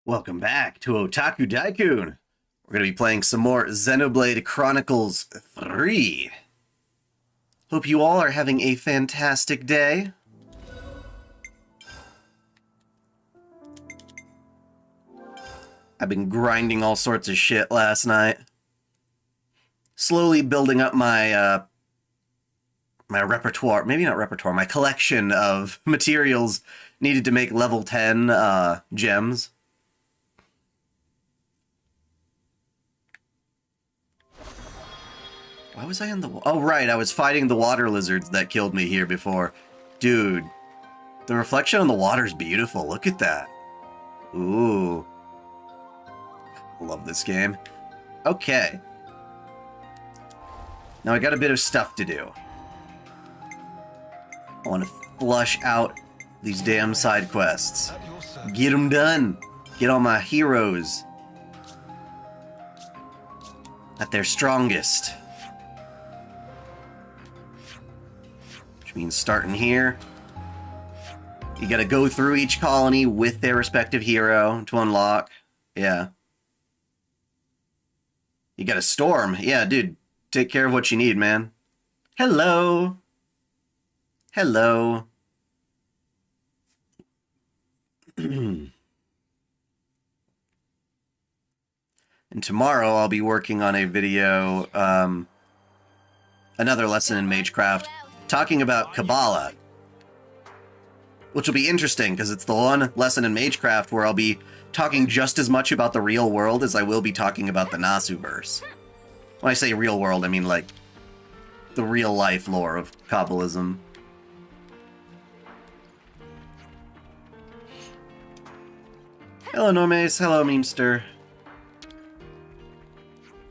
Welcome back to OtakuDaiKun. We're going to be playing some more Xenoblade Chronicles 3. Hope you all are having a fantastic day. I've been grinding all sorts of shit last night. Slowly building up my my repertoire, maybe not repertoire, my collection of materials needed to make level 10 gems. Why was I in the... Oh, right, I was fighting the water lizards that killed me here before. Dude, the reflection on the water is beautiful. Look at that. Ooh. Love this game. Okay. Now I got a bit of stuff to do. I want to flush out these damn side quests. Get them done. Get all my heroes at their strongest. Which means starting here. You gotta go through each colony with their respective hero to unlock. Yeah. You got a storm. Yeah, dude. Take care of what you need, man. Hello. Hello. And tomorrow I'll be working on a video, another lesson in Magecraft, talking about Kabbalah. Which will be interesting, because it's the one lesson in Magecraft where I'll be talking just as much about the real world as I will be talking about the Nasuverse. When I say real world, I mean, like, the real-life lore of Kabbalism. Hello, Normace. Hello, Memester.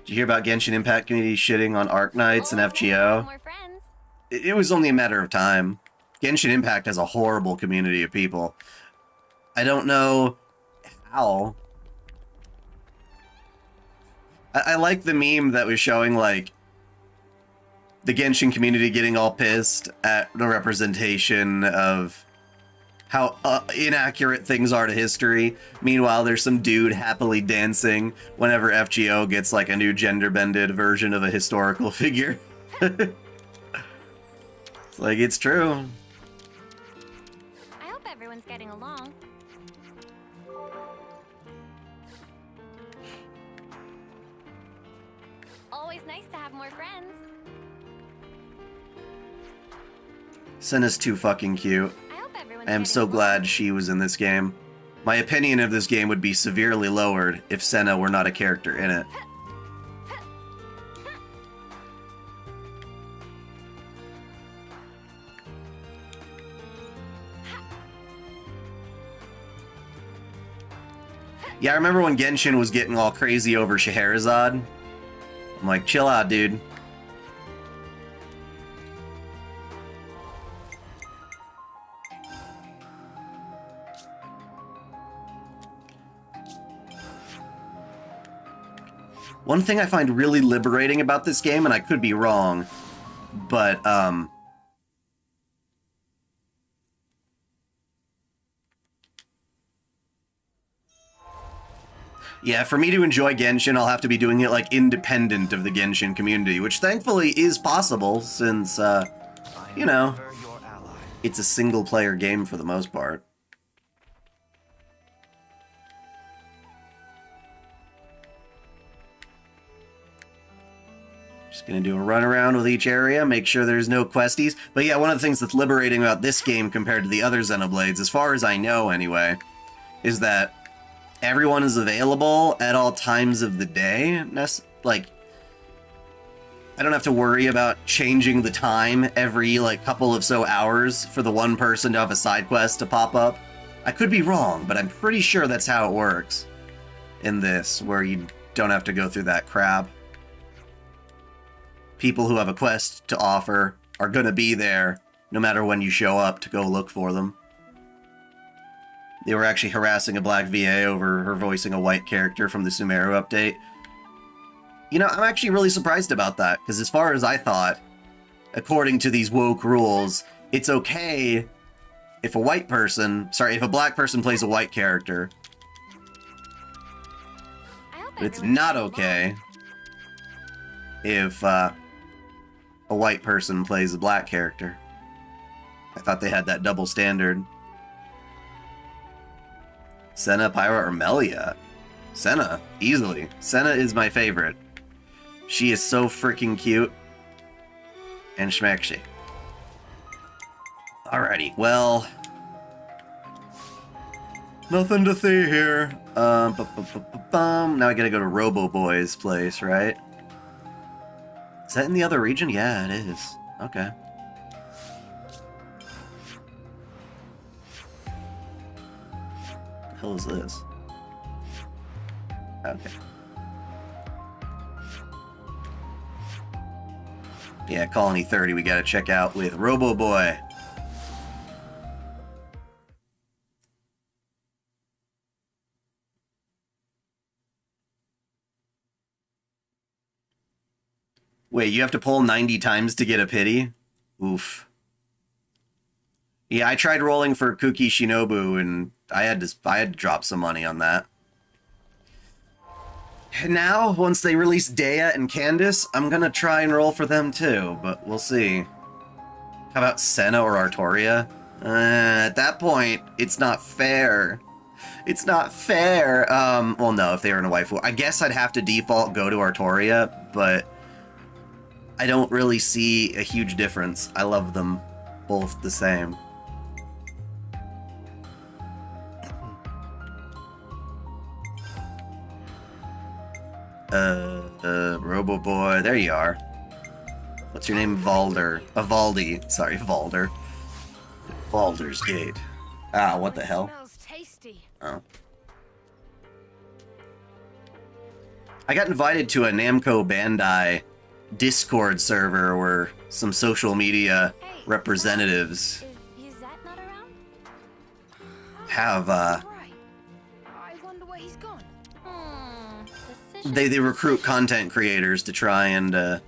Did you hear about Genshin Impact community shitting on Arc Knights and FGO? It was only a matter of time. Genshin Impact has a horrible community of people. I don't know how. I like the meme that was showing, like, the Genshin community getting all pissed at the representation of how inaccurate things are to history. Meanwhile, there's some dude happily dancing whenever FGO gets, like, a new gender-bended version of a historical figure. It's like, it's true. I hope everyone's getting along. Always nice to have more friends. Senna's too fucking cute. I am so glad she was in this game. My opinion of this game would be severely lowered if Senna were not a character in it. Yeah, I remember when Genshin was getting all crazy over Scheherazade. I'm like, chill out, dude. One thing I find really liberating about this game, and I could be wrong, but, yeah, for me to enjoy Genshin, I'll have to be doing it, like, independent of the Genshin community, which thankfully is possible since, you know, it's a single-player game for the most part. Just gonna do a run around with each area, make sure there's no questies. But yeah, one of the things that's liberating about this game compared to the other Xenoblades, as far as I know anyway, is that everyone is available at all times of the day. Like, I don't have to worry about changing the time every, like, couple of so hours for the one person to have a side quest to pop up. I could be wrong, but I'm pretty sure that's how it works in this, where you don't have to go through that crap. People who have a quest to offer are gonna be there no matter when you show up to go look for them. They were actually harassing a black VA over her voicing a white character from the Sumeru update. You know, I'm actually really surprised about that, because as far as I thought, according to these woke rules, it's okay if a black person plays a white character, It's not okay if a white person plays a black character. I thought they had that double standard. Senna, Pyra, or Melia? Senna, easily. Senna is my favorite. She is so freaking cute. And schmackshy. Alrighty, well... Nothing to see here. Now I gotta go to Robo Boy's place, right? Is that in the other region? Yeah, it is. Okay. What the hell is this? Okay. Yeah, Colony 30 we gotta check out with Robo Boy. Wait, you have to pull 90 times to get a pity? Oof. Yeah, I tried rolling for Kuki Shinobu and I had to drop some money on that. Now, once they release Dea and Candace, I'm gonna try and roll for them too, but we'll see. How about Senna or Artoria? At that point, it's not fair. It's not fair. Well, no, if they were in a waifu. I guess I'd have to default go to Artoria, but I don't really see a huge difference. I love them both the same. Robo Boy, there you are. What's your name? Valder. Valdi. Sorry, Valder. Valder's Gate. Ah, what the hell? Smells tasty. Oh. I got invited to a Namco Bandai Discord server where some social media representatives Is that not around? have, Right. I wonder where he's gone. they recruit content creators to try and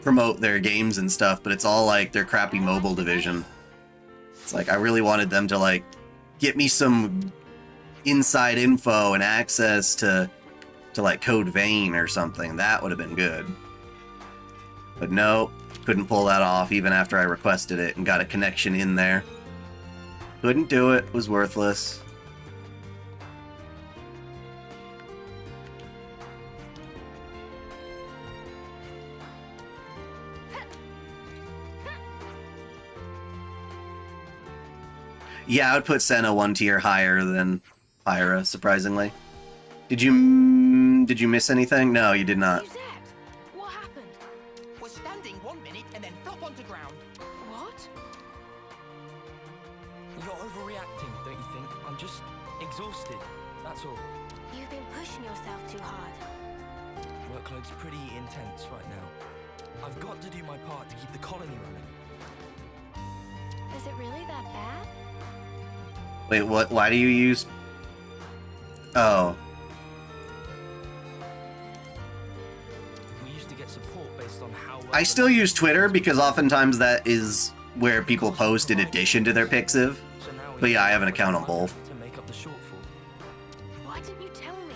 promote their games and stuff, but it's all like their crappy mobile division. It's like I really wanted them to like get me some inside info and access to like Code Vein or something. That would have been good. But no, couldn't pull that off even after I requested it and got a connection in there. Couldn't do it, was worthless. Yeah, I would put Senna one tier higher than Pyra, surprisingly. Did you miss anything? No, you did not. Who's that? What happened? We're standing 1 minute and then flop onto ground. What? You're overreacting, don't you think? I'm just exhausted, that's all. You've been pushing yourself too hard. Workload's pretty intense right now. I've got to do my part to keep the colony running. Is it really that bad? Wait, what? Why do you use... Oh. We used to get support based on how... I still use Twitter because oftentimes that is where people post in addition to their Pixiv. But yeah, I have an account on both. To make up the shortfall. Why didn't you tell me?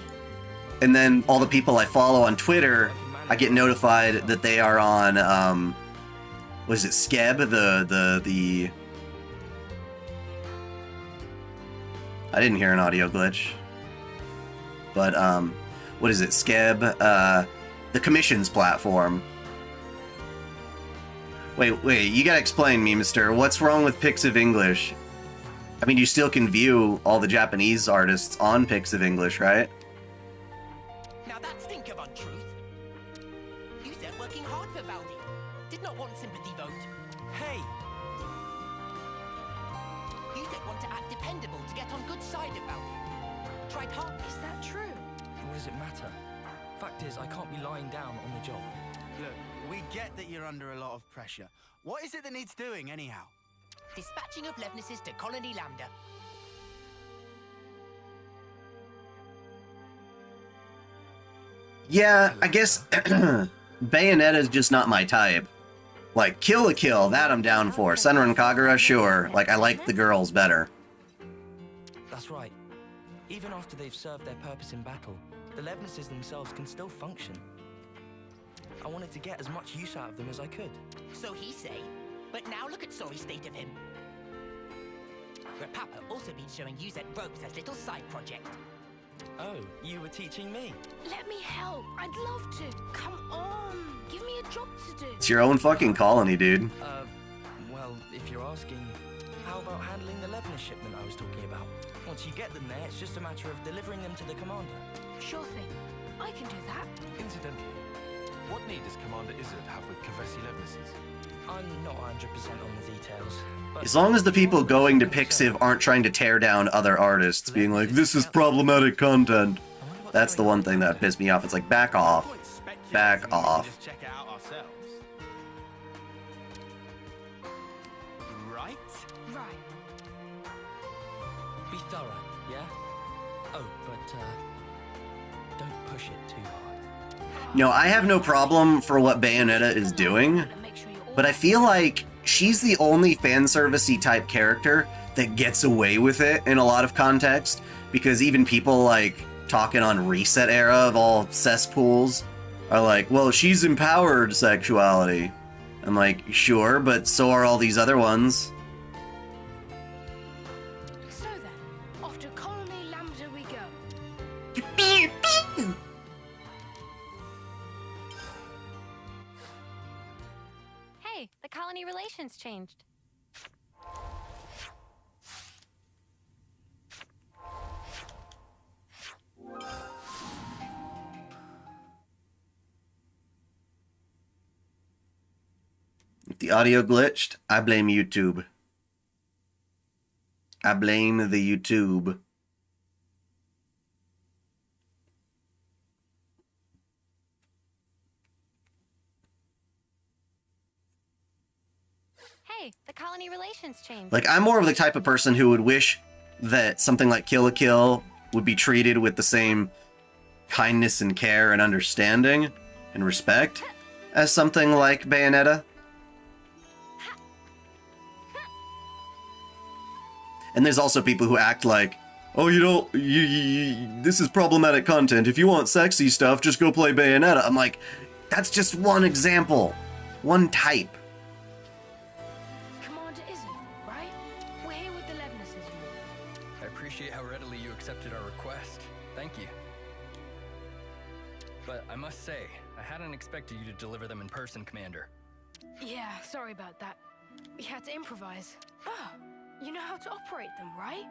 And then all the people I follow on Twitter, I get notified that they are on, was it Skeb? The... I didn't hear an audio glitch. But, what is it? Skeb, the commissions platform. Wait, you gotta explain me, mister. What's wrong with Pixiv English? I mean, you still can view all the Japanese artists on Pixiv English, right? Now that stink of untruth. You said working hard for Valdi. Did not want sympathy vote. Hey! You said want to act dependable to get on good side of Valdi. Tried hard. Is that true? What does it matter? Fact is, I can't be lying down on the job. Look, we get that you're under a lot of pressure. What is it that needs doing, anyhow? Dispatching of Levnesses to Colony Lambda. Yeah, I guess Bayonetta's just not my type. Like, Kill la Kill, that I'm down for. Senran Kagura, sure. Like, I like the girls better. That's right. Even after they've served their purpose in battle, the Levnesses themselves can still function. I wanted to get as much use out of them as I could. So he say. But now look at sorry state of him. Repapa also been showing you that ropes as little side project. Oh, you were teaching me? Let me help. I'd love to. Come on. Give me a job to do. It's your own fucking colony, dude. Well, if you're asking, how about handling the Levness shipment I was talking about? Once you get them there, it's just a matter of delivering them to the commander. Sure thing. I can do that. Incidentally, what need does Commander Izzard have with Kavesi Levnesses? I'm not 100% on the details. But As long as the people going to Pixiv aren't trying to tear down other artists, being like, this is problematic content. That's the one thing that pissed me off. It's like, back off. Back off. Just check it out ourselves. Right? Right. Be thorough, yeah? Oh, but don't push it too hard. No, I have no problem for what Bayonetta is doing, And make sure you're all but I feel like she's the only fan servicey type character that gets away with it in a lot of context, because even people like talking on Reset Era of all cesspools are like, well, she's empowered sexuality. I'm like, sure, but so are all these other ones. So then, off to Colony Lambda we go. Hey, the colony relations changed. If the audio glitched, I blame YouTube. I blame the YouTube. Hey, the colony relations changed. Like, I'm more of the type of person who would wish that something like Kill la Kill would be treated with the same kindness and care and understanding and respect as something like Bayonetta. And there's also people who act like, oh, this is problematic content. If you want sexy stuff, just go play Bayonetta. I'm like, that's just one example. One type. Commander Izzard, right? We're here with the Levnesses. I appreciate how readily you accepted our request. Thank you. But I must say, I hadn't expected you to deliver them in person, Commander. Yeah, sorry about that. We had to improvise. Oh, you know how to operate them, right?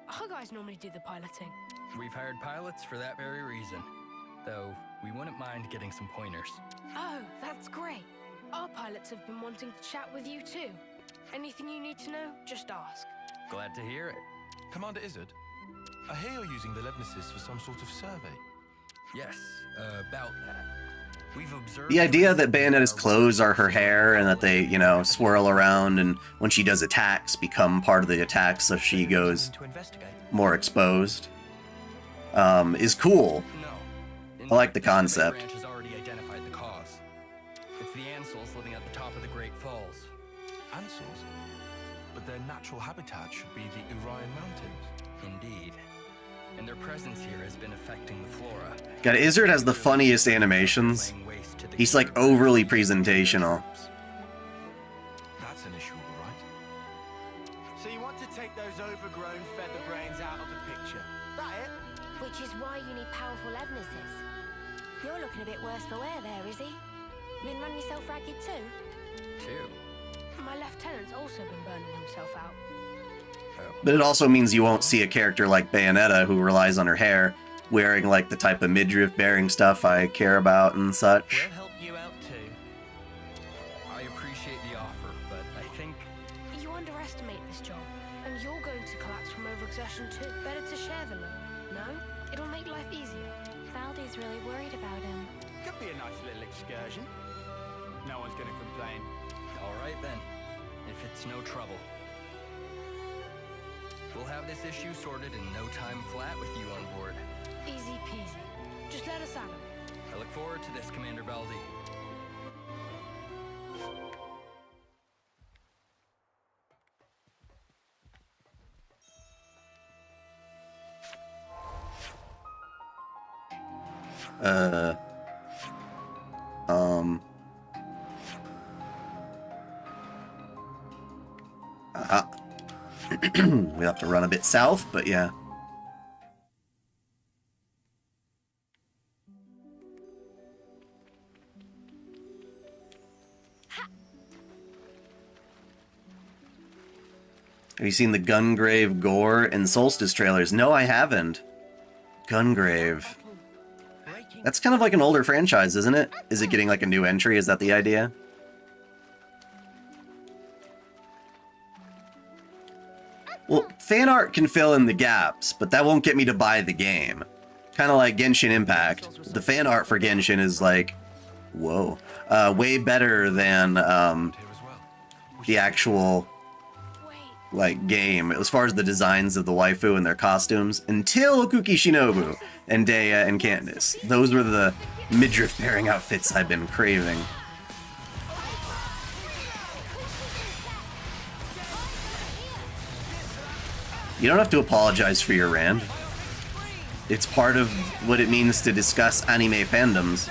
Our guys normally do the piloting. We've hired pilots for that very reason. Though, we wouldn't mind getting some pointers. Oh, that's great. Our pilots have been wanting to chat with you too. Anything you need to know, just ask. Glad to hear it. Commander Izzard, I hear you're using the Levnesses for some sort of survey. Yes, about that. We've observed... The idea that Bayonetta's clothes are her hair and that they, you know, swirl around and when she does attacks become part of the attack so she goes To investigate. more exposed, is cool. No. I like the Indeed, concept. The branch has already identified the cause. It's the Ansels living at the top of the Great Falls. Ansels? But their natural habitat should be the Orion Mountains. Indeed. And their presence here has been affecting the flora. God, Izzard has the funniest animations. Laying waste to the He's like overly presentational. That's an issue, all right? So you want to take those overgrown feather brains out of the picture? That it? Which is why you need powerful Levnesses. You're looking a bit worse for wear there, is he? You been running yourself ragged too? Two. My lieutenant's also been burning himself out. But it also means you won't see a character like Bayonetta who relies on her hair wearing like the type of midriff bearing stuff I care about and such. We'll help you out too. I appreciate the offer, but I think You underestimate this job, and you're going to collapse from overexertion too. Better to share the load, no? It'll make life easier. Valdi's really worried about him. Could be a nice little excursion. No one's gonna complain. all right then. If it's no trouble. We'll have this issue sorted in no time flat with you on board. Easy peasy. Just let us at 'em. I look forward to this, Commander Valdi. Uh... We have to run a bit south, but yeah. Have you seen the Gungrave Gore and Solstice trailers? No, I haven't. Gungrave. That's kind of like an older franchise, isn't it? Is it getting like a new entry? Is that the idea? Well, fan art can fill in the gaps, but that won't get me to buy the game. Kind of like Genshin Impact. The fan art for Genshin is like, whoa, way better than the actual like game as far as the designs of the waifu and their costumes until Kuki Shinobu and Dea and Candace. Those were the midriff pairing outfits I've been craving. You don't have to apologize for your rant. It's part of what it means to discuss anime fandoms.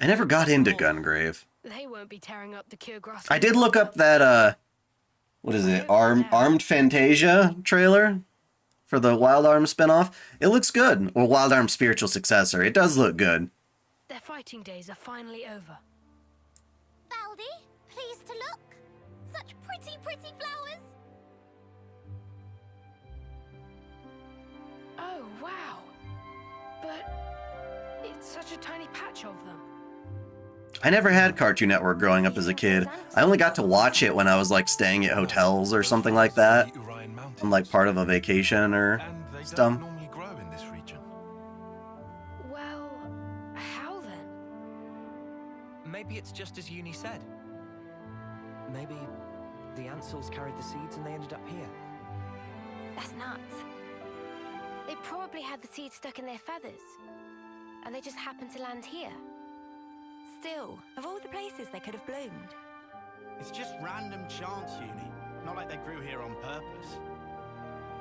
I never got into Gungrave. They won't be tearing up the cure grass. I did look up that, what is it, Armed Fantasia trailer for the Wild Arms spinoff. It looks good. Or Wild Arms' spiritual successor. It does look good. Their fighting days are finally over. Baldy, pleased to look. Such pretty, pretty flowers. Oh, wow. But it's such a tiny patch of them. I never had Cartoon Network growing up as a kid. I only got to watch it when I was like staying at hotels or something like that. I'm like part of a vacation or stuff. Normally grow in this region. Well, how then? Maybe it's just as Uni said. Maybe the Ansels carried the seeds and they ended up here. That's nuts. They probably had the seeds stuck in their feathers. And they just happened to land here. Still, of all the places they could have bloomed. It's just random chance, Uni. Not like they grew here on purpose.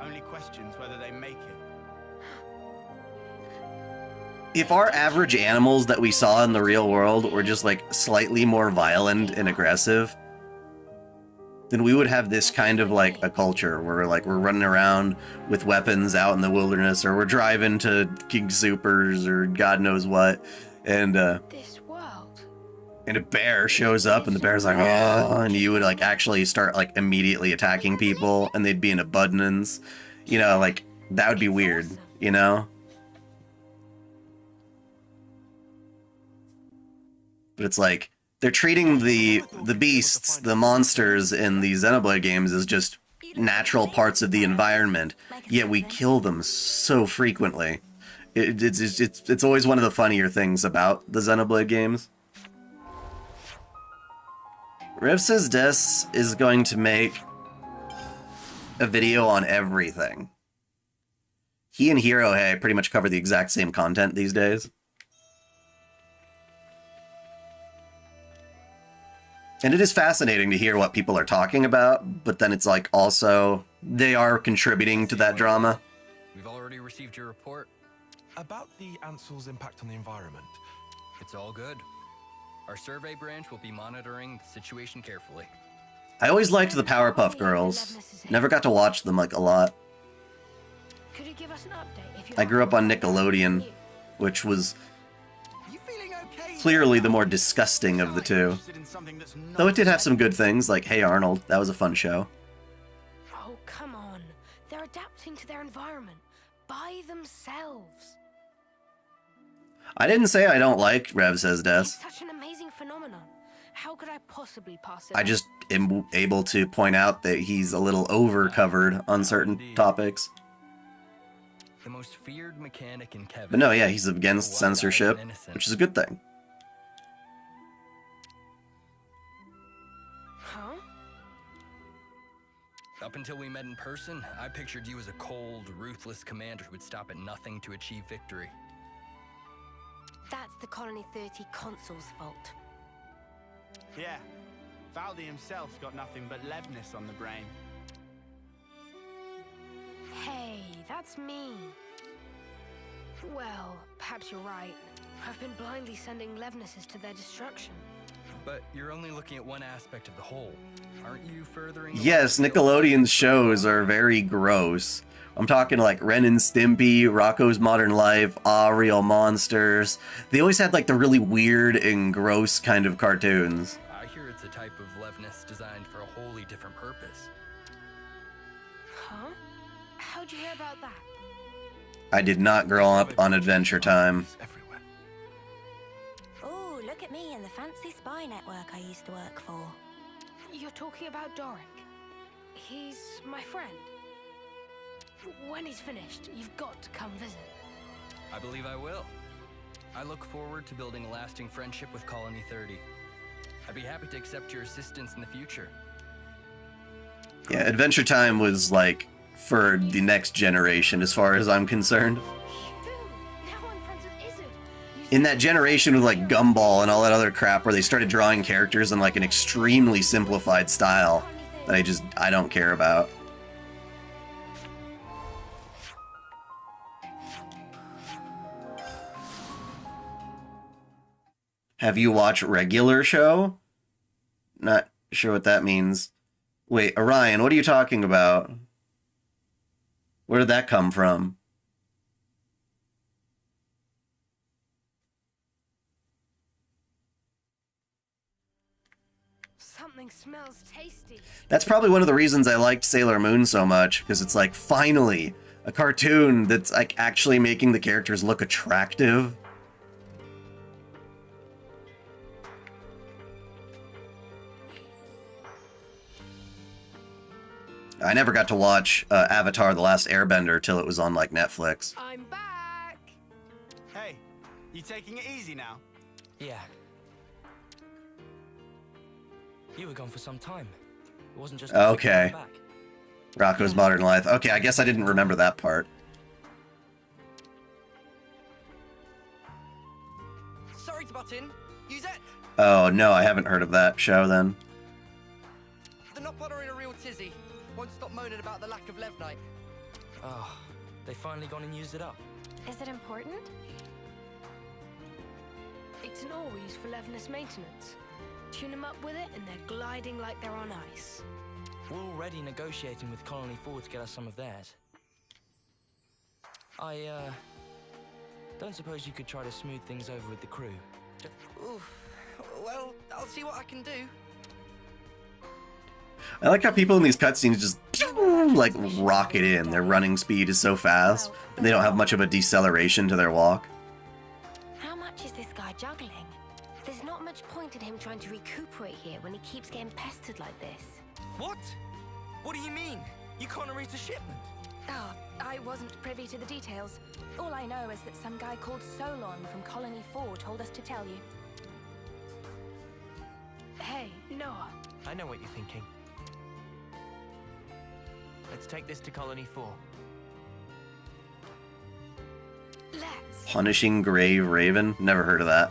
Only questions whether they make it. If our average animals that we saw in the real world were just like slightly more violent and aggressive, then we would have this kind of like a culture where like we're running around with weapons out in the wilderness, or we're driving to King Supers or God knows what, and This world. and a bear shows up and the bear's like, oh, and you would like actually start like immediately attacking people and they'd be in abundance. You know, like that would be weird, you know? But it's like they're treating the beasts, the monsters in the Xenoblade games as just natural parts of the environment, yet we kill them so frequently. It's always one of the funnier things about the Xenoblade games. Rev says Des is going to make a video on everything. He and Hirohei pretty much cover the exact same content these days. And it is fascinating to hear what people are talking about, but then it's like also they are contributing to that drama. We've already received your report. About the Ansel's impact on the environment. It's all good. Our survey branch will be monitoring the situation carefully. I always liked the Powerpuff Girls. Never got to watch them like a lot. Could you give us an update if you I grew up on Nickelodeon, which was You feeling okay? clearly the more disgusting of the two. Interested in something that's not Though it did have some good things, like Hey Arnold. That was a fun show. Oh, come on. They're adapting to their environment by themselves. I didn't say I don't like Rev Says Des. It's such an amazing phenomenon. How could I possibly pass it I up? just am able to point out that he's a little over-covered on certain topics. The most feared mechanic in Kevin. But no, yeah, he's against Wild-eyed censorship, and innocent. which is a good thing. Huh? Up until we met in person, I pictured you as a cold, ruthless commander who would stop at nothing to achieve victory. That's the Colony 30 consul's fault. Yeah, Valdi himself's got nothing but Levness on the brain. Hey, that's mean. Well, perhaps you're right. I've been blindly sending Levnesses to their destruction. But you're only looking at one aspect of the whole. Aren't you furthering... Yes, Nickelodeon's shows are very gross. I'm talking like Ren and Stimpy, Rocko's Modern Life, Real Monsters. They always had like the really weird and gross kind of cartoons. I hear it's a type of Levness designed for a wholly different purpose. Huh? How'd you hear about that? I did not grow up on Adventure Time. Everywhere. Oh, look at me and the fancy spy network I used to work for. You're talking about Doric. He's my friend. When he's finished, you've got to come visit. I believe I will. I look forward to building a lasting friendship with Colony 30. I'd be happy to accept your assistance in the future. Yeah, Adventure Time was like for the next generation as far as I'm concerned. Now I'm friends with Izzard. In that generation with like Gumball and all that other crap where they started drawing characters in like an extremely simplified style that I don't care about. Have you watched regular show? Not sure what that means. Wait, Orion, what are you talking about? Where did that come from? Something smells tasty. That's probably one of the reasons I liked Sailor Moon so much, because it's like, finally, a cartoon that's like actually making the characters look attractive. I never got to watch Avatar: The Last Airbender till it was on like Netflix. I'm back. Hey, you taking it easy now? Yeah. You were gone for some time. It wasn't just Okay. back. Rocko's Modern Life. Okay, I guess I didn't remember that part. Sorry to butt in. Use it. Oh no, I haven't heard of that show then. They're not bothering a real tizzy. Won't stop moaning about the lack of Levnite. Oh, they finally gone and used it up. Is it important? It's an ore we use for Levness maintenance. Tune them up with it and they're gliding like they're on ice. We're already negotiating with Colony 4 to get us some of theirs. I, don't suppose you could try to smooth things over with the crew? Oof. Well, I'll see what I can do. I like how people in these cutscenes just like rocket in. Their running speed is so fast, and they don't have much of a deceleration to their walk. How much is this guy juggling? There's not much point in him trying to recuperate here when he keeps getting pestered like this. What? What do you mean? You can't arrange the shipment? Oh, I wasn't privy to the details. All I know is that some guy called Solon from Colony 4 told us to tell you. Hey, Noah. I know what you're thinking. Let's take this to Colony 4. Let's. Punishing Grave Raven? Never heard of that.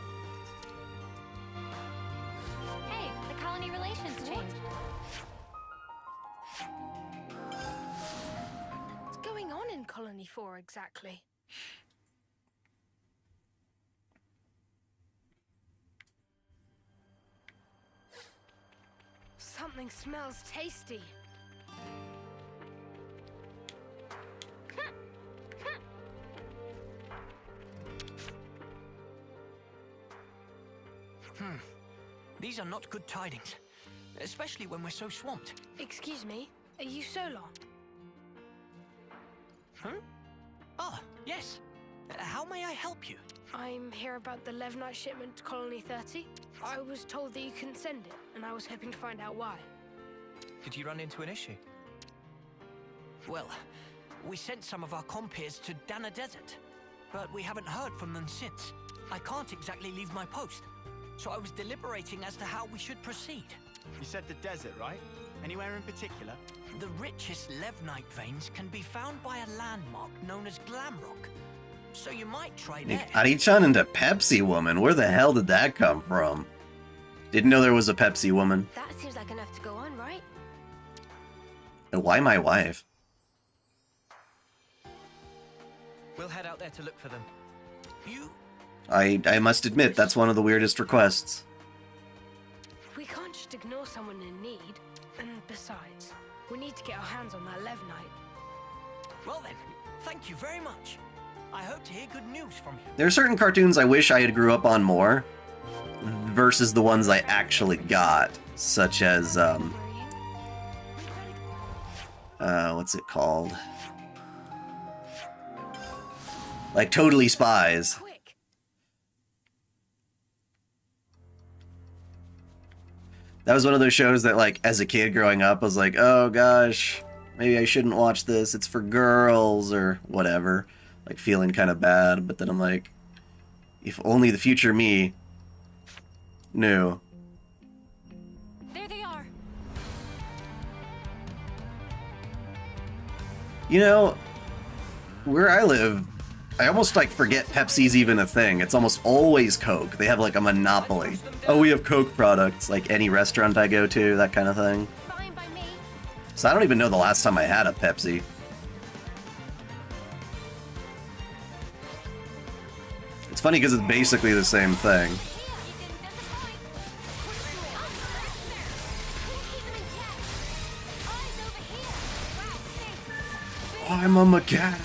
Hey, the colony relations changed. What's going on in Colony 4 exactly? Something smells tasty. These are not good tidings, especially when we're so swamped. Excuse me, are you Solon? Huh? Ah, yes. How may I help you? I'm here about the Levnite shipment to Colony 30. I was told that you couldn't send it, and I was hoping to find out why. Did you run into an issue? Well, we sent some of our compeers to Dana Desert, but we haven't heard from them since. I can't exactly leave my post, so I was deliberating as to how we should proceed. You said the desert, right? Anywhere in particular? The richest Levnite veins can be found by a landmark known as Glamrock. So you might try there. Dai-chan into Pepsi Woman. Where the hell did that come from? Didn't know there was a Pepsi Woman. That seems like enough to go on, right? And why my wife? We'll head out there to look for them. You? I must admit, that's one of the weirdest requests. We can't just ignore someone in need. And besides, we need to get our hands on that Levnite. Well then, thank you very much. I hope to hear good news from you. There are certain cartoons I wish I had grew up on more, versus the ones I actually got, such as, what's it called? Like Totally Spies. Quick. That was one of those shows that, like, as a kid growing up, I was like, oh gosh, maybe I shouldn't watch this, it's for girls, or whatever. Like, feeling kind of bad, but then I'm like, if only the future me knew. There they are. You know, where I live, I almost, like, forget Pepsi's even a thing. It's almost always Coke. They have, like, a monopoly. Oh, we have Coke products, like any restaurant I go to, that kind of thing. Fine by me. So I don't even know the last time I had a Pepsi. It's funny because it's basically the same thing. I'm a mechanic.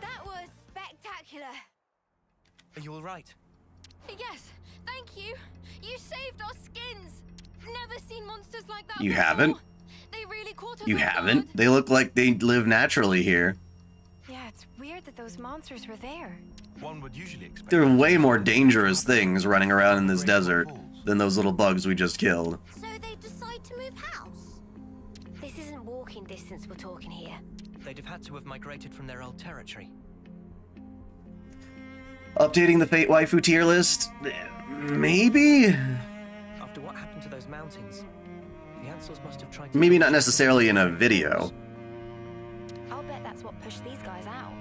That was spectacular. Are you all right? Yes, thank you. You saved our skins. Never seen monsters like that You before. haven't? They really caught us You off haven't? guard. They look like they live naturally here. Yeah, it's weird that those monsters were there. One would usually expect. There are way more dangerous things running around in this desert than those little bugs we just killed. So they decide to move house. This isn't walking distance we're talking here. They'd have had to have migrated from their old territory. Updating the Fate Waifu tier list? Maybe? After what happened to those mountains, the Ansels must have tried to... Maybe not necessarily in a video. I'll bet that's what pushed these guys out.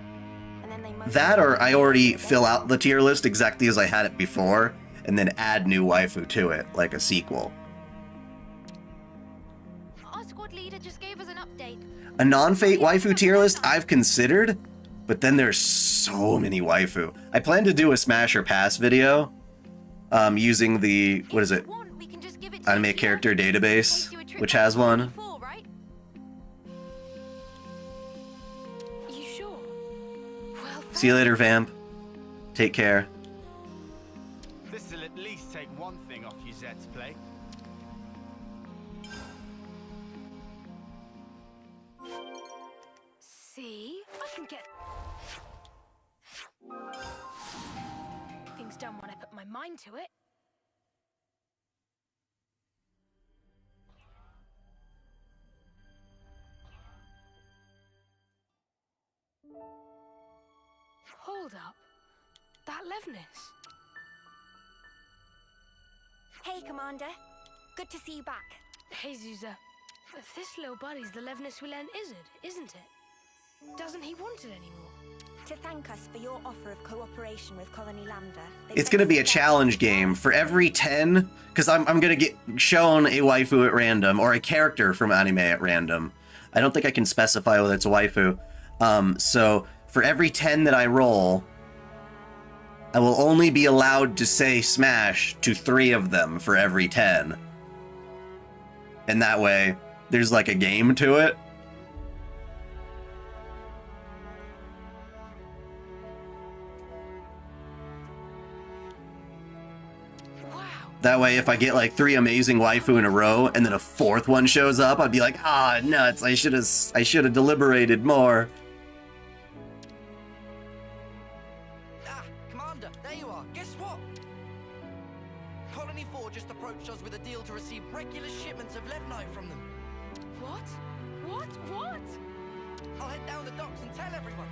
And then they mostly- That or I already fill out the tier list exactly as I had it before, and then add new waifu to it, like a sequel. Our squad leader just gave us an update. A non-Fate waifu tier list I've considered, but then there's so many waifu. I plan to do a Smash or Pass video, using the, what is it, Want, we can just give it to anime you. character database, Saves you a trip which back has to one. 24, right? You sure? Well, See you later, Vamp. Take care. This'll at least take one thing off you Zed's plate. see, I can get things done when I put my mind to it. Hold up. That Levnis. Hey, Commander. Good to see you back. Hey, Zuza. This little buddy's the Levnis we lent Izzard, isn't it? Doesn't he want it anymore? To thank us for your offer of cooperation with Colony Lambda. It's gonna be a challenge game. For every 10, because I'm gonna get shown a waifu at random, or a character from anime at random. I don't think I can specify whether it's a waifu. So for every 10 that I roll, I will only be allowed to say Smash to 3 of them for every 10. And that way, there's like a game to it. Wow. That way, if I get like 3 amazing waifu in a row, and then a 4th one shows up, I'd be like, ah, nuts! I should have deliberated more. Ah, Commander, there you are. Guess what? Colony 4 just approached us with a deal to receive regular shipments of Levnite from them. What? What? What? I'll head down the docks and tell everyone.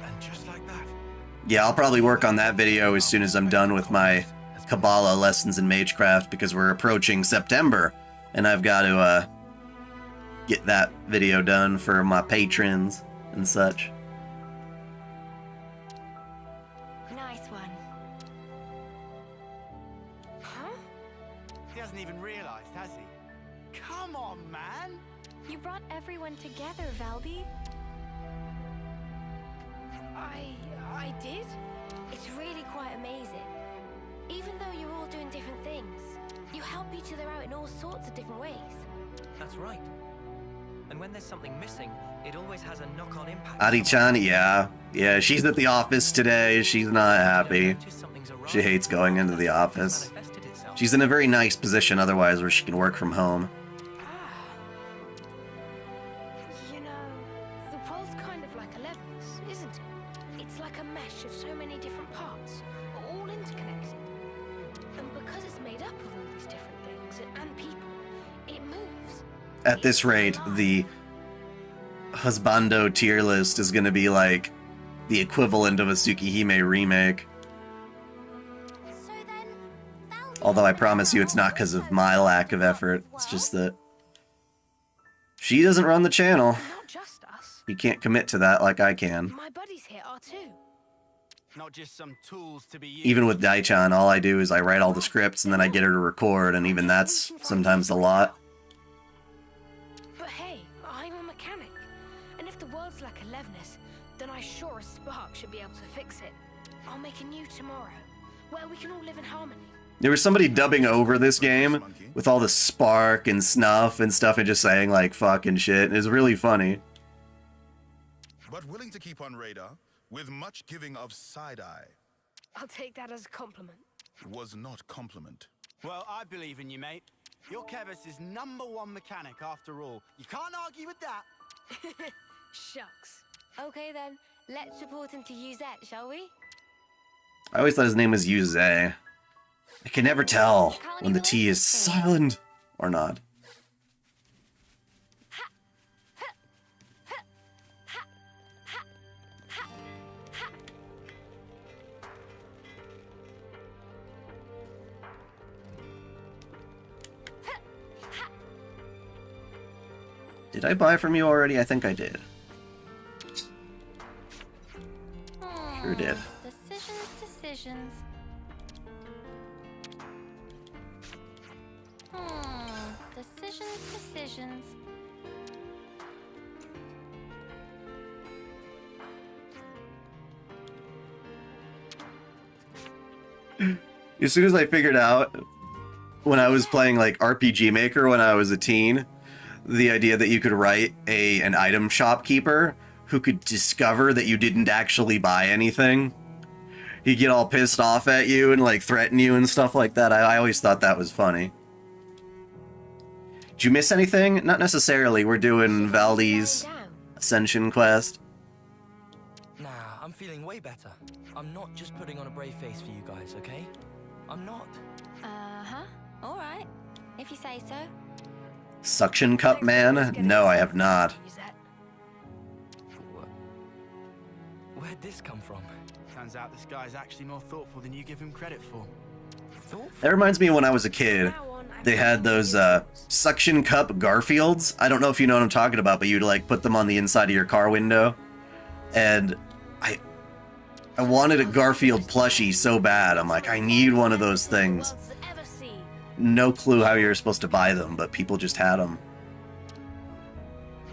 And just like that. Yeah, I'll probably work on that video as soon as I'm done with my Kabbalah lessons in Magecraft, because we're approaching September, and I've got to get that video done for my patrons and such. Nice one. Huh? He hasn't even realized, has he? Come on, man! You brought everyone together, Valdi. I did? It's really quite amazing. Even though you're all doing different things, you help each other out in all sorts of different ways. That's right. And when there's something missing, it always has a knock-on impact. Adi-chan, yeah. Yeah, she's at the office today. She's not happy. She hates going into the office. She's in a very nice position otherwise where she can work from home. You know, the world's kind of like a levels, isn't it? It's like a mesh of so many different parts, all interconnected. And because it's made up of all these different things and people, it moves. At this rate, the Husbando tier list is going to be like the equivalent of a Tsukihime remake. So then, Although I promise you it's not because of my lack of effort. It's just that she doesn't run the channel. Not just us. You can't commit to that like I can. My buddies here are too. Not just some tools to be used. Even with dai-chan, all I do is I write all the scripts and then I get her to record, and even that's sometimes a lot. But hey, I'm a mechanic. And if the world's like a Levness, then I sure as Spark should be able to fix it. I'll make a new tomorrow, where we can all live in harmony. There was somebody dubbing over this game with all the spark and snuff and stuff and just saying like fucking shit. It was really funny. But willing to keep on radar, with much giving of side-eye. I'll take that as a compliment. Was not compliment. Well, I believe in you, mate. You're Kevis' #1 mechanic, after all. You can't argue with that. Shucks. okay then, let's report him to Yuzette, shall we? I always thought his name was Yuze. I can never tell when the T is silent or not. Did I buy from you already? I think I did. Sure did. Decisions. Decisions. As soon as I figured out when I was playing like RPG Maker when I was a teen, the idea that you could write an item shopkeeper who could discover that you didn't actually buy anything. He'd get all pissed off at you and like threaten you and stuff like that. I always thought that was funny. Did you miss anything? Not necessarily. We're doing Valdi's Ascension quest. Nah, I'm feeling way better. I'm not just putting on a brave face for you guys, okay? I'm not. Uh-huh. All right. If you say so. Suction Cup Man? No, I have not. Where'd this come from? Turns out this guy's actually more thoughtful than you give him credit for. Thoughtful? That reminds me of when I was a kid. They had those suction cup Garfields. I don't know if you know what I'm talking about, but you'd like put them on the inside of your car window. And I wanted a Garfield plushie so bad. I'm like, I need one of those things. No clue how you're supposed to buy them, but people just had them.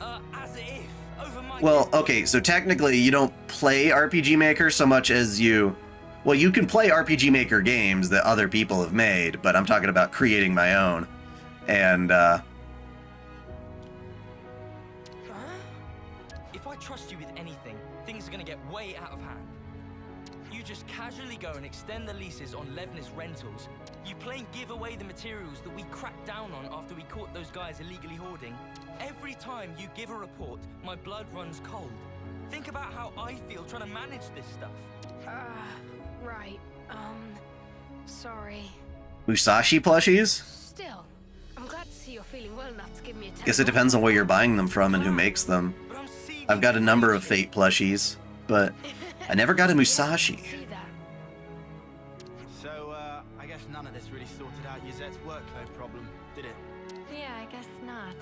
As if. Over my Well, okay, so technically you don't play RPG Maker so much as you... Well, you can play RPG Maker games that other people have made, but I'm talking about creating my own. And, If I trust you with anything, things are gonna get way out of hand. You just casually go and extend the leases on Levness rentals. You plain give away the materials that we cracked down on after we caught those guys illegally hoarding. Every time you give a report, my blood runs cold. Think about how I feel trying to manage this stuff. Right. Sorry. Musashi plushies? Still, I'm glad to see you're feeling well enough to give me a Guess it depends on where you're buying them from and who makes them. I've got a number of Fate plushies, but I never got a Musashi. See that? So, I guess none of this really sorted out Yuzette's workload problem, did it? Yeah, I guess not.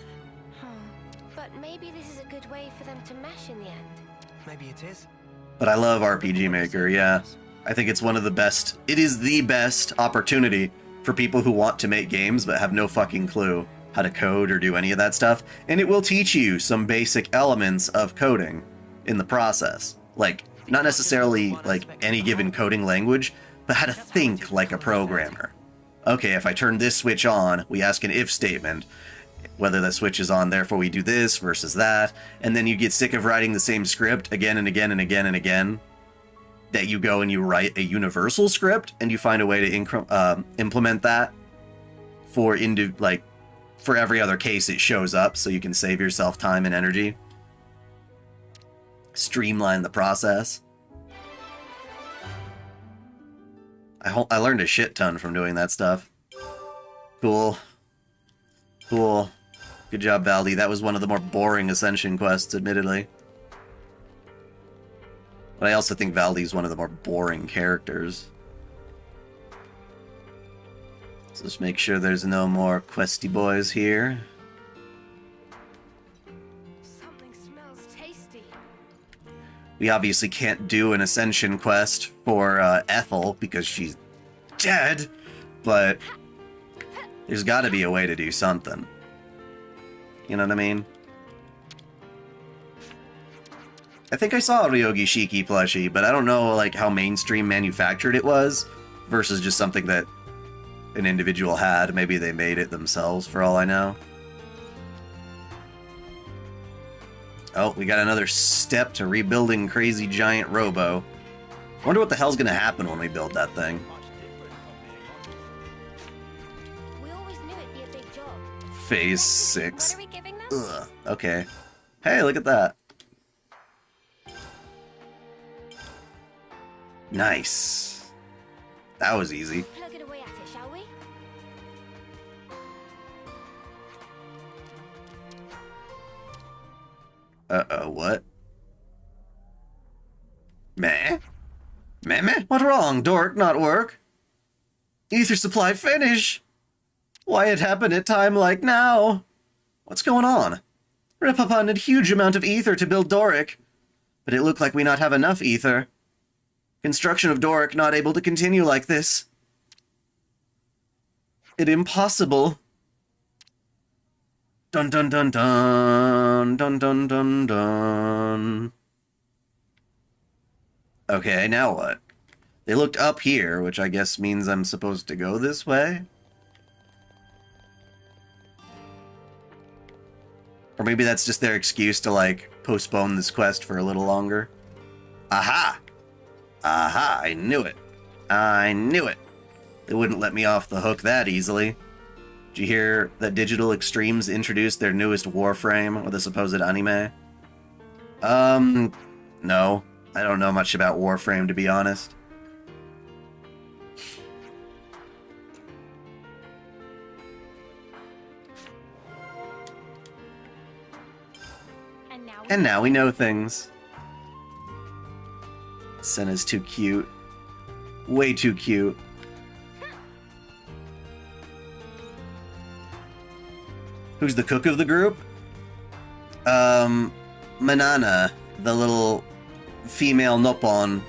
But maybe this is a good way for them to mesh in the end. Maybe it is. But I love RPG Maker, yeah. I think it's one of the best, it is the best opportunity for people who want to make games but have no fucking clue how to code or do any of that stuff. And it will teach you some basic elements of coding in the process. Like, not necessarily like any given coding language, but how to think like a programmer. Okay, if I turn this switch on, we ask an if statement. Whether that switch is on, therefore we do this versus that. And then you get sick of writing the same script again and again and again and again. That you go and you write a universal script and you find a way to implement that for for every other case it shows up, so you can save yourself time and energy. Streamline the process. I learned a shit ton from doing that stuff. Cool. Cool. Good job, Valdi. That was one of the more boring Ascension quests, admittedly. But I also think Valdi's one of the more boring characters. So let's make sure there's no more questy boys here. Something smells tasty. We obviously can't do an Ascension quest for Ethel because she's dead, but there's got to be a way to do something. You know what I mean? I think I saw a Ryogi Shiki plushie, but I don't know like how mainstream manufactured it was versus just something that an individual had. Maybe they made it themselves for all I know. Oh, we got another step to rebuilding Crazy Giant Robo. I wonder what the hell's gonna happen when we build that thing. We always knew it'd be a big job. Phase What 6. are we giving them? Ugh, okay. Hey, look at that. Nice. That was easy. Plug it away at it, shall we? Uh-oh, what? Meh? Meh? What wrong? Dork, not work? Ether supply finish! Why it happen at time like now? What's going on? Rip upon a huge amount of ether to build Doric. But it looked like we not have enough ether. Construction of Doric not able to continue like this. It impossible. Dun dun dun dun dun dun dun dun. Okay, now what? They looked up here, which I guess means I'm supposed to go this way? Or maybe that's just their excuse to, like, postpone this quest for a little longer. Aha! Aha, I knew it. I knew it. They wouldn't let me off the hook that easily. Did you hear that Digital Extremes introduced their newest Warframe with a supposed anime? No. I don't know much about Warframe, to be honest. And now we know things. Senna's too cute. Way too cute. Who's the cook of the group? Manana, the little female Noppon.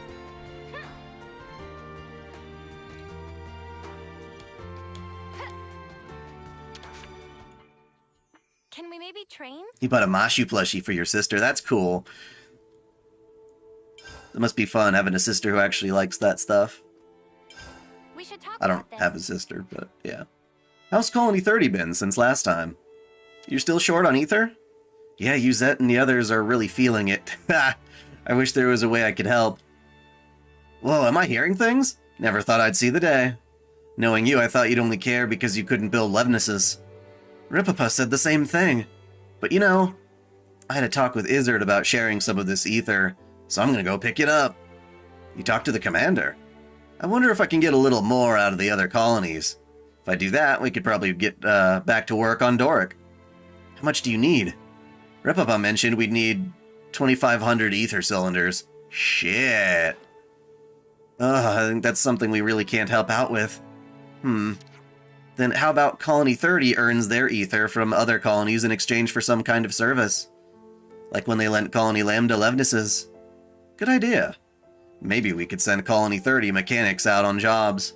Can we maybe train? You bought a Mashu plushie for your sister. That's cool. It must be fun having a sister who actually likes that stuff. We should talk I don't about this. have a sister, but yeah. How's Colony 30 been since last time? You're still short on ether? Yeah, Yuzette and the others are really feeling it. I wish there was a way I could help. Whoa, am I hearing things? Never thought I'd see the day. Knowing you, I thought you'd only care because you couldn't build Levnesses. Ripapa said the same thing. But you know, I had a talk with Izzard about sharing some of this ether, so I'm gonna go pick it up. You talked to the commander? I wonder if I can get a little more out of the other colonies. If I do that, we could probably get back to work on Doric. How much do you need? Repapa mentioned we'd need 2,500 ether cylinders. Shit. Ugh, I think that's something we really can't help out with. Then how about Colony 30 earns their ether from other colonies in exchange for some kind of service? Like when they lent Colony Lambda Levnesses. Good idea. Maybe we could send Colony 30 mechanics out on jobs.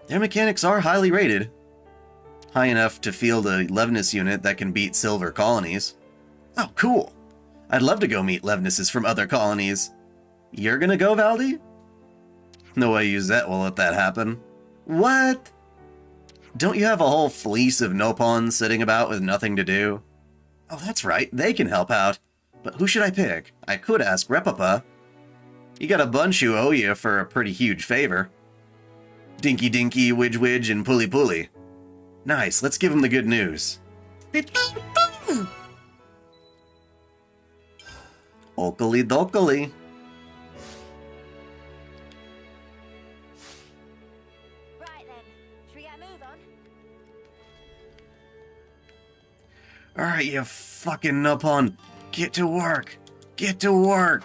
Their mechanics are highly rated. High enough to field a Levness unit that can beat Silver colonies. Oh, cool. I'd love to go meet Levnesses from other colonies. You're gonna go, Valdi? No way Yuzette will let that happen. What? Don't you have a whole fleece of Nopons sitting about with nothing to do? Oh, that's right, they can help out. But who should I pick? I could ask Repapa. You got a bunch who owe you for a pretty huge favor. Dinky Dinky, Widge Widge, and Pulley Pulley. Nice, let's give them the good news. Okily dokily. Right then, should we get a move on? Alright, you fucking Nopon. Get to work. Get to work.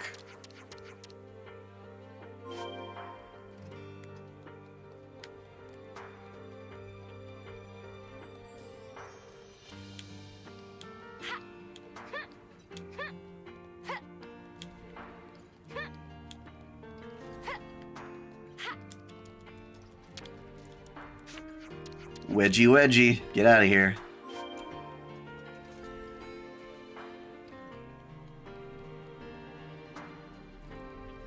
Wedgie, wedgie. Get out of here.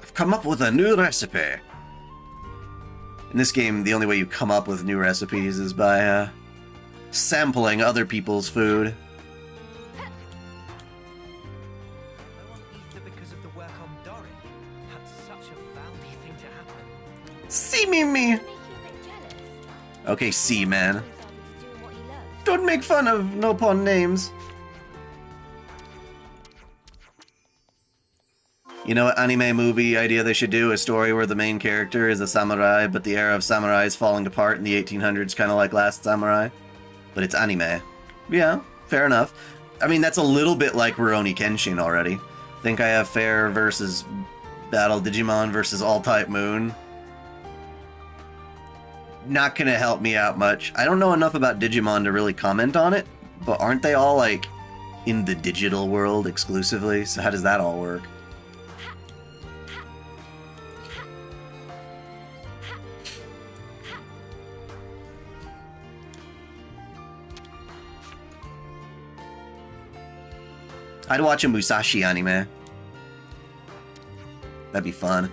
I've come up with a new recipe. In this game, the only way you come up with new recipes is by, sampling other people's food. I want ether because of the work on Doric. That's such a Valdi thing to happen. See me. Make you a bit jealous. Okay, see, man. Himself into doing what he loves. Don't make fun of Nopon names. You know what anime movie idea they should do? A story where the main character is a samurai, but the era of samurai is falling apart in the 1800s, kind of like Last Samurai. But it's anime. Yeah, fair enough. I mean, that's a little bit like Rurouni Kenshin already. Think I Have Fair versus Battle Digimon versus All-Type Moon. Not gonna help me out much. I don't know enough about Digimon to really comment on it, but aren't they all, like, in the digital world exclusively? So how does that all work? I'd watch a Musashi anime. That'd be fun.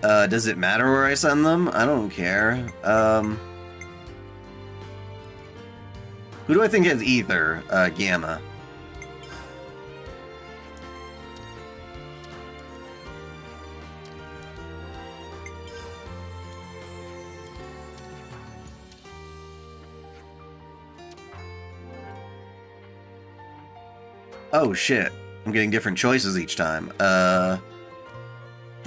Does it matter where I send them? I don't care. Who do I think has ether? Gamma. Oh shit, I'm getting different choices each time. The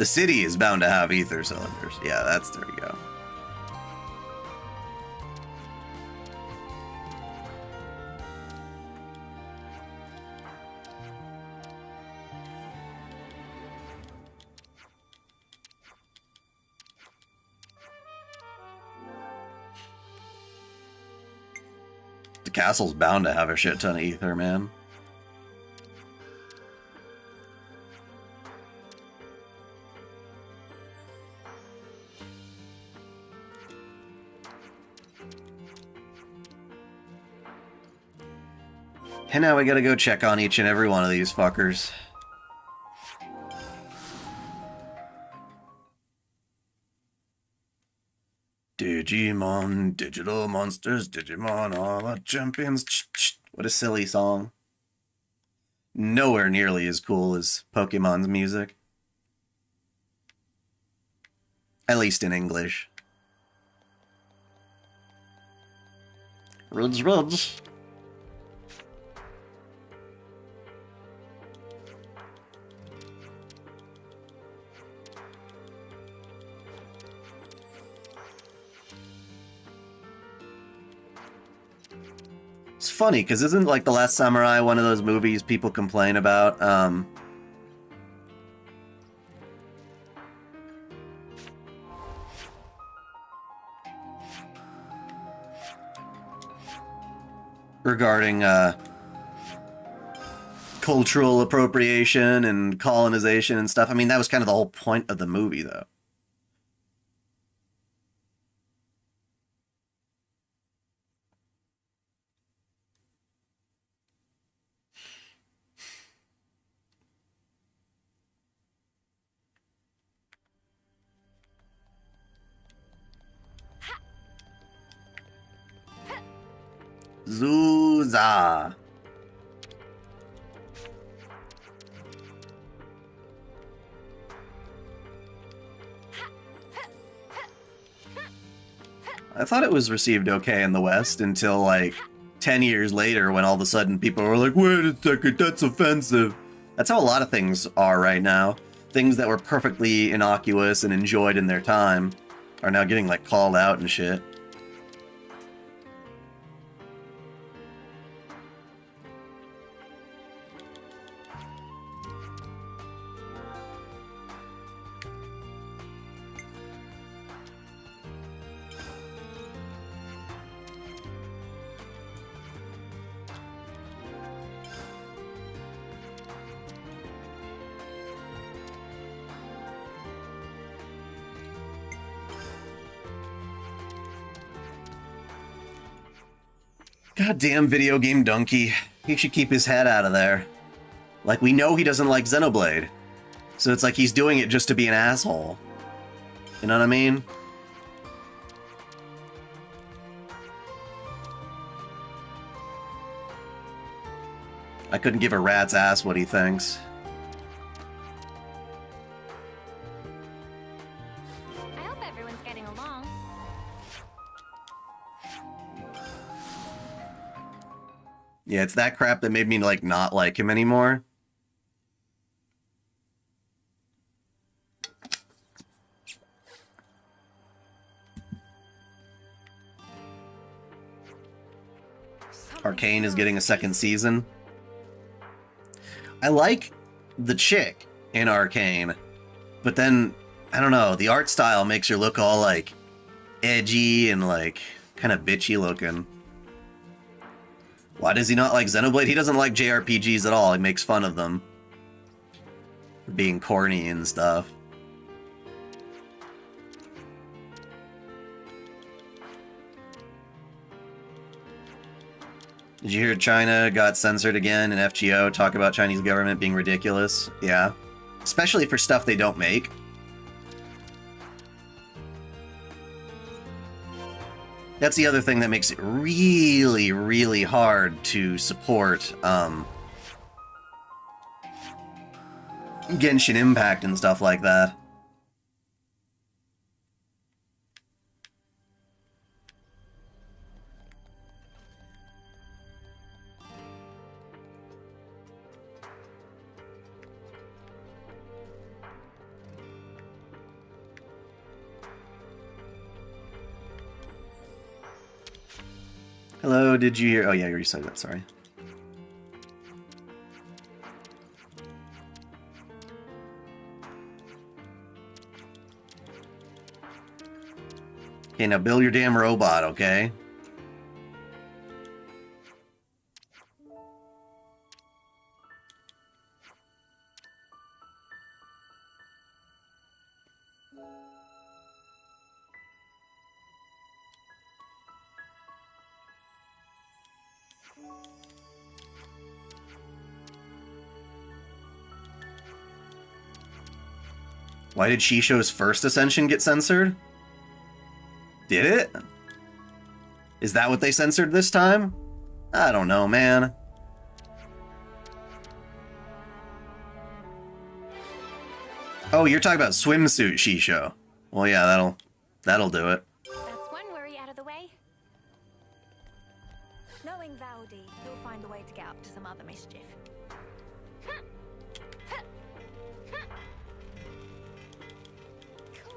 city is bound to have ether cylinders. Yeah, there we go. The castle's bound to have a shit ton of ether, man. And now we gotta go check on each and every one of these fuckers. Digimon, digital monsters, Digimon are the champions. What a silly song. Nowhere nearly as cool as Pokemon's music. At least in English. Rudge, rudge. funny, because isn't, like, The Last Samurai one of those movies people complain about? Regarding, cultural appropriation and colonization and stuff. I mean, that was kind of the whole point of the movie, though. Zuza. I thought it was received okay in the West until, like, 10 years later when all of a sudden people were like, wait a second, that's offensive. That's how a lot of things are right now. Things that were perfectly innocuous and enjoyed in their time are now getting, like, called out and shit. Goddamn video game donkey. He should keep his head out of there. Like, we know he doesn't like Xenoblade. So it's like he's doing it just to be an asshole. You know what I mean? I couldn't give a rat's ass what he thinks. I hope everyone's getting along. Yeah, it's that crap that made me, like, not like him anymore. Arcane is getting a second season. I like the chick in Arcane, but then, I don't know, the art style makes her look all, like, edgy and, like, kind of bitchy looking. Why does he not like Xenoblade? He doesn't like JRPGs at all. He makes fun of them for being corny and stuff. Did you hear China got censored again in FGO? Talk about Chinese government being ridiculous. Yeah. Especially for stuff they don't make. That's the other thing that makes it really, really hard to support Genshin Impact and stuff like that. Hello, did you hear? Oh yeah, you already said that, sorry. Okay, now build your damn robot, okay? Why did Shisho's first Ascension get censored? Did it? Is that what they censored this time? I don't know, man. Oh, you're talking about swimsuit Shisho. Well, yeah, that'll do it. That's one worry out of the way. Knowing Valdi, he'll find a way to get up to some other mischief. Cool.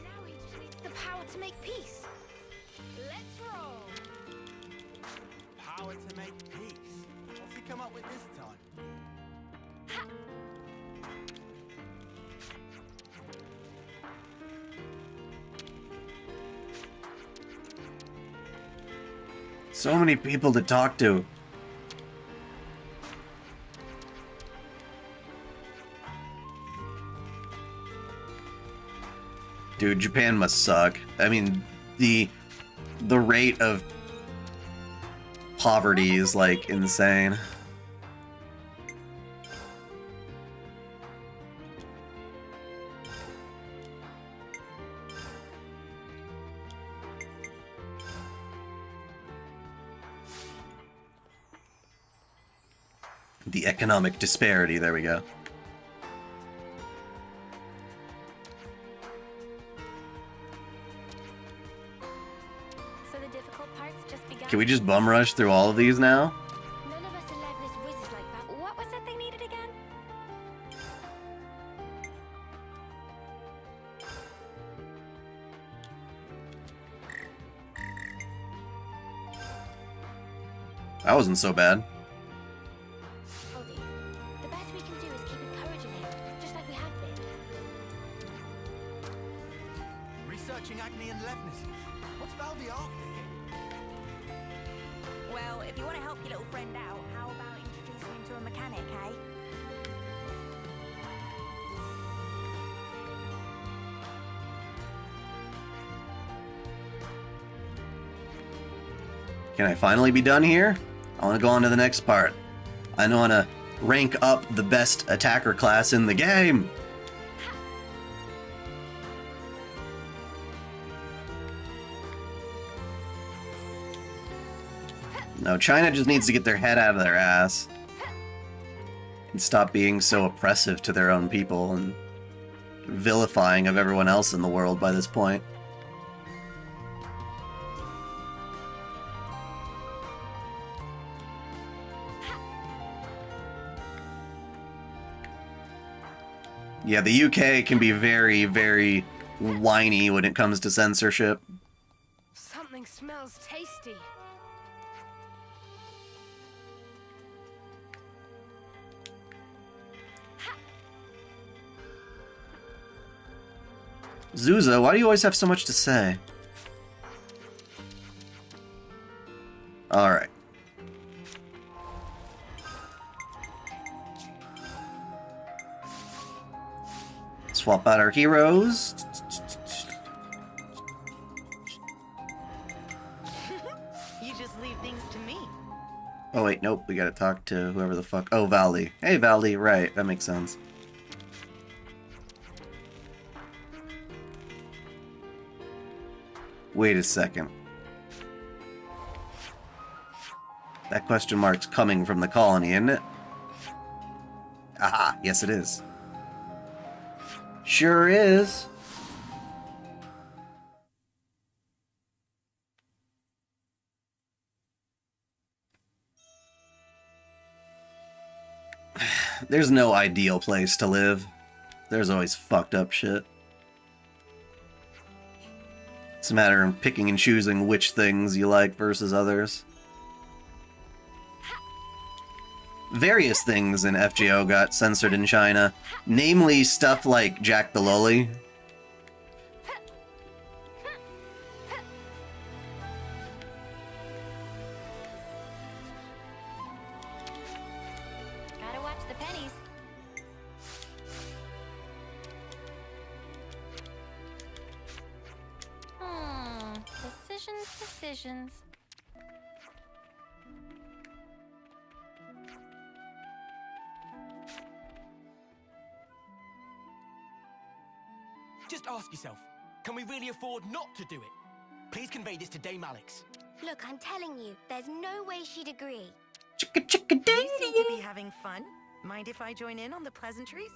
Now he just needs the power to make peace. Let's roll. come up with this time? So many people to talk to. Dude, Japan must suck. I mean, the rate of poverty is like insane. The economic disparity, there we go. So the difficult parts just began. Can we just bum rush through all of these now? None of us 11 is wizards like that. What was it they needed again? That wasn't so bad. Odie, the best we can do is keep encouraging him, just like we have been. Researching acne and levenesses. What's Valdi after here? Well, if you want to help your little friend out, how about introducing him to a mechanic, eh? Can I finally be done here? I want to go on to the next part. I want to rank up the best attacker class in the game. No, China just needs to get their head out of their ass and stop being so oppressive to their own people and vilifying of everyone else in the world by this point. Yeah, the UK can be very, very whiny when it comes to censorship. Something smells tasty. Zuza, why do you always have so much to say? Alright. Swap out our heroes. You just leave things to me. Oh wait, nope, we gotta talk to whoever the fuck. Oh, Valdi. Hey, Valdi, right, that makes sense. Wait a second. That question mark's coming from the colony, isn't it? Aha, yes it is. Sure is. There's no ideal place to live. There's always fucked up shit. It's a matter of picking and choosing which things you like versus others. Various things in FGO got censored in China, namely stuff like Jack the Lolly. Gotta watch the pennies. Decisions. Just ask yourself, can we really afford not to do it? Please convey this to Dame Alex. Look, I'm telling you, there's no way she'd agree. Chicka chicka ding You seem to be having fun. Mind if I join in on the pleasantries?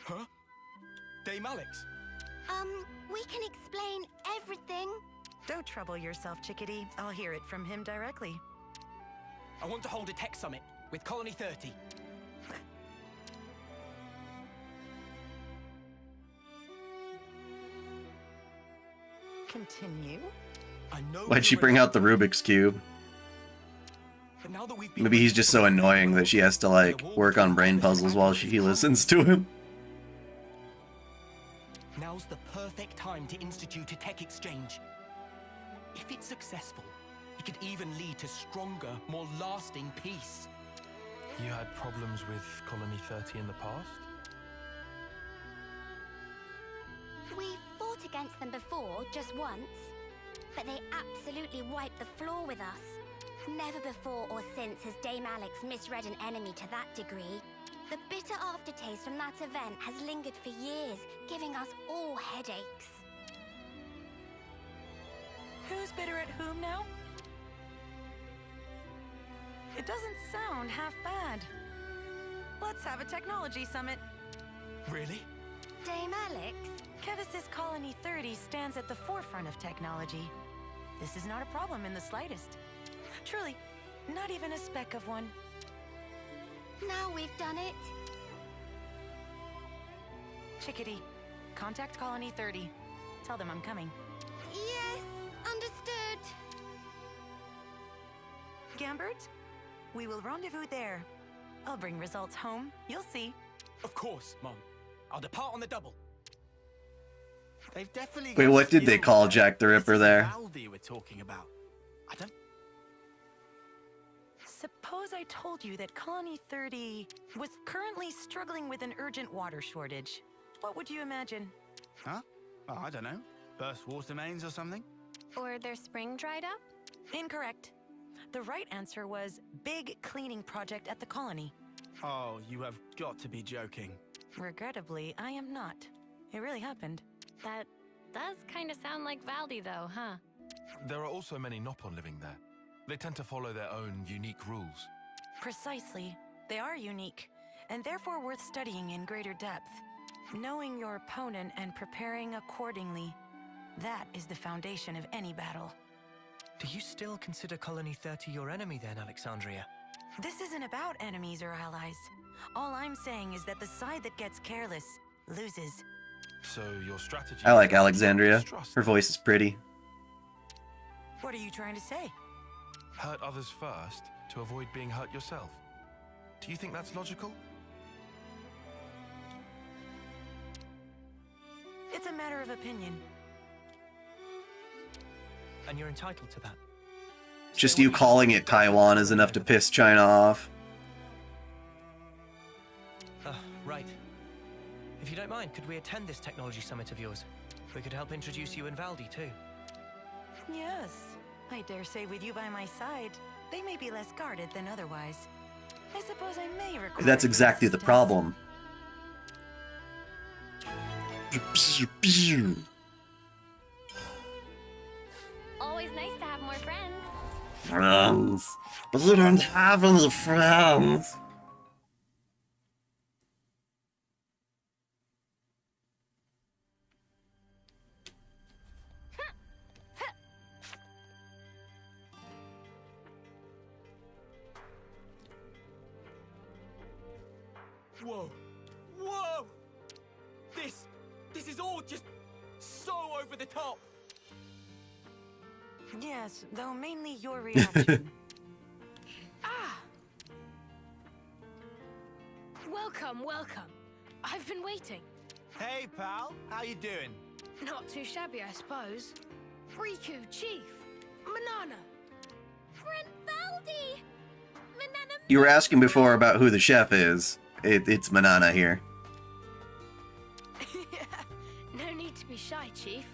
Huh? Dame Alex? We can explain everything. Don't trouble yourself, chickadee. I'll hear it from him directly. I want to hold a tech summit with Colony 30. Continue. I know Why'd she bring out the Rubik's Cube? But now that we've been Maybe he's just so annoying that she has to, like, work on brain puzzles while he listens to him. Now's the perfect time to institute a tech exchange. If it's successful, it could even lead to stronger, more lasting peace. You had problems with Colony 30 in the past? We fought against them before, just once. But they absolutely wiped the floor with us. Never before or since has Dame Alex misread an enemy to that degree. The bitter aftertaste from that event has lingered for years, giving us all headaches. Who's bitter at whom now? It doesn't sound half bad. Let's have a technology summit. Really? Dame Alex? Kevis's Colony 30 stands at the forefront of technology. This is not a problem in the slightest. Truly, not even a speck of one. Now we've done it. Chickadee, contact Colony 30. Tell them I'm coming. Yes, understood. Gambert, we will rendezvous there. I'll bring results home. You'll see. Of course, Mom. I'll depart on the double. They've definitely Wait, got what did they skills call there. Jack the Ripper This is there? Valdi we're talking about. I don't... Suppose I told you that Colony 30 was currently struggling with an urgent water shortage. What would you imagine? Huh? Oh, I don't know. Burst water mains or something? Or their spring dried up? Incorrect. The right answer was big cleaning project at the colony. Oh, you have got to be joking. Regrettably, I am not. It really happened. That does kind of sound like Valdi, though, huh? There are also many Nopon living there. They tend to follow their own unique rules. Precisely. They are unique, and therefore worth studying in greater depth. Knowing your opponent and preparing accordingly. That is the foundation of any battle. Do you still consider Colony 30 your enemy then, Alexandria? This isn't about enemies or allies. All I'm saying is that the side that gets careless loses. So your strategy... I like is Alexandria. distrust. Her voice is pretty. What are you trying to say? Hurt others first to avoid being hurt yourself. Do you think that's logical? It's a matter of opinion. And you're entitled to that. Just you calling it Taiwan is enough to piss China off. Right. If you don't mind, could we attend this technology summit of yours? We could help introduce you and Valdi, too. Yes. I dare say with you by my side, they may be less guarded than otherwise. I suppose I may require... That's exactly the assistance. problem. Always nice to have more friends. Friends. But you don't have any friends. Whoa. Whoa! This is all just so over the top. Yes, though mainly your reaction. Welcome, welcome. I've been waiting. Hey, pal. How you doing? Not too shabby, I suppose. Riku, Chief, Manana. Friend Valdi! Manana... You were asking before about who the chef is. It's Manana here. No need to be shy, Chief.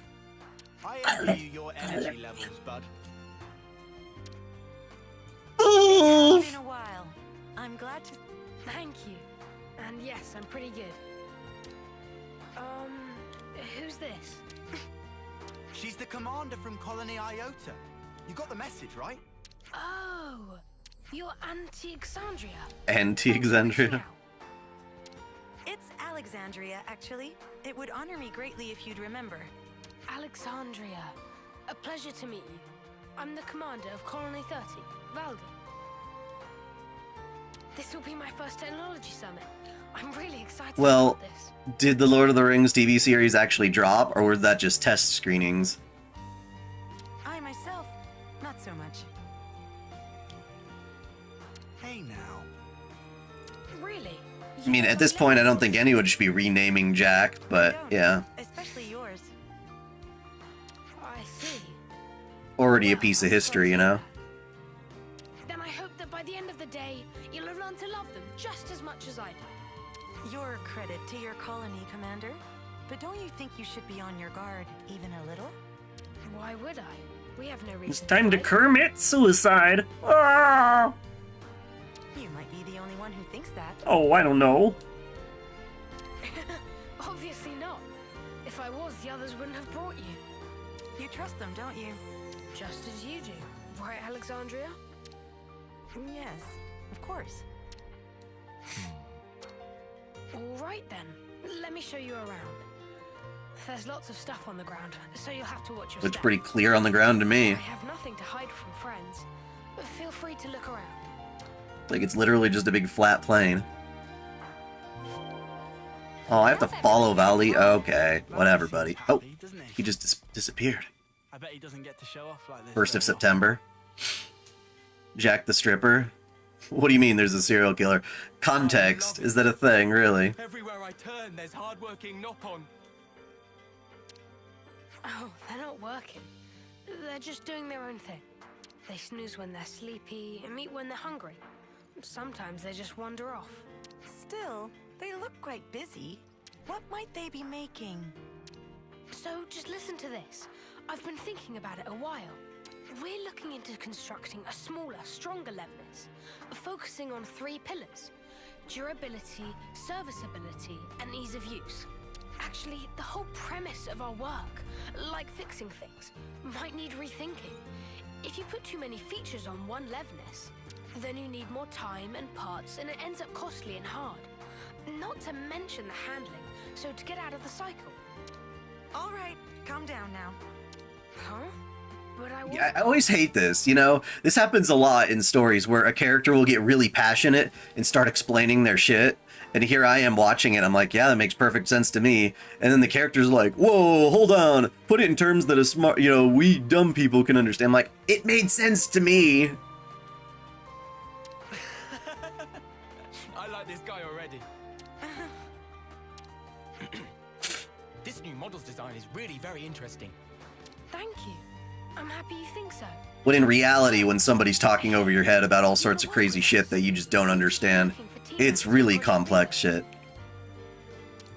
I envy you your energy levels, bud. It's been a while. I'm glad to... Thank you. And yes, I'm pretty good. Who's this? She's the commander from Colony Iota. You got the message, right? Oh, you're Anti-Exandria. Anti-Exandria. It's Alexandria, actually. It would honor me greatly if you'd remember. Alexandria. A pleasure to meet you. I'm the commander of Colony 30, Valdi. This will be my first technology summit. I'm really excited Well, about this. did the Lord of the Rings TV series actually drop, or were that just test screenings? I myself, not so much. Hey now. Really? I mean, at this point, I don't think anyone should be renaming Jack, but yeah. Especially yours. I see. Already a piece of history, you know? Then I hope that by the end of the day, you'll have learned to love them just as much as I do. Your credit to your colony, Commander. But don't you think you should be on your guard even a little? Why would I? We have no reason. It's time to fight. commit suicide. Ah! You might be the only one who thinks that. Oh, I don't know. Obviously not. If I was, the others wouldn't have brought you. You trust them, don't you? Just as you do. Right, Alexandria? Yes, of course. All right then. Let me show you around. There's lots of stuff on the ground, so you'll have to watch your Looks step. pretty clear on the ground to me. I have nothing to hide from friends, but feel free to look around. Like it's literally just a big flat plane. Oh, I have to follow Valdi? Okay, whatever, buddy. Oh, he just disappeared. I bet he doesn't get to show off like this. 1st of September. Jack the Stripper? What do you mean there's a serial killer? Context, is that a thing, really? Everywhere I turn, there's hardworking Noppon. Oh, they're not working. They're just doing their own thing. They snooze when they're sleepy and eat when they're hungry. Sometimes they just wander off. Still, they look quite busy. What might they be making? So just listen to this. I've been thinking about it a while. We're looking into constructing a smaller, stronger Levnis, focusing on 3 pillars: durability, serviceability, and ease of use. Actually, the whole premise of our work, like fixing things, might need rethinking. If you put too many features on one Levnis, then you need more time and parts, and it ends up costly and hard. Not to mention the handling, so to get out of the cycle. All right, calm down now. Huh? But Yeah, I always hate this, you know? This happens a lot in stories where a character will get really passionate and start explaining their shit. And here I am watching it, I'm like, yeah, that makes perfect sense to me. And then the character's like, whoa, hold on. Put it in terms that a smart, you know, we dumb people can understand. I'm like, it made sense to me. I like this guy already. This new model's design is really very interesting. Thank you. I'm happy you think so. When in reality, when somebody's talking over your head about all sorts of crazy shit that you just don't understand, it's really complex shit.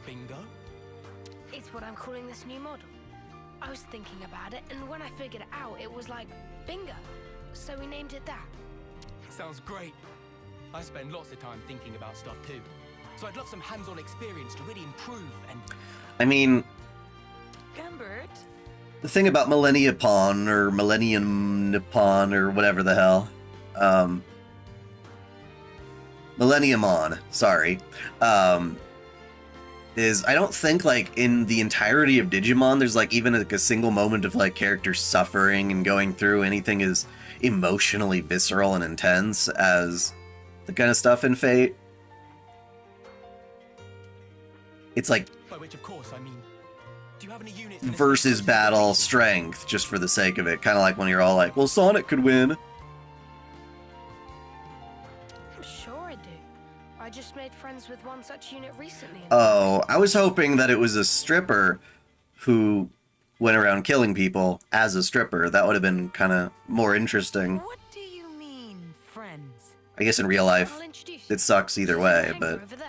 Bingo? It's what I'm calling this new model. I was thinking about it, and when I figured it out, it was like, bingo. So we named it that. Sounds great. I spend lots of time thinking about stuff too. So I'd love some hands-on experience to really improve and... I mean, Gumbert? the thing about Millennia Pawn, or Millennium Nippon, or whatever the hell, Millenniumon, sorry, is I don't think, like, in the entirety of Digimon, there's, like, even, like, a single moment of, like, characters suffering and going through anything as emotionally visceral and intense as the kind of stuff in Fate. It's, like, By which, of course, I mean... Do you have any units... versus battle strength, just for the sake of it. Kind of like when you're all like, well, Sonic could win. Sure I do. I just made friends with one such unit recently. Oh, I was hoping that it was a stripper who went around killing people as a stripper. That would have been kind of more interesting. What do you mean, friends? I guess in real life, I'll introduce you. it sucks either way, Hangar but... over there.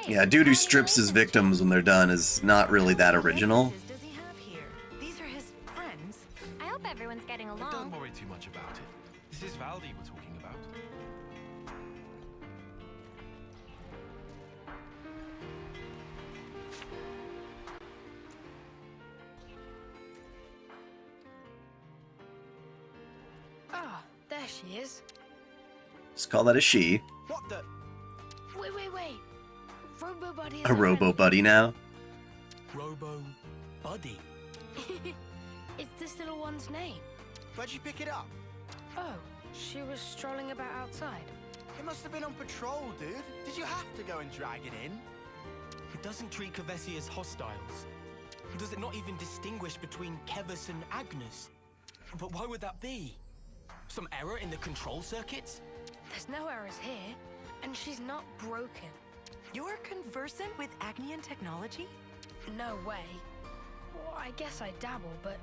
Yeah, dude who strips his victims when they're done is not really that original. What does he have here? These are his friends. I hope everyone's getting But along. don't worry too much about it. This is Valdi we're talking about. Ah, there she is. Let's call that a she. What the? Wait. Robo Buddy is A robo buddy now. Robo... Buddy. It's this little one's name. Where'd you pick it up? Oh, she was strolling about outside. It must have been on patrol, dude. Did you have to go and drag it in? It doesn't treat Kevesi as hostiles. Does it not even distinguish between Kevis and Agnes? But why would that be? Some error in the control circuits? There's no errors here, and she's not broken. You're conversant with Agnian technology? No way. Well, I guess I dabble, but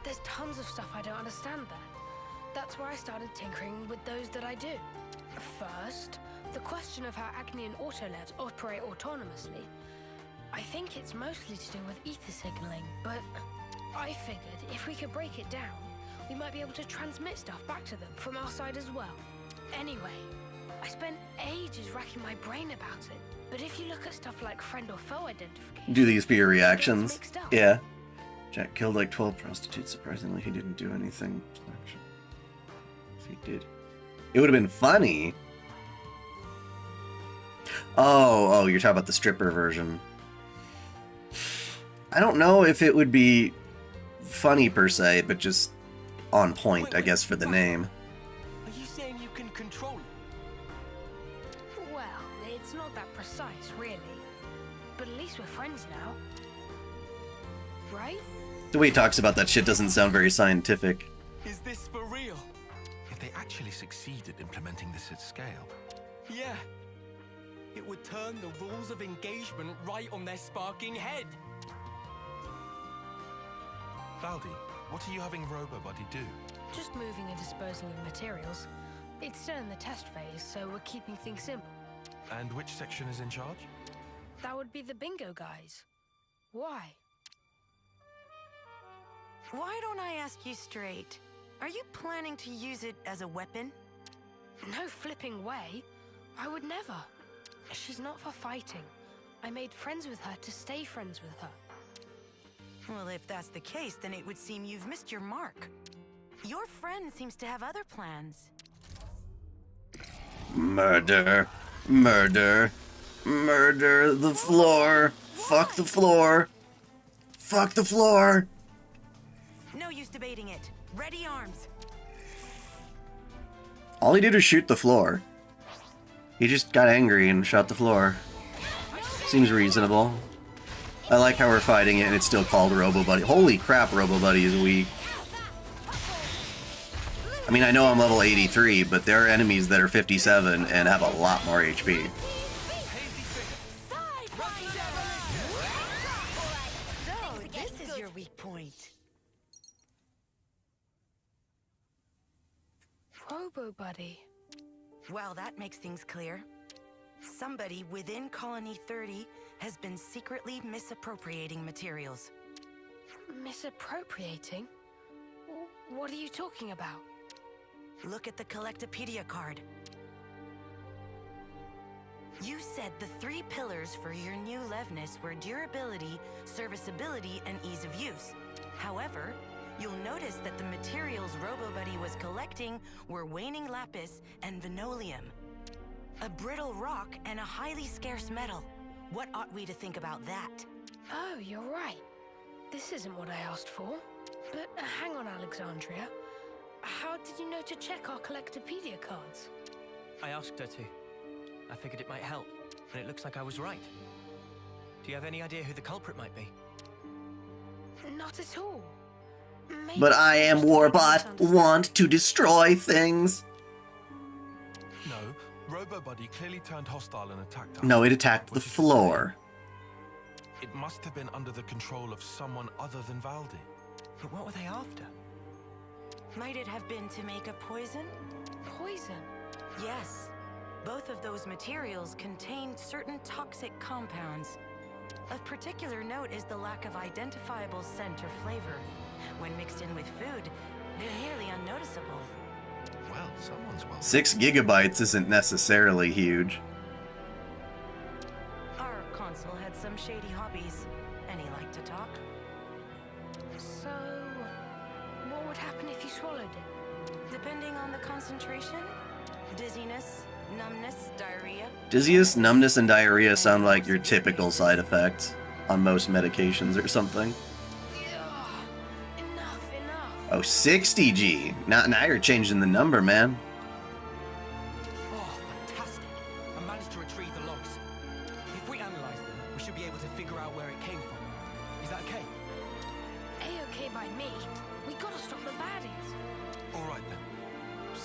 there's tons of stuff I don't understand there. That's why I started tinkering with those that I do. First, the question of how Agnian autolevs operate autonomously. I think it's mostly to do with ether signaling, but I figured if we could break it down, we might be able to transmit stuff back to them from our side as well. Anyway, I spent ages racking my brain about it, but if you look at stuff like friend or foe identification... Do these for your reactions? mixed up. Yeah. Jack killed like 12 prostitutes. Surprisingly, he didn't do anything. If he did, it would have been funny. Oh, you're talking about the stripper version. I don't know if it would be funny per se, but just on point, I guess, for the name. Are you saying you can control it? Well, it's not that precise, really. But at least we're friends now. Right? The way he talks about that shit doesn't sound very scientific. Is this for real? If they actually succeed at implementing this at scale, Yeah. It would turn the rules of engagement right on their sparking head. Valdi, what are you having RoboBuddy do? Just moving and disposing of materials. It's still in the test phase, so we're keeping things simple. And which section is in charge? That would be the bingo guys. Why? Why don't I ask you straight? Are you planning to use it as a weapon? No flipping way. I would never. She's not for fighting. I made friends with her to stay friends with her. Well, if that's the case, then it would seem you've missed your mark. Your friend seems to have other plans. Murder. Murder. Murder the floor. Fuck the floor. Fuck the floor. No use debating it. Ready arms. All he did was shoot the floor. He just got angry and shot the floor. Seems reasonable. I like how we're fighting it and it's still called RoboBuddy. Holy crap, RoboBuddy is weak. I mean, I know I'm level 83, but there are enemies that are 57 and have a lot more HP. So, this is your weak point. RoboBuddy. Well, that makes things clear. Somebody within Colony 30 has been secretly misappropriating materials. Misappropriating? What are you talking about? Look at the Collectopedia card. You said the 3 pillars for your new Levnis were durability, serviceability, and ease of use. However, you'll notice that the materials RoboBuddy was collecting were waning lapis and venolium. A brittle rock and a highly scarce metal. What ought we to think about that? Oh, you're right. This isn't what I asked for. But hang on, Alexandria. How did you know to check our Collectopedia cards? I asked her to. I figured it might help, and it looks like I was right. Do you have any idea who the culprit might be? Not at all. Maybe But I am Warbot, want to destroy things. No, RoboBuddy clearly turned hostile and attacked us. No, it attacked the What did you floor. say? It must have been under the control of someone other than Valdi. But what were they after? Might it have been to make a poison? Poison? Yes. Both of those materials contained certain toxic compounds. Of particular note is the lack of identifiable scent or flavor. When mixed in with food, they're nearly unnoticeable. Well, someone's well. 6 gigabytes isn't necessarily huge. Our consul had some shady hobbies, and he liked to talk. So, what would happen if you swallowed it? Depending on the concentration, dizziness, numbness, diarrhea. Dizziness, numbness, and diarrhea sound like your typical side effects on most medications or something. Enough. Oh, 60G. Now you're changing the number, man. Oh, fantastic. I managed to retrieve the logs. If we analyze them, we should be able to figure out where it came from. Is that okay? A-okay by me. We gotta stop the baddies. All right then.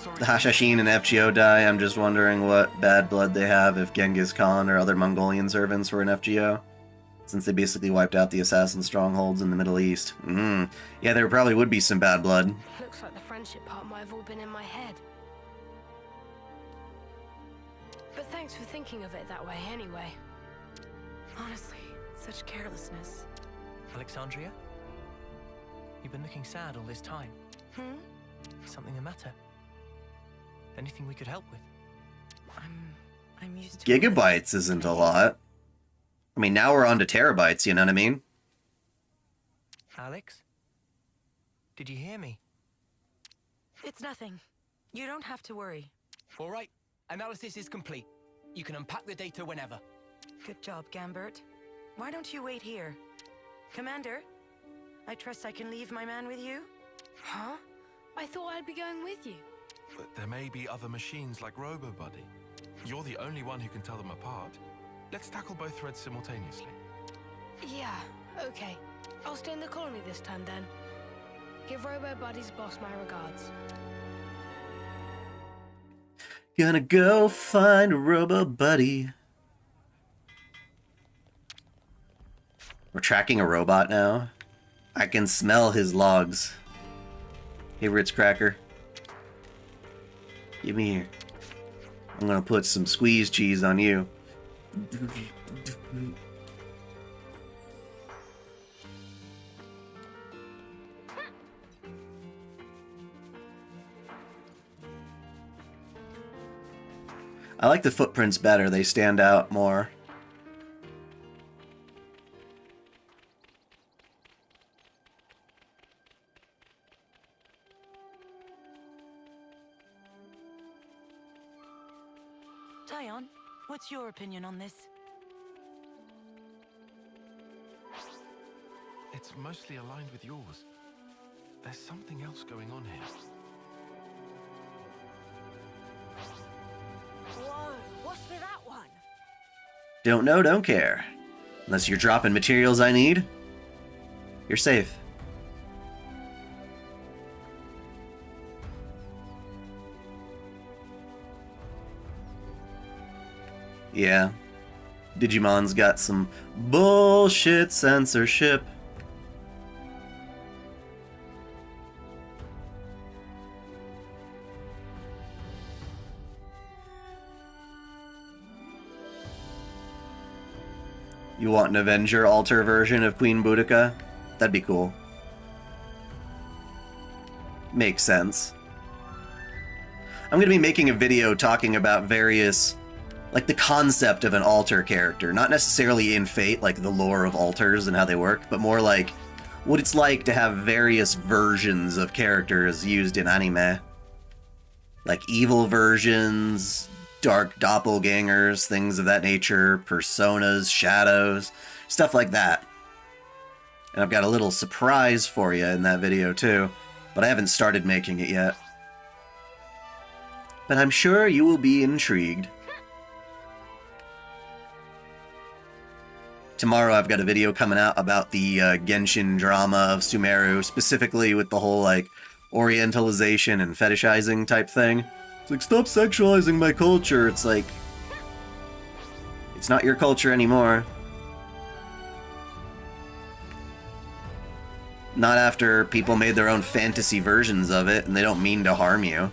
Sorry. The Hashashin and FGO die. I'm just wondering what bad blood they have if Genghis Khan or other Mongolian servants were in FGO, since they basically wiped out the assassin strongholds in the Middle East. Yeah, there probably would be some bad blood. Looks like the friendship part might have all been in my head. But thanks for thinking of it that way anyway. Honestly, such carelessness. Alexandria? You've been looking sad all this time. Something the matter? Anything we could help with? I'm used to Gigabytes isn't a lot. I mean, now we're on to terabytes, you know what I mean? Alex? Did you hear me? It's nothing. You don't have to worry. All right, analysis is complete. You can unpack the data whenever. Good job, Gambert. Why don't you wait here? Commander, I trust I can leave my man with you? Huh? I thought I'd be going with you. But there may be other machines like RoboBuddy. You're the only one who can tell them apart. Let's tackle both threads simultaneously. Yeah, okay. I'll stay in the colony this time then. Give RoboBuddy's boss my regards. Gonna go find a RoboBuddy. We're tracking a robot now. I can smell his logs. Hey, Ritz Cracker. Give me here. I'm gonna put some squeeze cheese on you. I like the footprints better. They stand out more. Tyon, what's your opinion on this? It's mostly aligned with yours. There's something else going on here. Whoa, what's with that one? Don't know, don't care. Unless you're dropping materials I need, you're safe. Yeah. Digimon's got some bullshit censorship. You want an Avenger altar version of Queen Boudica? That'd be cool. Makes sense. I'm gonna be making a video talking about various, like the concept of an altar character. Not necessarily in Fate, like the lore of altars and how they work, but more like what it's like to have various versions of characters used in anime. Like evil versions, dark doppelgangers, things of that nature, personas, shadows, stuff like that. And I've got a little surprise for you in that video too, but I haven't started making it yet. But I'm sure you will be intrigued. Tomorrow I've got a video coming out about the Genshin drama of Sumeru, specifically with the whole like orientalization and fetishizing type thing. It's like, stop sexualizing my culture. It's like, it's not your culture anymore. Not after people made their own fantasy versions of it and they don't mean to harm you.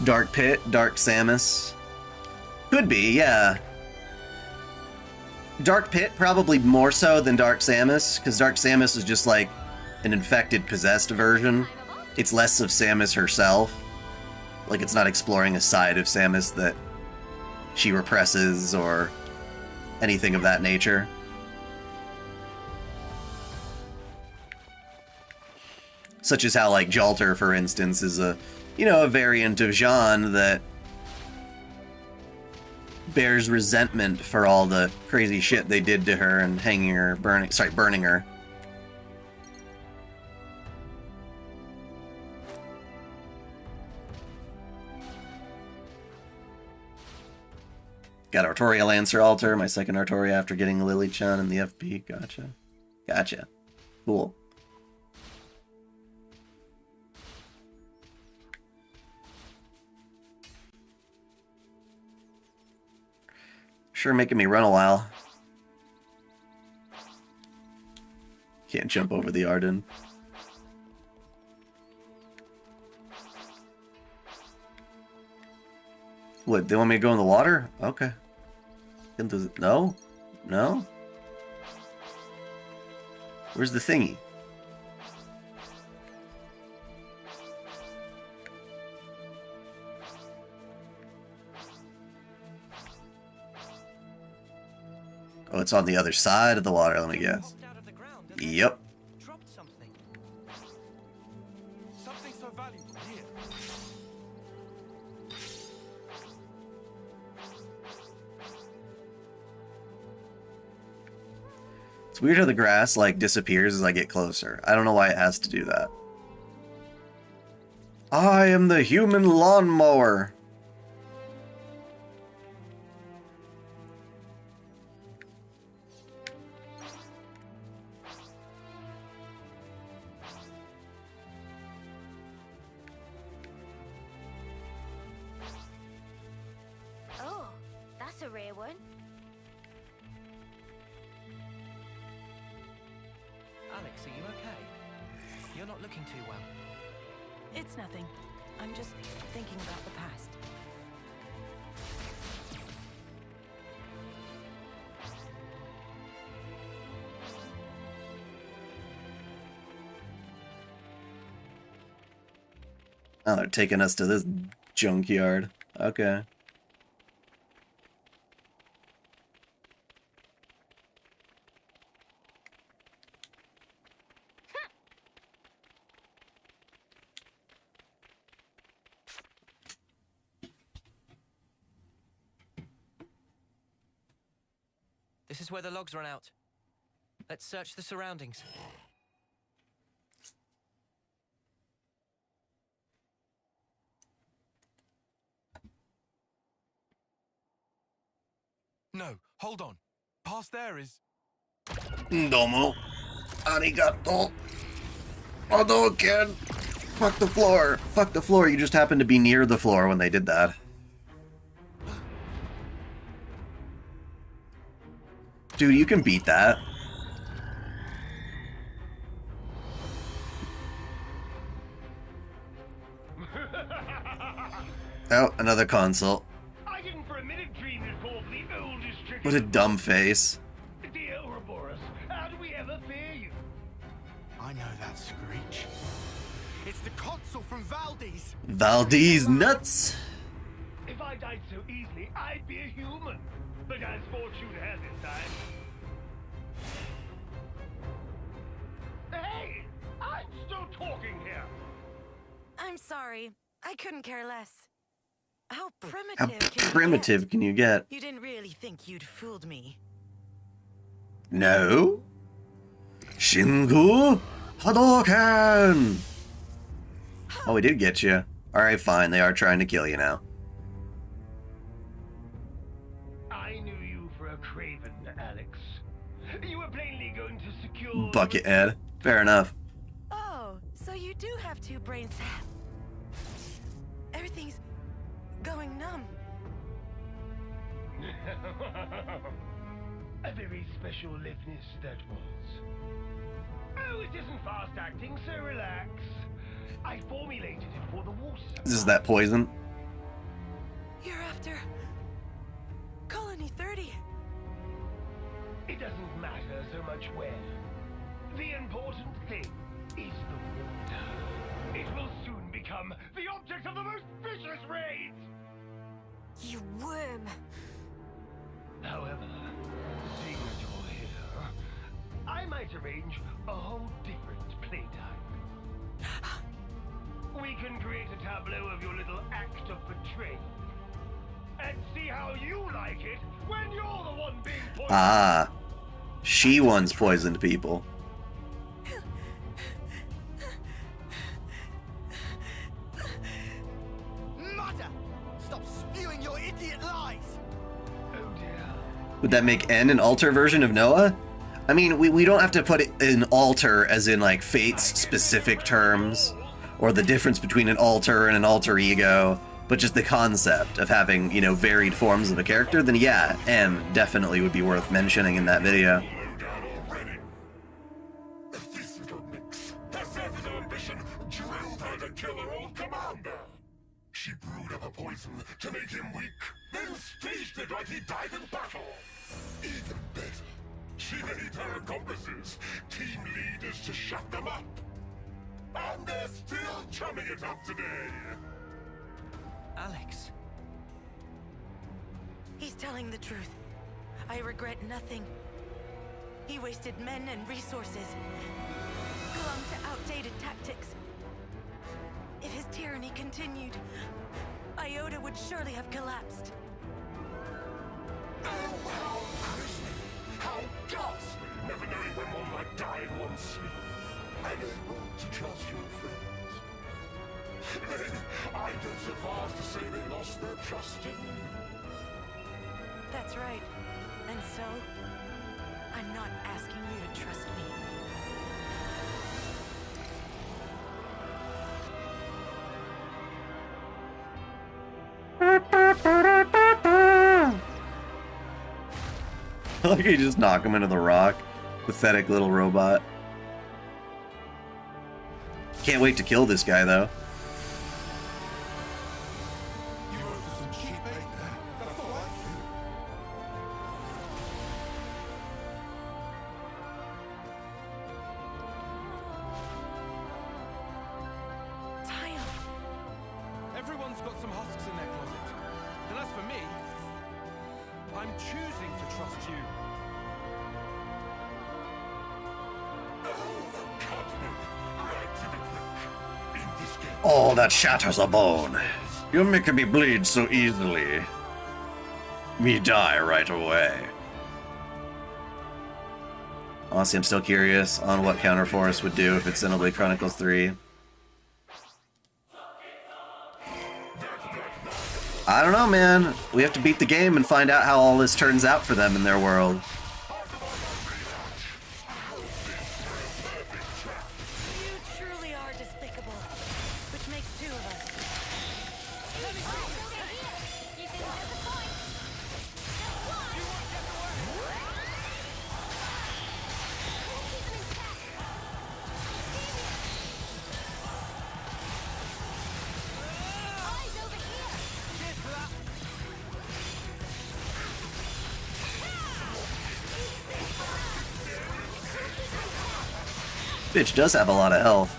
Dark Pit, Dark Samus. Could be, yeah. Dark Pit probably more so than Dark Samus, because Dark Samus is just like an infected, possessed version. It's less of Samus herself. Like, it's not exploring a side of Samus that she represses or anything of that nature. Such as how, like, Jalter, for instance, is a, you know, a variant of Jeanne that bears resentment for all the crazy shit they did to her and hanging her, burning her. Got Artoria Lancer Altar, my second Artoria after getting Lily-chan in the FP. Gotcha. Gotcha. Cool. Sure making me run a while. Can't jump over the Arden. What, they want me to go in the water? Okay. No? No? Where's the thingy? Oh, it's on the other side of the water, let me guess. Yep. Something so valuable here. It's weird how the grass, like, disappears as I get closer. I don't know why it has to do that. I am the human lawnmower. Oh, that's a rare one. Alex, are you okay? You're not looking too well. It's nothing. I'm just thinking about the past. Oh, they're taking us to this junkyard. Okay. This is where the logs run out. Let's search the surroundings. No, hold on. Past there is... Domo. Arigato. Hadouken. Fuck the floor. Fuck the floor. You just happened to be near the floor when they did that. Dude, you can beat that. Oh, another console. I didn't for a minute dream you'd fall for the oldest trick. What a dumb face. Dear Ouroboros, how do we ever fear you? I know that screech. It's the console from Valdez. Valdez nuts. If I died so easily, I'd be a human. But as fortune has its time. Hey! I'm still talking here! I'm sorry. I couldn't care less. How How primitive can you get? You didn't really think you'd fooled me. No. Shingu Hadouken! Oh, we did get you. Alright, fine. They are trying to kill you now. I knew you for a craven, Alex. You were plainly going to secure... Buckethead. Fair enough. Oh, so you do have two brains. Everything's going numb. A very special liveness that was. Oh, it isn't fast acting, so relax. I formulated it for the water. This is that poison. You're after Colony 30. It doesn't matter so much where. The important thing is the water. It will soon become the object of the most vicious raids! You worm! However, seeing as you're here, I might arrange a whole different playtime. We can create a tableau of your little act of betrayal. And see how you like it when you're the one being poisoned. Ah. She once poisoned people. Mother! Stop spewing your idiot lies! Oh, Would that make N an alter version of Noah? I mean, we don't have to put it in alter as in, like, Fate's specific terms, or the difference between an alter and an alter ego, but just the concept of having, you know, varied forms of a character, then yeah, N definitely would be worth mentioning in that video. She brewed up a poison to make him weak, then staged it like he died in battle. Even better, she made her accomplices team leaders to shut them up. And they're still chumming it up today. Alex. He's telling the truth. I regret nothing. He wasted men and resources, clung to outdated tactics. If his tyranny continued, Iota would surely have collapsed. Oh, how grisly! How ghastly! Never knowing when one might die in one's sleep. Unable to trust your friends. I go so far as to say they lost their trust in you. That's right. And so, I'm not asking you to trust me. I like you just knock him into the rock. Pathetic little robot. Can't wait to kill this guy, though. Everyone's got some husks in their closet. And as for me, I'm choosing to trust you. Oh, that shatters a bone. You're making me bleed so easily. Me die right away. Honestly, I'm still curious on what Counterforce would do if it's Xenoblade Chronicles 3. I don't know, man. We have to beat the game and find out how all this turns out for them in their world. You truly are despicable, which makes two of us. Bitch does have a lot of health.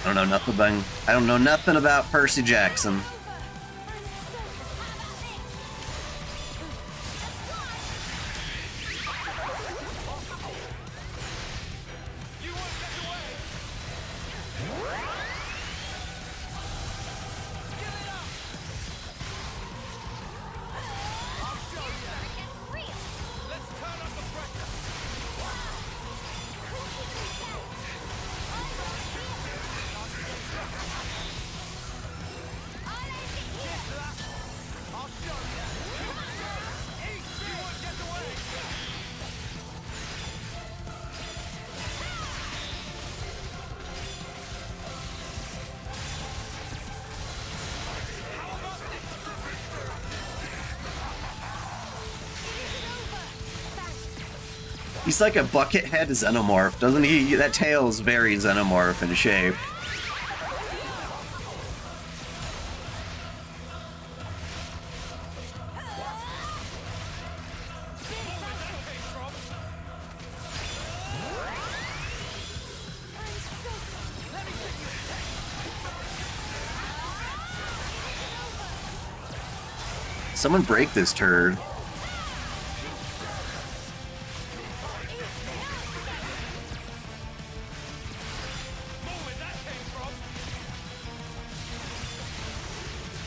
I don't know nothing about Percy Jackson. He's like a buckethead xenomorph, doesn't he? That tail's very xenomorph in shape. Someone break this turd.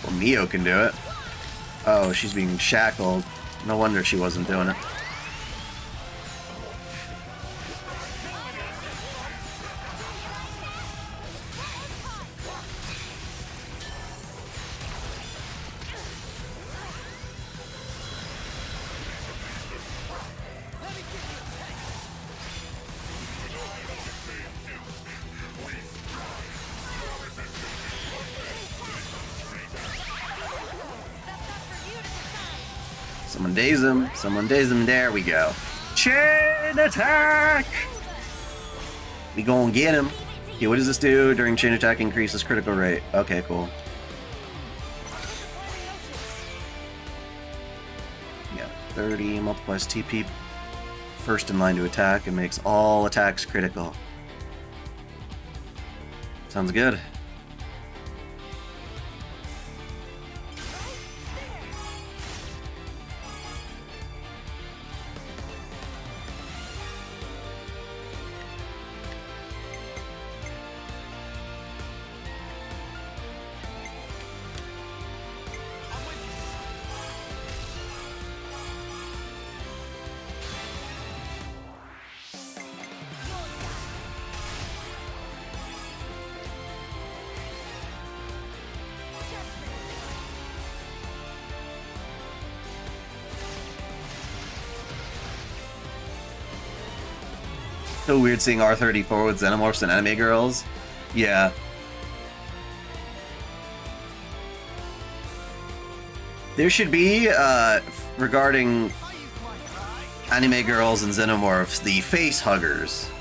Well, Mio can do it. Oh, she's being shackled. No wonder she wasn't doing it. Someone daze him. Someone daze him. There we go. Chain attack! We gonna get him. Okay, what does this do? During chain attack increases critical rate. Okay, cool. Yeah, 30 multiplies TP first in line to attack and makes all attacks critical. Sounds good. So weird seeing R34 with Xenomorphs and anime girls. Yeah. There should be, regarding anime girls and Xenomorphs, the face huggers.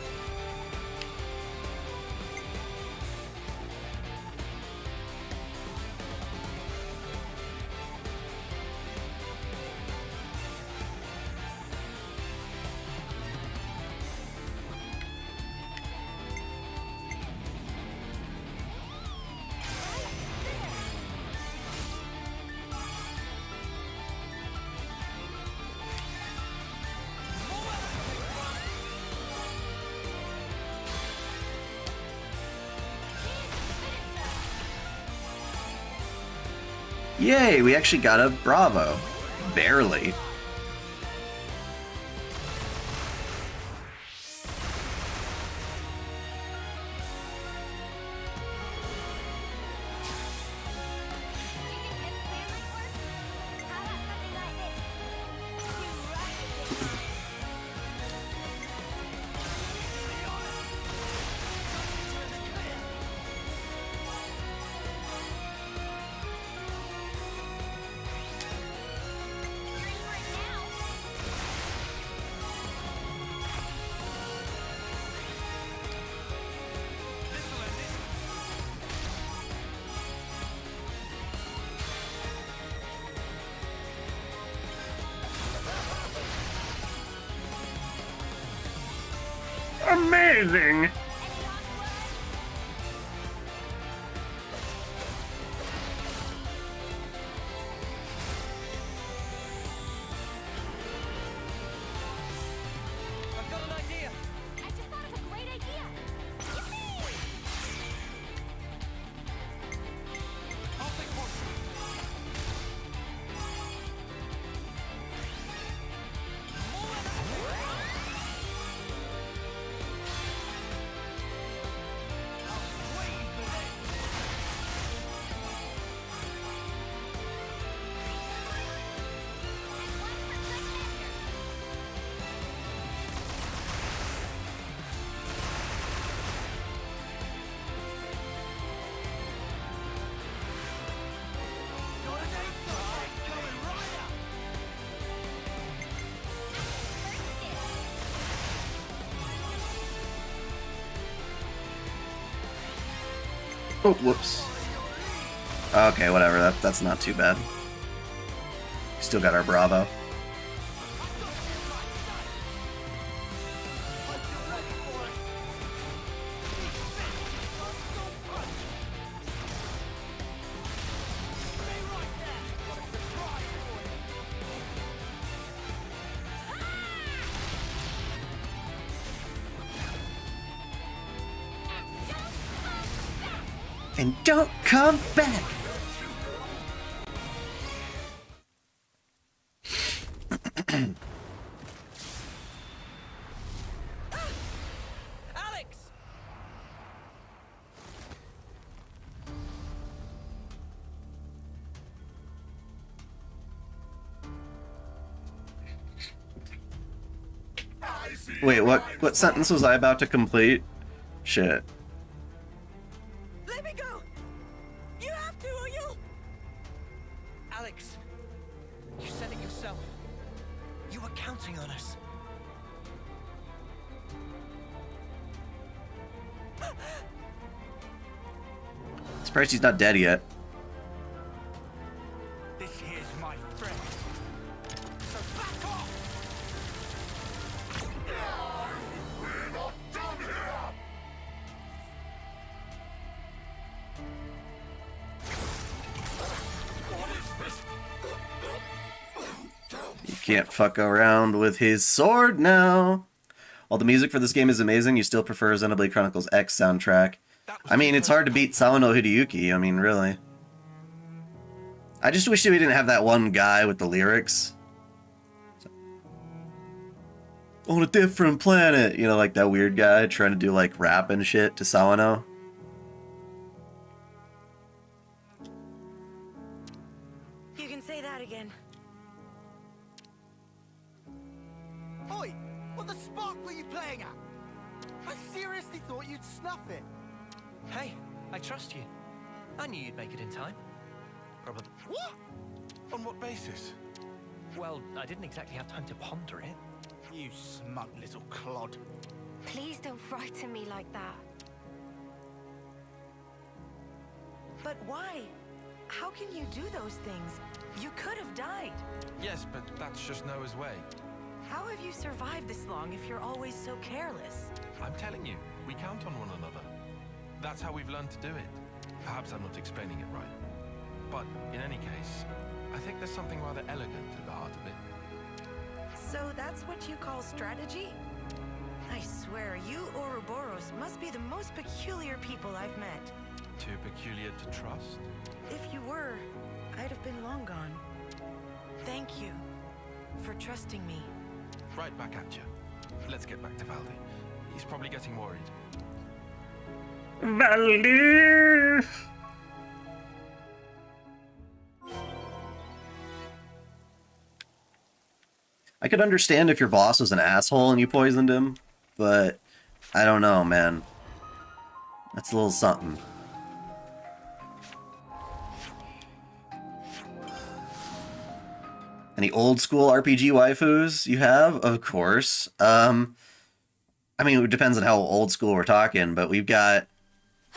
Yay, we actually got a Bravo. Barely. Amazing! I've got an idea. I just thought of a great idea. I'll take one. Oh, whoops. Okay, whatever. That's not too bad. Still got our Bravo. And don't come back! Wait, what sentence was I about to complete? Shit. Let me go! You have to, or you'll... Alex, you said it yourself. You were counting on us. Surprised he's not dead yet. This here's my friend. So back off! We're not done here! What is this? You can't fuck around with his sword now. While the music for this game is amazing, you still prefer Xenoblade Chronicles X soundtrack. I mean, it's hard to beat Sawano Hideyuki, I mean, really. I just wish we didn't have that one guy with the lyrics. On a different planet! You know, like that weird guy trying to do, like, rap and shit to Sawano. You can say that again. Oi! What the spark were you playing at? I seriously thought you'd snuff it. Hey, I trust you. I knew you'd make it in time. Probably. What? On what basis? Well, I didn't exactly have time to ponder it. You smug little clod. Please don't frighten me like that. But why? How can you do those things? You could have died. Yes, but that's just Noah's way. How have you survived this long if you're always so careless? I'm telling you, we count on one another. That's how we've learned to do it. Perhaps I'm not explaining it right. But in any case, I think there's something rather elegant at the heart of it. So that's what you call strategy? I swear, you Ouroboros must be the most peculiar people I've met. Too peculiar to trust? If you were, I'd have been long gone. Thank you for trusting me. Right back at you. Let's get back to Valdi. He's probably getting worried. Valdi! I could understand if your boss was an asshole and you poisoned him, but I don't know, man. That's a little something. Any old school RPG waifus you have? Of course. I mean, it depends on how old school we're talking, but we've got,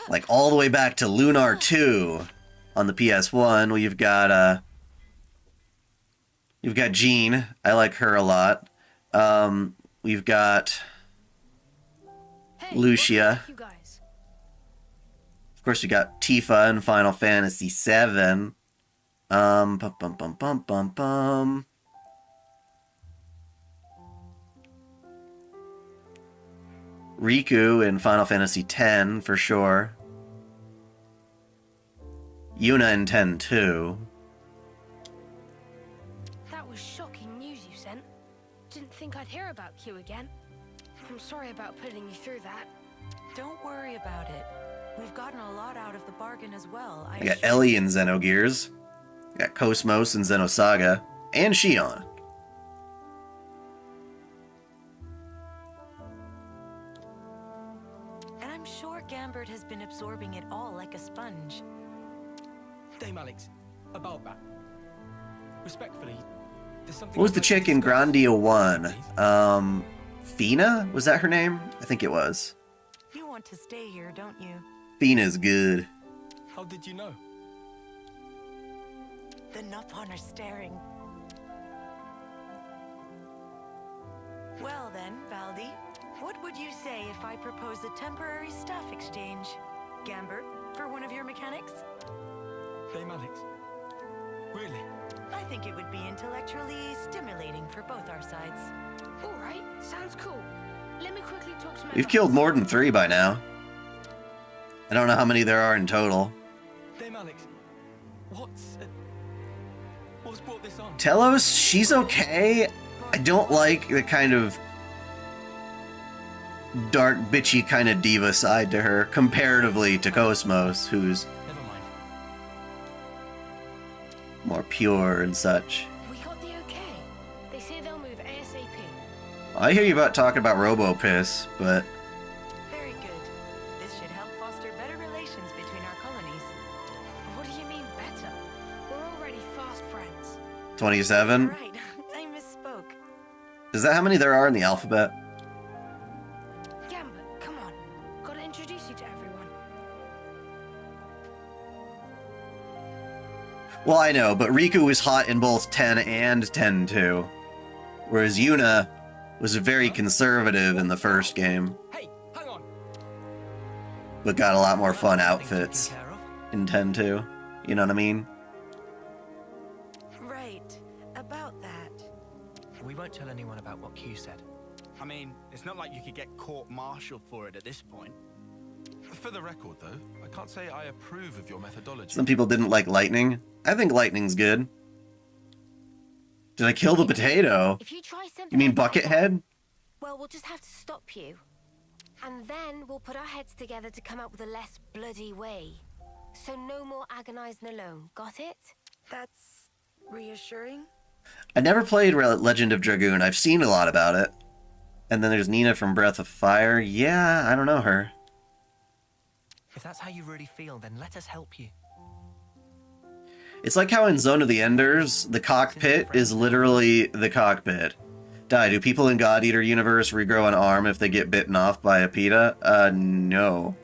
like, all the way back to Lunar 2 on the PS1. We've got Jean. I like her a lot. We've got Lucia. You guys. Of course, we got Tifa in Final Fantasy VII. Bum, bum, bum, bum, bum, bum. Riku in Final Fantasy X, for sure. Yuna in 10 too. That was shocking news you sent. Didn't think I'd hear about Q again. I'm sorry about putting you through that. Don't worry about it. We've gotten a lot out of the bargain as well. I got Ellie in Xenogears. I got Cosmos in Xenosaga. And Shion. And I'm sure Gambert has been absorbing it all like a sponge. Dame Alex, about that. Respectfully, there's something... What was the chick in Grandia 1? Fina? Was that her name? I think it was. You want to stay here, don't you? Fina's good. How did you know? The Nopon are staring. Well then, Valdi, what would you say if I propose a temporary staff exchange? Gambert, for one of your mechanics? Dame Alex, really? I think it would be intellectually stimulating for both our sides. Alright, sounds cool. Let me quickly talk to my... We've killed more than 3 by now. I don't know how many there are in total. Dame Alex, what's brought this on? Telos, she's okay. I don't like the kind of dark, bitchy kind of diva side to her, comparatively to Cosmos, who's Never mind. more pure and such. We got the okay. They say they'll move ASAP. I hear you about talking about Robo-Piss, but... Very good. This should help foster better relations between our colonies. What do you mean better? We're already fast friends. 27? Right, I misspoke. Is that how many there are in the alphabet? Gambit, come on. Gotta introduce you to everyone. Well, I know, but Riku was hot in both 10 and 10-2. Whereas Yuna was very conservative in the first game. Hey, hang on. But got a lot more fun outfits in 10-2. You know what I mean? Right, about that. We won't tell anyone about what Q said. I mean, it's not like you could get court-martialed for it at this point. For the record, though, I can't say I approve of your methodology. Some people didn't like lightning. I think lightning's good. Did I kill the potato? If you try something You mean like that, Buckethead? well, we'll just have to stop you. And then we'll put our heads together to come up with a less bloody way. So no more agonizing alone. Got it? That's reassuring. I never played Legend of Dragoon. I've seen a lot about it. And then there's Nina from Breath of Fire. Yeah, I don't know her. If that's how you really feel, then let us help you. It's like how in Zone of the Enders, the cockpit is literally the cockpit. Do people in God Eater universe regrow an arm if they get bitten off by a PETA? No.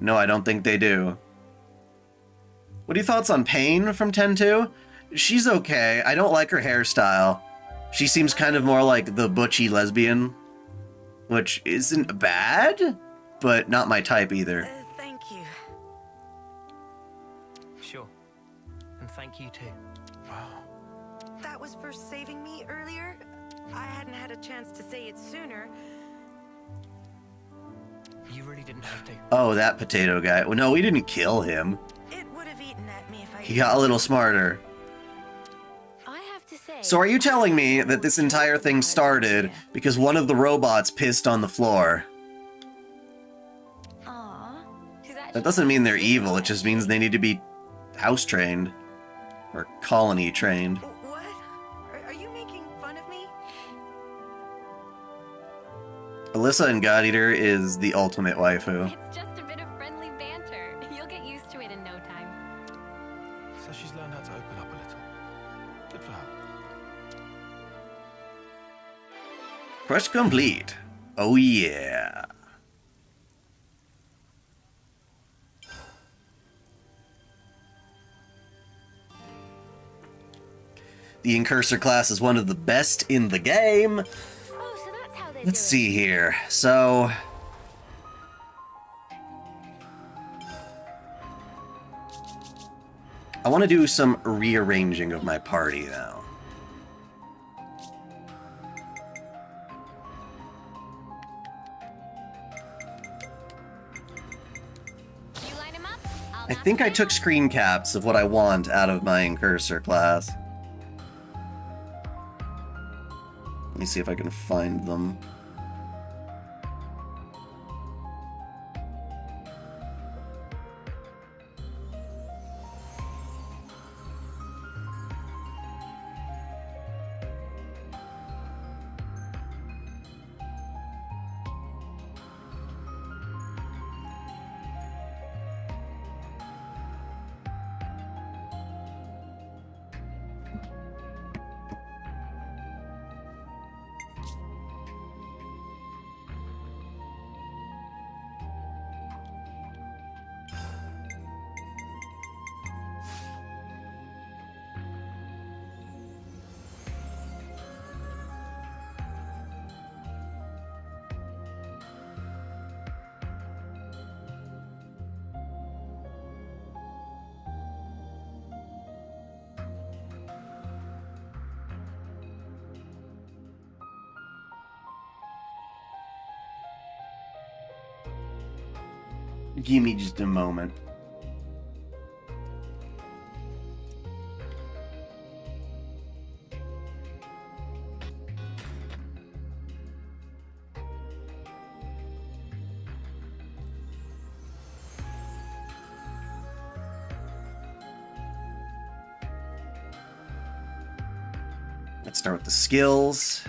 No, I don't think they do. What are your thoughts on Pain from 10-2? She's okay. I don't like her hairstyle. She seems kind of more like the butchy lesbian, which isn't bad, but not my type either. Thank you. Sure. And thank you too. That was for saving me earlier. I hadn't had a chance to say it sooner. You really didn't have to. Oh, that potato guy. Well, no, we didn't kill him. It would have eaten at me if I... He got a little smarter. I have to say... So are you telling me that this entire thing started because one of the robots pissed on the floor? Aw. That doesn't mean they're evil, it just means they need to be house-trained. Or colony-trained. What? Are you making fun of me? Alyssa in God Eater is the ultimate waifu. It's just a bit of friendly banter. You'll get used to it in no time. So she's learned how to open up a little. Good for her. Quest complete. Oh yeah. The Incursor class is one of the best in the game. Oh, so that's how they Let's see here. So... I want to do some rearranging of my party now. You line 'em up, I'll I think I took screen caps of what I want out of my Incursor class. Let me see if I can find them. Give me just a moment. Let's start with the skills.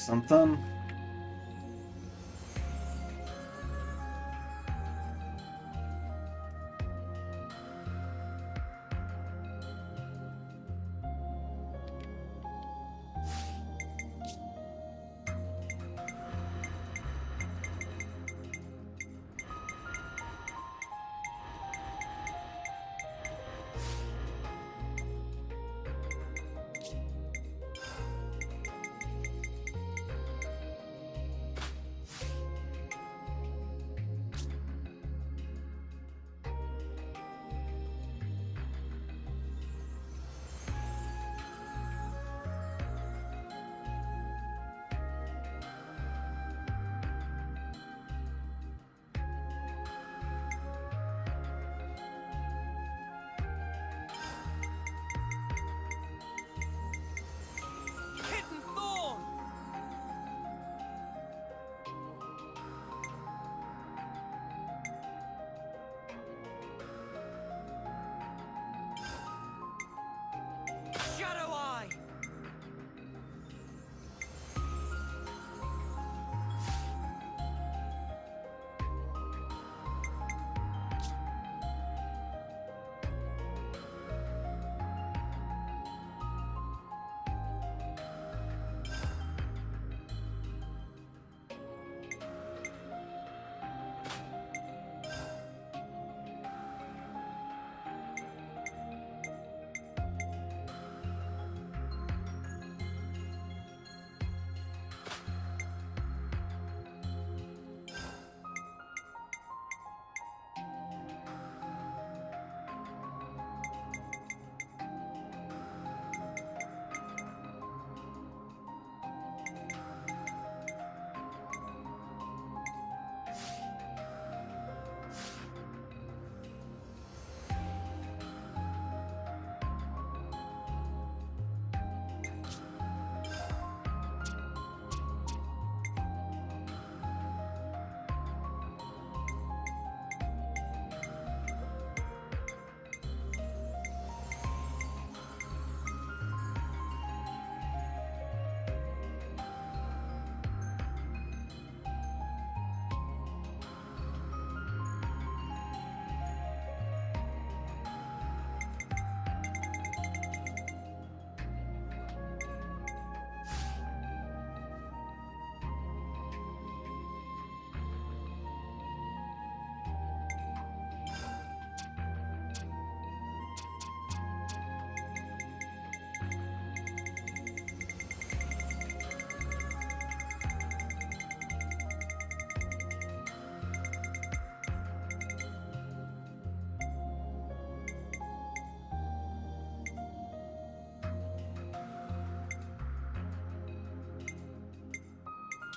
something. Hidden Thorn! Shadow Eye!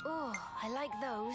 Oh, I like those.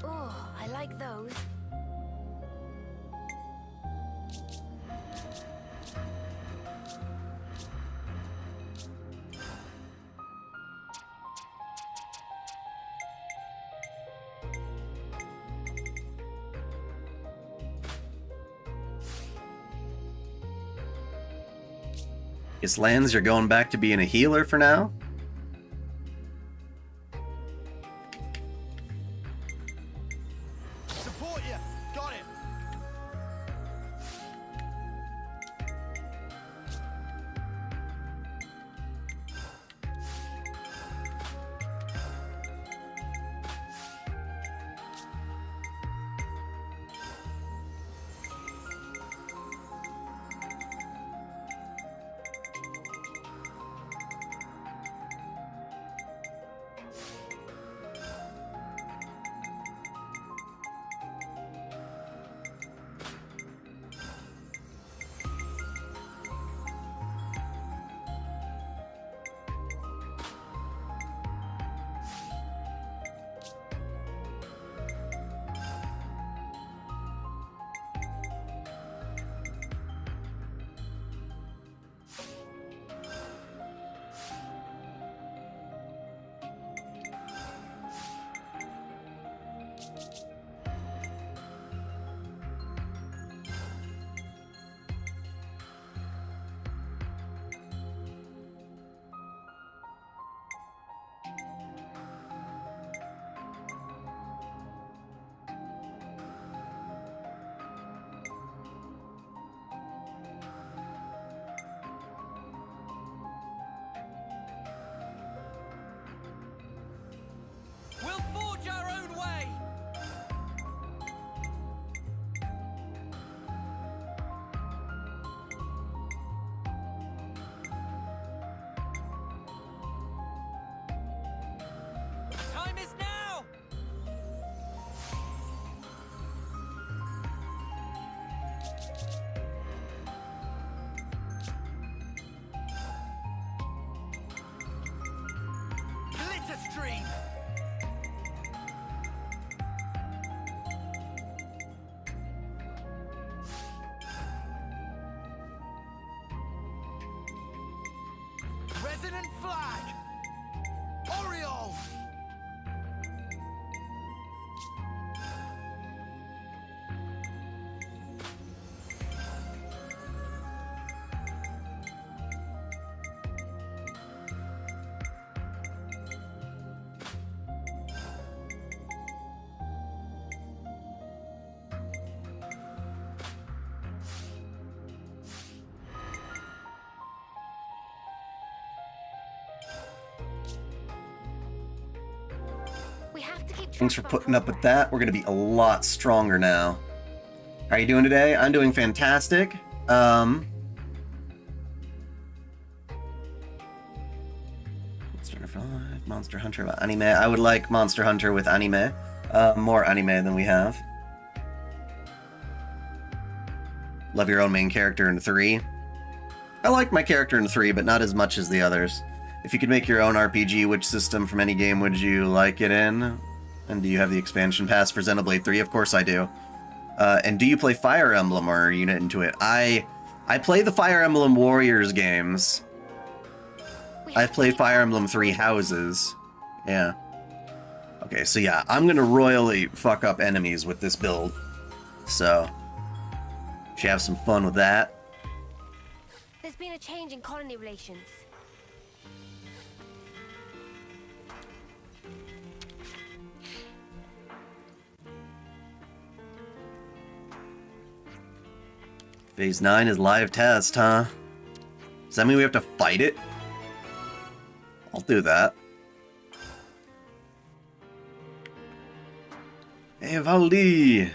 Oh, I like those. Guess Lance, you're going back to being a healer for now? Support you. Got it. We'll forge our own way! Time is now! Glitter stream! Resonant flag! Oriole! We have to keep Thanks for track of our putting up with progress. that. We're going to be a lot stronger now. How are you doing today? I'm doing fantastic. Monster Hunter with anime. I would like Monster Hunter with anime. More anime than we have. Love your own main character in 3. I like my character in 3, but not as much as the others. If you could make your own RPG, which system from any game would you like it in? And do you have the expansion pass for Xenoblade 3? Of course I do. And do you play Fire Emblem, or are you not into it? I play the Fire Emblem Warriors games. I've played Fire Emblem 3 Houses. Yeah. Okay, so yeah, I'm gonna royally fuck up enemies with this build. So, should have some fun with that. There's been a change in colony relations. Phase 9 is live test, huh? Does that mean we have to fight it? I'll do that. Hey, Valdi!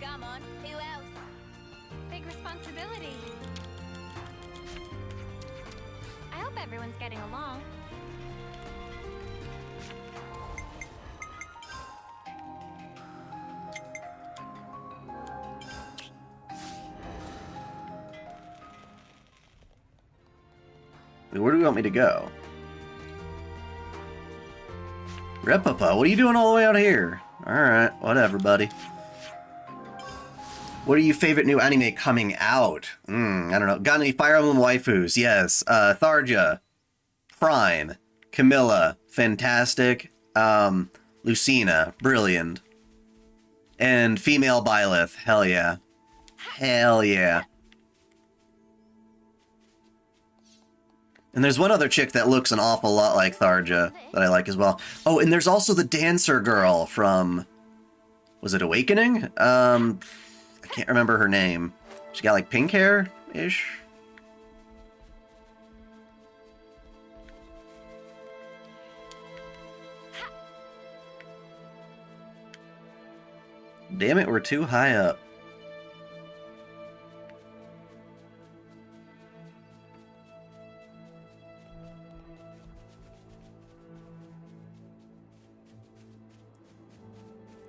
Come on, who else? Big responsibility. I hope everyone's getting along. Where do you want me to go? Repapa, what are you doing all the way out here? Alright, whatever, buddy. What are your favorite new anime coming out? I don't know. Got any Fire Emblem waifus? Yes. Tharja. Prime. Camilla. Fantastic. Lucina. Brilliant. And female Byleth. Hell yeah. Hell yeah. And there's one other chick that looks an awful lot like Tharja that I like as well. Oh, and there's also the dancer girl from... Was it Awakening? I can't remember her name. She got like pink hair-ish? Damn it, we're too high up.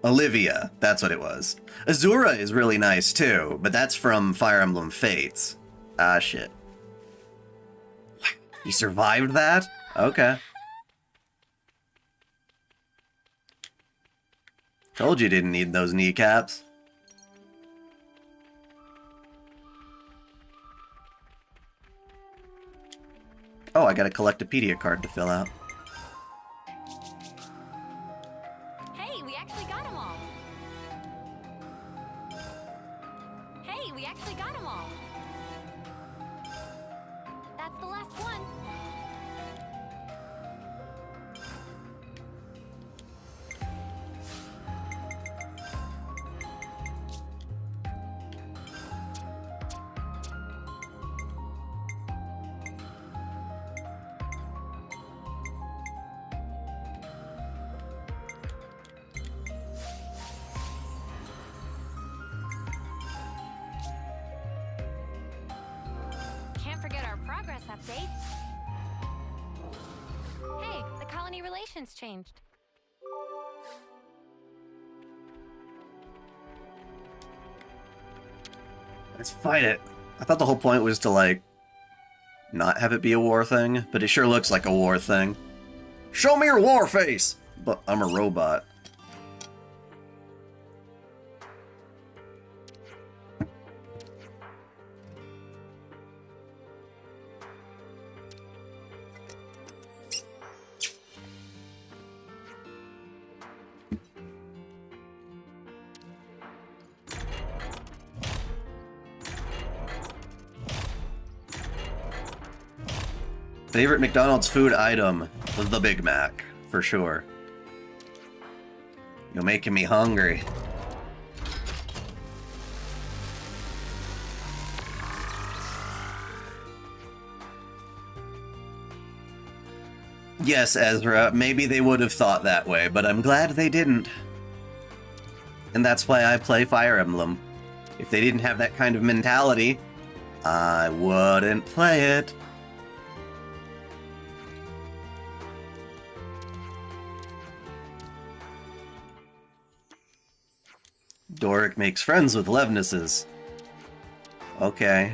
Olivia, that's what it was. Azura is really nice too, but that's from Fire Emblem Fates. Ah, shit. You survived that? Okay. Told you didn't need those kneecaps. Oh, I got a Collectopedia card to fill out. Hey, we actually got them all. Hey, we actually got them all. That's the last one. Can't forget our progress update. Hey, the colony relations changed. Let's fight it. I thought the whole point was to, like, not have it be a war thing, but it sure looks like a war thing. Show me your war face! But I'm a robot. Favorite McDonald's food item was the Big Mac, for sure. You're making me hungry. Yes, Ezra, maybe they would have thought that way, but I'm glad they didn't. And that's why I play Fire Emblem. If they didn't have that kind of mentality, I wouldn't play it. Doric makes friends with Levnesses. Okay.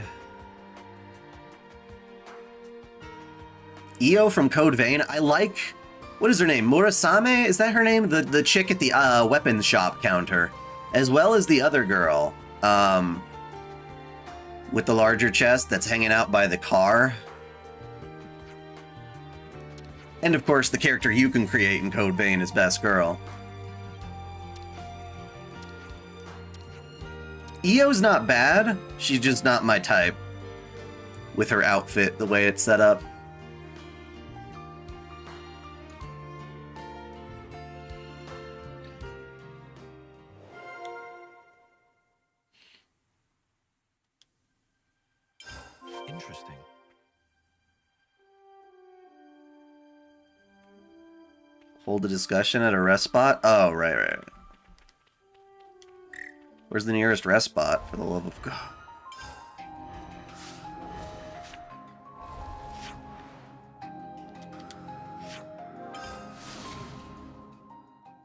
Io from Code Vein, I like... What is her name? Murasame? Is that her name? The chick at the weapons shop counter. As well as the other girl. With the larger chest that's hanging out by the car. And of course, the character you can create in Code Vein is Best Girl. Io's not bad, she's just not my type. With her outfit, the way it's set up. Interesting. Hold a discussion at a rest spot? Oh, right. Where's the nearest rest spot, for the love of God?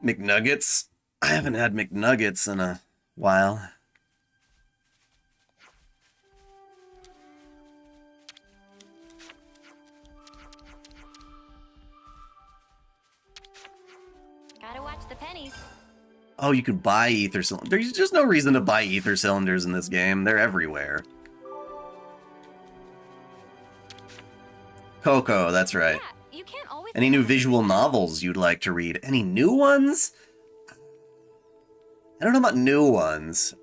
McNuggets? I haven't had McNuggets in a while. Gotta watch the pennies. Oh, you could buy ether cylinders. There's just no reason to buy ether cylinders in this game. They're everywhere. Coco, that's right. Yeah, you can't always. Any new visual novels you'd like to read? Any new ones? I don't know about new ones.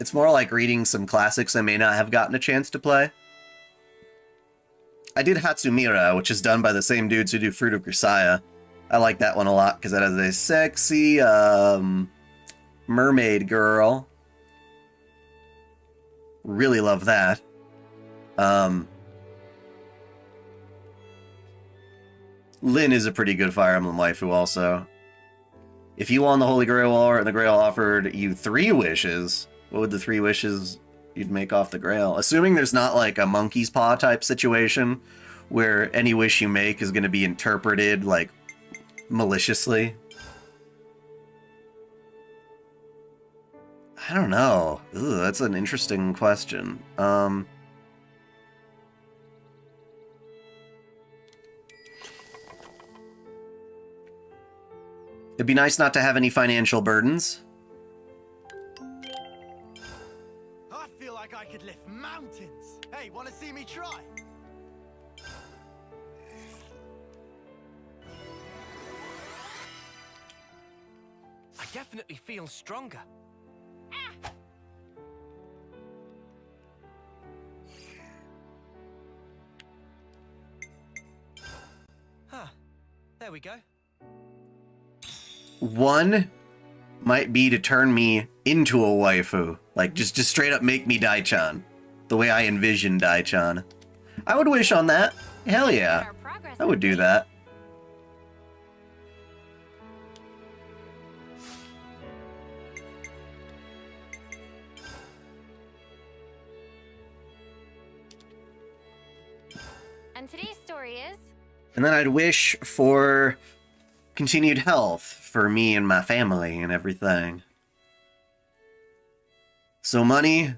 It's more like reading some classics I may not have gotten a chance to play. I did Hatsumira, which is done by the same dudes who do Fruit of Grisaya. I like that one a lot because that has a sexy mermaid girl. Really love that. Lyn is a pretty good Fire Emblem waifu also. If you won the Holy Grail War and the Grail offered you 3 wishes, what would the 3 wishes you'd make off the Grail? Assuming there's not like a monkey's paw type situation where any wish you make is going to be interpreted like maliciously. I don't know. Ooh, that's an interesting question. It'd be nice not to have any financial burdens. I feel like I could lift mountains. Hey, want to see me try? I definitely feel stronger. Huh. There we go. One might be to turn me into a waifu. Like, just straight up make me dai-chan. The way I envision dai-chan. I would wish on that. Hell yeah. I would do that. And today's story is... And then I'd wish for continued health for me and my family and everything. So money,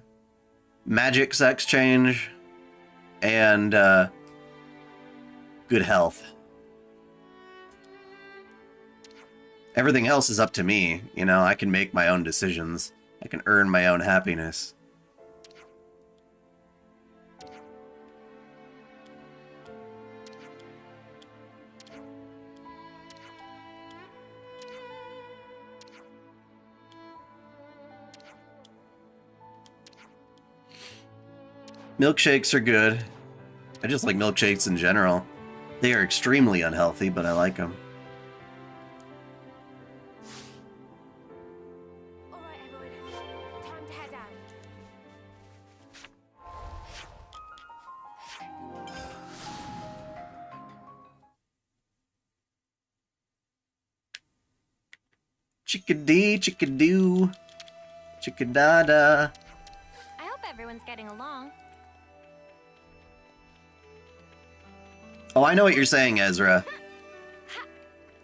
magic sex change, and good health. Everything else is up to me. You know, I can make my own decisions. I can earn my own happiness. Milkshakes are good. I just like milkshakes in general. They are extremely unhealthy, but I like them. All right, everyone. Time to head out. Chickadee, chickadoo, chickadada. I hope everyone's getting along. Oh, I know what you're saying, Ezra.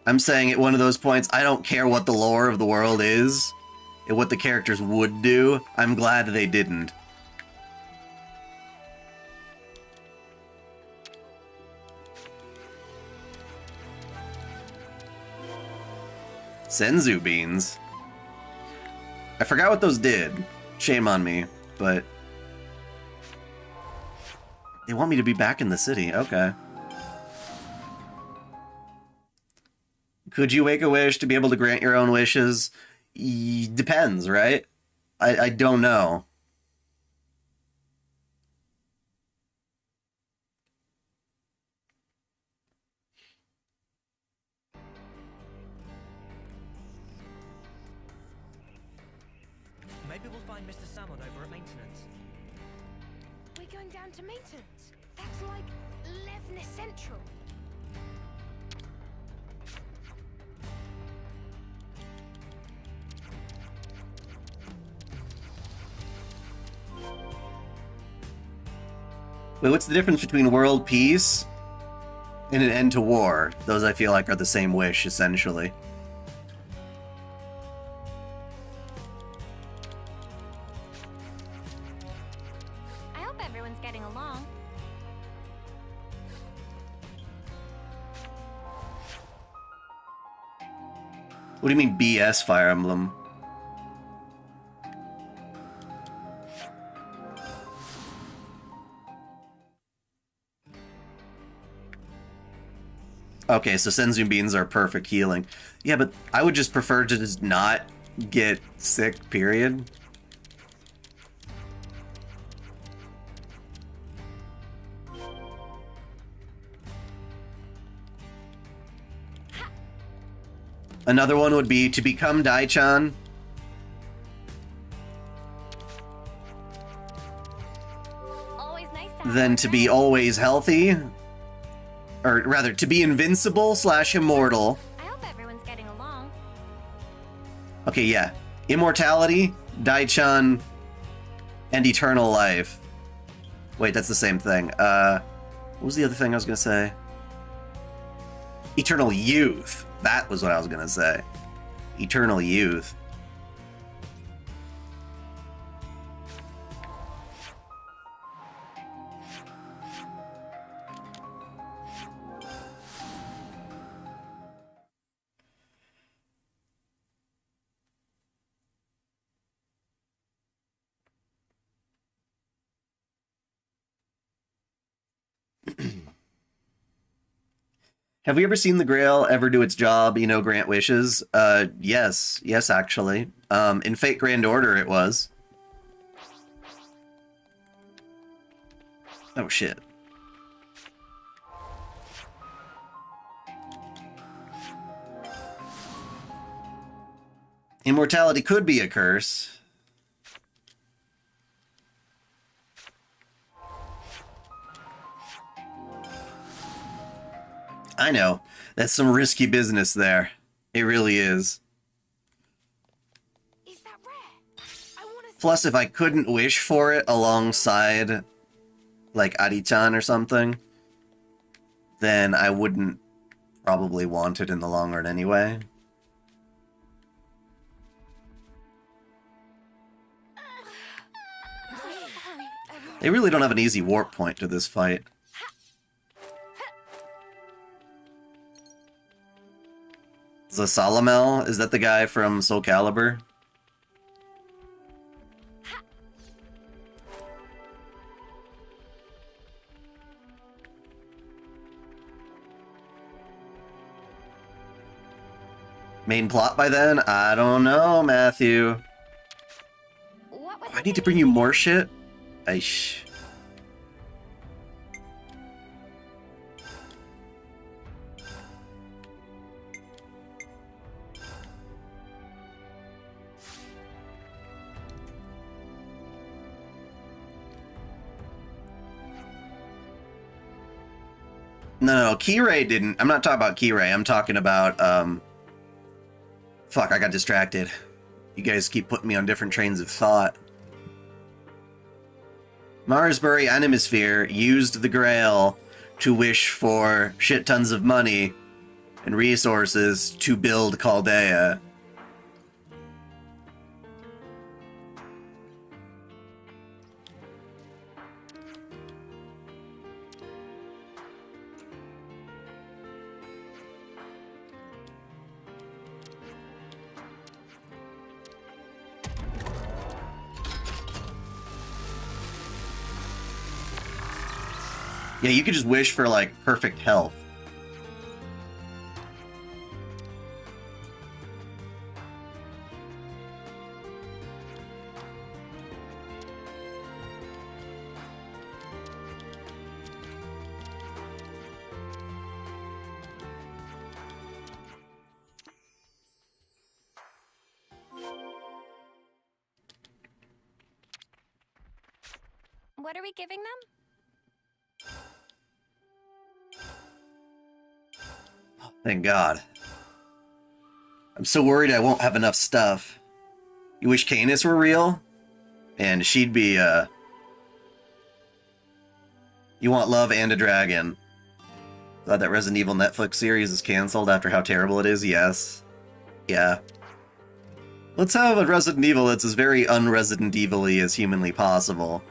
I'm saying at one of those points, I don't care what the lore of the world is, and what the characters would do. I'm glad they didn't. Senzu beans. I forgot what those did. Shame on me, but... They want me to be back in the city. Okay. Could you make a wish to be able to grant your own wishes? Depends, right? I don't know. Maybe we'll find Mr. Samod over at maintenance. We're going down to maintenance. That's like Levnis Central. Wait, what's the difference between world peace and an end to war? Those I feel like are the same wish, essentially. I hope everyone's getting along. What do you mean BS Fire Emblem? Okay, so Senzu beans are perfect healing. Yeah, but I would just prefer to just not get sick, period. Another one would be to become dai-chan. Always nice to have Then to be always healthy. Or rather, to be invincible / immortal. I hope everyone's getting along. Okay, yeah. Immortality, dai-chan, and eternal life. Wait, that's the same thing. What was the other thing I was gonna say? Eternal youth. That was what I was gonna say. Eternal youth. Have we ever seen the Grail ever do its job, you know, grant wishes? Yes. Yes, actually. In Fate Grand Order, it was. Oh, shit. Immortality could be a curse. I know. That's some risky business there. It really is. Is that rare? I want to. Plus, if I couldn't wish for it alongside, like, Ari-chan or something, then I wouldn't probably want it in the long run anyway. They really don't have an easy warp point to this fight. Zasalamel? Is that the guy from Soul Calibur? Main plot by then? I don't know, Matthew. I need to bring you more shit? Aish. No, Kirei didn't. I'm not talking about Kirei. I'm talking about, Fuck, I got distracted. You guys keep putting me on different trains of thought. Marsbury Animosphere used the Grail to wish for shit tons of money and resources to build Chaldea. Yeah, you could just wish for, like, perfect health. What are we giving them? Thank God. I'm so worried I won't have enough stuff. You wish Canis were real? And she'd be, You want love and a dragon. Glad that Resident Evil Netflix series is cancelled after how terrible it is? Yes. Yeah. Let's have a Resident Evil that's as very un-Resident Evil-y as humanly possible.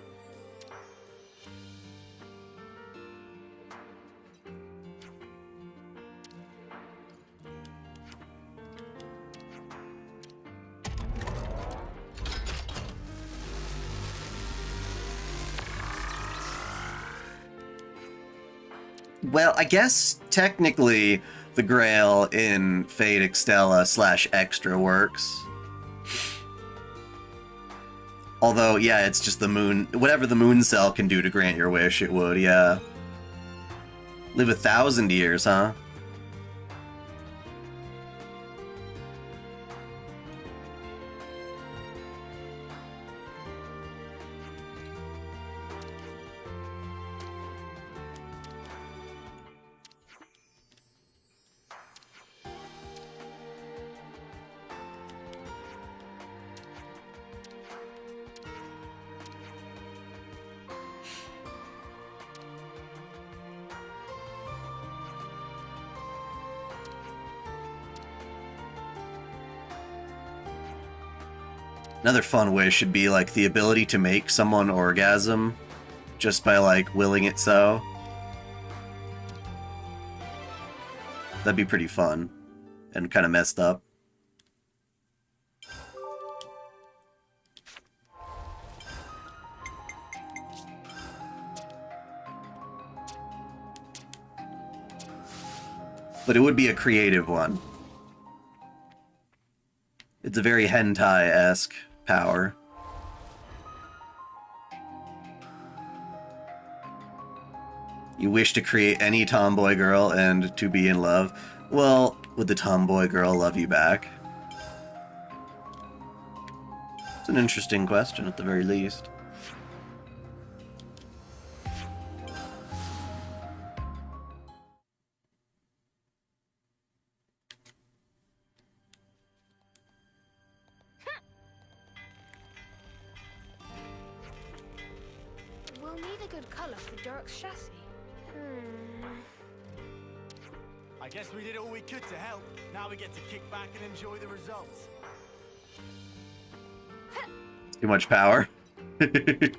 Well, I guess technically the Grail in Fate Extella / Extra works. Although, yeah, it's just the moon. Whatever the moon cell can do to grant your wish, it would, yeah. Live 1,000 years, huh? Another fun wish should be, like, the ability to make someone orgasm just by, like, willing it so. That'd be pretty fun. And kind of messed up. But it would be a creative one. It's a very hentai-esque power. You wish to create any tomboy girl and to be in love. Well, would the tomboy girl love you back? It's an interesting question, at the very least. We'll need a good color for Durk's chassis. I guess we did all we could to help. Now we get to kick back and enjoy the results. Too much power. It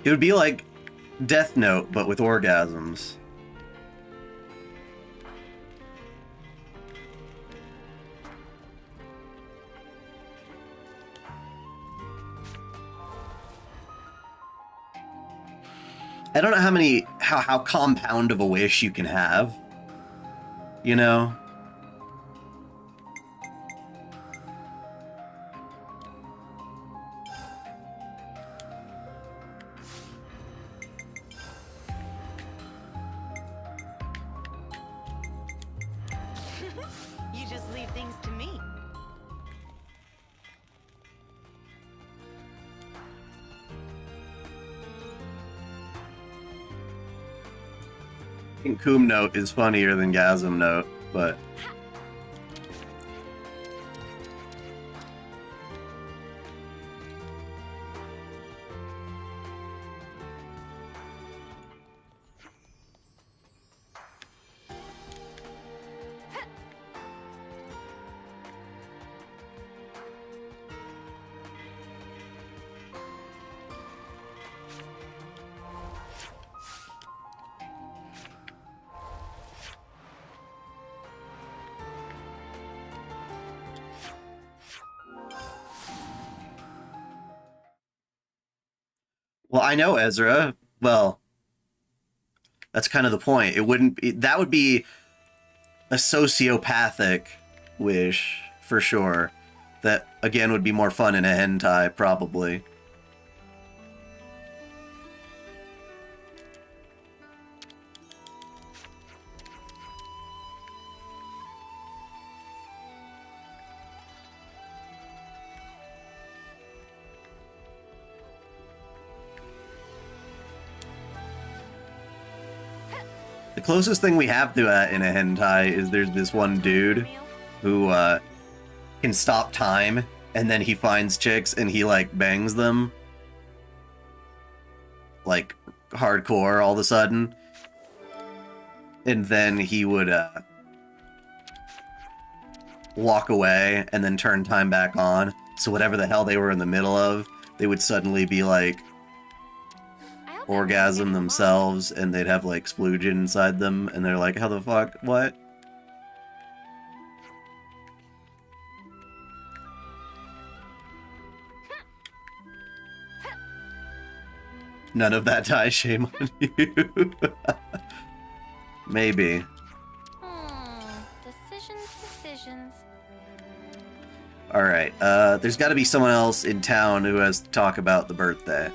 would be like Death Note, but with orgasms. I don't know how compound of a wish you can have. You know? You just leave things to me. I think Coom Note is funnier than Gasm Note, but... Well, I know Ezra. Well, that's kind of the point. It wouldn't be, that would be a sociopathic wish, for sure. That, again, would be more fun in a hentai, probably. closest thing we have to that in a hentai is there's this one dude who can stop time, and then he finds chicks and he like bangs them like hardcore all of a sudden, and then he would walk away and then turn time back on, so whatever the hell they were in the middle of, they would suddenly be like orgasm themselves, and they'd have like splooge inside them, and they're like, how the fuck, what? None of that ties, shame on you. Maybe. Decisions. Alright, there's gotta be someone else in town who has to talk about the birthday.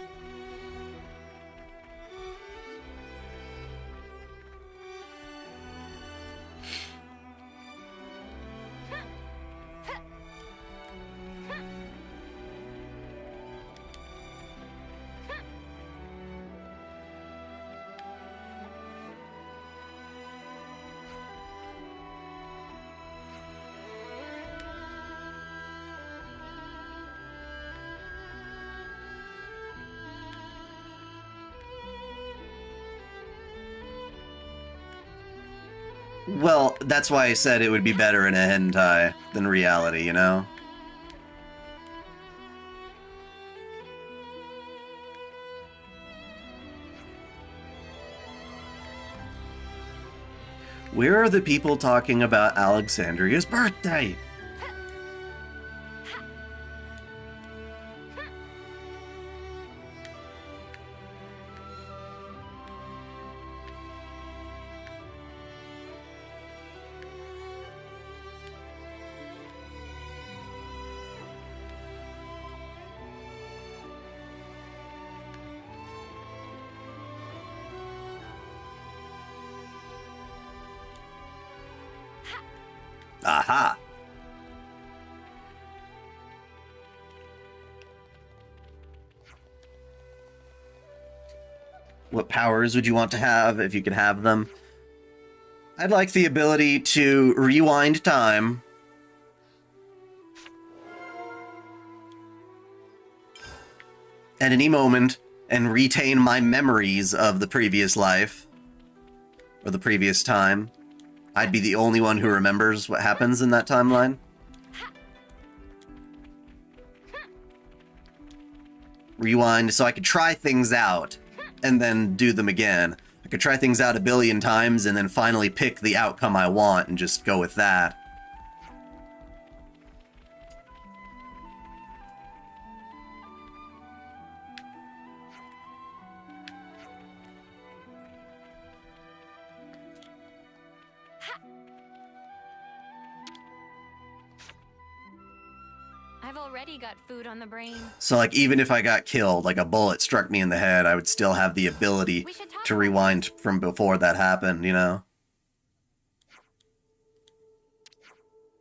Well, that's why I said it would be better in a hentai than reality, you know? Where are the people talking about Alexandria's birthday? Aha! What powers would you want to have if you could have them? I'd like the ability to rewind time. At any moment, and retain my memories of the previous life. Or the previous time. I'd be the only one who remembers what happens in that timeline. Rewind so I could try things out and then do them again. I could try things out a billion times and then finally pick the outcome I want and just go with that. I've already got food on the brain. So, like, even if I got killed, like a bullet struck me in the head, I would still have the ability to rewind from before that happened, you know?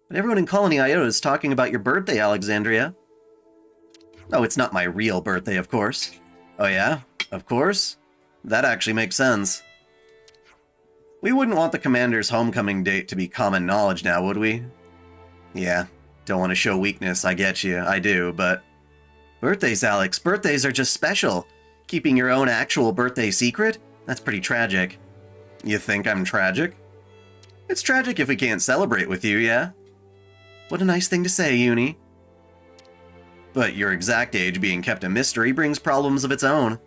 But everyone in Colony Iota is talking about your birthday, Alexandria. Oh, it's not my real birthday, of course. Oh yeah? Of course? That actually makes sense. We wouldn't want the commander's homecoming date to be common knowledge now, would we? Yeah. Don't want to show weakness, I get you, I do, but... Birthdays, Alex, birthdays are just special. Keeping your own actual birthday secret? That's pretty tragic. You think I'm tragic? It's tragic if we can't celebrate with you, yeah? What a nice thing to say, Uni. But your exact age being kept a mystery brings problems of its own.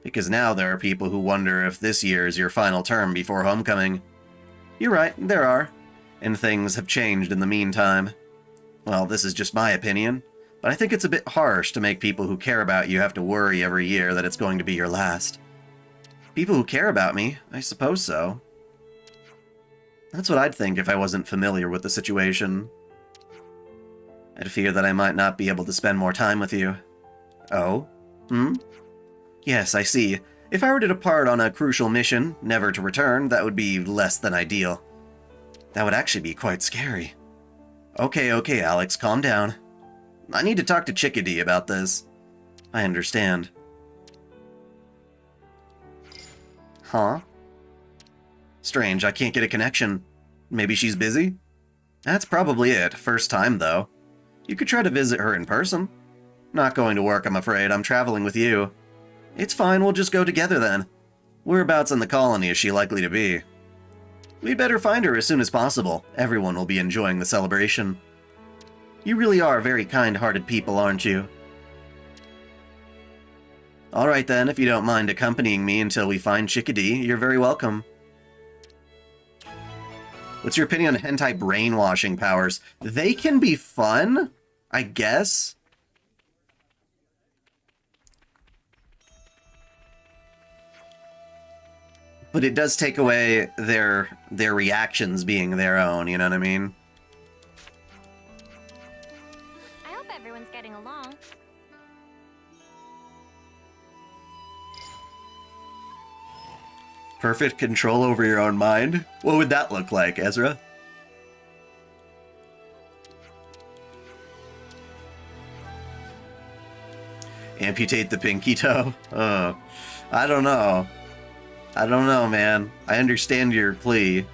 Because now there are people who wonder if this year is your final term before homecoming. You're right, there are. And things have changed in the meantime. Well, this is just my opinion, but I think it's a bit harsh to make people who care about you have to worry every year that it's going to be your last. People who care about me? I suppose so. That's what I'd think if I wasn't familiar with the situation. I'd fear that I might not be able to spend more time with you. Oh? Hmm? Yes, I see. If I were to depart on a crucial mission, never to return, that would be less than ideal. That would actually be quite scary. Okay, Alex, calm down. I need to talk to Chickadee about this. I understand. Huh? Strange, I can't get a connection. Maybe she's busy? That's probably it. First time, though. You could try to visit her in person. Not going to work, I'm afraid. I'm traveling with you. It's fine, we'll just go together then. Whereabouts in the colony is she likely to be? We'd better find her as soon as possible. Everyone will be enjoying the celebration. You really are very kind-hearted people, aren't you? Alright then, if you don't mind accompanying me until we find Chickadee, you're very welcome. What's your opinion on hentai brainwashing powers? They can be fun, I guess. But it does take away their reactions being their own, you know what I mean? I hope everyone's getting along. Perfect control over your own mind? What would that look like, Ezra? Amputate the pinky toe? I don't know. I don't know, man. I understand your plea.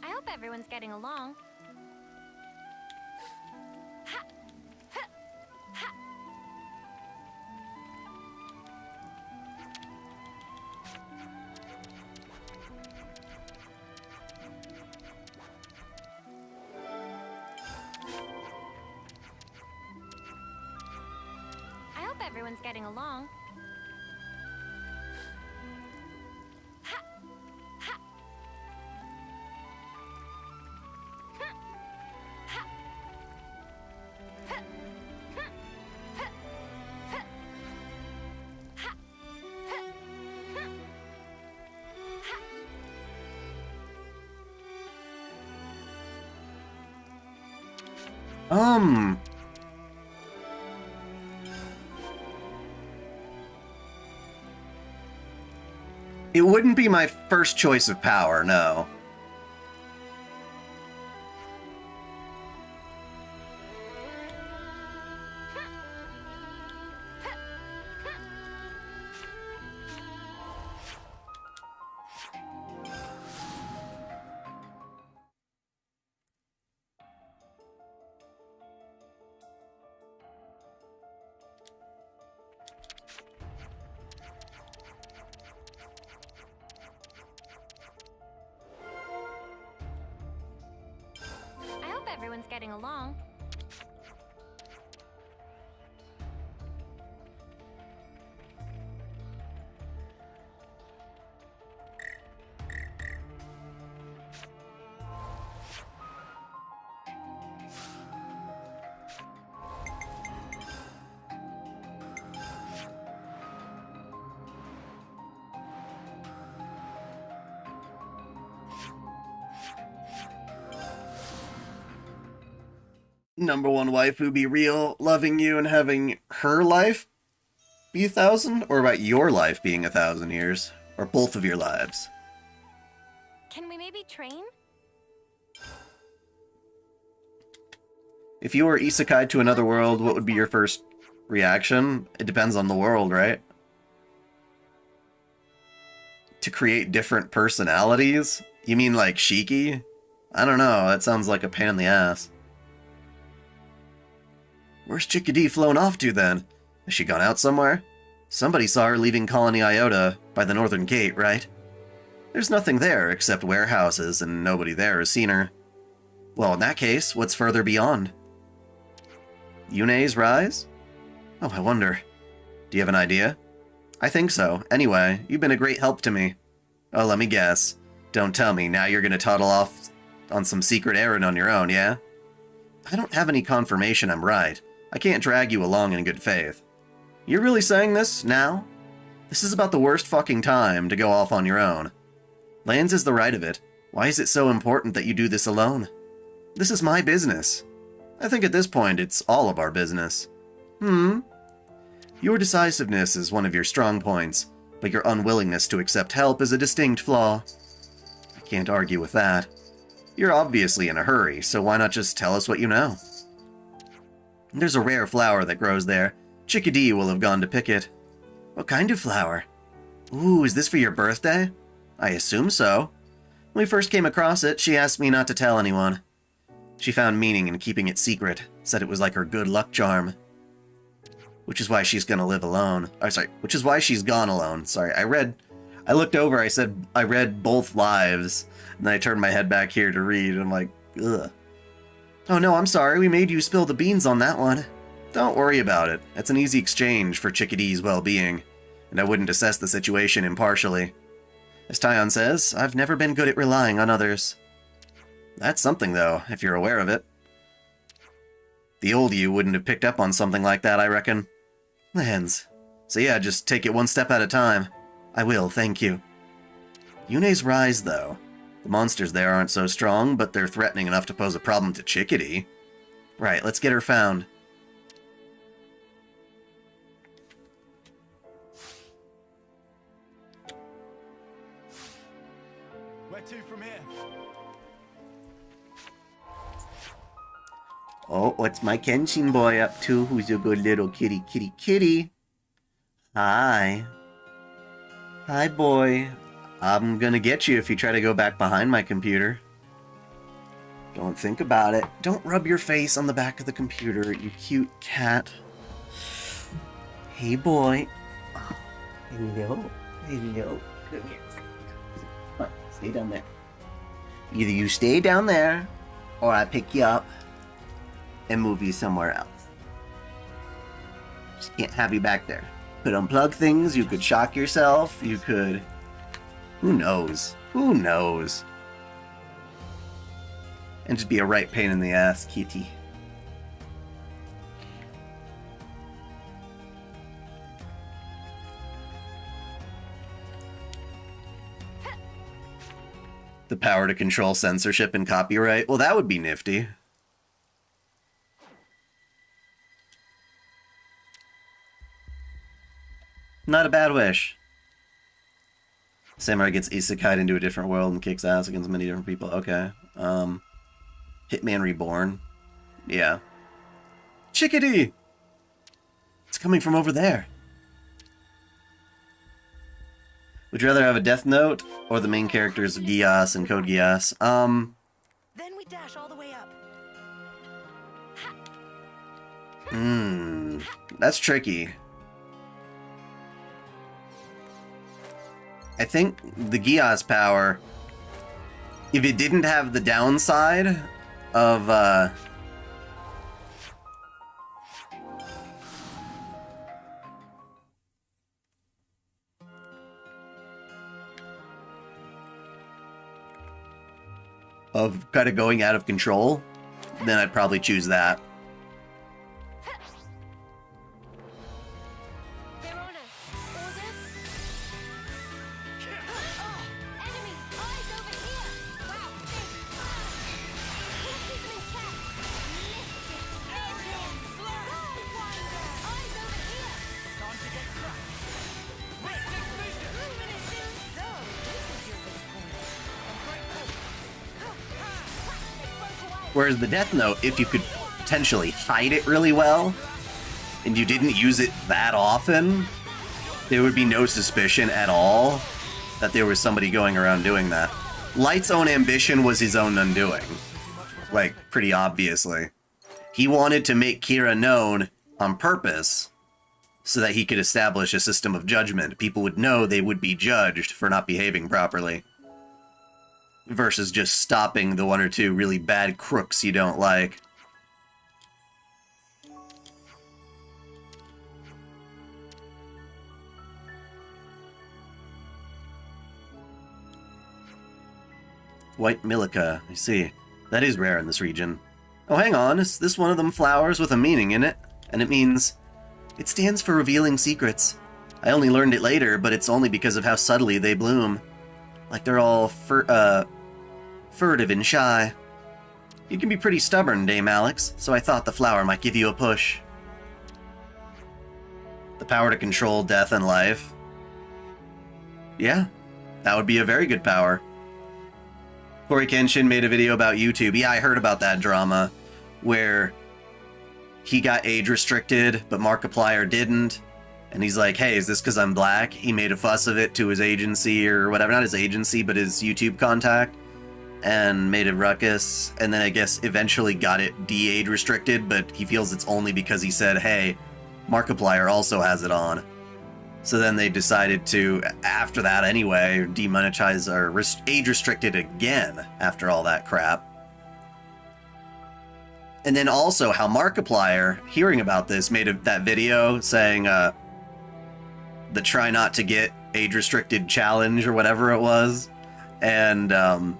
I hope everyone's getting along. I hope everyone's getting along. It wouldn't be my first choice of power, no. Everyone's getting along. Number one waifu be real, loving you and having her life be 1,000? Or about your life being 1,000 years? Or both of your lives? Can we maybe train? If you were isekai to another world, what would be your first reaction? It depends on the world, right? To create different personalities? You mean like Shiki? I don't know, that sounds like a pain in the ass. Where's Chickadee flown off to, then? Has she gone out somewhere? Somebody saw her leaving Colony Iota by the northern gate, right? There's nothing there except warehouses, and nobody there has seen her. Well, in that case, what's further beyond? Yune's rise? Oh, I wonder. Do you have an idea? I think so. Anyway, you've been a great help to me. Oh, let me guess. Don't tell me, now you're gonna toddle off on some secret errand on your own, yeah? I don't have any confirmation I'm right. I can't drag you along in good faith. You're really saying this, now? This is about the worst fucking time to go off on your own. Lance is the right of it. Why is it so important that you do this alone? This is my business. I think at this point it's all of our business. Your decisiveness is one of your strong points, but your unwillingness to accept help is a distinct flaw. I can't argue with that. You're obviously in a hurry, so why not just tell us what you know? There's a rare flower that grows there. Chickadee will have gone to pick it. What kind of flower? Ooh, is this for your birthday? I assume so. When we first came across it, she asked me not to tell anyone. She found meaning in keeping it secret, said it was like her good luck charm. Which is why she's gonna live alone. Oh, sorry, which is why she's gone alone. Sorry, I looked over, I said, I read both lives, and then I turned my head back here to read, and I'm like, ugh. Oh no, I'm sorry, we made you spill the beans on that one. Don't worry about it. It's an easy exchange for Chickadee's well-being, and I wouldn't assess the situation impartially. As Tyon says, I've never been good at relying on others. That's something, though, if you're aware of it. The old you wouldn't have picked up on something like that, I reckon. The hens. So yeah, just take it one step at a time. I will, thank you. Yune's rise, though. The monsters there aren't so strong, but they're threatening enough to pose a problem to Chickadee. Right, let's get her found. Where to from here? Oh, what's my Kenshin boy up to? Who's a good little kitty, kitty, kitty? Hi. Hi, boy. I'm gonna get you if you try to go back behind my computer. Don't think about it. Don't rub your face on the back of the computer, you cute cat. Hey, boy. Hello. Hello. Come here. Come on, stay down there. Either you stay down there, or I pick you up and move you somewhere else. Just can't have you back there. Could unplug things, you could shock yourself, you could... Who knows? Who knows? And just be a right pain in the ass, kitty. The power to control censorship and copyright? Well, that would be nifty. Not a bad wish. Samurai gets isekai'd into a different world and kicks ass against many different people. Okay. Hitman Reborn. Yeah. Chickadee! It's coming from over there. Would you rather have a Death Note or the main characters of Geass and Code Geass? Then we dash all the way up. That's tricky. I think the Geass power, if it didn't have the downside of, kind of going out of control, then I'd probably choose that. Whereas the Death Note, if you could potentially hide it really well, and you didn't use it that often, there would be no suspicion at all that there was somebody going around doing that. Light's own ambition was his own undoing. Like, pretty obviously. He wanted to make Kira known on purpose so that he could establish a system of judgment. People would know they would be judged for not behaving properly. Versus just stopping the one or two really bad crooks you don't like. White Milica, I see. That is rare in this region. Oh, hang on, is this one of them flowers with a meaning in it? And it means... It stands for revealing secrets. I only learned it later, but it's only because of how subtly they bloom. Like they're all furtive and shy. You can be pretty stubborn, Dame Alex, so I thought the flower might give you a push. The power to control death and life. Yeah, that would be a very good power. Corey Kenshin made a video about YouTube. Yeah, I heard about that drama, where he got age restricted, but Markiplier didn't. And he's like, hey, is this because I'm black? He made a fuss of it to his agency or whatever. Not his agency, but his YouTube contact. And made a ruckus. And then I guess eventually got it de-age restricted, but he feels it's only because he said, hey, Markiplier also has it on. So then they decided to, after that anyway, demonetize or age restrict it again after all that crap. And then also how Markiplier, hearing about this, made that video saying the try not to get age restricted challenge or whatever it was. And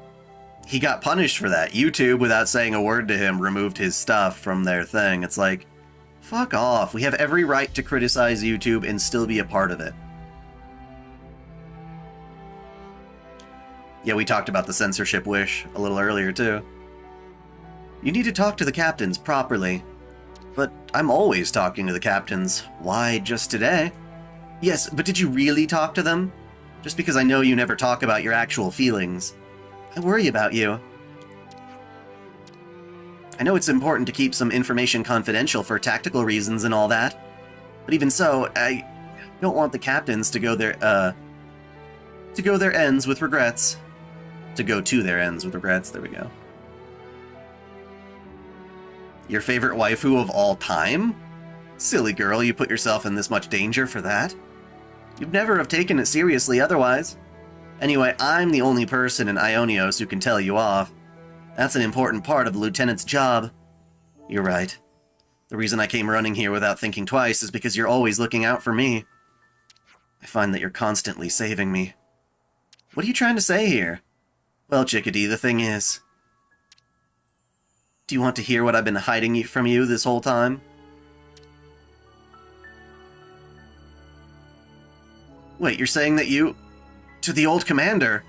he got punished for that. YouTube, without saying a word to him, removed his stuff from their thing. It's like, fuck off. We have every right to criticize YouTube and still be a part of it. Yeah, we talked about the censorship wish a little earlier, too. You need to talk to the captains properly. But I'm always talking to the captains. Why just today? Yes, but did you really talk to them? Just because I know you never talk about your actual feelings. I worry about you. I know it's important to keep some information confidential for tactical reasons and all that. But even so, I don't want the captains to go their ends with regrets. To go to their ends with regrets, there we go. Your favorite waifu of all time? Silly girl, you put yourself in this much danger for that. You'd never have taken it seriously otherwise. Anyway, I'm the only person in Ionios who can tell you off. That's an important part of the lieutenant's job. You're right. The reason I came running here without thinking twice is because you're always looking out for me. I find that you're constantly saving me. What are you trying to say here? Well, Chickadee, the thing is... Do you want to hear what I've been hiding from you this whole time? Wait, you're saying that you... To the old commander?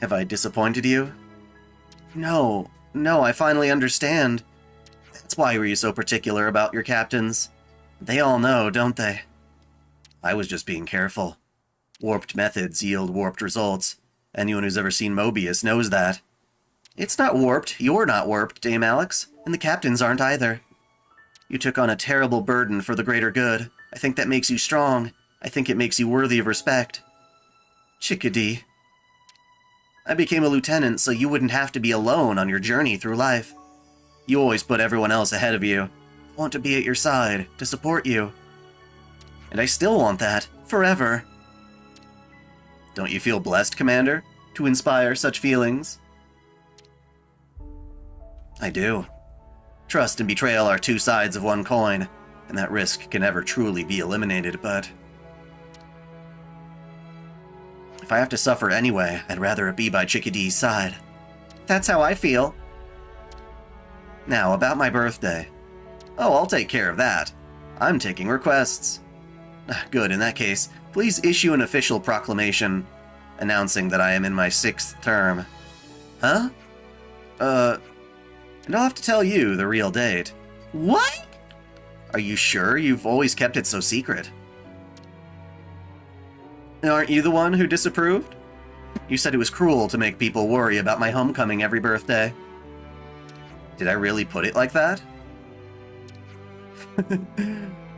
Have I disappointed you? No, I finally understand. That's why were you so particular about your captains? They all know, don't they? I was just being careful. Warped methods yield warped results. Anyone who's ever seen Mobius knows that. It's not warped. You're not warped, Dame Alex. And the captains aren't either. You took on a terrible burden for the greater good. I think that makes you strong. I think it makes you worthy of respect. Chickadee. I became a lieutenant so you wouldn't have to be alone on your journey through life. You always put everyone else ahead of you. I want to be at your side, to support you. And I still want that, forever. Don't you feel blessed, Commander, to inspire such feelings? I do. Trust and betrayal are two sides of one coin, and that risk can never truly be eliminated, but... If I have to suffer anyway, I'd rather it be by Chickadee's side. That's how I feel. Now, about my birthday. Oh, I'll take care of that. I'm taking requests. Good, in that case, please issue an official proclamation announcing that I am in my 6th term. Huh? And I'll have to tell you the real date. What? Are you sure? You've always kept it so secret. Aren't you the one who disapproved? You said it was cruel to make people worry about my homecoming every birthday. Did I really put it like that?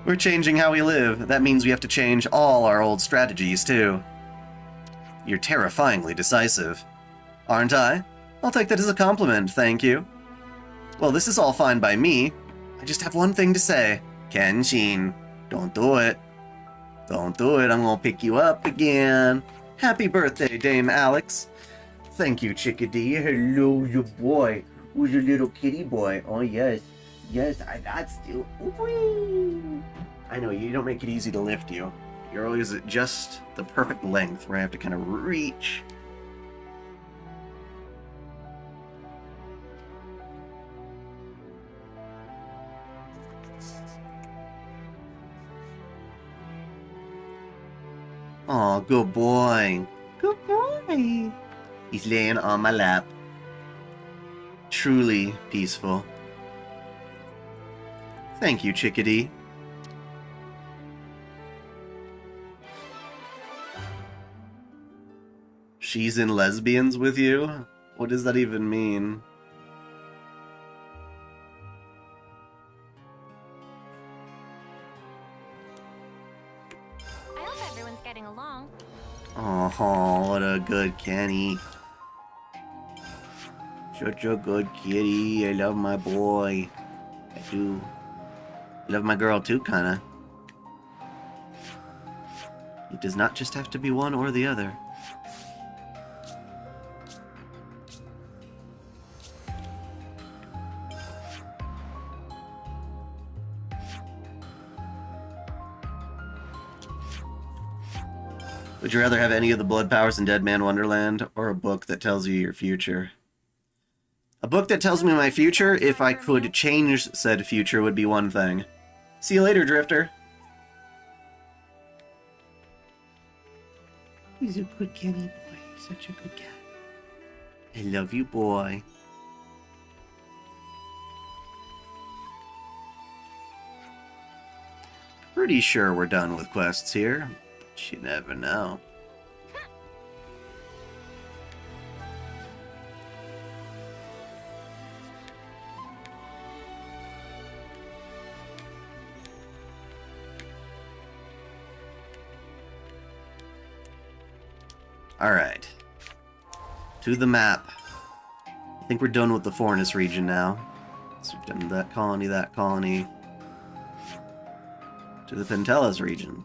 We're changing how we live. That means we have to change all our old strategies, too. You're terrifyingly decisive. Aren't I? I'll take that as a compliment, thank you. Well, this is all fine by me. I just have one thing to say. Kenshin, don't do it. Don't do it, I'm gonna pick you up again. Happy birthday, Dame Alex. Thank you, Chickadee. Hello, your boy. Who's your little kitty boy? Oh, yes. Yes, I got still. Whee! I know, you don't make it easy to lift you. You're always at just the perfect length where I have to kind of reach. Aw, good boy. Good boy. He's laying on my lap. Truly peaceful. Thank you, Chickadee. She's in lesbians with you? What does that even mean? Oh, what a good Kenny. Such a good kitty. I love my boy. I do. I love my girl too, kinda. It does not just have to be one or the other. Would you rather have any of the blood powers in Dead Man Wonderland, or a book that tells you your future? A book that tells me my future, if I could change said future, would be one thing. See you later, Drifter. He's a good Kenny boy. Such a good cat. I love you, boy. Pretty sure we're done with quests here. But you never know. Alright. To the map. I think we're done with the Fornus region now. So we've done that colony. To the Pentelis region.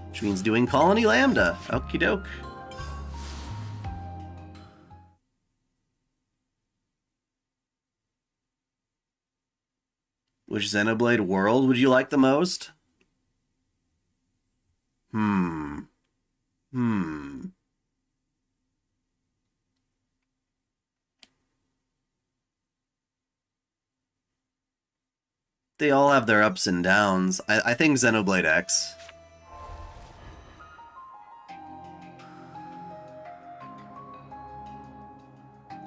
Which means doing Colony Lambda. Okie doke. Which Xenoblade world would you like the most? They all have their ups and downs. I think Xenoblade X.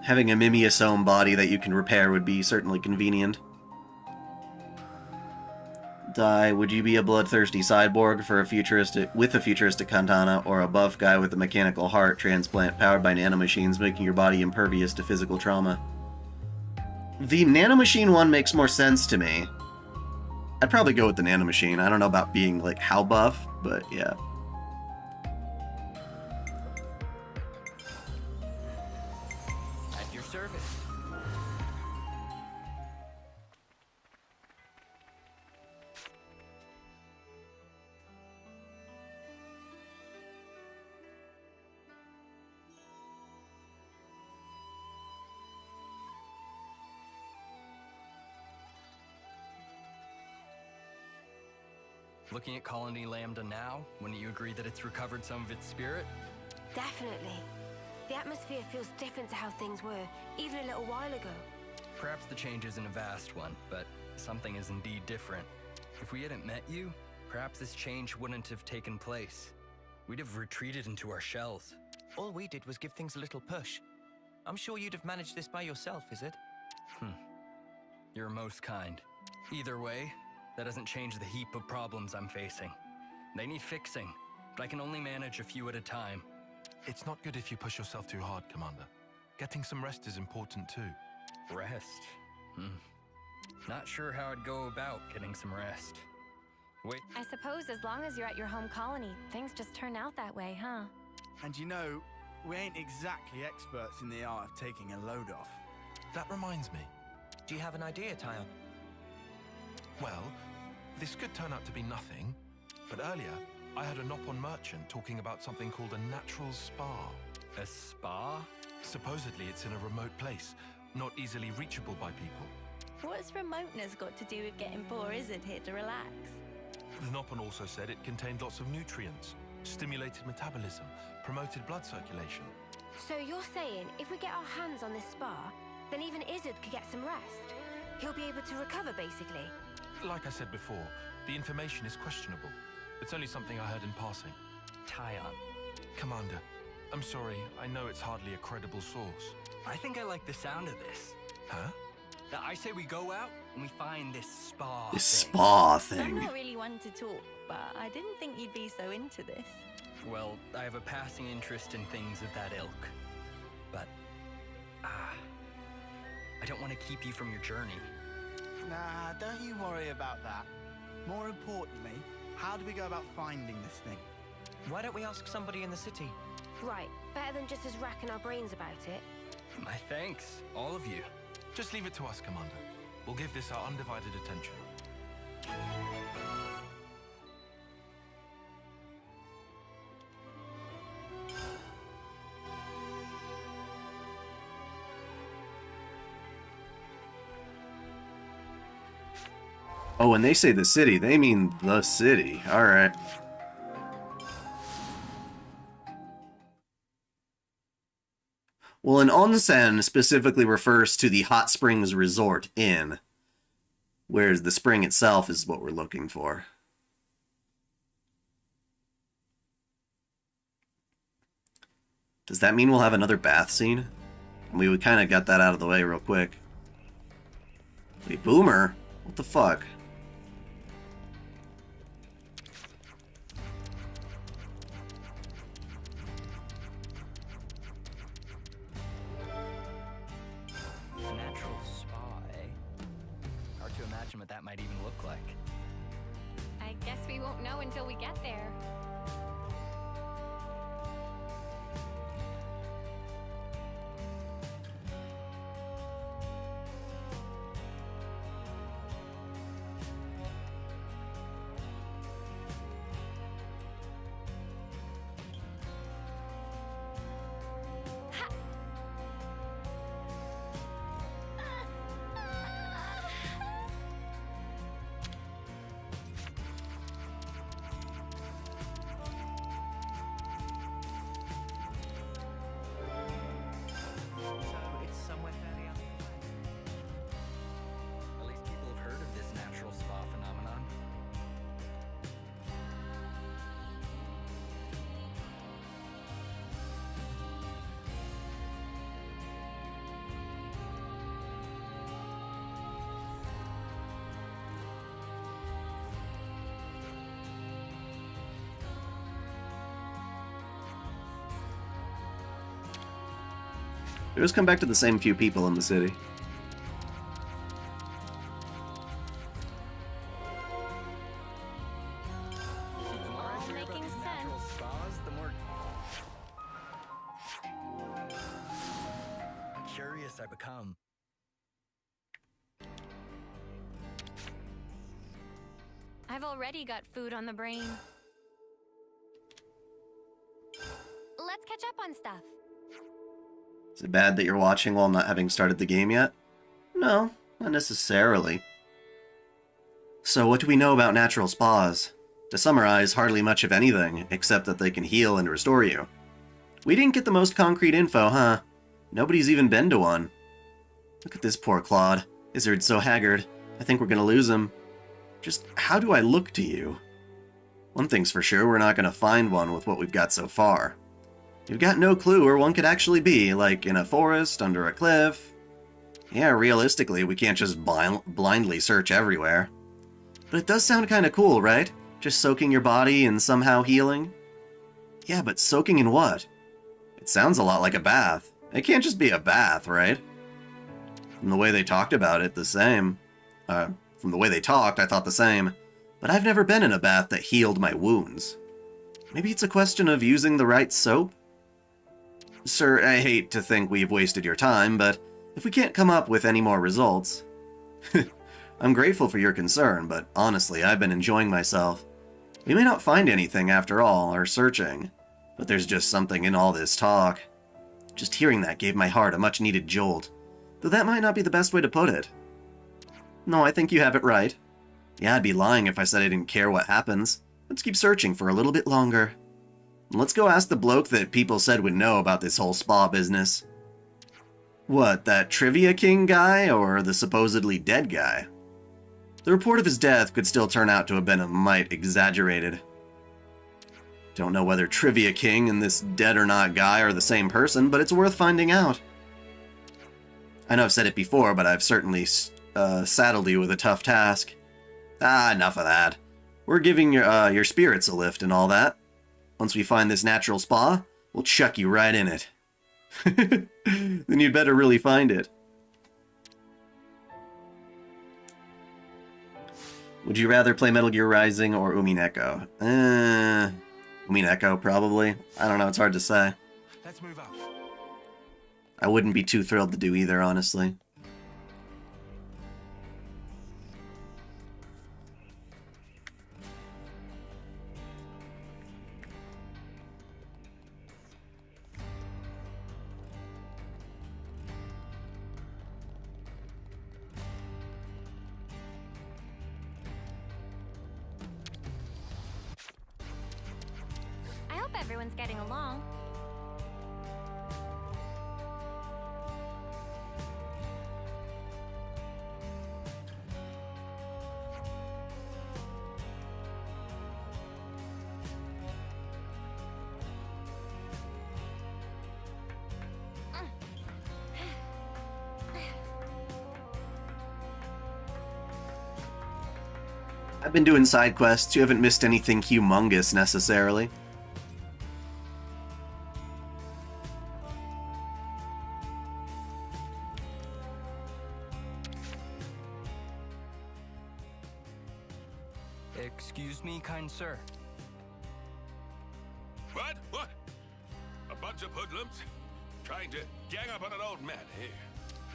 Having a Mimiosome body that you can repair would be certainly convenient. Dai, would you be a bloodthirsty cyborg for a futuristic katana, or a buff guy with a mechanical heart transplant powered by nanomachines, making your body impervious to physical trauma? The nanomachine one makes more sense to me. I'd probably go with the nanomachine. I don't know about being, like, how buff, but yeah. At your service. Looking at Colony Lambda now, wouldn't you agree that it's recovered some of its spirit? Definitely. The atmosphere feels different to how things were, even a little while ago. Perhaps the change isn't a vast one, but something is indeed different. If we hadn't met you, perhaps this change wouldn't have taken place. We'd have retreated into our shells. All we did was give things a little push. I'm sure you'd have managed this by yourself, is it? You're most kind. Either way, that doesn't change the heap of problems I'm facing. They need fixing, but I can only manage a few at a time. It's not good if you push yourself too hard, Commander. Getting some rest is important too. Rest? Not sure how I'd go about getting some rest. Wait. I suppose as long as you're at your home colony, things just turn out that way, huh? And you know, we ain't exactly experts in the art of taking a load off. That reminds me. Do you have an idea, Tyon? Well, this could turn out to be nothing, but earlier I heard a Nopon merchant talking about something called a natural spa. A spa? Supposedly it's in a remote place, not easily reachable by people. What's remoteness got to do with getting poor Izzard here to relax? The Nopon also said it contained lots of nutrients, stimulated metabolism, promoted blood circulation. So you're saying if we get our hands on this spa, then even Izzard could get some rest? He'll be able to recover, basically? Like I said before, the information is questionable. It's only something I heard in passing. Tyon. Commander, I'm sorry, I know it's hardly a credible source. I think I like the sound of this. Huh? I say we go out and we find this spa This spa I'm thing. not really one to talk, but I didn't think you'd be so into this. Well, I have a passing interest in things of that ilk. but I don't want to keep you from your journey. Nah, don't you worry about that. More importantly, how do we go about finding this thing? Why don't we ask somebody in the city? Right, better than just us racking our brains about it. My thanks, all of you. Just leave it to us, Commander. We'll give this our undivided attention. Oh, when they say the city, they mean the city. Alright. Well, an onsen specifically refers to the hot springs resort inn, whereas the spring itself is what we're looking for. Does that mean we'll have another bath scene? We kind of got that out of the way real quick. Wait, Boomer? What the fuck? A natural spa, eh? Hard to imagine what that might even look like. I guess we won't know until we get there. At least people have heard of this natural spa phenomenon. We always come back to the same few people in the city. The more I hear about these natural spas, the more curious I become. I've already got food on the brain. Let's catch up on stuff. Is it bad that you're watching while not having started the game yet? No, not necessarily. So what do we know about natural spas? To summarize, hardly much of anything, except that they can heal and restore you. We didn't get the most concrete info, huh? Nobody's even been to one. Look at this poor Claude. Izzard's so haggard. I think we're gonna lose him. Just how do I look to you? One thing's for sure, we're not gonna find one with what we've got so far. You've got no clue where one could actually be, like in a forest, under a cliff. Yeah, realistically, we can't just blindly search everywhere. But it does sound kinda cool, right? Just soaking your body and somehow healing? Yeah, but soaking in what? It sounds a lot like a bath. It can't just be a bath, right? From the way they talked about it, the same. From the way they talked, I thought the same. But I've never been in a bath that healed my wounds. Maybe it's a question of using the right soap? Sir, I hate to think we've wasted your time, but if we can't come up with any more results... I'm grateful for your concern, but honestly, I've been enjoying myself. We may not find anything after all, or searching, but there's just something in all this talk. Just hearing that gave my heart a much-needed jolt, though that might not be the best way to put it. No, I think you have it right. Yeah, I'd be lying if I said I didn't care what happens. Let's keep searching for a little bit longer. Let's go ask the bloke that people said would know about this whole spa business. What, that Trivia King guy, or the supposedly dead guy? The report of his death could still turn out to have been a mite exaggerated. Don't know whether Trivia King and this dead-or-not guy are the same person, but it's worth finding out. I know I've said it before, but I've certainly saddled you with a tough task. Enough of that. We're giving your spirits a lift and all that. Once we find this natural spa, we'll chuck you right in it. Then you'd better really find it. Would you rather play Metal Gear Rising or Umineko? Umineko, probably. I don't know, it's hard to say. Let's move out. I wouldn't be too thrilled to do either, honestly. I hope everyone's getting along. I've been doing side quests. You haven't missed anything humongous, necessarily. Excuse me, kind sir. What? What? A bunch of hoodlums? Trying to gang up on an old man here.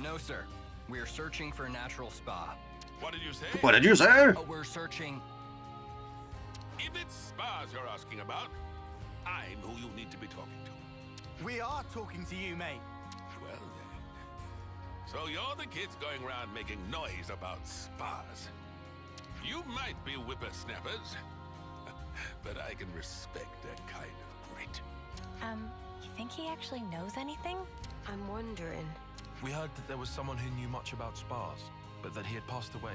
No, sir. We're searching for a natural spa. What did you say? What did you say? Oh, we're searching. If it's spas you're asking about, I'm who you need to be talking to. We are talking to you, mate. Well then. So you're the kids going around making noise about spas. You might be whippersnappers, but I can respect that kind of grit. You think he actually knows anything? I'm wondering. We heard that there was someone who knew much about spas, but that he had passed away.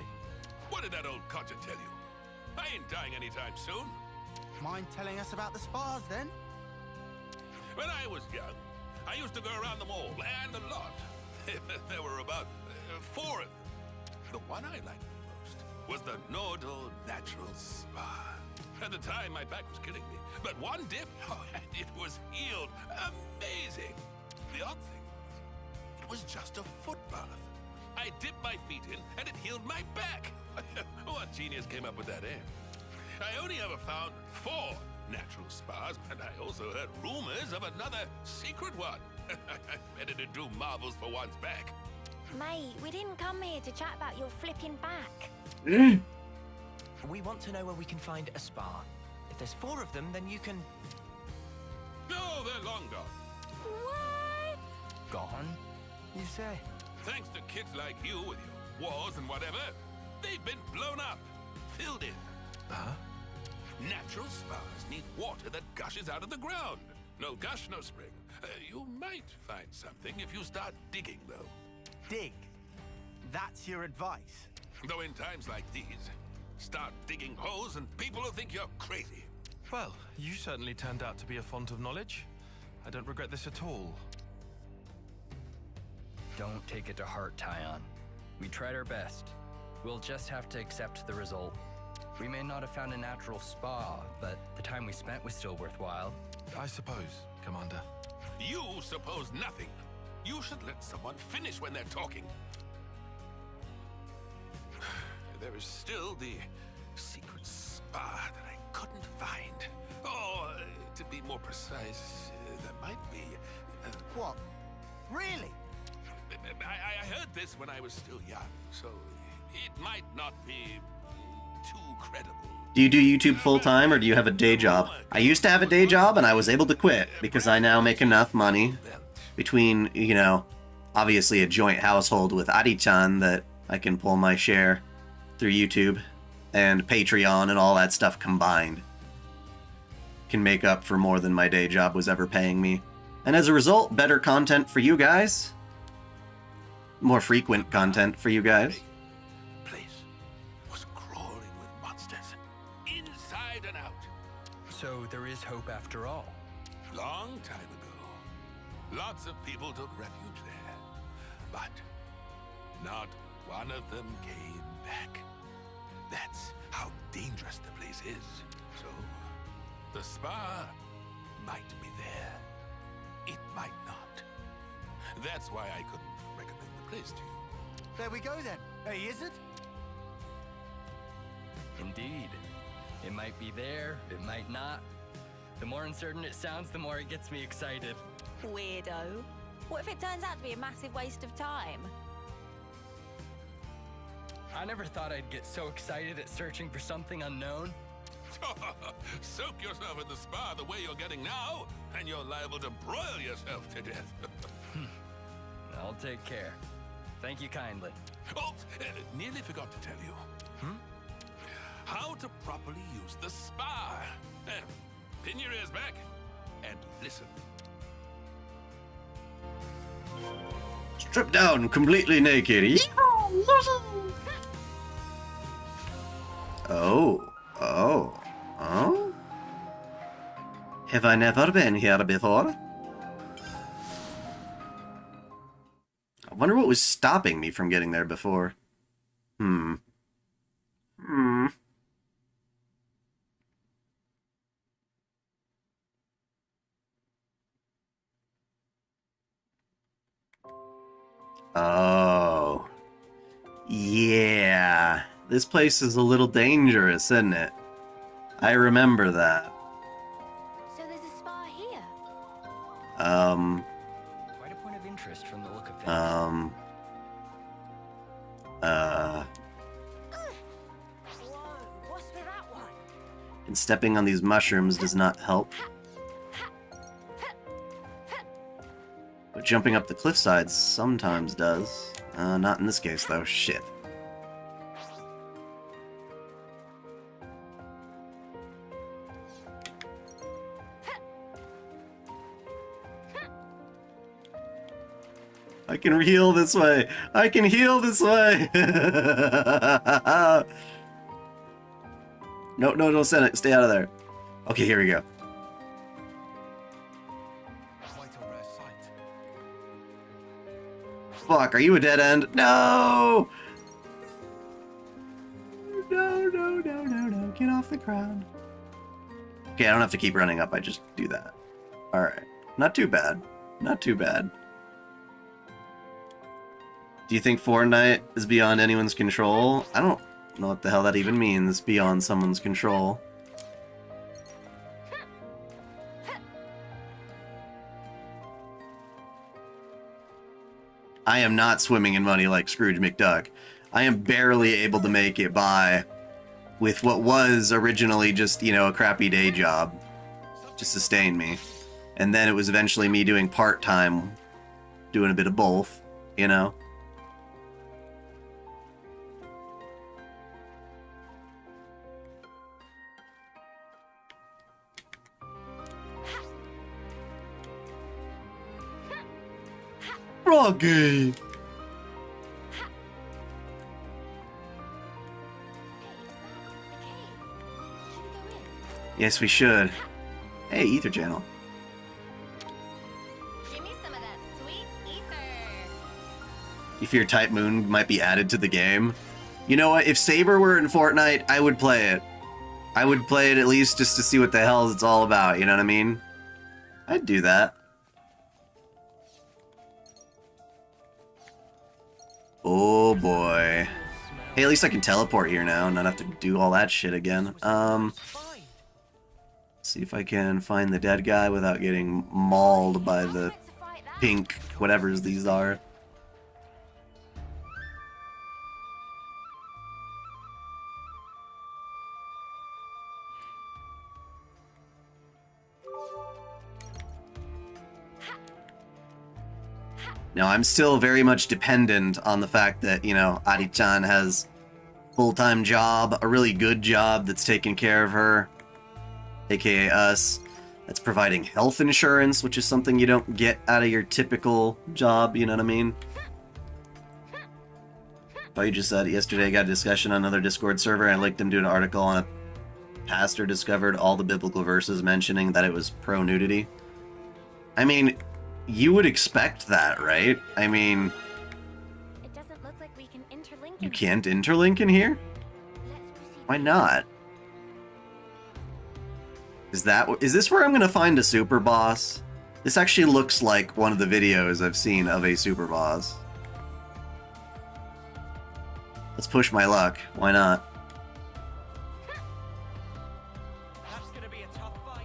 What did that old codger tell you? I ain't dying anytime soon. Mind telling us about the spas, then? When I was young, I used to go around them all, and a lot. There were about 4 of them. The one I liked the most was the Nordal Natural Spa. At the time, my back was killing me, but one dip, and it was healed. Amazing. The odd thing was, it was just a foot bath. I dipped my feet in, and it healed my back. What genius came up with that, eh? I only ever found 4 natural spas, and I also heard rumors of another secret one. Better to do marvels for one's back. Mate, we didn't come here to chat about your flipping back. We want to know where we can find a spa. If there's 4 of them, then you can... No, they're long gone. What? Gone? You say? Thanks to kids like you with your wars and whatever, they've been blown up, filled in. Huh? Natural spas need water that gushes out of the ground. No gush, no spring. You might find something if you start digging, though. Dig. That's your advice. Though in times like these, start digging holes and people will think you're crazy. Well, you certainly turned out to be a font of knowledge. I don't regret this at all. Don't take it to heart, Tyon. We tried our best. We'll just have to accept the result. We may not have found a natural spa, but the time we spent was still worthwhile. I suppose, Commander. You suppose nothing. You should let someone finish when they're talking. There is still the secret spa that I couldn't find. Or, to be more precise, there might be... What? Really? I heard this when I was still young, so it might not be too credible. Do you do YouTube full-time, or do you have a day job? I used to have a day job, and I was able to quit, because I now make enough money between, you know, obviously a joint household with Dai-chan that I can pull my share through YouTube, and Patreon and all that stuff combined can make up for more than my day job was ever paying me. And as a result, better content for you guys. More frequent content for you guys. Place was crawling with monsters, inside and out. So there is hope after all. Long time ago, lots of people took refuge there, but not one of them came back. That's how dangerous the place is. So, the spa might be there. It might not. That's why I couldn't recommend the place to you. There we go then. Hey, is it? Indeed. It might be there, it might not. The more uncertain it sounds, the more it gets me excited. Weirdo. What if it turns out to be a massive waste of time? I never thought I'd get so excited at searching for something unknown. Soak yourself in the spa the way you're getting now, and you're liable to broil yourself to death. I'll take care. Thank you kindly. Oh, nearly forgot to tell you. How to properly use the spa. Pin your ears back and listen. Strip down, completely naked. Oh. Have I never been here before? I wonder what was stopping me from getting there before. Oh. Yeah. This place is a little dangerous, isn't it? I remember that. So there's a spa here? Quite a point of interest from the look of things. Whoa, what's with that one? And stepping on these mushrooms does not help. But jumping up the cliff sides sometimes does. Not in this case, though. Shit. I can heal this way! I can heal this way! No, don't send it. Stay out of there. Okay, here we go. Fuck, are you a dead end? No! No. Get off the ground. Okay, I don't have to keep running up. I just do that. Alright. Not too bad. Not too bad. Do you think Fortnite is beyond anyone's control? I don't know what the hell that even means, beyond someone's control. I am not swimming in money like Scrooge McDuck. I am barely able to make it by with what was originally just, you know, a crappy day job to sustain me. And then it was eventually me doing part-time, doing a bit of both, you know? Rocky! Yes, we should. Hey, Ether Channel. Give me some of that sweet ether. You fear Type Moon might be added to the game? You know what? If Saber were in Fortnite, I would play it. I would play it at least just to see what the hell it's all about, you know what I mean? I'd do that. Oh boy. Hey, at least I can teleport here now and not have to do all that shit again. See if I can find the dead guy without getting mauled by the pink whatevers these are. Now, I'm still very much dependent on the fact that, you know, Ari-chan has full-time job, a really good job that's taking care of her, aka us, that's providing health insurance, which is something you don't get out of your typical job, you know what I mean? But you just said yesterday I got a discussion on another Discord server, and I linked them to an article on a pastor discovered all the biblical verses mentioning that it was pro-nudity. I mean, you would expect that, right? I mean, It doesn't look like we can interlink. you can't interlink in here? Why not? Is this where I'm gonna find a super boss? This actually looks like one of the videos I've seen of a super boss. Let's push my luck. Why not?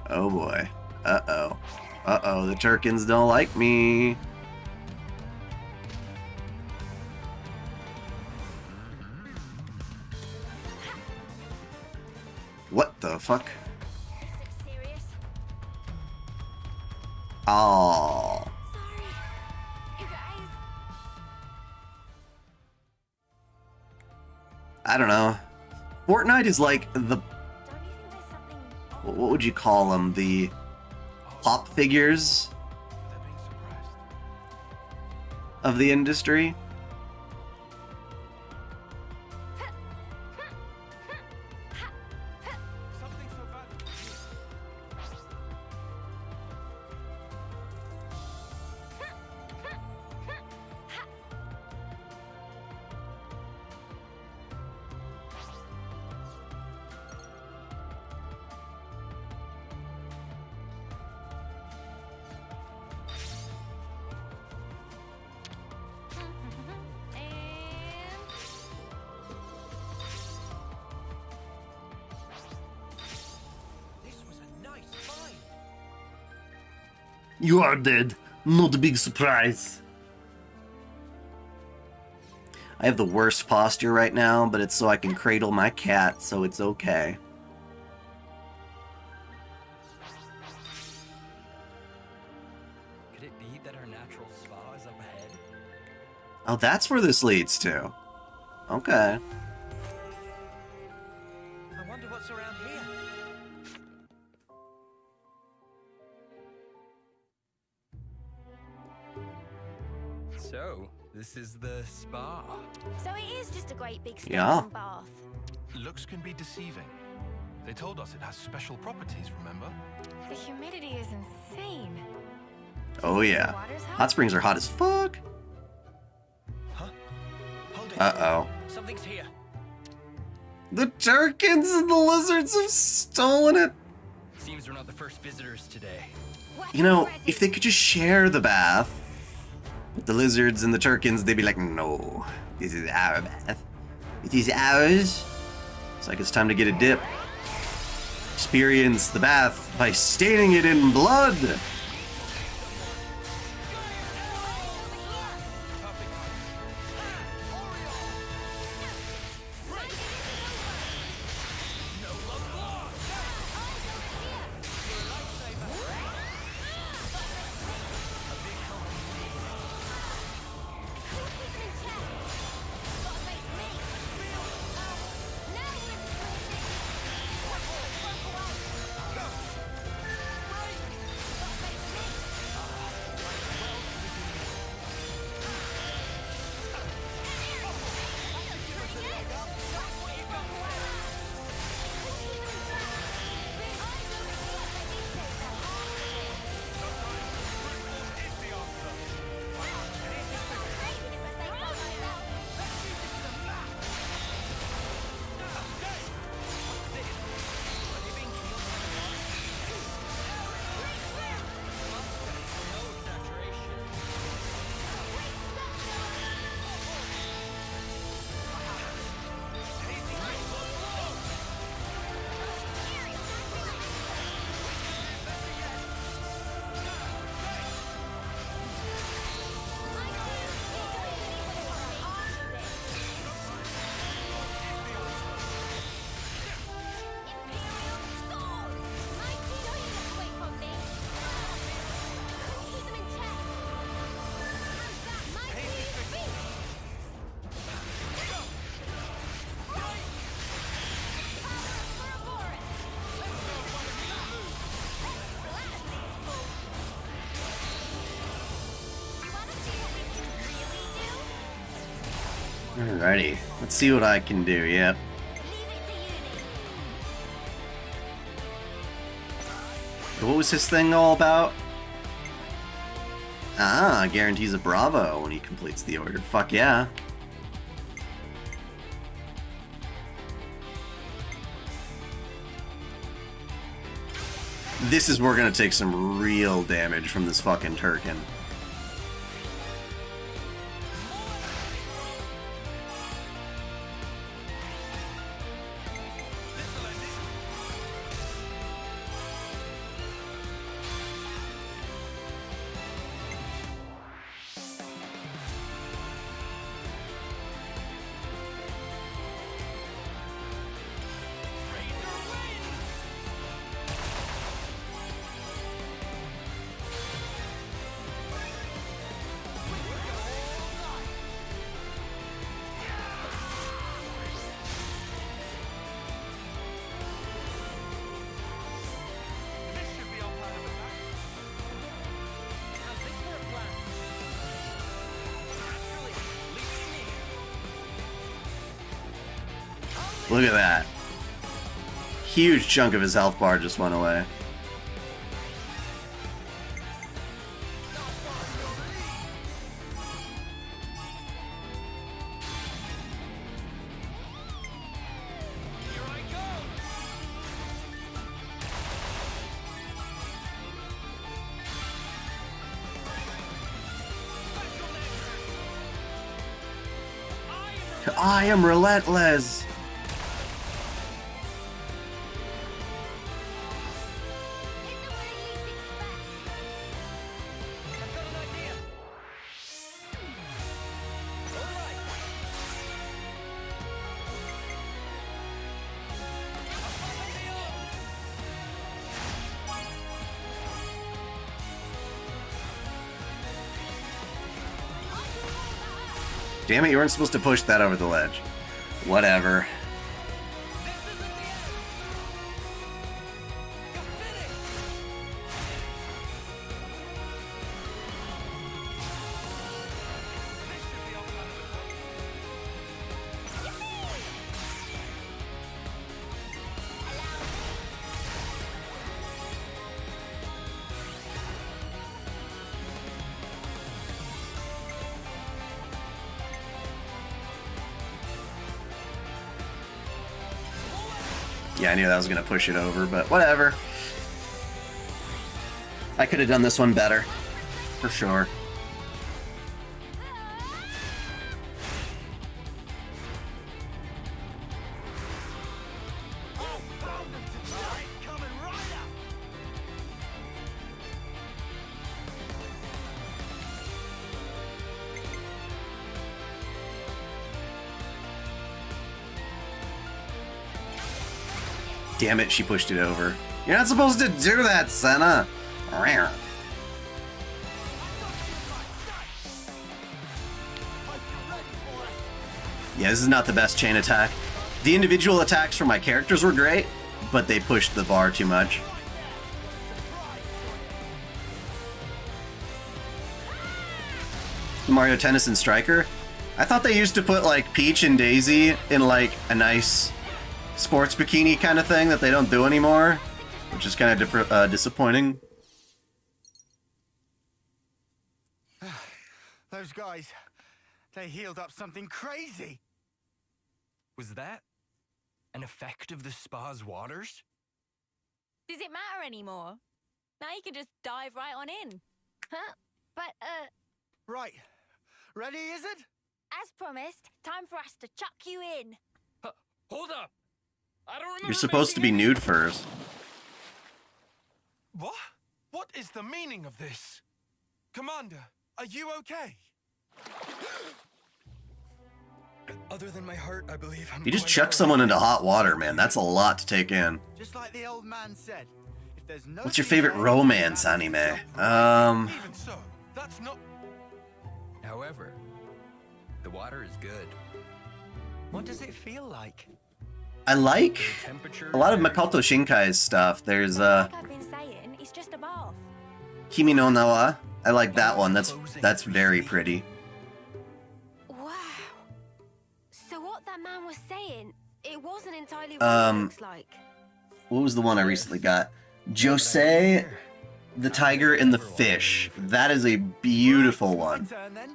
Oh boy. Uh-oh. Uh-oh, the Turkins don't like me. What the fuck? Oh. I don't know. Fortnite is like the... What would you call them? The pop figures of the industry? You are dead. Not a big surprise. I have the worst posture right now, but it's so I can cradle my cat, so it's okay. Could it be that our natural spa is up ahead? Oh, that's where this leads to. Okay. I wonder what's around here. So, this is the spa. So it is just a great big Yeah. station bath. Looks can be deceiving. They told us it has special properties, remember? The humidity is insane. Oh yeah. Hot springs are hot as fuck. Uh-oh. Something's here. The Turkins and the lizards have stolen it. Seems we're not the first visitors today. You know, if they could just share the bath with the lizards and the Turkins, they'd be like, no, this is our bath. It is ours. It's like it's time to get a dip. Experience the bath by staining it in blood. Alrighty, let's see what I can do, yep. What was his thing all about? Ah, guarantees a Bravo when he completes the order. Fuck yeah. This is where we're gonna take some real damage from this fucking Turkin. Look at that. Huge chunk of his health bar just went away. I am relentless. Damn it, you weren't supposed to push that over the ledge. Whatever. Yeah, I knew that was going to push it over, but whatever. I could have done this one better. For sure. Damn it, she pushed it over. You're not supposed to do that, Senna! Yeah, this is not the best chain attack. The individual attacks from my characters were great, but they pushed the bar too much. Mario Tennis and Striker? I thought they used to put, like, Peach and Daisy in, like, a nice sports bikini kind of thing that they don't do anymore, which is kind of disappointing. Those guys, they healed up something crazy. Was that an effect of the spa's waters? Does it matter anymore? Now you can just dive right on in. Huh? But, Right. Ready, is it? As promised, time for us to chuck you in. Hold up! I don't remember. You're supposed to be nude first. What? What is the meaning of this? Commander, are you okay? Other than my heart, I believe I'm You just quite chuck alright. someone into hot water, man. That's a lot to take in. Just like the old man said. If there's no What's your favorite romance anime? Even so, that's not... However, the water is good. What does it feel like? I like The temperature a lot of varies. Makoto Shinkai's stuff. There's Like I've been saying, it's just a bath. Kimi no Na wa. I like that one. That's very pretty. wow. So what that man was saying, it wasn't entirely what Um, it looks like. What was the one I recently got? Josei, the Tiger and the Fish. That is a beautiful one. turn then.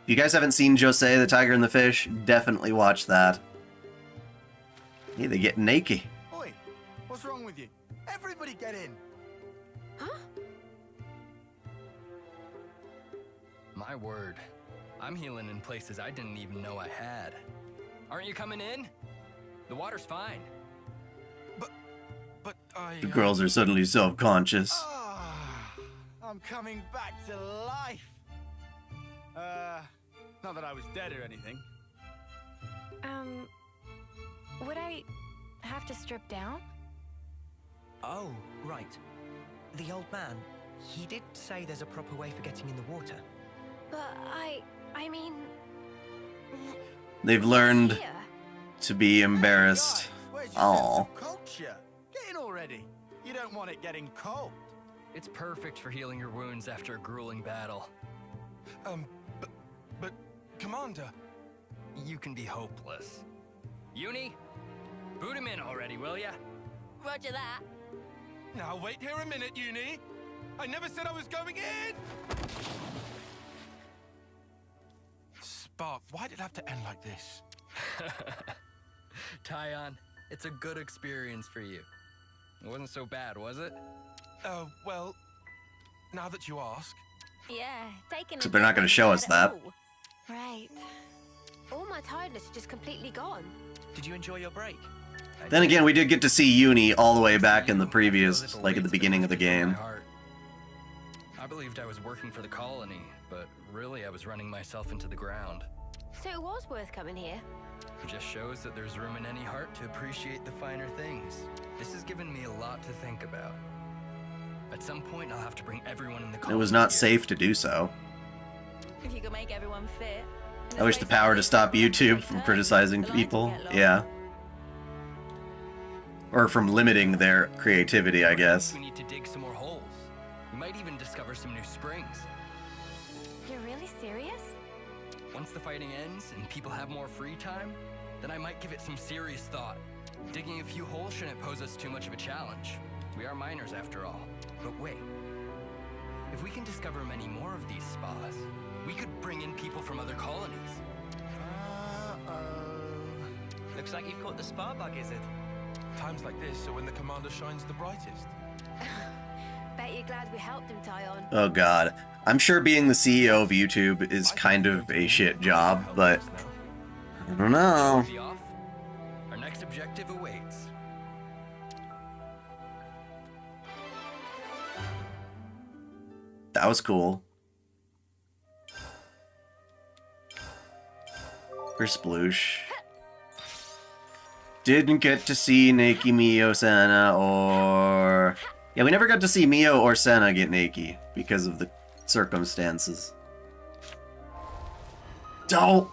If you guys haven't seen Josei, the Tiger and the Fish, definitely watch that. Hey, they get naked. Oi, what's wrong with you? Everybody get in. Huh? My word. I'm healing in places I didn't even know I had. Aren't you coming in? The water's fine. But I... The girls are suddenly self-conscious. I'm coming back to life. Not that I was dead or anything. Would I have to strip down? Oh, right. The old man, he did say there's a proper way for getting in the water. But I mean... They've learned Here. to be embarrassed. Oh. Culture. Get in already. You don't want it getting cold. It's perfect for healing your wounds after a grueling battle. But Commander... You can be hopeless. Uni, boot him in already, will ya? Roger that. Now wait here a minute, Uni. I never said I was going in! Spark, why did it have to end like this? Tyon, it's a good experience for you. It wasn't so bad, was it? Oh, well, now that you ask. Yeah, taking So they're not going to show us that. Right. All my tiredness is just completely gone. Did you enjoy your break? Then again, we did get to see Uni all the way back in the previous, like at the beginning of the game. I believed I was working for the colony, but really I was running myself into the ground. So it was worth coming here. It just shows that there's room in any heart to appreciate the finer things. This has given me a lot to think about. At some point, I'll have to bring everyone in the It colony was not here. safe to do so. If you could make everyone fit. I wish the power to stop YouTube from criticizing people. Yeah. Or from limiting their creativity, I guess. We need to dig some more holes. We might even discover some new springs. You're really serious? Once the fighting ends and people have more free time, then I might give it some serious thought. Digging a few holes shouldn't pose us too much of a challenge. We are miners after all. But wait. If we can discover many more of these spas, we could bring in people from other colonies. Looks like you've caught the spa bug, is it? Times like this are when the commander shines the brightest. Bet you're glad we helped him, Tyon. Oh god. I'm sure being the CEO of YouTube is kind of a shit job, but I don't know. Be off. Our next objective awaits. That was cool. For sploosh. Didn't get to see Naked Mio Senna or... Yeah, we never got to see Mio or Senna get naked because of the circumstances. Don't!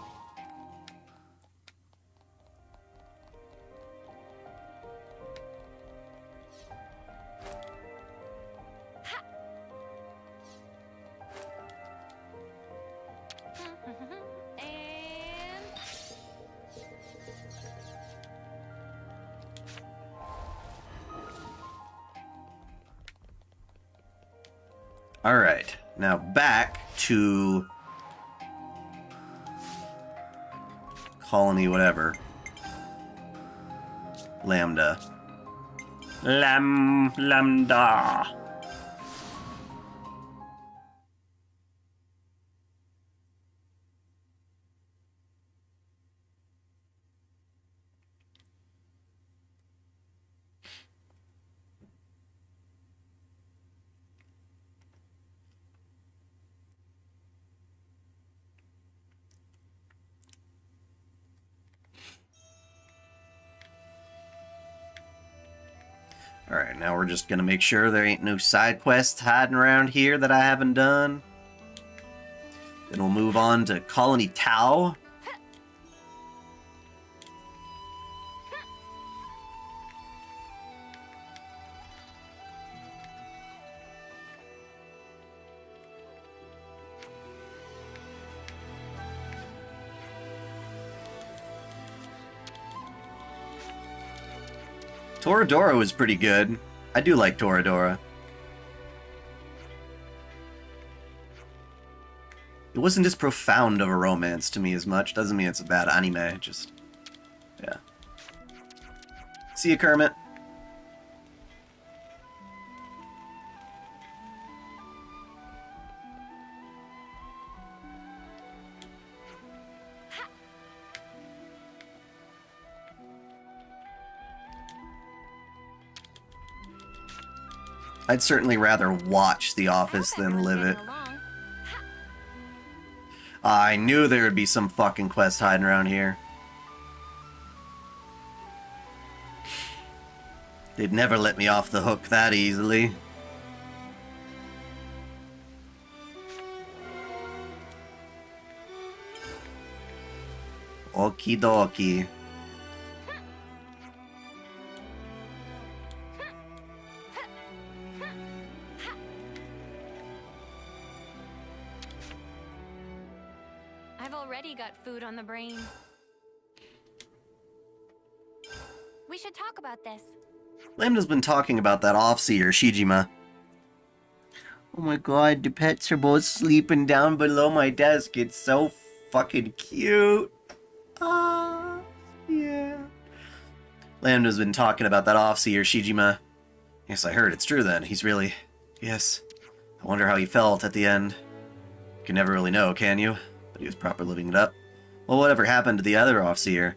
Alright, now back to colony whatever. Lambda. Lambda. Alright, now we're just gonna make sure there ain't no side quests hiding around here that I haven't done. Then we'll move on to Colony Tau. Toradora was pretty good. I do like Toradora. It wasn't as profound of a romance to me as much. Doesn't mean it's a bad anime, just... yeah. See you, Kermit. I'd certainly rather watch The Office than live it. I knew there would be some fucking quest hiding around here. They'd never let me off the hook that easily. Okie dokie. I've already got food on the brain. We should talk about this. Lambda's been talking about that Offseer, Shijima. Oh my god, the pets are both sleeping down below my desk. It's so fucking cute. Ah, yeah. Lambda's been talking about that Offseer, Shijima. Yes, I heard it's true then. He's really... Yes. I wonder how he felt at the end. You can never really know, can you? But he was proper living it up. Well, whatever happened to the other Offseer?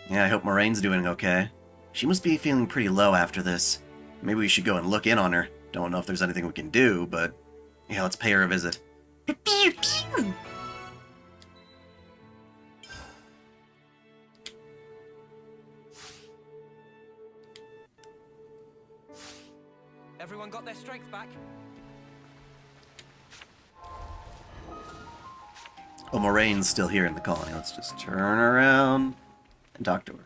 Yeah, I hope Moraine's doing okay. She must be feeling pretty low after this. Maybe we should go and look in on her. Don't know if there's anything we can do, but... Yeah, let's pay her a visit. Everyone got their strength back? Oh, Moraine's still here in the colony. Let's just turn around and talk to her.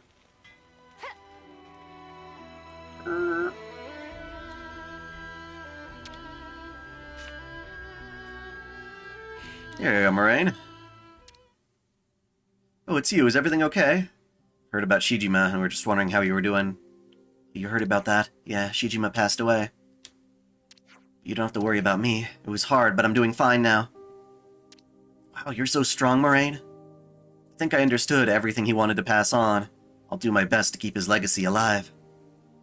Here you go, Moraine. Oh, it's you. Is everything okay? Heard about Shijima, and we're just wondering how you were doing. You heard about that? Yeah, Shijima passed away. You don't have to worry about me. It was hard, but I'm doing fine now. Wow, you're so strong, Moraine. I think I understood everything he wanted to pass on. I'll do my best to keep his legacy alive.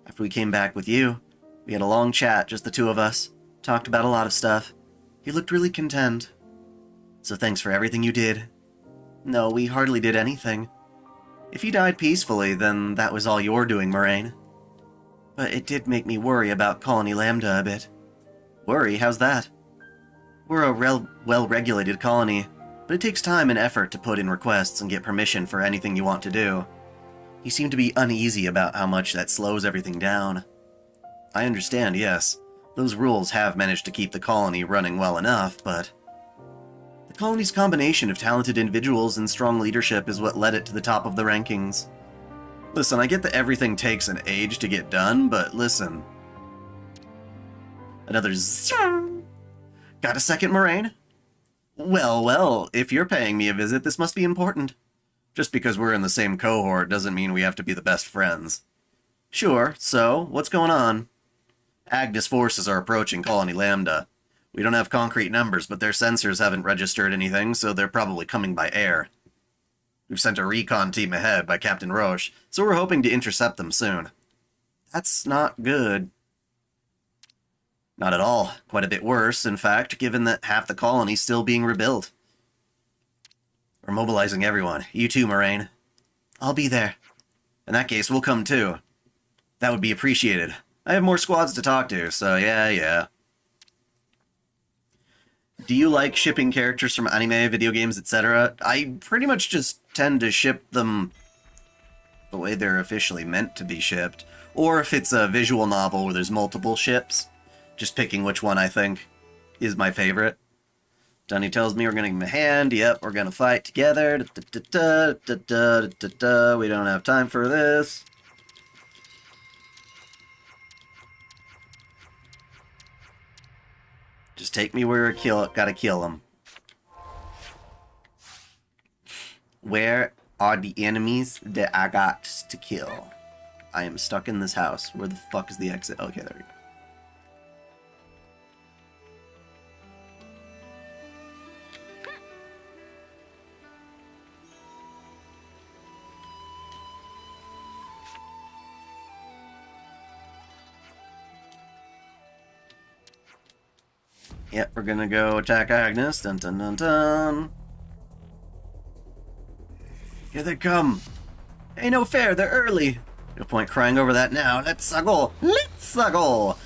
After we came back with you, we had a long chat, just the two of us. Talked about a lot of stuff. He looked really content. So thanks for everything you did. No, we hardly did anything. If you died peacefully, then that was all your doing, Moraine. But it did make me worry about Colony Lambda a bit. Worry? How's that? We're a well-regulated colony, but it takes time and effort to put in requests and get permission for anything you want to do. You seem to be uneasy about how much that slows everything down. I understand, yes. Those rules have managed to keep the colony running well enough, but... The colony's combination of talented individuals and strong leadership is what led it to the top of the rankings. Listen, I get that everything takes an age to get done, but listen. Another zzz. Got a second, Moraine? Well, if you're paying me a visit, this must be important. Just because we're in the same cohort doesn't mean we have to be the best friends. Sure, so, what's going on? Agnes forces are approaching Colony Lambda. We don't have concrete numbers, but their sensors haven't registered anything, so they're probably coming by air. We've sent a recon team ahead by Captain Roche, so we're hoping to intercept them soon. That's not good. Not at all. Quite a bit worse, in fact, given that half the colony's still being rebuilt. We're mobilizing everyone. You too, Moraine. I'll be there. In that case, we'll come too. That would be appreciated. I have more squads to talk to, so yeah. Do you like shipping characters from anime, video games, etc.? I pretty much just tend to ship them the way they're officially meant to be shipped. Or if it's a visual novel where there's multiple ships, just picking which one I think is my favorite. Dunny tells me we're gonna give him a hand. Yep, we're gonna fight together. We don't have time for this. Just take me where gotta kill him. Where are the enemies that I got to kill? I am stuck in this house. Where the fuck is the exit? Okay, there we go. Yep, we're gonna go attack Agnes. Dun dun dun dun. Here they come. Ain't no fair, they're early. No point crying over that now. Let's go. Let's go.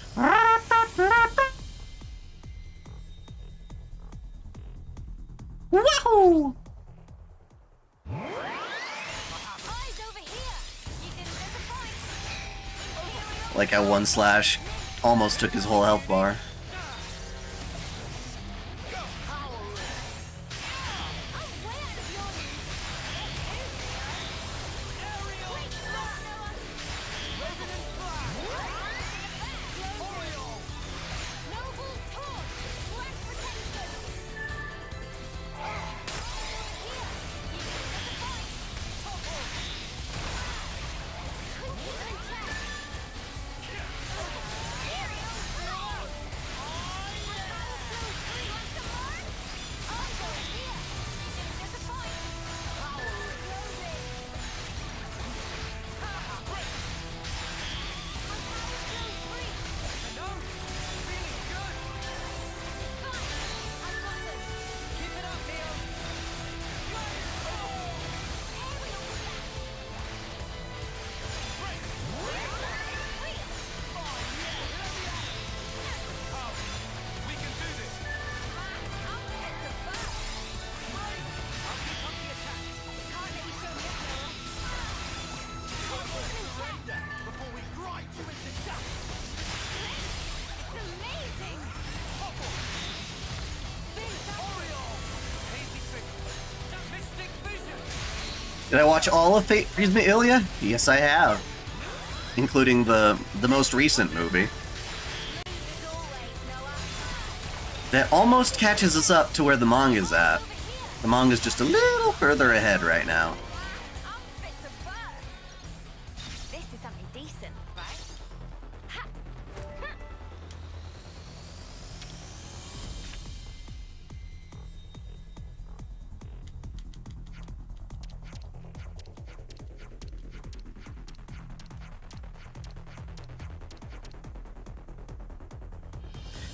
Like how one slash almost took his whole health bar. Did I watch all of Fate Prisma Ilia? Yes, I have. Including the most recent movie. That almost catches us up to where the manga's at. The manga's just a little further ahead right now. This is something decent, right?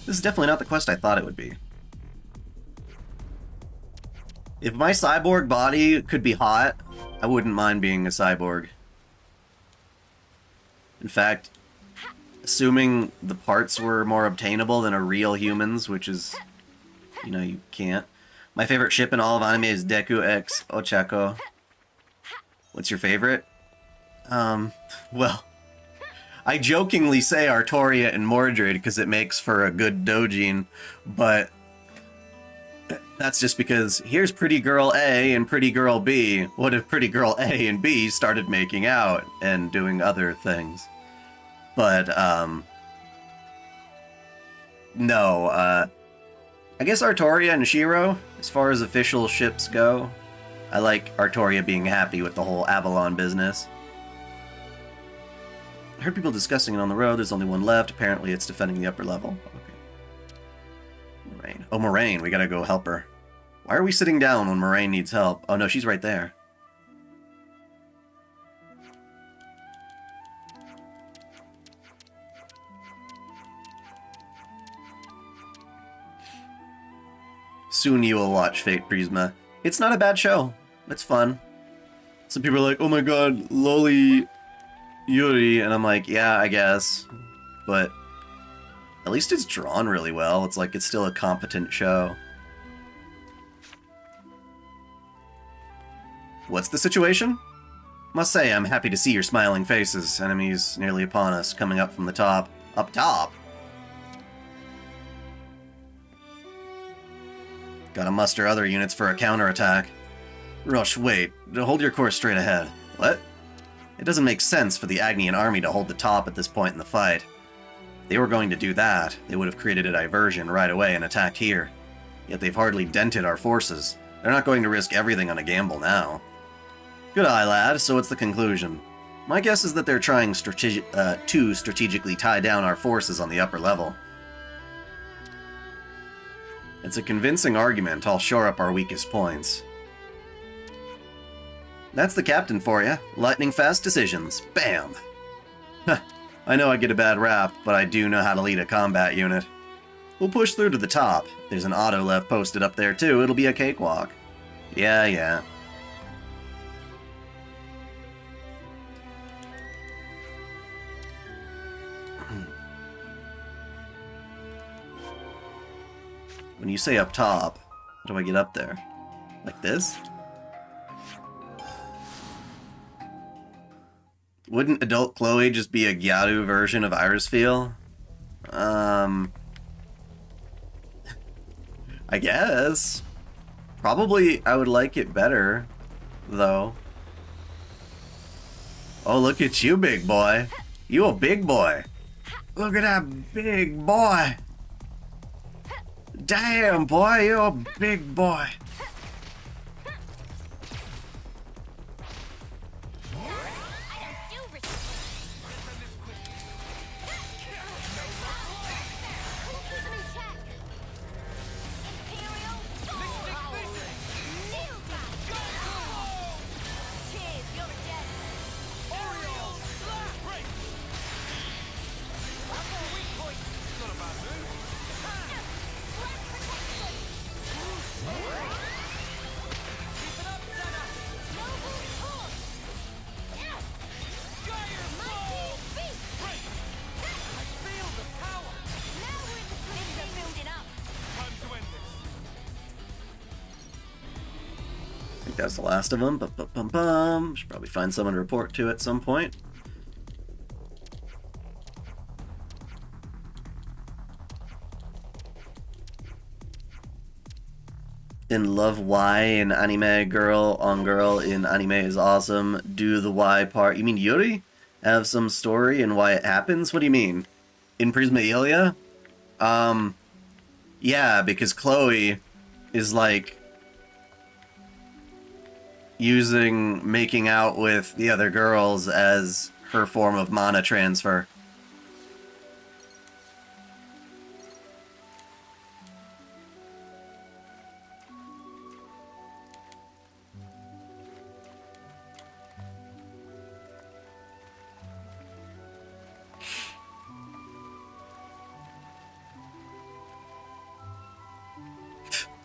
This is definitely not the quest I thought it would be. If my cyborg body could be hot, I wouldn't mind being a cyborg. In fact, assuming the parts were more obtainable than a real humans, which is, you know, you can't. My favorite ship in all of anime is Deku X Ochako. What's your favorite? Well, I jokingly say Artoria and Mordred because it makes for a good doujin, but that's just because here's Pretty Girl A and Pretty Girl B. What if Pretty Girl A and B started making out and doing other things? But, no, I guess Artoria and Shiro, as far as official ships go. I like Artoria being happy with the whole Avalon business. I heard people discussing it on the road. There's only one left. Apparently it's defending the upper level. Okay. Moraine. Oh, Moraine. We gotta go help her. Why are we sitting down when Moraine needs help? Oh no, she's right there. Soon you will watch Fate Prisma. It's not a bad show. It's fun. Some people are like, oh my god, Loli Yuri, and I'm like, yeah, I guess. But at least it's drawn really well. It's like it's still a competent show. What's the situation? Must say, I'm happy to see your smiling faces. Enemies nearly upon us, coming up from the top. Up top? Gotta muster other units for a counterattack. Rush, wait. Hold your course straight ahead. What? It doesn't make sense for the Agnian army to hold the top at this point in the fight. If they were going to do that, they would have created a diversion right away and attacked here. Yet they've hardly dented our forces. They're not going to risk everything on a gamble now. Good eye, lad. So what's the conclusion? My guess is that they're trying to strategically tie down our forces on the upper level. It's a convincing argument. I'll shore up our weakest points. That's the captain for you. Lightning-fast decisions. Bam! Huh. I know I get a bad rap, but I do know how to lead a combat unit. We'll push through to the top. If there's an auto left posted up there too, it'll be a cakewalk. Yeah. When you say up top, how do I get up there? Like this? Wouldn't adult Chloe just be a Gyaru version of Irisfeel? I guess. Probably I would like it better, though. Oh, look at you, big boy. You a big boy. Look at that big boy. Damn, boy, you're a big boy. I think that's the last of them. Should probably find someone to report to at some point. In love Y in anime, girl on girl in anime is awesome. Do the Y part. You mean Yuri? Have some story and why it happens? What do you mean? In Prismaelia? Yeah, because Chloe is like using making out with the other girls as her form of mana transfer.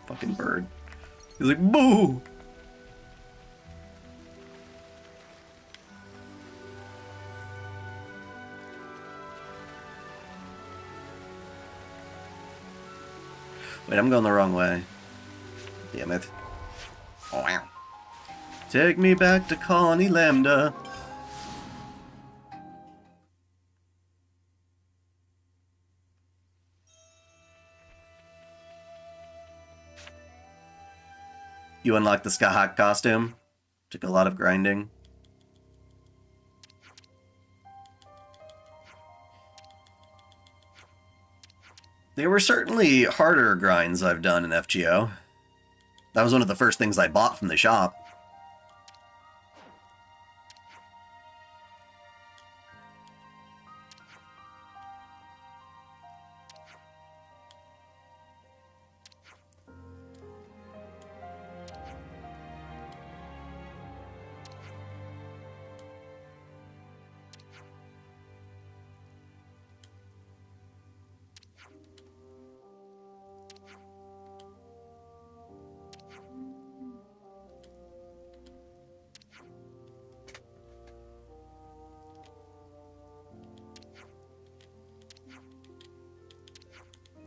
Fucking bird. He's like, boo! Wait, I'm going the wrong way. Damn it. Oh, wow. Take me back to Colony Lambda. You unlocked the Skahak costume. Took a lot of grinding. They were certainly harder grinds I've done in FGO. That was one of the first things I bought from the shop.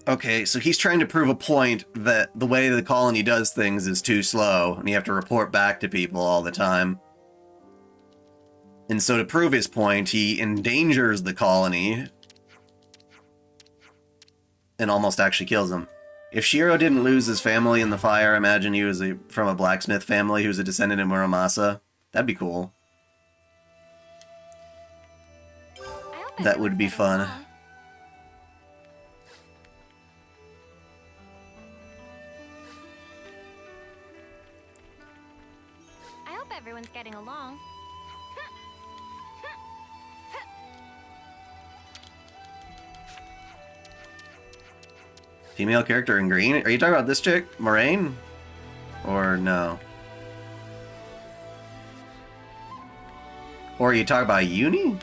Okay, so he's trying to prove a point that the way the colony does things is too slow, and you have to report back to people all the time. And so to prove his point, he endangers the colony and almost actually kills them. If Shiro didn't lose his family in the fire, imagine he was from a blacksmith family who's a descendant of Muramasa. That'd be cool. That would be fun. Everyone's getting along. Female character in green? Are you talking about this chick? Moraine? Or no? Or are you talking about Uni?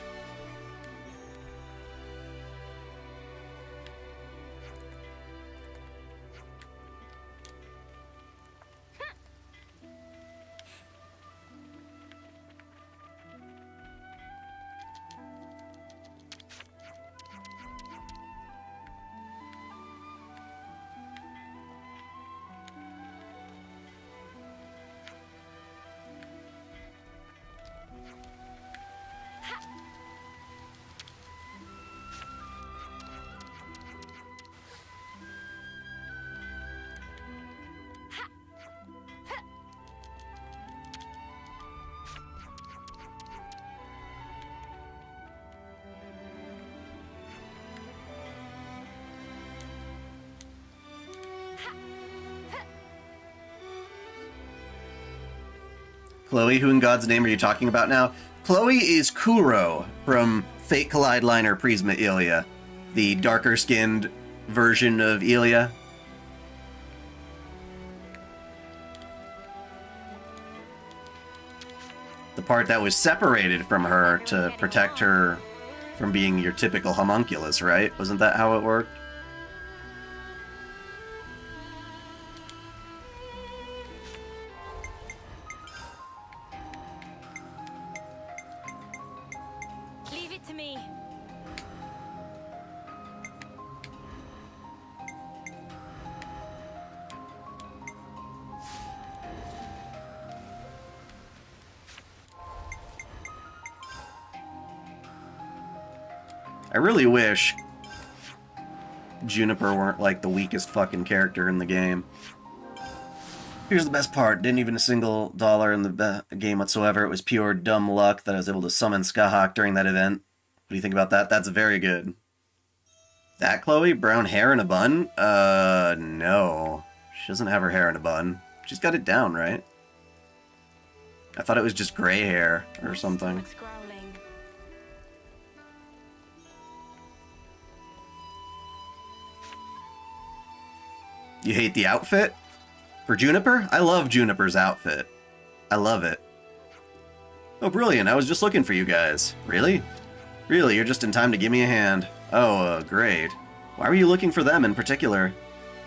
Chloe, who in God's name are you talking about now? Chloe is Kuro from Fate Collide Liner Prisma Ilia, the darker-skinned version of Ilia. The part that was separated from her to protect her from being your typical homunculus, right? Wasn't that how it worked? Leave it to me. I really wish Juniper weren't like the weakest fucking character in the game. Here's the best part. Didn't even a single dollar in the game whatsoever. It was pure dumb luck that I was able to summon Skahak during that event. What do you think about that? That's very good. That Chloe? Brown hair in a bun? No. She doesn't have her hair in a bun. She's got it down, right? I thought it was just gray hair or something. You hate the outfit? For Juniper? I love Juniper's outfit. I love it. Oh, brilliant. I was just looking for you guys. Really? Really, you're just in time to give me a hand. Oh, great. Why were you looking for them in particular?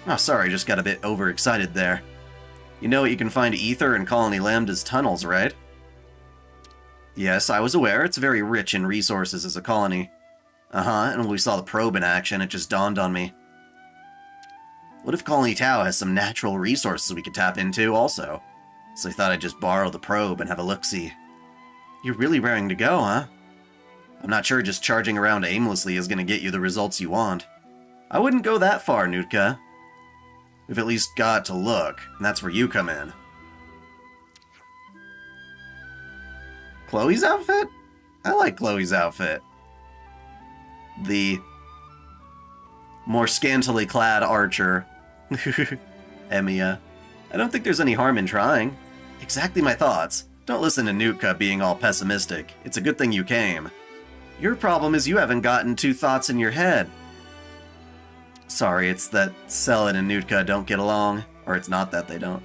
Oh, sorry, just got a bit overexcited there. You know you can find ether in Colony Lambda's tunnels, right? Yes, I was aware. It's very rich in resources as a colony. Uh-huh, and when we saw the probe in action, it just dawned on me. What if Colony Tau has some natural resources we could tap into, also? So I thought I'd just borrow the probe and have a look-see. You're really raring to go, huh? I'm not sure just charging around aimlessly is going to get you the results you want. I wouldn't go that far, Nutka. We've at least got to look, and that's where you come in. Chloe's outfit? I like Chloe's outfit. The more scantily clad archer. Emiya. I don't think there's any harm in trying. Exactly my thoughts. Don't listen to Nutka being all pessimistic. It's a good thing you came. Your problem is you haven't gotten two thoughts in your head. Sorry, it's that Selin and Nutka don't get along. Or it's not that they don't.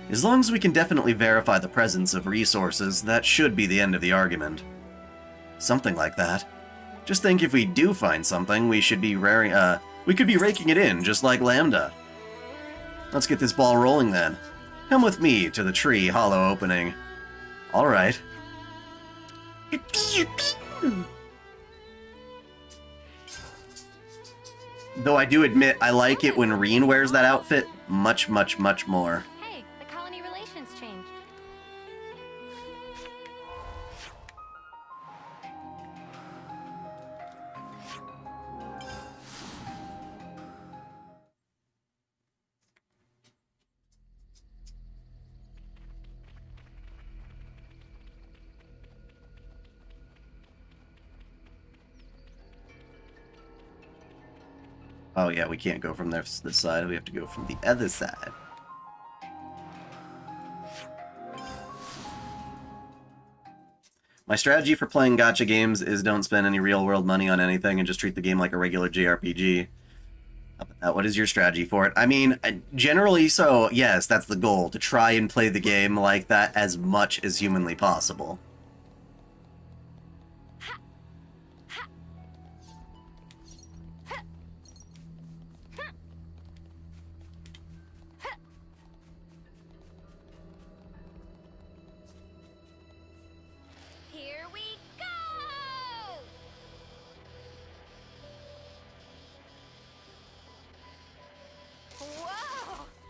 As long as we can definitely verify the presence of resources, that should be the end of the argument. Something like that. Just think if we do find something, we could be raking it in, just like Lambda. Let's get this ball rolling then. Come with me to the tree hollow opening. Alright. Though I do admit, I like it when Reen wears that outfit much, much, much more. Hey, the colony relations changed. Oh yeah, we can't go from this side, we have to go from the other side. My strategy for playing gacha games is don't spend any real-world money on anything and just treat the game like a regular JRPG. What is your strategy for it? I mean, generally so, yes, that's the goal, to try and play the game like that as much as humanly possible. Here we go!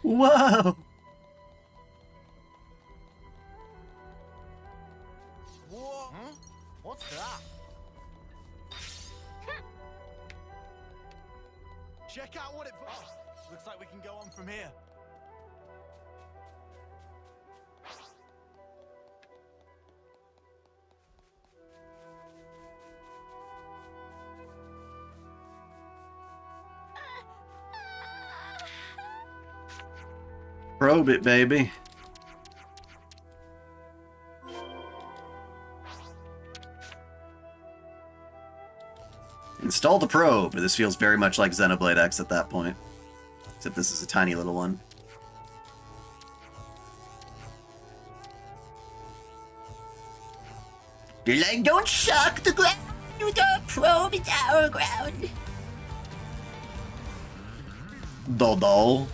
Whoa! What? Huh? What's that? Check out what it... Oh, looks like we can go on from here. Probe it, baby. Install the probe. This feels very much like Xenoblade X at that point. Except this is a tiny little one. You're like, don't shock the ground with a probe into our ground. Dodo.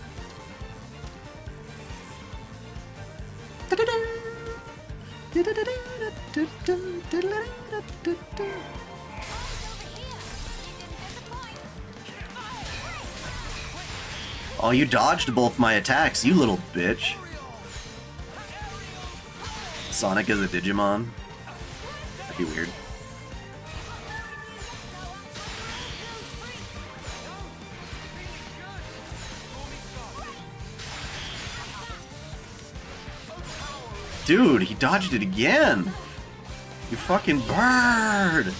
Oh, you dodged both my attacks, you little bitch. Sonic is a Digimon. That'd be weird. Dude, he dodged it again! You fucking bird!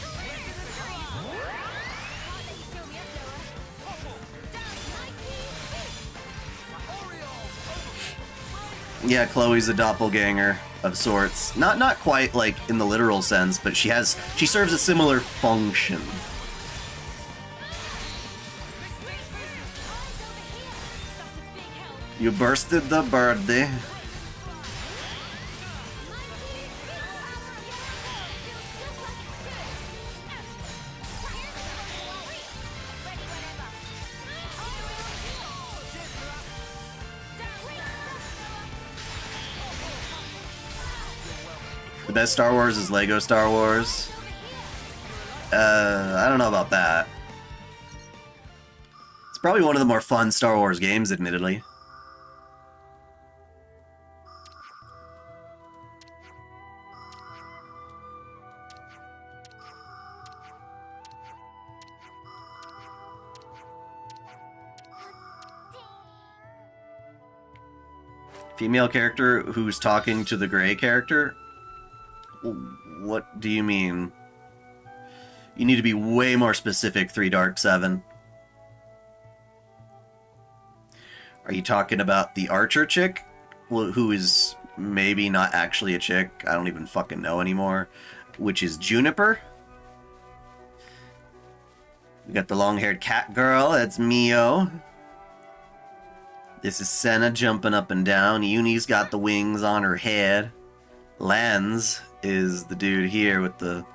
Yeah, Chloe's a doppelganger of sorts. Not quite like in the literal sense, but she serves a similar function. You bursted the birdie. The best Star Wars is Lego Star Wars. I don't know about that. It's probably one of the more fun Star Wars games, admittedly. Female character who's talking to the gray character? What do you mean? You need to be way more specific, 3 Dark 7. Are you talking about the archer chick? Who is maybe not actually a chick? I don't even fucking know anymore. Which is Juniper? We got the long-haired cat girl, that's Mio. This is Senna jumping up and down. Uni's got the wings on her head. Lance is the dude here with the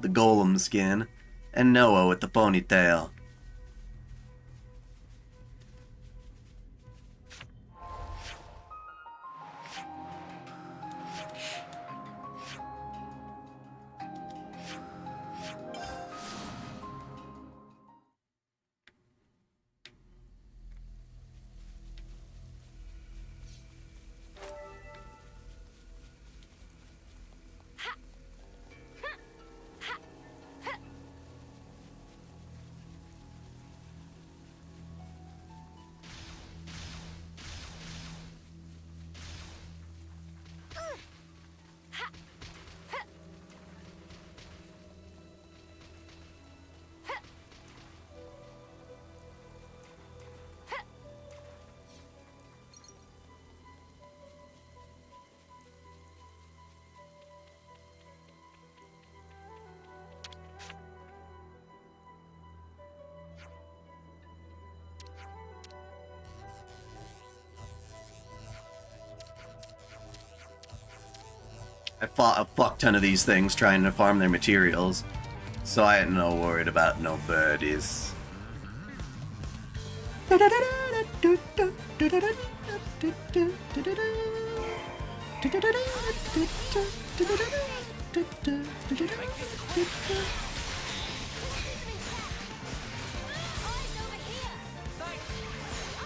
golem skin. And Noah with the ponytail. I fought a fuck ton of these things trying to farm their materials, so I ain't no worried about no birdies.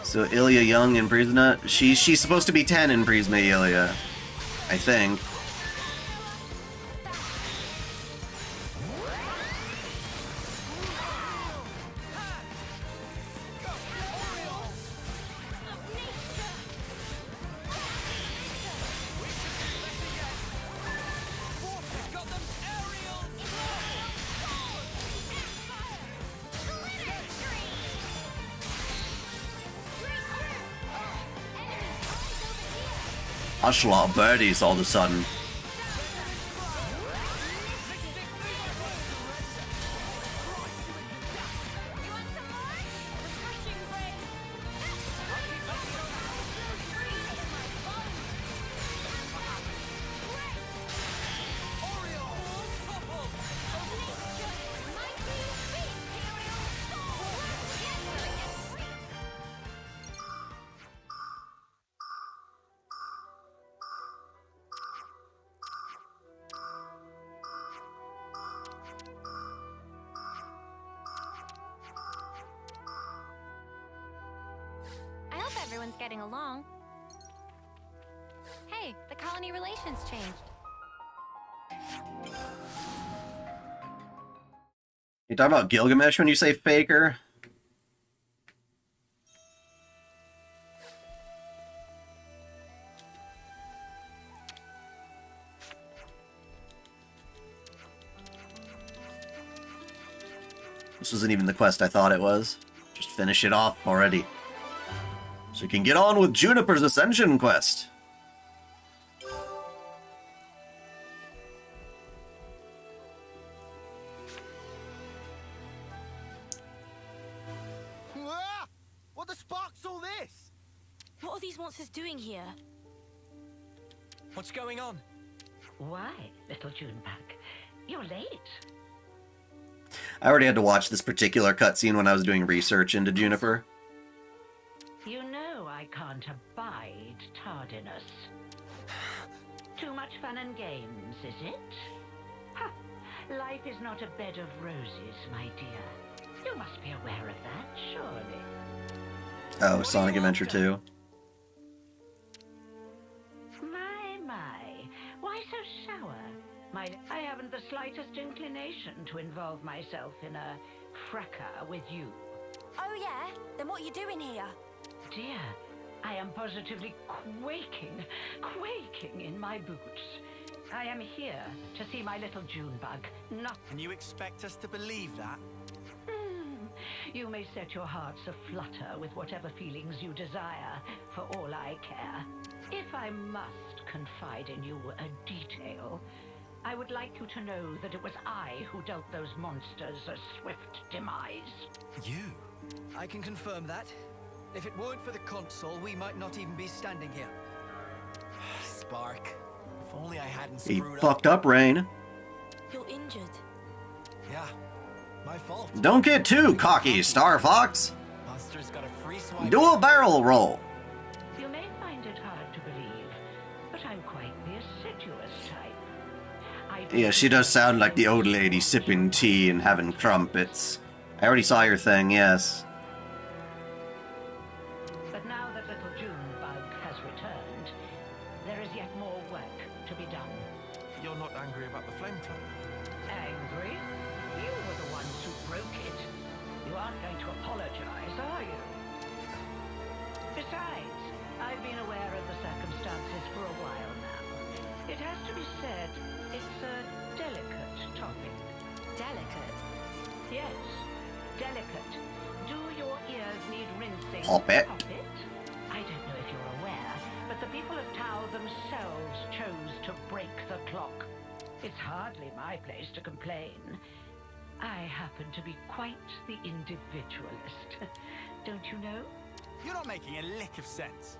So Ilya Young in Prisma, she's supposed to be 10 in Prisma Ilya, I think. Hush a lot of birdies all of a sudden. everyone's getting along. Hey, the colony relations changed. You talking about Gilgamesh when you say faker? This wasn't even the quest I thought it was. Just finish it off already. So you can get on with Juniper's Ascension quest. What the spark's all this? What are these monsters doing here? What's going on? Why, little Junebug? You're late. I already had to watch this particular cutscene when I was doing research into Juniper. You know I can't abide tardiness. Too much fun and games, is it? Ha! Life is not a bed of roses, my dear. You must be aware of that, surely. Oh, Sonic Adventure 2. My. Why so sour? I haven't the slightest inclination to involve myself in a fracas with you. Oh yeah? Then what are you doing here? Dear, I am positively quaking in my boots. I am here to see my little Junebug, not... And you expect us to believe that? You may set your hearts aflutter with whatever feelings you desire, for all I care. If I must confide in you a detail, I would like you to know that it was I who dealt those monsters a swift demise. You? I can confirm that. If it weren't for the console, we might not even be standing here. Spark. If only I hadn't He screwed fucked up, Rain. You're injured. Yeah, my fault. Don't get too cocky, Star Fox. Monster's got a free swipe. Do a barrel roll. You may find it hard to believe, but I'm quite the assiduous type. Yeah, she does sound like the old lady sipping tea and having crumpets. I already saw your thing, yes. But now that little Junebug has returned, there is yet more work to be done. You're not angry about the Flame Club? Angry? You were the ones who broke it. You aren't going to apologize, are you? Besides, I've been aware of the circumstances for a while now. It has to be said, it's a delicate topic. Delicate? Yes, delicate. Do your ears need rinsing? Pop it. I don't know if you're aware, but the people of Tau themselves chose to break the clock. It's hardly my place to complain. I happen to be quite the individualist. Don't you know? You're not making a lick of sense.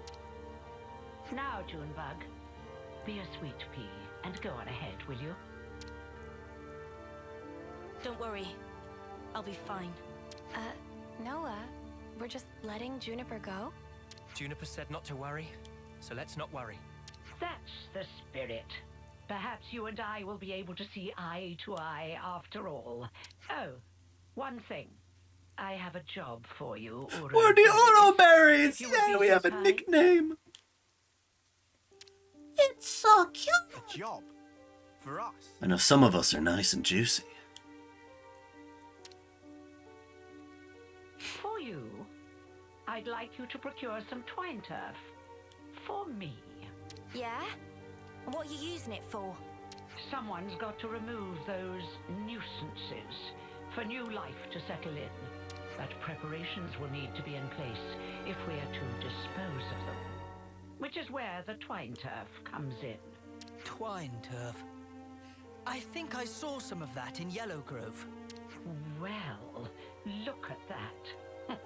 Now, Junebug, be a sweet pea and go on ahead, will you? Don't worry. I'll be fine. Noah, we're just letting Juniper go? Juniper said not to worry, so let's not worry. That's the spirit. Perhaps you and I will be able to see eye to eye after all. Oh, one thing. I have a job for you, Uro. We're the Uro Berries! Yeah, we have a nickname. It's so cute. A job? For us? I know some of us are nice and juicy. For you, I'd like you to procure some twine turf. For me. Yeah? What are you using it for? Someone's got to remove those nuisances for new life to settle in. But preparations will need to be in place if we are to dispose of them. Which is where the twine turf comes in. Twine turf? I think I saw some of that in Yellow Grove. Well, look at that.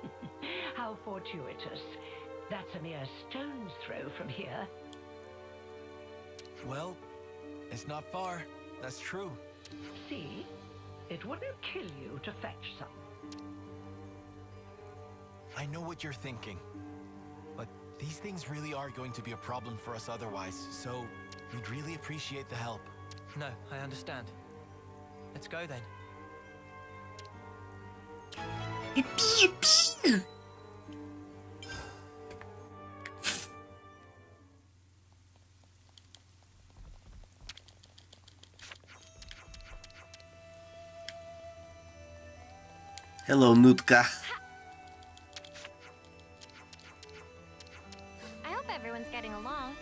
How fortuitous. That's a mere stone's throw from here. Well, it's not far. That's true. See? It wouldn't kill you to fetch some. I know what you're thinking, but these things really are going to be a problem for us otherwise, so we'd really appreciate the help. No, I understand. Let's go then. Hello, Nutka. I hope everyone's getting along.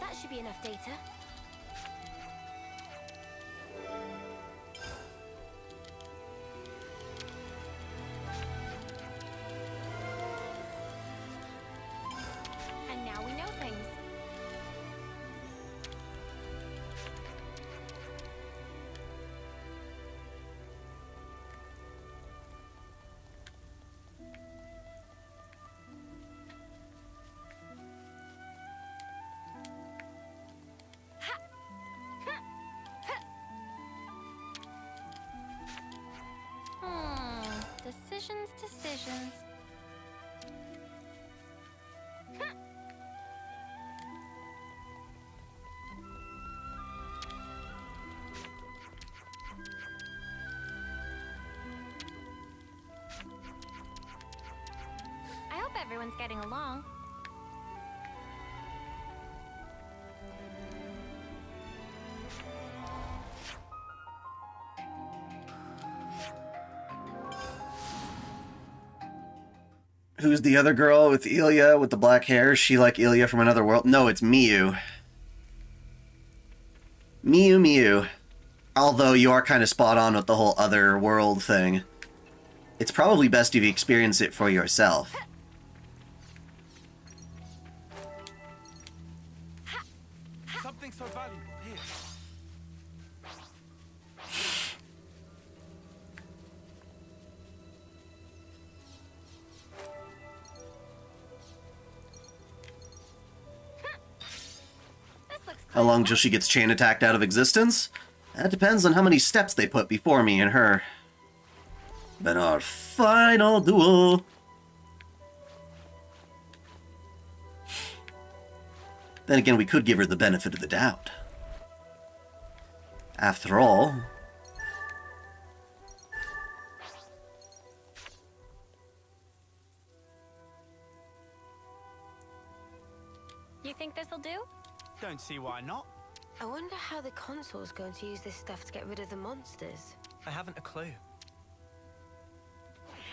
That should be enough data. And now we know things. Decisions. I hope everyone's getting along. Who's the other girl with Ilya with the black hair? Is she like Ilya from another world? No, it's Miyu. Miyu. Although you are kind of spot on with the whole other world thing. It's probably best if you experience it for yourself. Something so valuable here. How long till she gets chain attacked out of existence? That depends on how many steps they put before me and her. Then our final duel. Then again, we could give her the benefit of the doubt. After all... You think this'll do? Don't see why not. I wonder how the console's going to use this stuff to get rid of the monsters. I haven't a clue.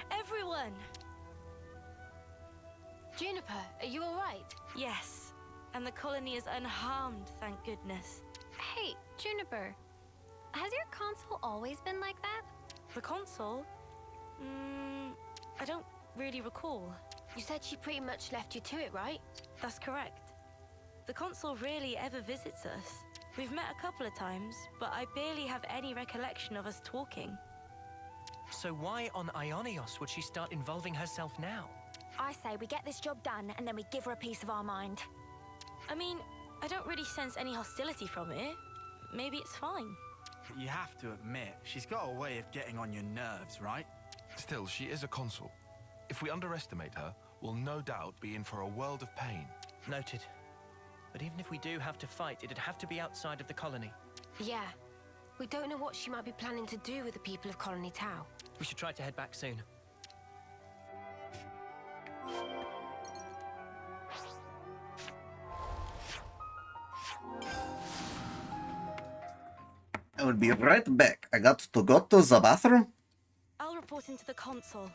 Everyone! Juniper, are you alright? Yes. And the colony is unharmed, thank goodness. Hey, Juniper. Has your console always been like that? The console? I don't really recall. You said she pretty much left you to it, right? That's correct. The console rarely ever visits us. We've met a couple of times, but I barely have any recollection of us talking. So why on Ionios would she start involving herself now? I say we get this job done and then we give her a piece of our mind. I mean, I don't really sense any hostility from it. Maybe it's fine. But you have to admit, she's got a way of getting on your nerves, right? Still, she is a consul. If we underestimate her, we'll no doubt be in for a world of pain. Noted. But even if we do have to fight, it'd have to be outside of the colony. Yeah. We don't know what she might be planning to do with the people of Colony Tau. We should try to head back soon. I will be right back. I got to go to the bathroom. I'll report into the console.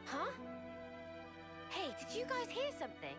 Huh? Hey, did you guys hear something?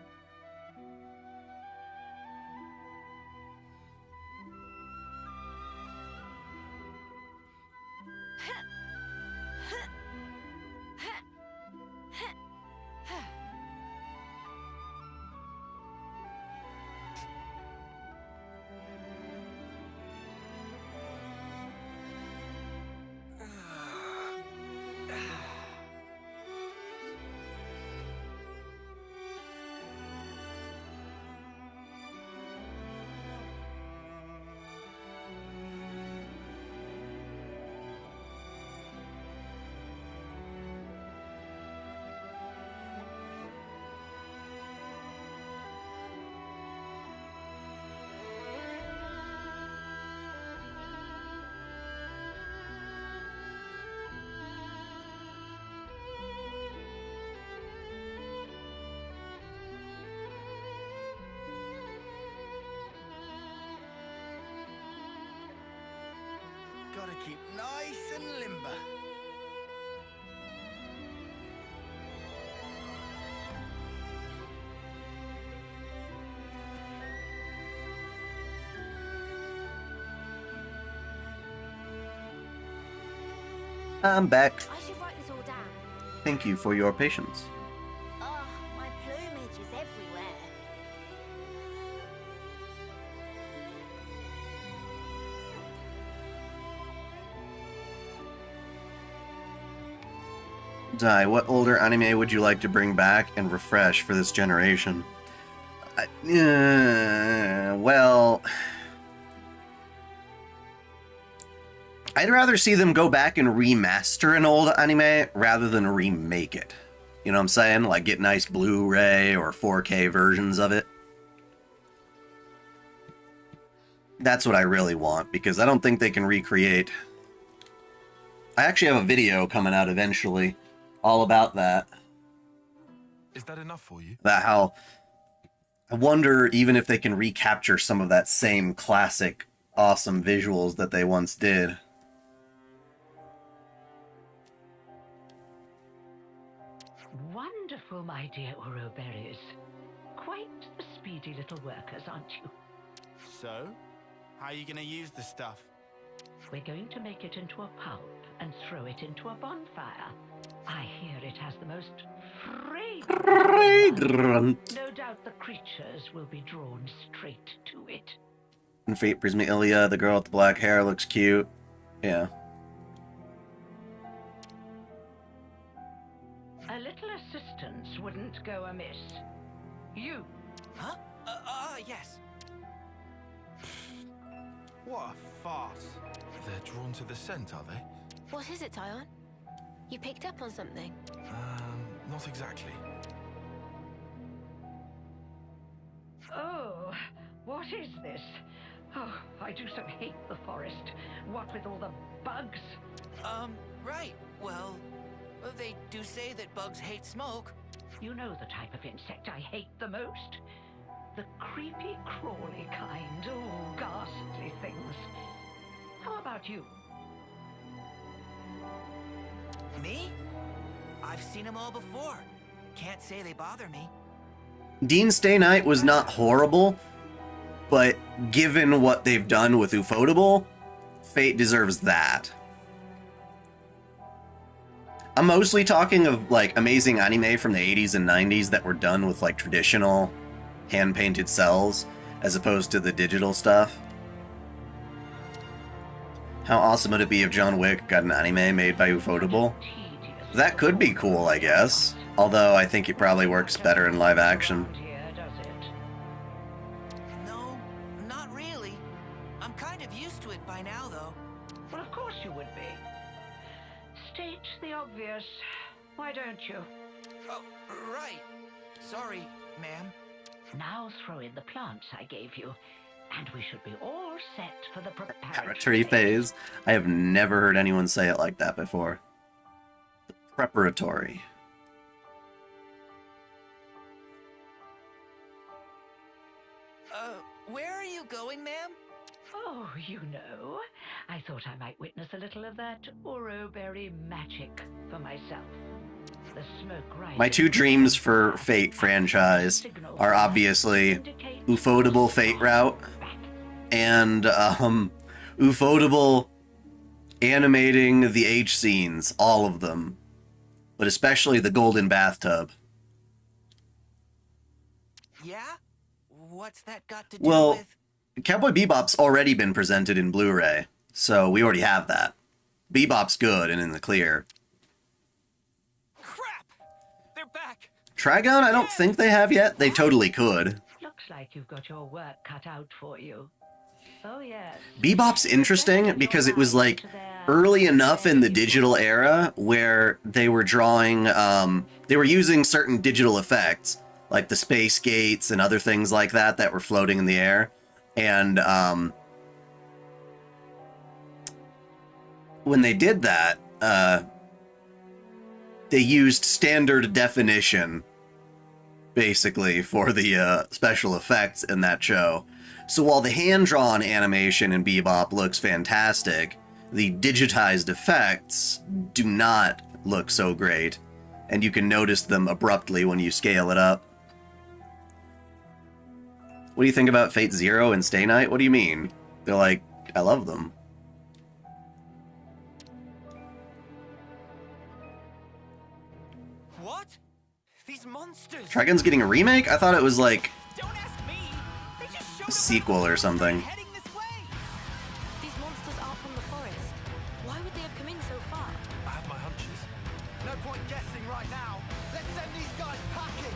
keep nice and limber. I'm back. I should write this all down. Thank you for your patience. Oh, my plumage is everywhere. Dai, what older anime would you like to bring back and refresh for this generation? Well, I'd rather see them go back and remaster an old anime rather than remake it. You know what I'm saying? Like get nice Blu-ray or 4K versions of it. That's what I really want, because I don't think they can recreate. I actually have a video coming out eventually all about that. Is that enough for you? That how I wonder even if they can recapture some of that same classic awesome visuals that they once did. Wonderful, my dear Uroberries. Quite the speedy little workers, aren't you? So, how are you going to use the stuff? We're going to make it into a pulp and throw it into a bonfire. I hear it has the most fragrant. No doubt the creatures will be drawn straight to it. And Fate brings me Ilya, the girl with the black hair, looks cute. Yeah. A little assistance wouldn't go amiss. You. Huh? Yes. What a farce. They're drawn to the scent, are they? What is it, Tyon? You picked up on something? Not exactly. Oh, what is this? Oh, I do so hate the forest. What with all the bugs? Right. Well, they do say that bugs hate smoke. You know the type of insect I hate the most? The creepy, crawly kind. Oh, ghastly things. How about you? Me? I've seen them all before. Can't say they bother me. Dean Stay Night was not horrible, but given what they've done with Ufotable, Fate deserves that. I'm mostly talking of like amazing anime from the 80s and 90s that were done with like traditional hand-painted cells as opposed to the digital stuff. How awesome would it be if John Wick got an anime made by Ufotable? That could be cool, I guess. Although I think it probably works better in live action. No, not really. I'm kind of used to it by now, though. Well, of course you would be. State the obvious. Why don't you? Oh, right. Sorry, ma'am. Now throw in the plants I gave you, and we should be all set for the Preparatory phase. I have never heard anyone say it like that before. The preparatory. Where are you going, ma'am? Oh, you know, I thought I might witness a little of that Uroberry magic for myself. The smoke rising. My two dreams for Fate franchise are obviously Ufotable Fate route and Ufotable animating the H scenes, all of them, but especially the golden bathtub. Yeah? What's that got to do Well, with... Cowboy Bebop's already been presented in Blu-ray, so we already have that. Bebop's good and in the clear. Crap! They're back! Trigon, I don't think they have yet. They totally could. Looks like you've got your work cut out for you. Oh, yes. Bebop's interesting because it was like early enough in the digital era where they were drawing, they were using certain digital effects, like the space gates and other things like that that were floating in the air. And when they did that, they used standard definition, basically, for the special effects in that show. So while the hand-drawn animation in Bebop looks fantastic, the digitized effects do not look so great, and you can notice them abruptly when you scale it up. What do you think about Fate Zero and Stay Night? What do you mean? They're like, I love them. What? These monsters. Trigun's getting a remake? I thought it was like a sequel or something. These monsters are from the forest. Why would they have come in so far? I have my hunches. No point guessing right now. Let's send these guys packing.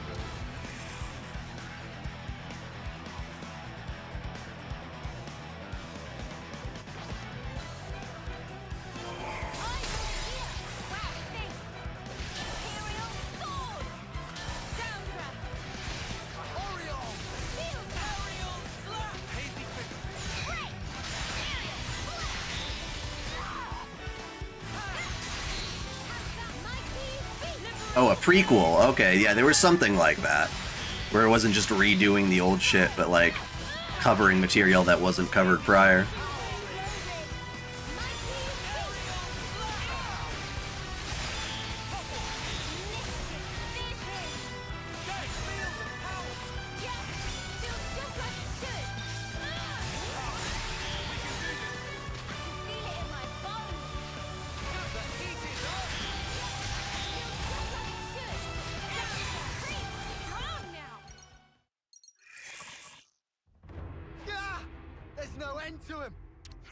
Oh, a prequel. Okay, yeah, there was something like that. Where it wasn't just redoing the old shit, but like covering material that wasn't covered prior.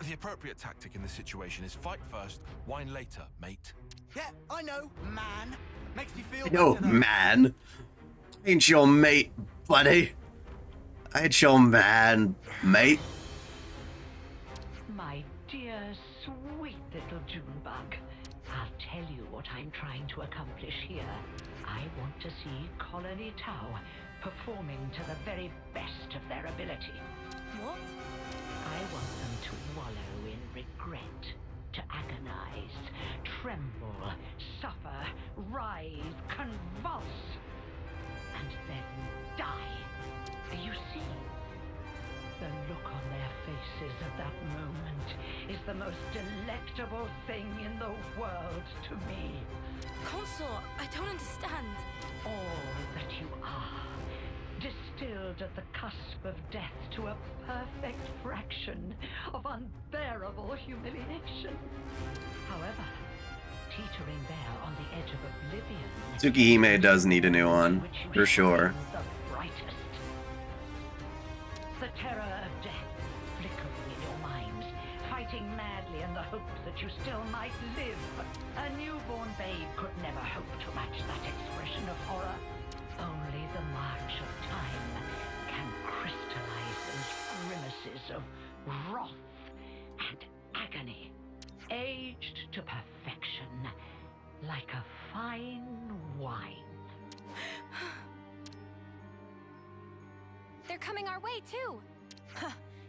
The appropriate tactic in this situation is fight first, whine later, mate. Yeah, I know, man. Makes me feel No, better, though. man. Ain't your mate, buddy. Ain't your man, mate. My dear, sweet little Junebug, I'll tell you what I'm trying to accomplish here. I want to see Colony Tau performing to the very best of their ability. What? I want them to wallow in regret, to agonize, tremble, suffer, rise, convulse, and then die. You see, the look on their faces at that moment is the most delectable thing in the world to me. Consort, I don't understand. All that you are, distilled at the cusp of death to a perfect fraction of unbearable humiliation. However, teetering there on the edge of oblivion, Tsukihime does need a new one, for sure. the brightest. The terror of death flickering in your minds, fighting madly in the hope that you still might live. A newborn babe could never hope to match that expression of horror. Only the march of time can crystallize those grimaces of wrath and agony, aged to perfection, like a fine wine. They're coming our way, too.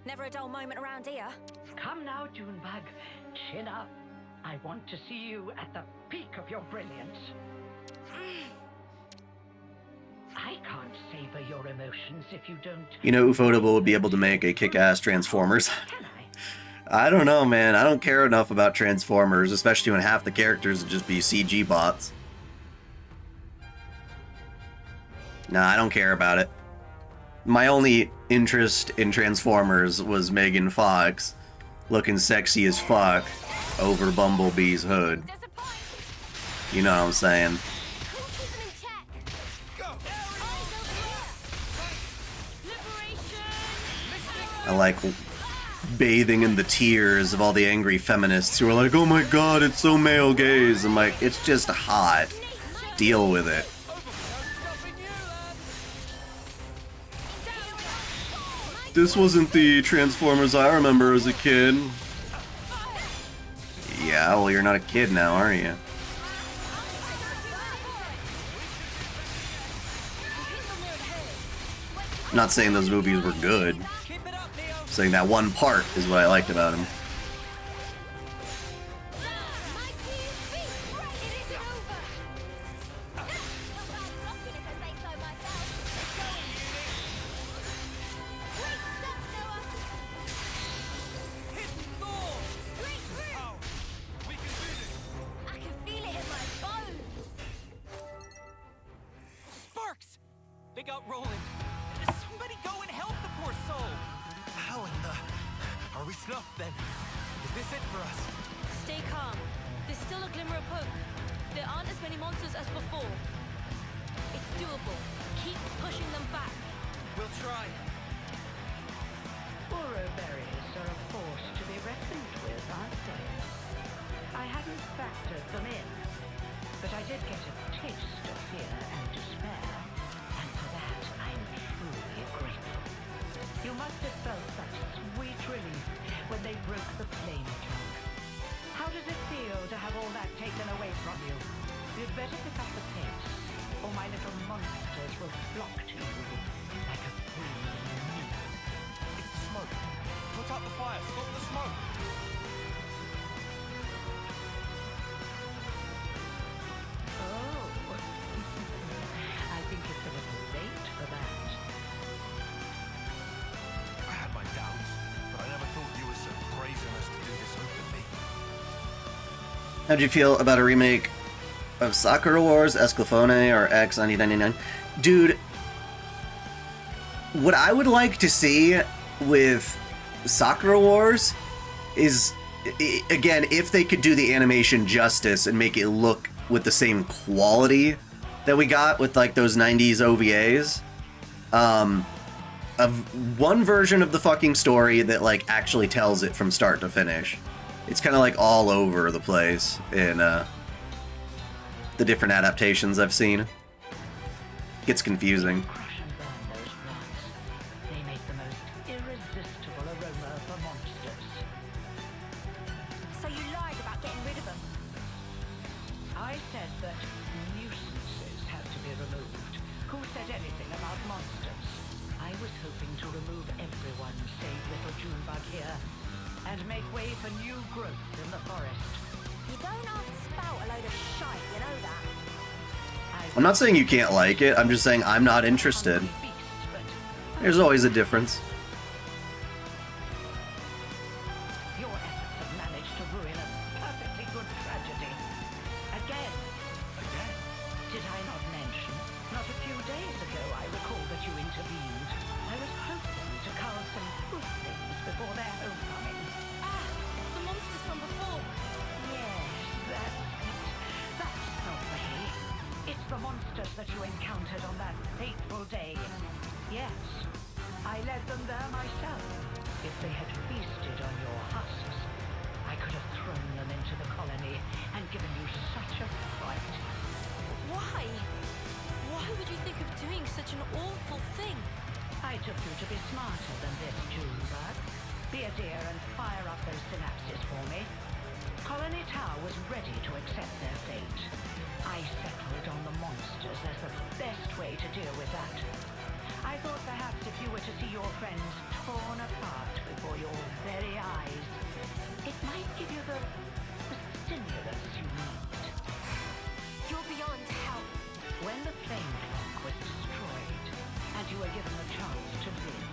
Never a dull moment around here. Come now, Junebug, chin up. I want to see you at the peak of your brilliance. I can't savor your emotions if you don't. You know, Ufotable would be able to make a kick-ass Transformers. I don't know, man. I don't care enough about Transformers, especially when half the characters would just be CG bots. Nah, I don't care about it. My only interest in Transformers was Megan Fox looking sexy as fuck over Bumblebee's hood. You know what I'm saying? I like bathing in the tears of all the angry feminists who are like, oh my god, it's so male gaze. I'm like, it's just hot. Deal with it. This wasn't the Transformers I remember as a kid. Yeah, well, you're not a kid now, are you? I'm not saying those movies were good. I'm saying that one part is what I liked about them. out, Roland. Somebody go and help the poor soul. How in the... Are we snuffed then? Is this it for us? Stay calm. There's still a glimmer of hope. There aren't as many monsters as before. It's doable. Keep pushing them back. We'll try. Uro berries are a force to be reckoned with, aren't they? I hadn't factored them in, but I did get a taste of fear and despair, and for that I'm truly grateful. You must have felt such sweet relief when they broke the flame trunk. How does it feel to have all that taken away from you? You'd better pick up the pace, or my little monsters will flock to you like a queen. It's the smoke. Put out the fire. Stop the smoke. Oh. I think it's a little late for that. I had my doubts, but I never thought you were so brazen as to do this openly. How'd you feel about a remake of Sakura Wars, Esclafone, or X 1999? Dude, what I would like to see with Sakura Wars is, again, if they could do the animation justice and make it look with the same quality that we got with like those 90s OVAs, of one version of the fucking story that like actually tells it from start to finish. It's kind of like all over the place in the different adaptations I've seen. It gets confusing. Crush and burn those plants. They make the most irresistible aroma for monsters. So you lied about getting rid of them? I said that nuisances had to be removed. Who said anything about monsters? I was hoping to remove everyone save little Junebug here, and make way for new growth in the forest. You don't have to spout a load of shite, you know that? I'm not saying you can't like it, I'm just saying I'm not interested. There's always a difference. Your efforts have managed to ruin a perfectly good tragedy. Again. Again? Did I not mention? Not a few days ago I recall that you intervened. I was hoping to cull some good things before their homecoming. Ah! The monsters from before! Yes, that's it. That's the way. It's the monsters that you encountered on that fateful day. Yes, I led them there myself. If they had feasted on your husks, I could have thrown them into the colony and given you such a fright. Why? Why would you think of doing such an awful thing? I took you to be smarter than this, Junebug. Be a dear and fire up those synapses for me. Colony Tower was ready to accept their fate. I settled on the monsters as the best way to deal with that. I thought perhaps if you were to see your friends torn apart before your very eyes, it might give you the stimulus you need. You're beyond help. When the flame clock was destroyed, and you were given the chance to live,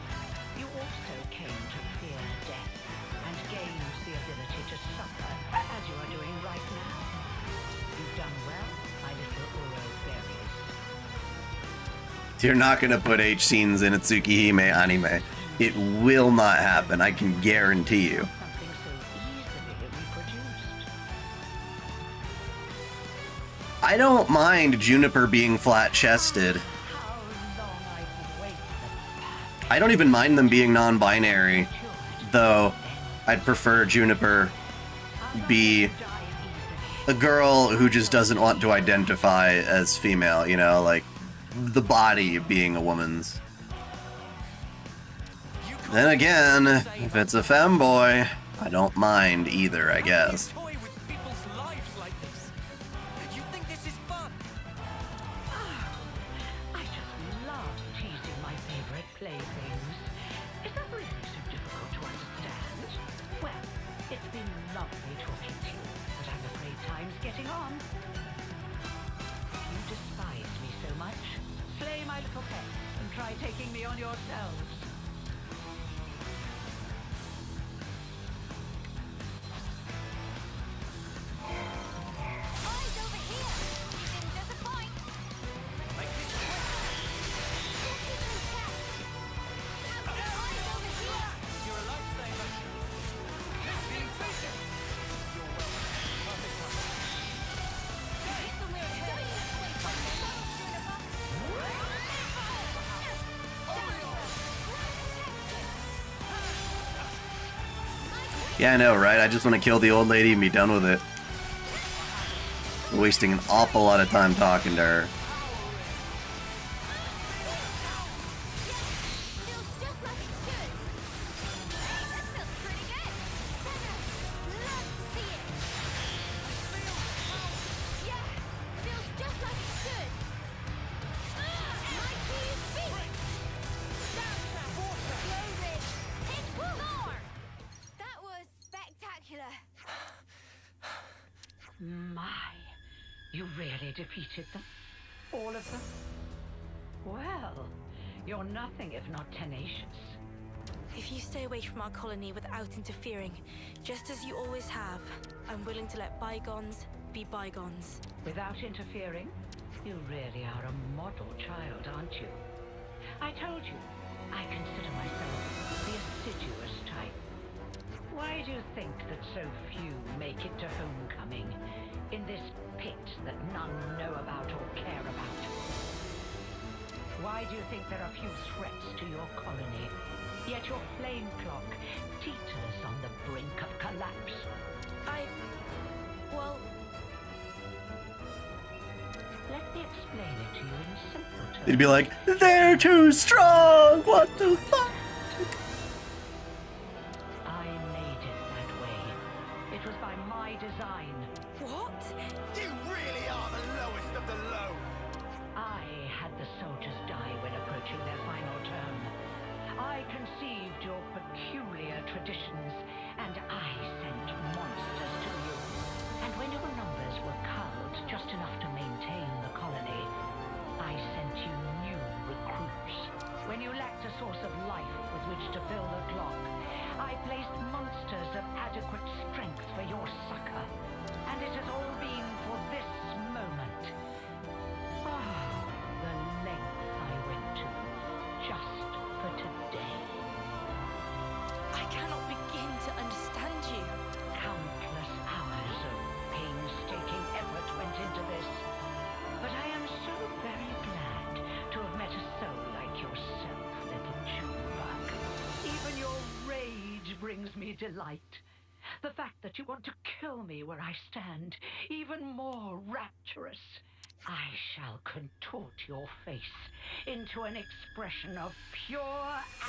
you also came to fear death, and gained the ability to suffer, as you are doing right now. You've done well, my little Uro berries. You're not gonna put H scenes in a Tsukihime anime. It will not happen, I can guarantee you. Something so easily reproduced. I don't mind Juniper being flat-chested. How long I've waited. I don't even mind them being non-binary, though I'd prefer Juniper be a girl who just doesn't want to identify as female, you know, like the body being a woman's. Then again, if it's a femboy, I don't mind either, I guess. Toy with people's lives like this. You think this is fun? I just love teasing my favorite playthings. Is that really so difficult to understand? Well, it's been lovely talking to you, but I'm afraid time's getting on. You despise me so much. Slay my little pets and try taking me on yourselves. Eyes over here! You didn't disappoint! Yeah, I know, right? I just want to kill the old lady and be done with it. Wasting an awful lot of time talking to her. My, you really defeated them? All of them? Well, you're nothing if not tenacious. If you stay away from our colony without interfering, just as you always have, I'm willing to let bygones be bygones. Without interfering? You really are a model child, aren't you? I told you, I consider myself the assiduous type. Why do you think that so few make it to homecoming in this pit that none know about or care about? Why do you think there are few threats to your colony, yet your flame clock teeters on the brink of collapse? Well... Let me explain it to you in simple terms. It'd be like, they're too strong! What the fuck? I made it that way. It was by my design. What? You really are the lowest of the low! I had the soldiers die when approaching their final term. I conceived your peculiar traditions, and I sent monsters to you. And when your numbers were culled just enough to maintain the colony, I sent you new recruits. When you lacked a source of life with which to fill the clock, I placed monsters of adequate strength for your succor. And it has all been for this moment. Oh, the length I went to, just for today. I cannot begin to understand you. Countless hours of painstaking effort went into this. But I am so very glad to have met a soul like yourself, little Chewbug. Even your rage brings me delight. The fact that you want to kill me where I stand, even more rapturous. I shall contort your face into an expression of pure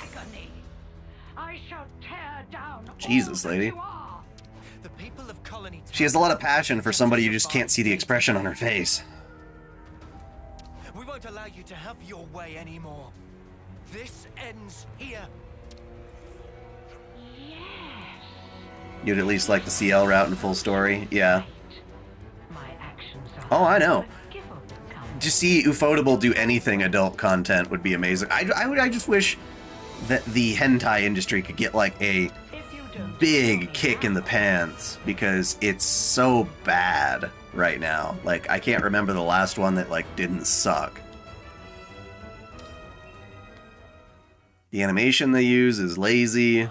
agony. I shall tear down Jesus, all lady. that you are. The people of Colony She has a lot of passion for somebody you just can't see the expression on her face. We won't allow you to have your way anymore. This ends here. You'd at least like the CL route in full story? Yeah. My actions are Oh, I know. unforgivable. To see Ufotable do anything adult content would be amazing. I just wish that the hentai industry could get like a big kick in the pants, because it's so bad right now. Like, I can't remember the last one that like didn't suck. The animation they use is lazy.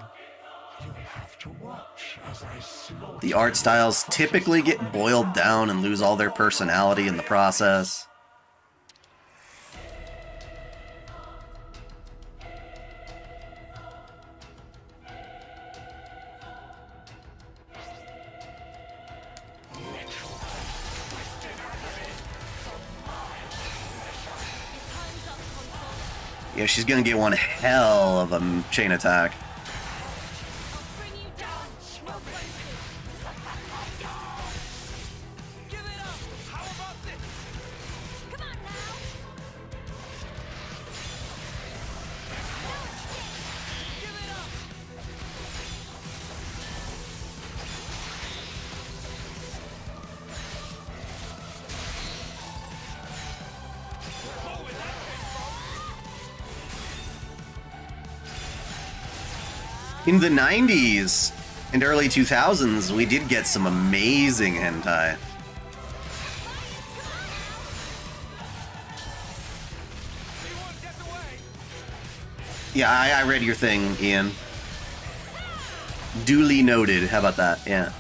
The art styles typically get boiled down and lose all their personality in the process. Yeah, she's gonna get one hell of a chain attack. In the 90s and early 2000s, we did get some amazing hentai. Yeah, I read your thing, Ian. Duly noted. How about that? Yeah.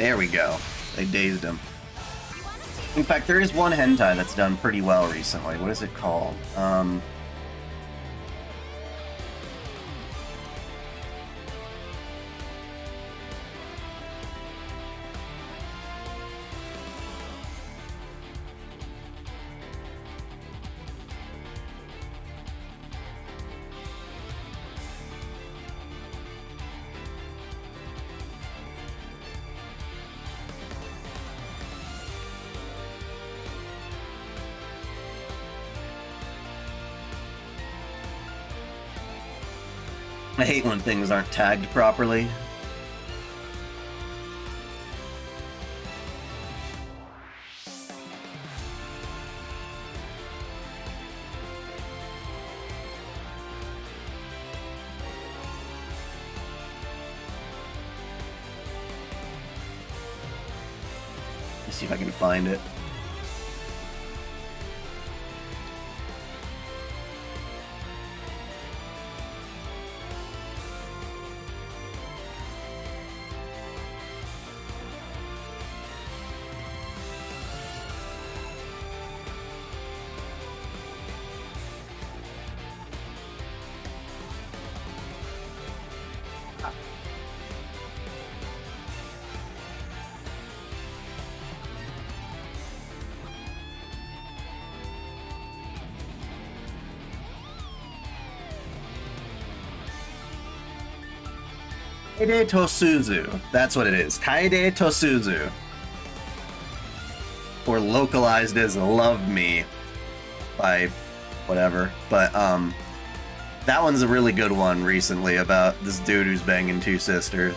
There we go. They dazed him. In fact, there is one hentai that's done pretty well recently. What is it called? I hate when things aren't tagged properly. Let's see if I can find it. Kaede Tosuzu. That's what it is. Kaede Tosuzu. Or localized as Love Me by whatever. But, that one's a really good one recently about this dude who's banging two sisters.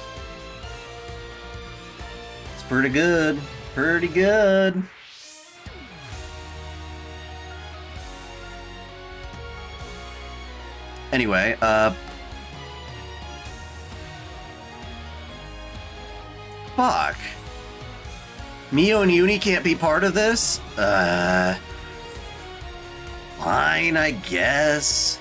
It's pretty good. Pretty good. Anyway, fuck. Mio and Uni can't be part of this? Fine, I guess.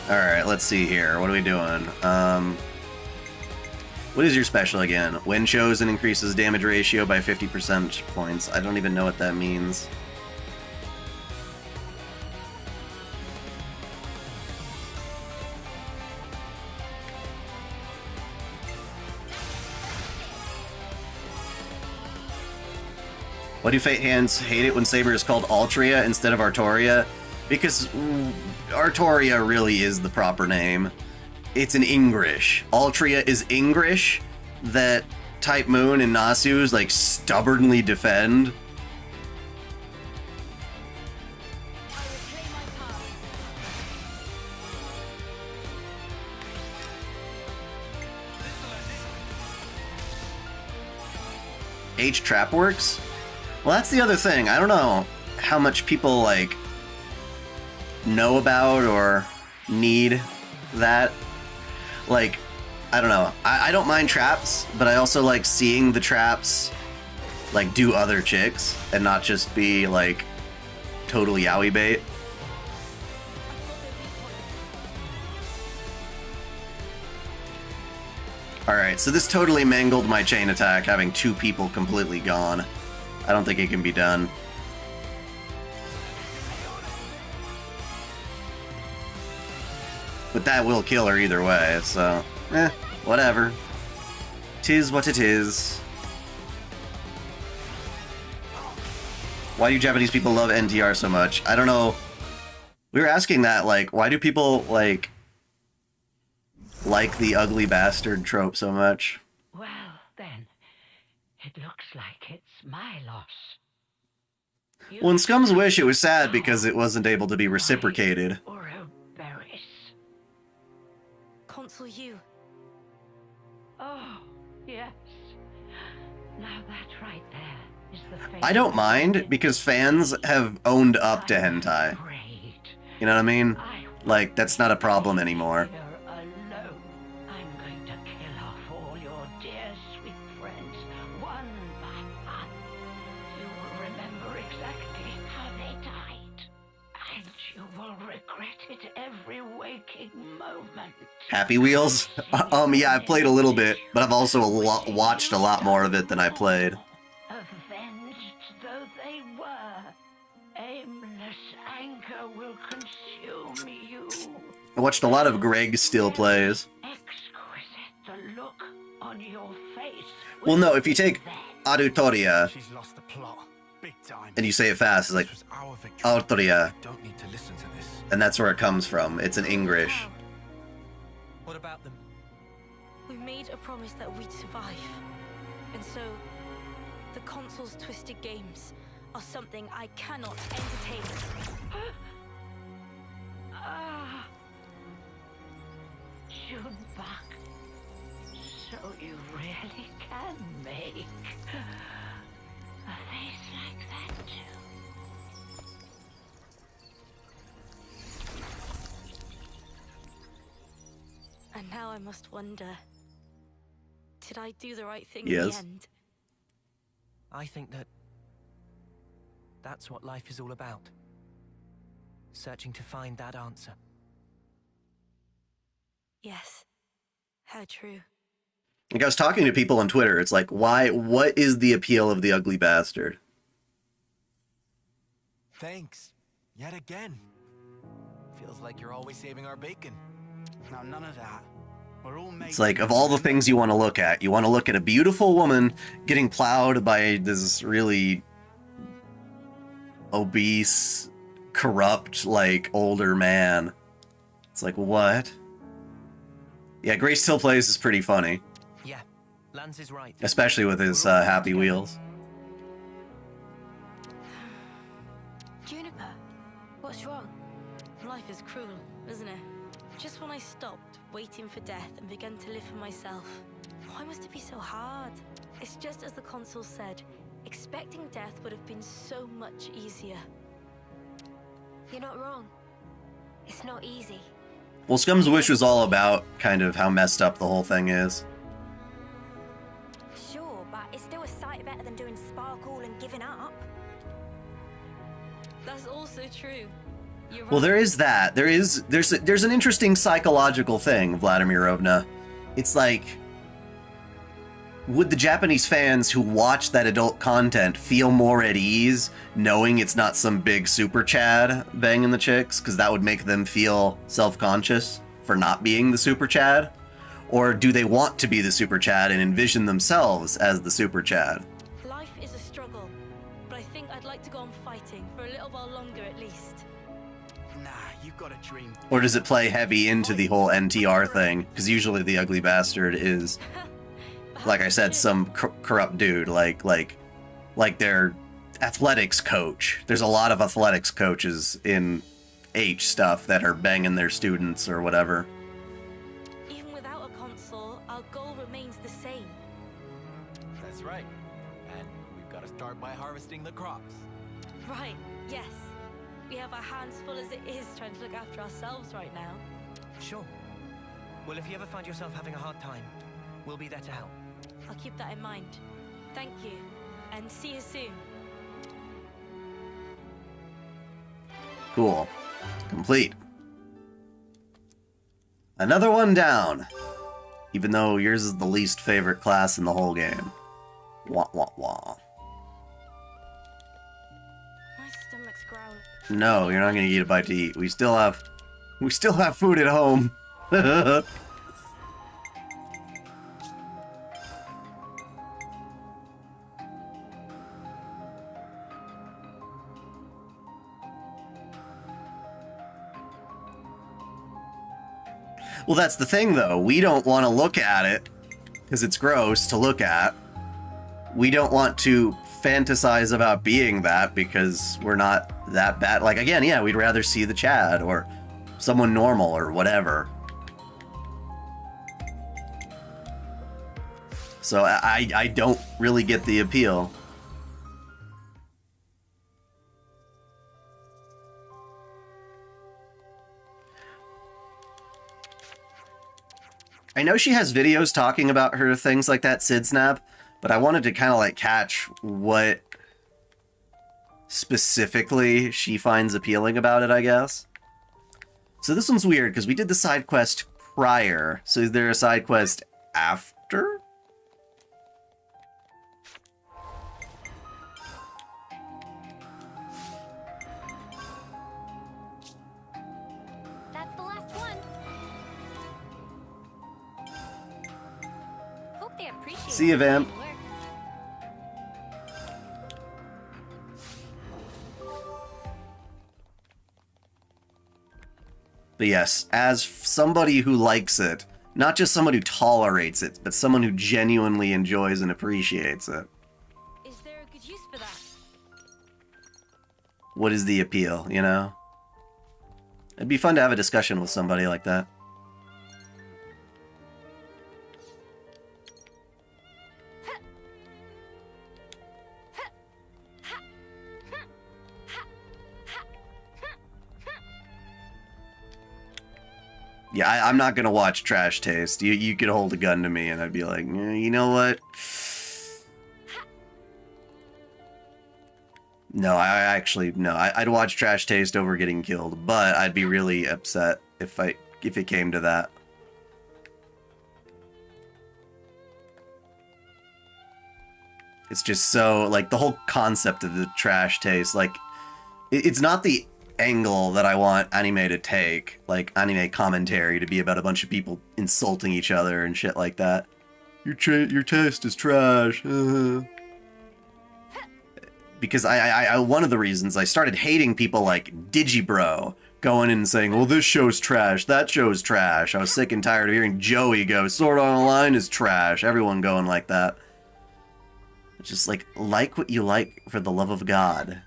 Alright, let's see here. What are we doing? What is your special again? When chosen increases damage ratio by 50 percentage points. I don't even know what that means. Why do Fate Hands hate it when Saber is called Altria instead of Artoria? Because Artoria really is the proper name. It's an English. Altria is English that Type Moon and Nasu's like stubbornly defend. H Trap works? Well, that's the other thing. I don't know how much people, like, know about or need that. Like, I don't know. I don't mind traps, but I also like seeing the traps, like, do other chicks and not just be, like, total yaoi bait. Alright, so this totally mangled my chain attack, having two people completely gone. I don't think it can be done. But that will kill her either way, so... whatever. 'Tis what it is. Why do Japanese people love NTR so much? I don't know. We were asking that, like, why do people, like the ugly bastard trope so much? Well, then, it looks like it's my loss. Well, in Scum's Wish, it was sad because it wasn't able to be reciprocated. Consul you. Oh, yes. Now that right there is the face. I don't mind, because fans have owned up to hentai. You know what I mean? Like, that's not a problem anymore. I'm going to kill off all your dear, sweet friends, one by one. You will remember exactly how they died. And moment. Happy Wheels? Yeah, I played a little bit, but I've also watched a lot more of it than I played. Avenged though they were, aimless anger will consume you. I watched a lot of Greg Still Plays. Exquisite, the look on your face. Well, no, if you take Auditoria She's lost the plot. Big time. and you say it fast, it's like Autoria, Don't need to listen to this. and that's where it comes from. It's in English. What about them? We made a promise that we'd survive. And so, the console's twisted games are something I cannot entertain. Ah, Junebug. So you really can make a face like that too. And now I must wonder, did I do the right thing in Yes. the end? I think that's what life is all about. Searching to find that answer. Yes. How true. Like, I was talking to people on Twitter, it's like, what is the appeal of the ugly bastard? Thanks. Yet again. Feels like you're always saving our bacon. Now, none of that. We're all It's like, of all the things you want to look at a beautiful woman getting plowed by this really obese, corrupt, like, older man. It's like, what? Yeah, Grace Still Plays is pretty funny. Yeah, Lance is right. Especially with his Happy Wheels. Juniper, what's wrong? Life is cruel, isn't it? Just when I stopped waiting for death and began to live for myself, why must it be so hard? It's just as the console said, expecting death would have been so much easier. You're not wrong. It's not easy. Well, Scum's Wish was all about kind of how messed up the whole thing is. Sure, but it's still a sight better than doing sparkle and giving up. That's also true. You're Well, right. there is that. There's an interesting psychological thing, Vladimirovna. It's like, would the Japanese fans who watch that adult content feel more at ease knowing it's not some big super Chad banging the chicks? Because that would make them feel self-conscious for not being the super Chad? Or do they want to be the super Chad and envision themselves as the super Chad? Life is a struggle, but I think I'd like to go on fighting for a little while longer at least. Nah, you've got a dream. Or does it play heavy into the whole NTR thing? Because usually the ugly bastard is, like I said, some corrupt dude, like their athletics coach. There's a lot of athletics coaches in H stuff that are banging their students or whatever. Even without a console, our goal remains the same. That's right. And we've got to start by harvesting the crops. Right, yes. We have our hands full as it is trying to look after ourselves right now. Sure. Well, if you ever find yourself having a hard time, we'll be there to help. I'll keep that in mind. Thank you, and see you soon. Cool. Complete. Another one down. Even though yours is the least favorite class in the whole game. Wah wah wah. My stomach's growling. No, you're not gonna get a bite to eat. We still have food at home. Well, that's the thing, though. We don't want to look at it because it's gross to look at. We don't want to fantasize about being that because we're not that bad. Like, again, yeah, we'd rather see the Chad or someone normal or whatever. So I don't really get the appeal. I know she has videos talking about her things like that, Sid Snap, but I wanted to kind of like catch what specifically she finds appealing about it, I guess. So this one's weird, because we did the side quest prior. So is there a side quest after? That's the last one. Hope they appreciate See you, Vamp. the work. But yes, as somebody who likes it, not just someone who tolerates it, but someone who genuinely enjoys and appreciates it. Is there a good use for that? What is the appeal, you know? It'd be fun to have a discussion with somebody like that. Yeah, I'm not gonna watch Trash Taste. You could hold a gun to me and I'd be like, you know what? No, I'd watch Trash Taste over getting killed, but I'd be really upset if it came to that. It's just so, like, the whole concept of the Trash Taste, like, it's not the angle that I want anime to take, like anime commentary to be about a bunch of people insulting each other and shit like that. Your taste is trash. Because I one of the reasons I started hating people like Digibro going in and saying, well, this show's trash, that show's trash. I was sick and tired of hearing Joey go, Sword Art Online is trash. Everyone going like that. It's just like what you like for the love of God.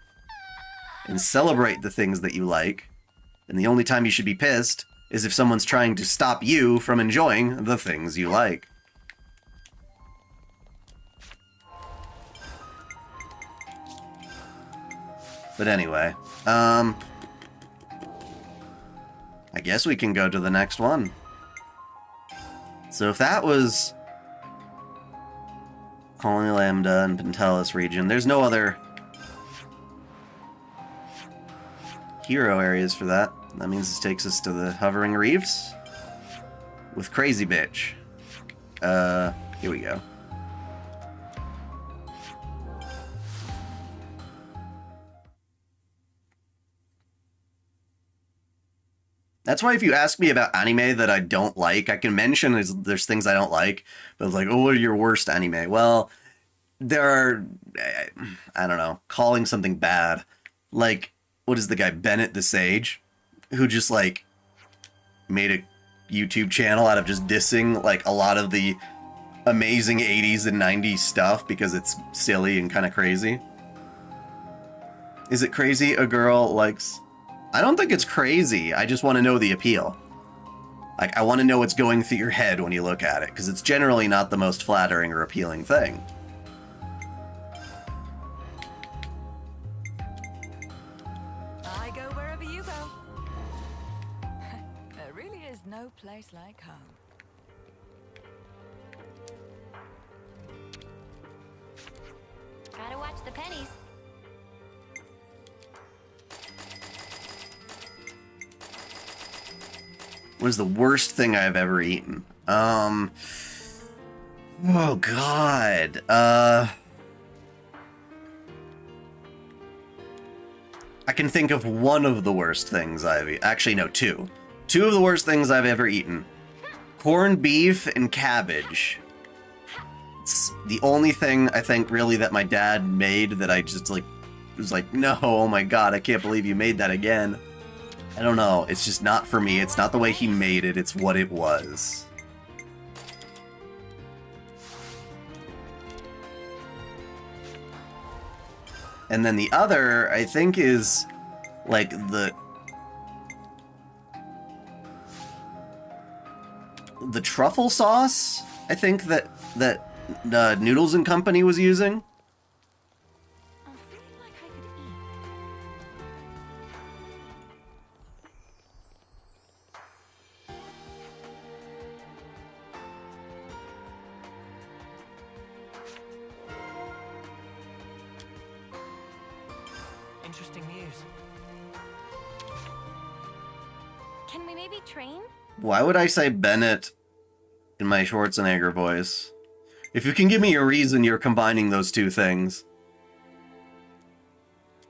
And celebrate the things that you like. And the only time you should be pissed is if someone's trying to stop you from enjoying the things you like. But anyway, I guess we can go to the next one. So if that was Colony Lambda and Pentelis region, there's no other hero areas for that. That means this takes us to the Hovering Reefs with Crazy Bitch. Here we go. That's why if you ask me about anime that I don't like, I can mention there's things I don't like, but it's like, oh, what are your worst anime? Well, there are, I don't know, calling something bad. Like, what is the guy, Bennett the Sage, who just, like, made a YouTube channel out of just dissing, like, a lot of the amazing 80s and 90s stuff because it's silly and kind of crazy. Is it crazy a girl likes... I don't think it's crazy. I just want to know the appeal. Like, I want to know what's going through your head when you look at it, because it's generally not the most flattering or appealing thing. I go wherever you go. There really is no place like home. Gotta watch the pennies. What is the worst thing I've ever eaten? Oh god. I can think of one of the worst things I've eaten. Actually, no, two. Two of the worst things I've ever eaten. Corned beef and cabbage. It's the only thing I think really that my dad made that I just like was like, no, oh my god, I can't believe you made that again. I don't know, it's just not for me. It's not the way he made it, it's what it was. And then the other, I think, is like the truffle sauce, I think that Noodles and Company was using. Interesting news. Can we maybe train? Why would I say Bennett in my Schwarzenegger voice? If you can give me a reason you're combining those two things.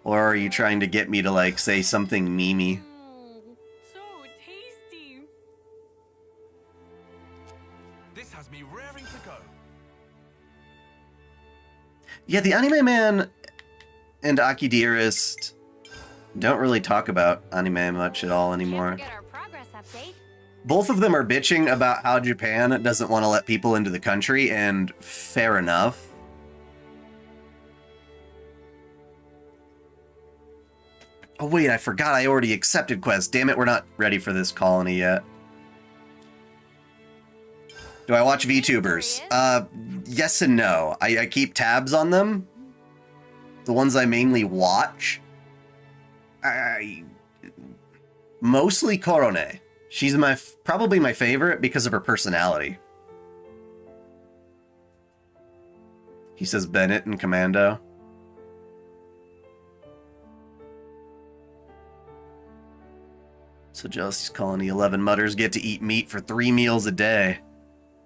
Or are you trying to get me to, like, say something memey? So tasty. This has me raring to go. Yeah, the Anime Man and Aki Dearest don't really talk about anime much at all anymore. Get our progress update. Both of them are bitching about how Japan doesn't want to let people into the country, and fair enough. Oh wait, I forgot I already accepted quests. Damn it, we're not ready for this colony yet. Do I watch VTubers? Yes and no. I keep tabs on them. The ones I mainly watch. Mostly Korone. She's probably my favorite because of her personality. He says Bennett and Commando. So Jealousy's Colony 11 mutters get to eat meat for 3 meals a day.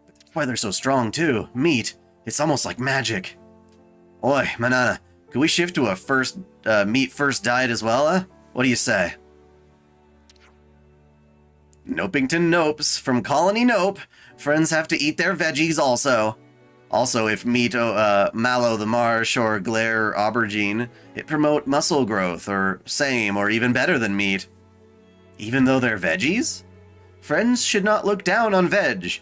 That's why they're so strong too. Meat. It's almost like magic. Oi, Manana, could we shift to a meat first diet as well, huh? What do you say? Nopington Nopes from Colony Nope. Friends have to eat their veggies also. Also, if meat mallow the marsh or glare aubergine, it promote muscle growth or same or even better than meat. Even though they're veggies? Friends should not look down on veg.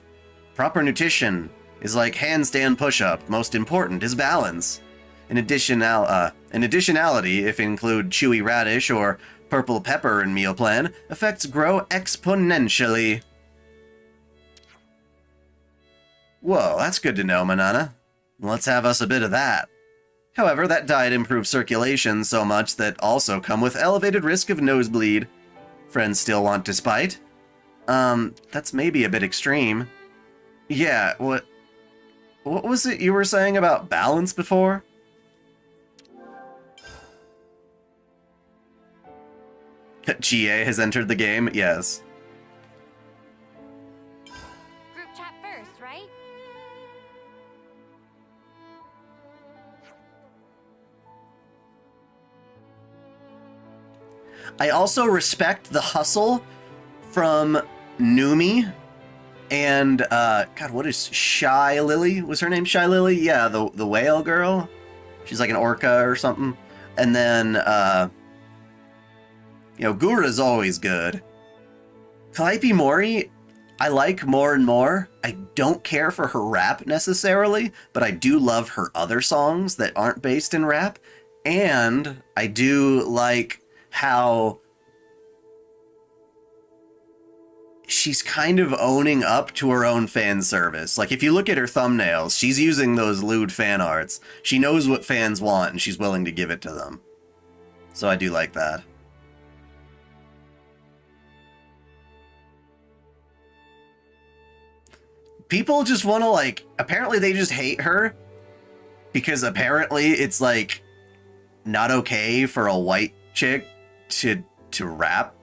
Proper nutrition is like handstand push-up. Most important is balance. An additionality, if include chewy radish or purple pepper in meal plan, effects grow exponentially. Whoa, that's good to know, Manana. Let's have us a bit of that. However, that diet improves circulation so much that also come with elevated risk of nosebleed. Friends still want to spite? That's maybe a bit extreme. Yeah, what was it you were saying about balance before? GA has entered the game? Yes. Group chat first, right? I also respect the hustle from Numi and, God, what is Shy Lily? Was her name Shy Lily? Yeah, the whale girl. She's like an orca or something. And then, you know, Gura's always good. Calliope Mori, I like more and more. I don't care for her rap necessarily, but I do love her other songs that aren't based in rap. And I do like how she's kind of owning up to her own fan service. Like, if you look at her thumbnails, she's using those lewd fan arts. She knows what fans want, and she's willing to give it to them. So I do like that. People just want to, like, apparently they just hate her because apparently it's, like, not okay for a white chick to rap,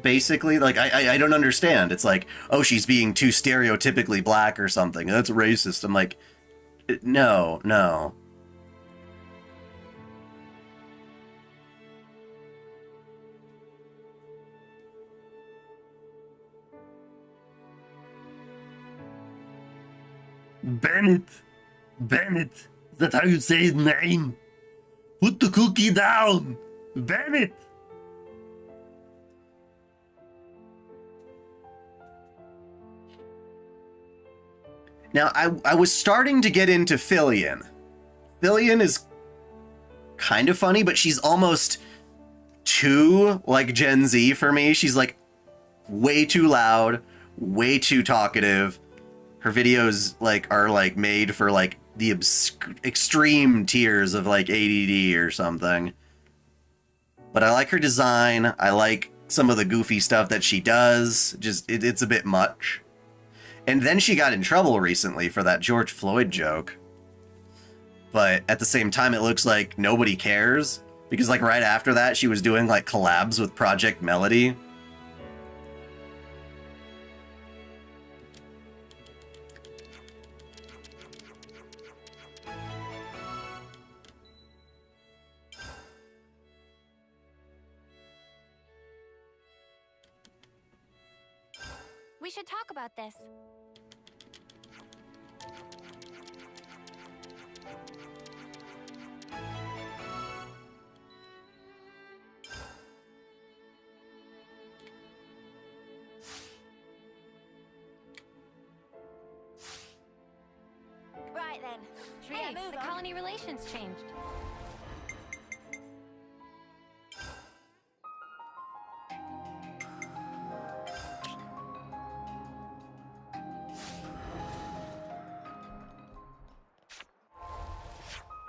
basically. Like, I don't understand. It's like, oh, she's being too stereotypically black or something. That's racist. I'm like, no. Bennett, is that how you say his name? Put the cookie down, Bennett. Now, I was starting to get into Fillion. Fillion is kind of funny, but she's almost too, like, Gen Z for me. She's, like, way too loud, way too talkative. Her videos, like, are, like, made for, like, the extreme tiers of, like, ADD or something. But I like her design. I like some of the goofy stuff that she does. Just, it's a bit much. And then she got in trouble recently for that George Floyd joke. But at the same time, it looks like nobody cares. Because, like, right after that, she was doing, like, collabs with Project Melody. should talk about this. Right then. Should we Hey, get a move the on? colony relations changed.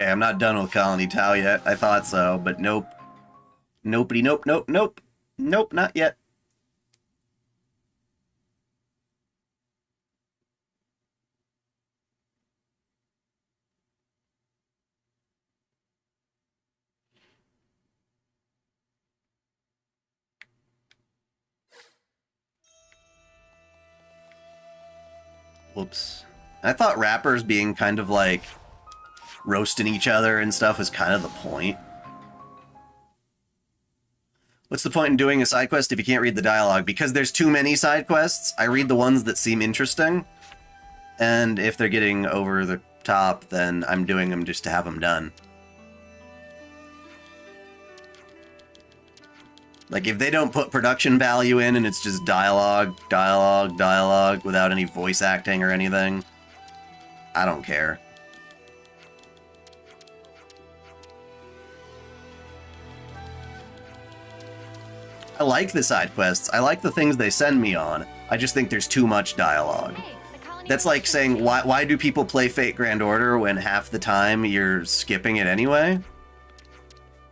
Okay, I'm not done with Colony Tau yet. I thought so, but nope. Nopey, nope, nope, nope. Nope, not yet. Whoops. I thought rappers being kind of like roasting each other and stuff was kind of the point. What's the point in doing a side quest if you can't read the dialogue? Because there's too many side quests. I read the ones that seem interesting. And if they're getting over the top, then I'm doing them just to have them done. Like, if they don't put production value in and it's just dialogue, dialogue, dialogue, without any voice acting or anything, I don't care. I like the side quests. I like the things they send me on. I just think there's too much dialogue. That's like saying, why do people play Fate Grand Order when half the time you're skipping it anyway?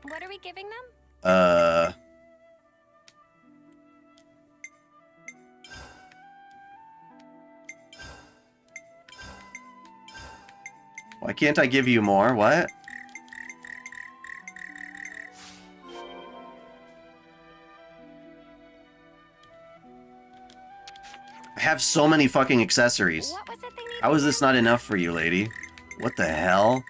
What are we giving them? Why can't I give you more? What? I have so many fucking accessories. How is this not enough for you, lady? What the hell?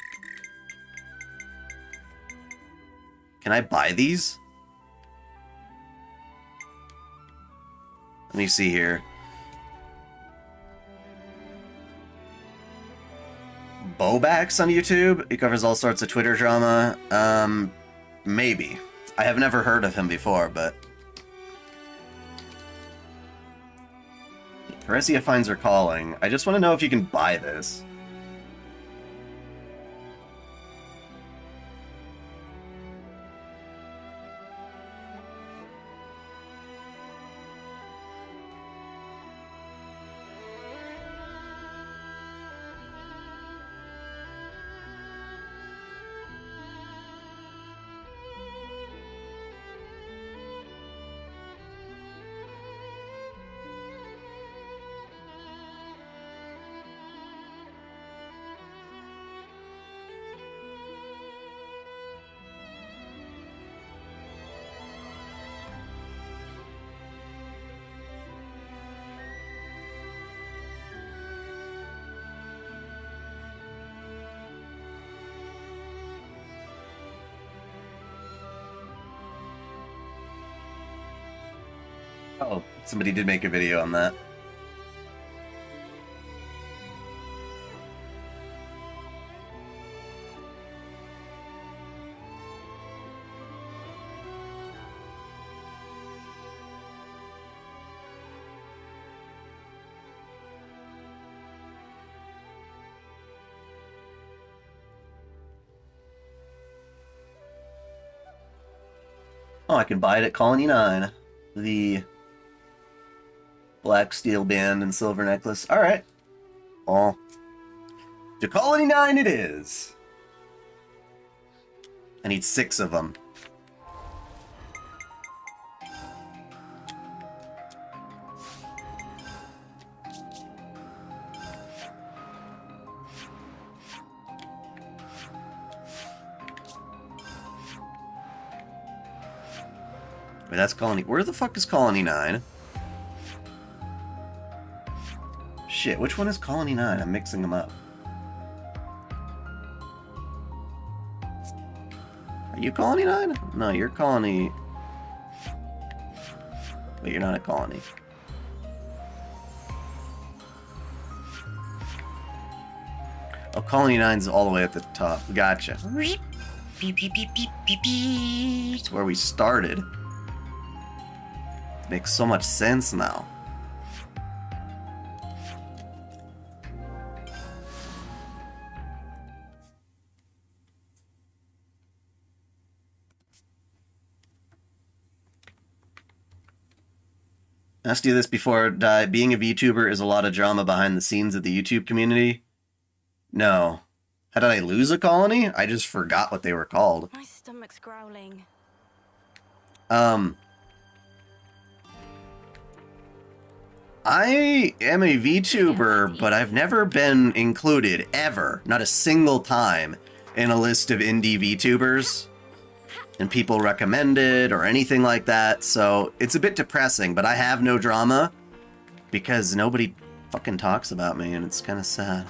Can I buy these? Let me see here. Bobax on YouTube? He covers all sorts of Twitter drama. Maybe. I have never heard of him before, but... Teresia finds her calling. I just want to know if you can buy this. Oh, somebody did make a video on that. Oh, I can buy it at Colony 9. The black steel band and silver necklace. Alright. Oh. To Colony 9 it is. I need 6 of them. Wait, that's Colony... Where the fuck is Colony 9? Shit, which one is Colony 9? I'm mixing them up. Are you Colony 9? No, you're Colony... Wait, you're not a Colony. Oh, Colony 9's all the way at the top. Gotcha. It's where we started. Makes so much sense now. I asked you this before, Dai. Being a VTuber is a lot of drama behind the scenes of the YouTube community. No. How did I lose a colony? I just forgot what they were called. My stomach's growling. I am a VTuber, but I've never been included, ever, not a single time, in a list of indie VTubers. And people recommended or anything like that, so it's a bit depressing, but I have no drama because nobody fucking talks about me, and it's kind of sad.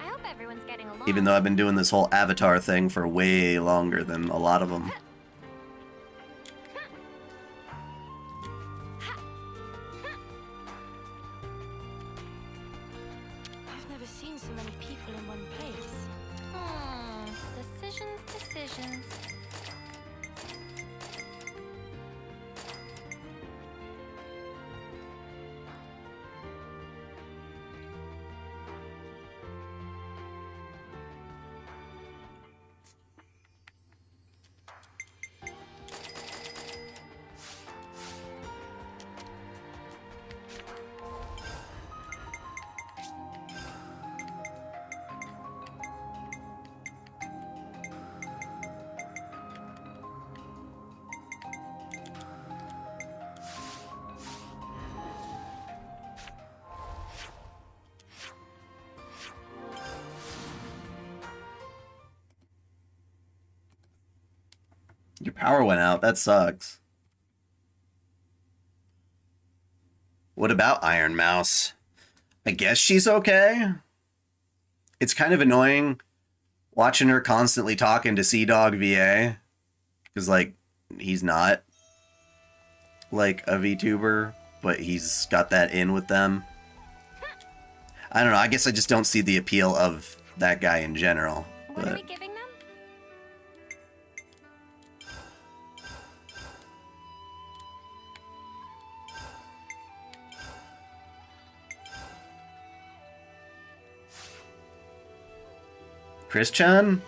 I hope everyone's getting along. Even though I've been doing this whole avatar thing for way longer than a lot of them. I've never seen so many people in one place. Decisions. Your power went out. That sucks. What about Iron Mouse? I guess she's okay. It's kind of annoying watching her constantly talking to Sea Dog VA. Because, like, he's not, like, a VTuber, but he's got that in with them. I don't know. I guess I just don't see the appeal of that guy in general. What are we giving them? Chris-chan?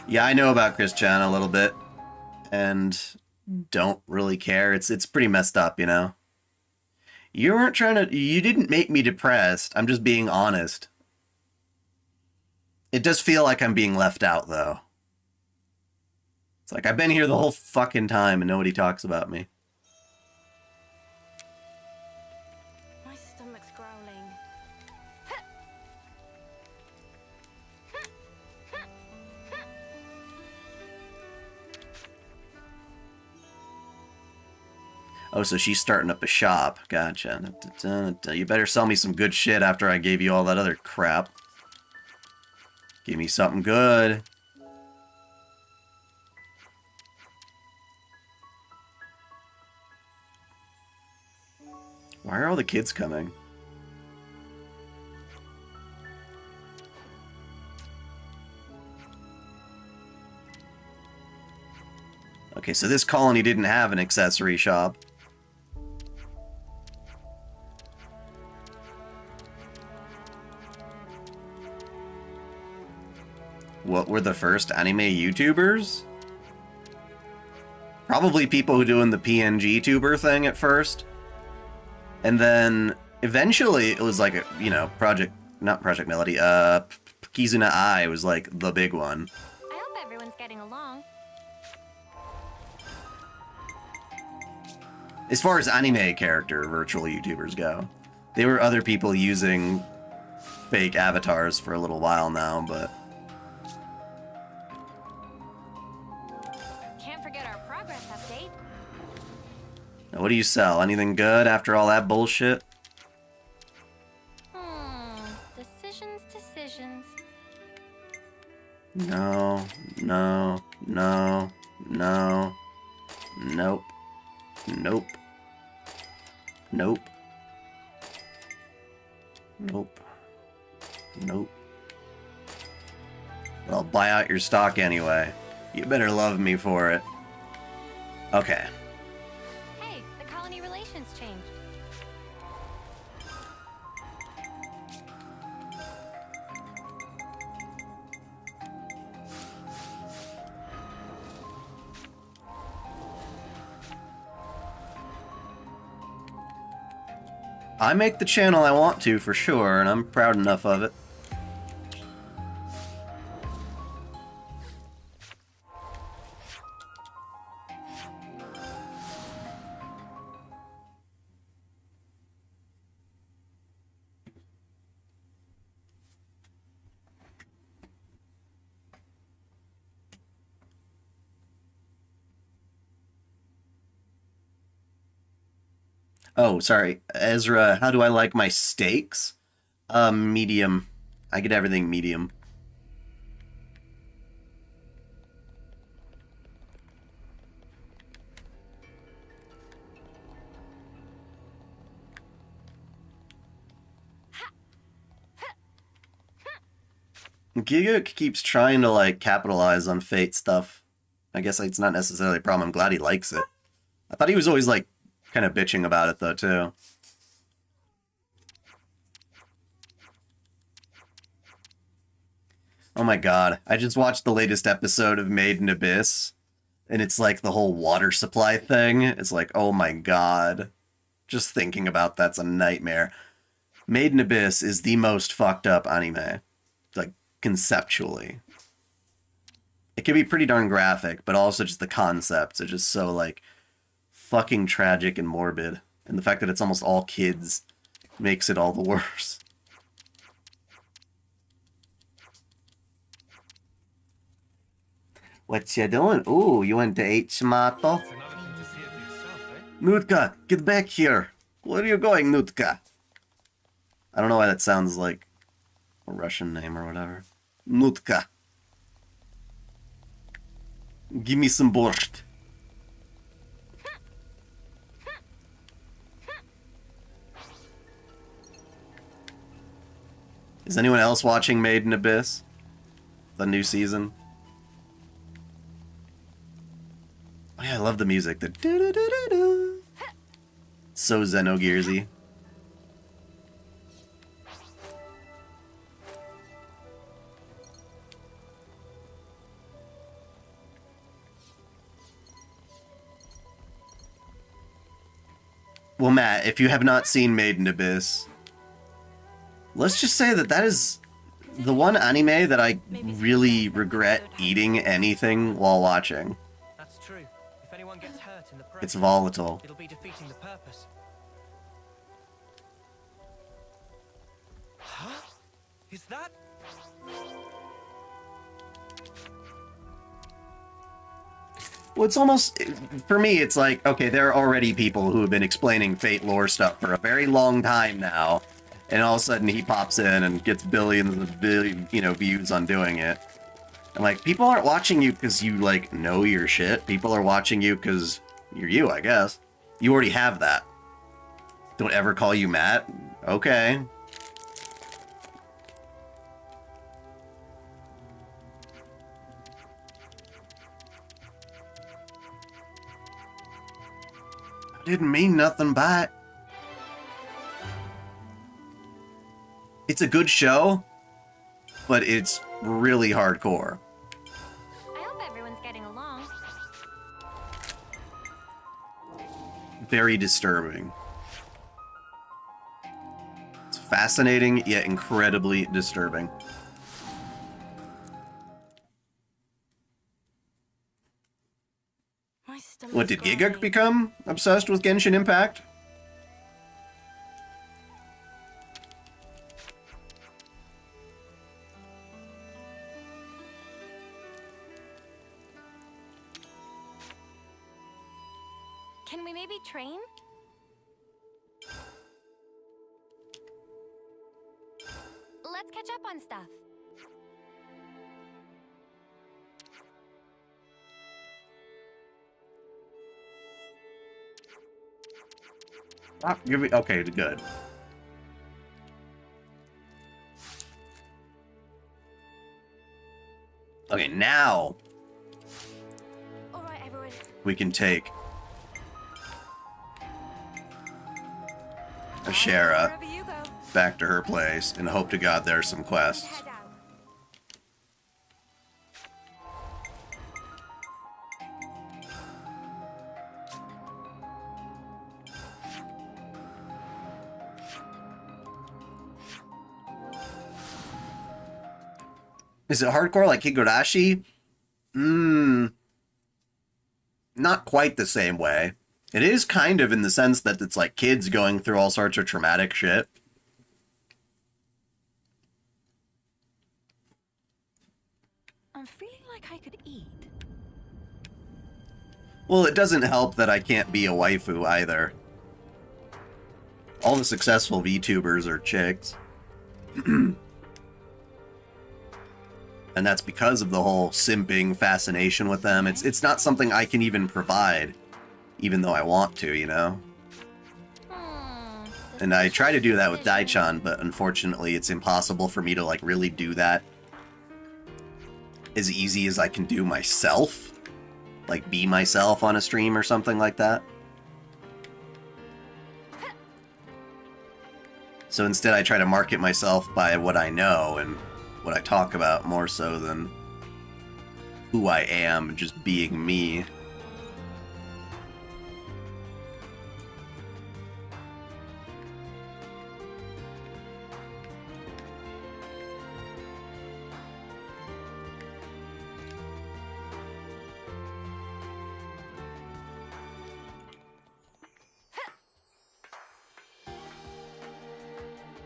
Yeah, I know about Chris-chan a little bit, and don't really care. It's pretty messed up, you know? You weren't trying to... You didn't make me depressed. I'm just being honest. It does feel like I'm being left out, though. It's like, I've been here the whole fucking time and nobody talks about me. My stomach's growling. Oh, so she's starting up a shop. Gotcha. You better sell me some good shit after I gave you all that other crap. Give me something good. Why are all the kids coming? Okay, so this colony didn't have an accessory shop. What were the first anime YouTubers? Probably people who doing the PNG tuber thing at first. And then eventually it was like a, you know, not Project Melody, Kizuna Ai was like the big one. I hope everyone's getting along. As far as anime character virtual YouTubers go. There were other people using fake avatars for a little while now, but... forget our progress update. Now, what do you sell? Anything good after all that bullshit? Decisions. No, no, no, no. Nope. Nope. Nope. Nope. Nope. But I'll buy out your stock anyway. You better love me for it. Okay. Hey, the colony relations changed. I make the channel I want to, for sure, and I'm proud enough of it. Oh, sorry. Ezra, how do I like my steaks? Medium. I get everything medium. Giga keeps trying to, like, capitalize on Fate stuff. I guess it's not necessarily a problem. I'm glad he likes it. I thought he was always, like, kind of bitching about it, though, too. Oh my god. I just watched the latest episode of Made in Abyss, and it's like the whole water supply thing. It's like, oh my god. Just thinking about that's a nightmare. Made in Abyss is the most fucked up anime. Like, conceptually. It can be pretty darn graphic, but also just the concepts are just so, like, fucking tragic and morbid. And the fact that it's almost all kids makes it all the worse. What you doing? Ooh, you went to eat tomato? Nutka, get back here. Where are you going, Nutka? I don't know why that sounds like a Russian name or whatever. Nutka. Give me some borscht. Is anyone else watching Made in Abyss? The new season? Oh yeah, I love the music. The doo-doo-doo-doo-doo. So Xenogearsy. Well, Matt, if you have not seen Made in Abyss, let's just say that that is the one anime that I really regret eating anything while watching. That's true. If anyone gets hurt in the process, It's volatile. it'll be defeating the purpose. Huh? Is that? Well, it's almost, for me, it's like, okay, there are already people who have been explaining Fate lore stuff for a very long time now, and all of a sudden he pops in and gets billions of views on doing it. And, like, people aren't watching you because you, like, know your shit. People are watching you because you're you, I guess. You already have that. Don't ever call you Matt? Okay. Didn't mean nothing by it. It's a good show, but it's really hardcore. I hope everyone's getting along. Very disturbing. It's fascinating, yet incredibly disturbing. What, did Giguk become obsessed with Genshin Impact? Can we maybe train? Let's catch up on stuff. Ah, okay, good. Okay, now All right, everyone. we can take Ashera back to her place and hope to God there's some quests. Is it hardcore like Higurashi? Not quite the same way. It is kind of in the sense that it's like kids going through all sorts of traumatic shit. I'm feeling like I could eat. Well, it doesn't help that I can't be a waifu either. All the successful VTubers are chicks. And that's because of the whole simping fascination with them. It's not something I can even provide, even though I want to, you know? And I try to do that with dai-chan, but unfortunately it's impossible for me to, like, really do that as easy as I can do myself. Like, be myself on a stream or something like that. So instead I try to market myself by what I know and what I talk about more so than who I am, just being me.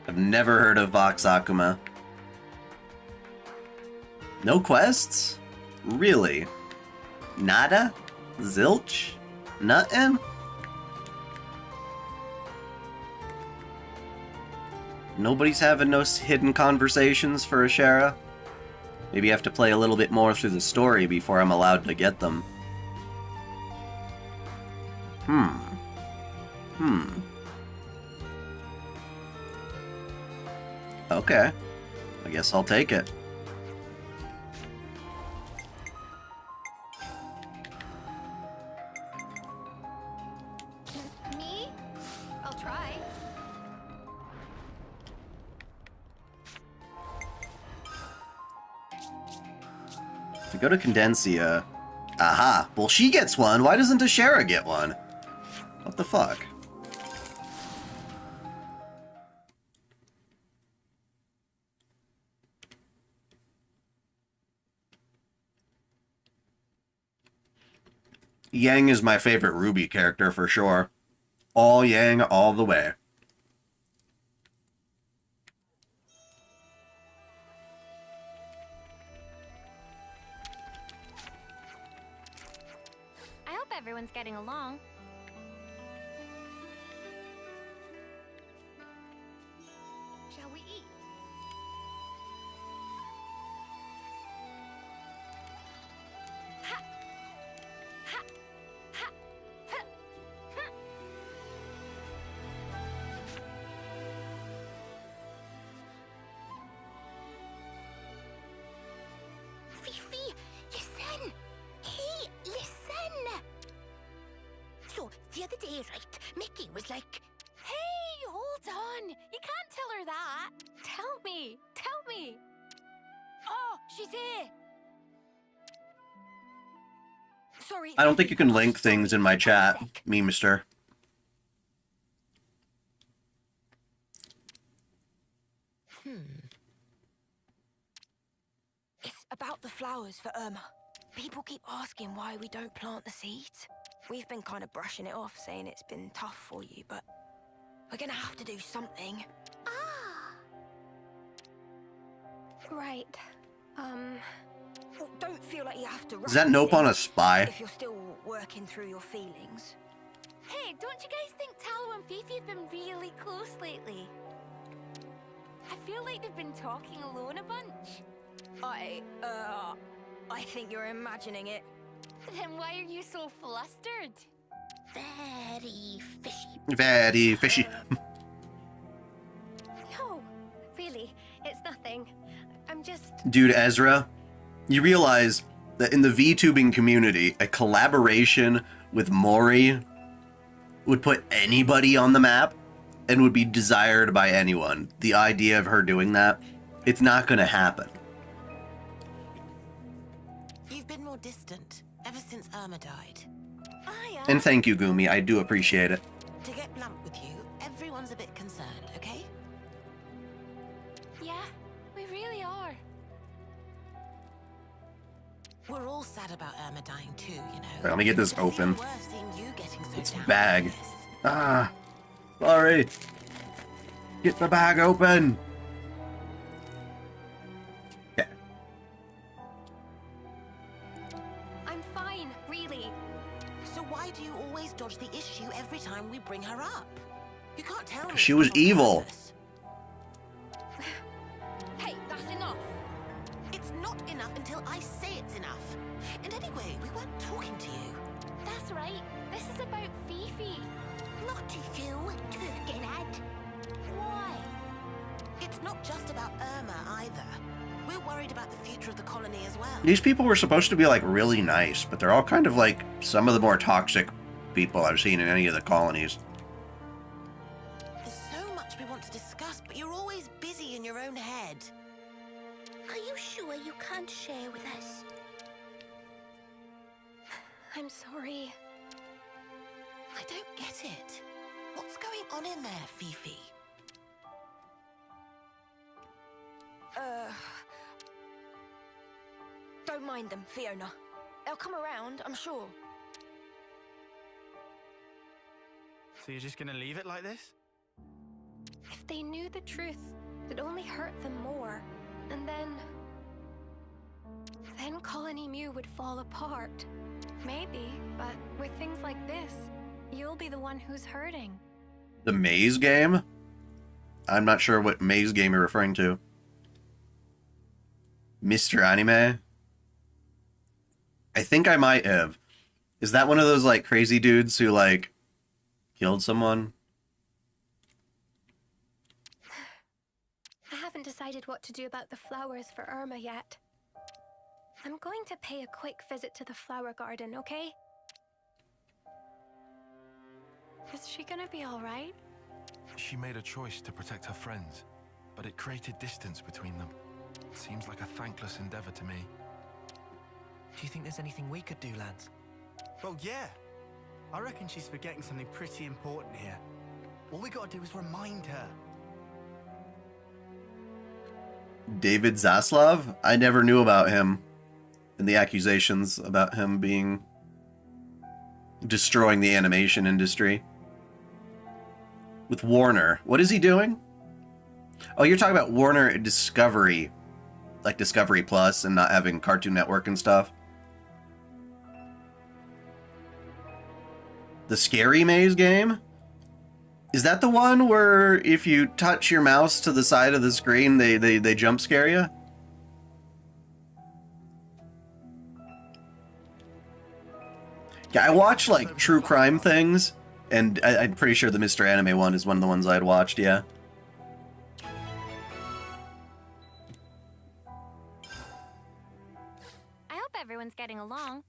I've never heard of Vox Akuma. No quests? Really? Nada? Zilch? Nothing? Nobody's having no hidden conversations for Ashera? Maybe I have to play a little bit more through the story before I'm allowed to get them. Okay. I guess I'll take it. Me? I'll try. If we go to Condencia... Aha! Well, she gets one. Why doesn't Ashera get one? What the fuck? Yang is my favorite Ruby character for sure. All Yang, all the way. I hope everyone's getting along. Shall we eat? Fifi, listen! Hey, listen! So, the other day, right, Mickey was like... Hey, hold on! You can't tell her that! Tell me! Tell me! Oh, she's here! Sorry. I don't think you can link things in my chat, Memester. It's about the flowers for Irma. People keep asking why we don't plant the seeds. We've been kind of brushing it off, saying it's been tough for you, but we're gonna have to do something. Right. Well, don't feel like you have to rush Is that Nope on a things spy? if you're still working through your feelings. Hey, don't you guys think Tallow and Fifi have been really close lately? I feel like they've been talking alone a bunch. I think you're imagining it. Then why are you so flustered? Very fishy. Very fishy. No, really, it's nothing. I'm just... Dude, Ezra, you realize that in the VTubing community, a collaboration with Mori would put anybody on the map and would be desired by anyone. The idea of her doing that, it's not going to happen. You've been more distant ever since Irma died. And thank you, Gumi. I do appreciate it. To get blunt with you, everyone's a bit concerned, okay? Yeah, we really are. We're all sad about Irma dying too, you know. Right, let me get this open. Worse seeing you getting so It's down bag. like this. Ah, sorry. Get the bag open. Okay. I'm fine, really. So why do you always dodge the issue every time we bring her up? You can't tell me. She was evil. Hey, that's enough. It's not enough until I say it's enough. And anyway, we weren't talking to you. That's right. This is about Fifi. Not to you, Turkenhead. Why? It's not just about Irma either. We're worried about the future of the colony as well. These people were supposed to be, like, really nice, but they're all kind of like some of the more toxic people I've seen in any of the colonies. There's so much we want to discuss, but you're always busy in your own head. Are you sure you can't share with us? I'm sorry. I don't get it. What's going on in there, Fifi? Don't mind them, Fiona. They'll come around, I'm sure. So you're just gonna leave it like this? If they knew the truth, it'd only hurt them more. And then Colony Mew would fall apart. Maybe, but with things like this, you'll be the one who's hurting. The Maze game? I'm not sure what Maze game you're referring to. Mr. Anime? I think I might have. Is that one of those, like, crazy dudes who, like, killed someone? I haven't decided what to do about the flowers for Irma yet. I'm going to pay a quick visit to the flower garden, okay? Is she gonna be alright? She made a choice to protect her friends, but it created distance between them. Seems like a thankless endeavor to me. Do you think there's anything we could do, Lance? Well, yeah. I reckon she's forgetting something pretty important here. All we gotta do is remind her. David Zaslav? I never knew about him. And the accusations about him being... destroying the animation industry. With Warner. What is he doing? Oh, you're talking about Warner Discovery. Like Discovery Plus and not having Cartoon Network and stuff. The Scary Maze game? Is that the one where if you touch your mouse to the side of the screen, they jump scare you? Yeah, I watch, like, true crime things, and I'm pretty sure the Mr. Anime one is one of the ones I'd watched, yeah. I hope everyone's getting along.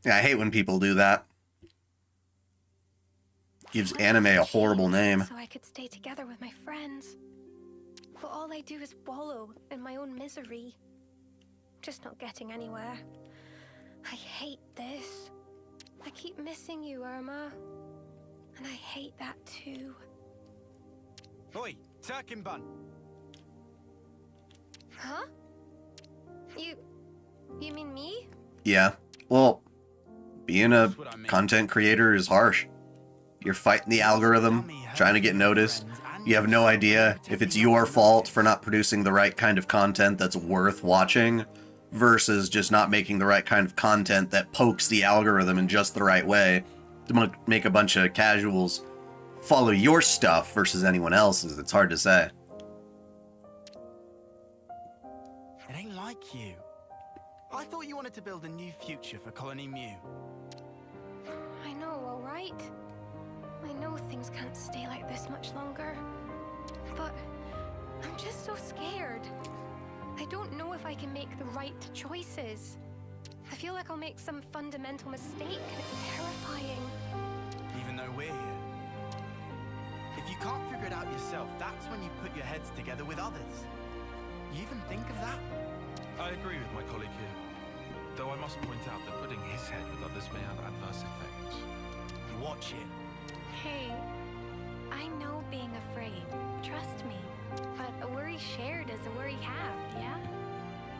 Yeah, I hate when people do that. Gives anime a horrible name. So I could stay together with my friends. But all I do is wallow in my own misery. Just not getting anywhere. I hate this. I keep missing you, Irma. And I hate that too. Oi, Turkin Bun! Huh? You mean me? Yeah. Well, being a content creator is harsh. You're fighting the algorithm, trying to get noticed, You have no idea if it's your fault for not producing the right kind of content that's worth watching, versus just not making the right kind of content that pokes the algorithm in just the right way to make a bunch of casuals follow your stuff versus anyone else's. It's hard to say. It ain't like you. I thought you wanted to build a new future for Colony Mew. I know, all right? I know things can't stay like this much longer. But I'm just so scared. I don't know if I can make the right choices. I feel like I'll make some fundamental mistake, and it's terrifying. Even though we're here. If you can't figure it out yourself, that's when you put your heads together with others. You even think of that? I agree with my colleague here. Though I must point out that putting his head with others may have adverse effects. Watch it. Hey, I know being afraid. Trust me. But a worry shared is a worry halved, yeah?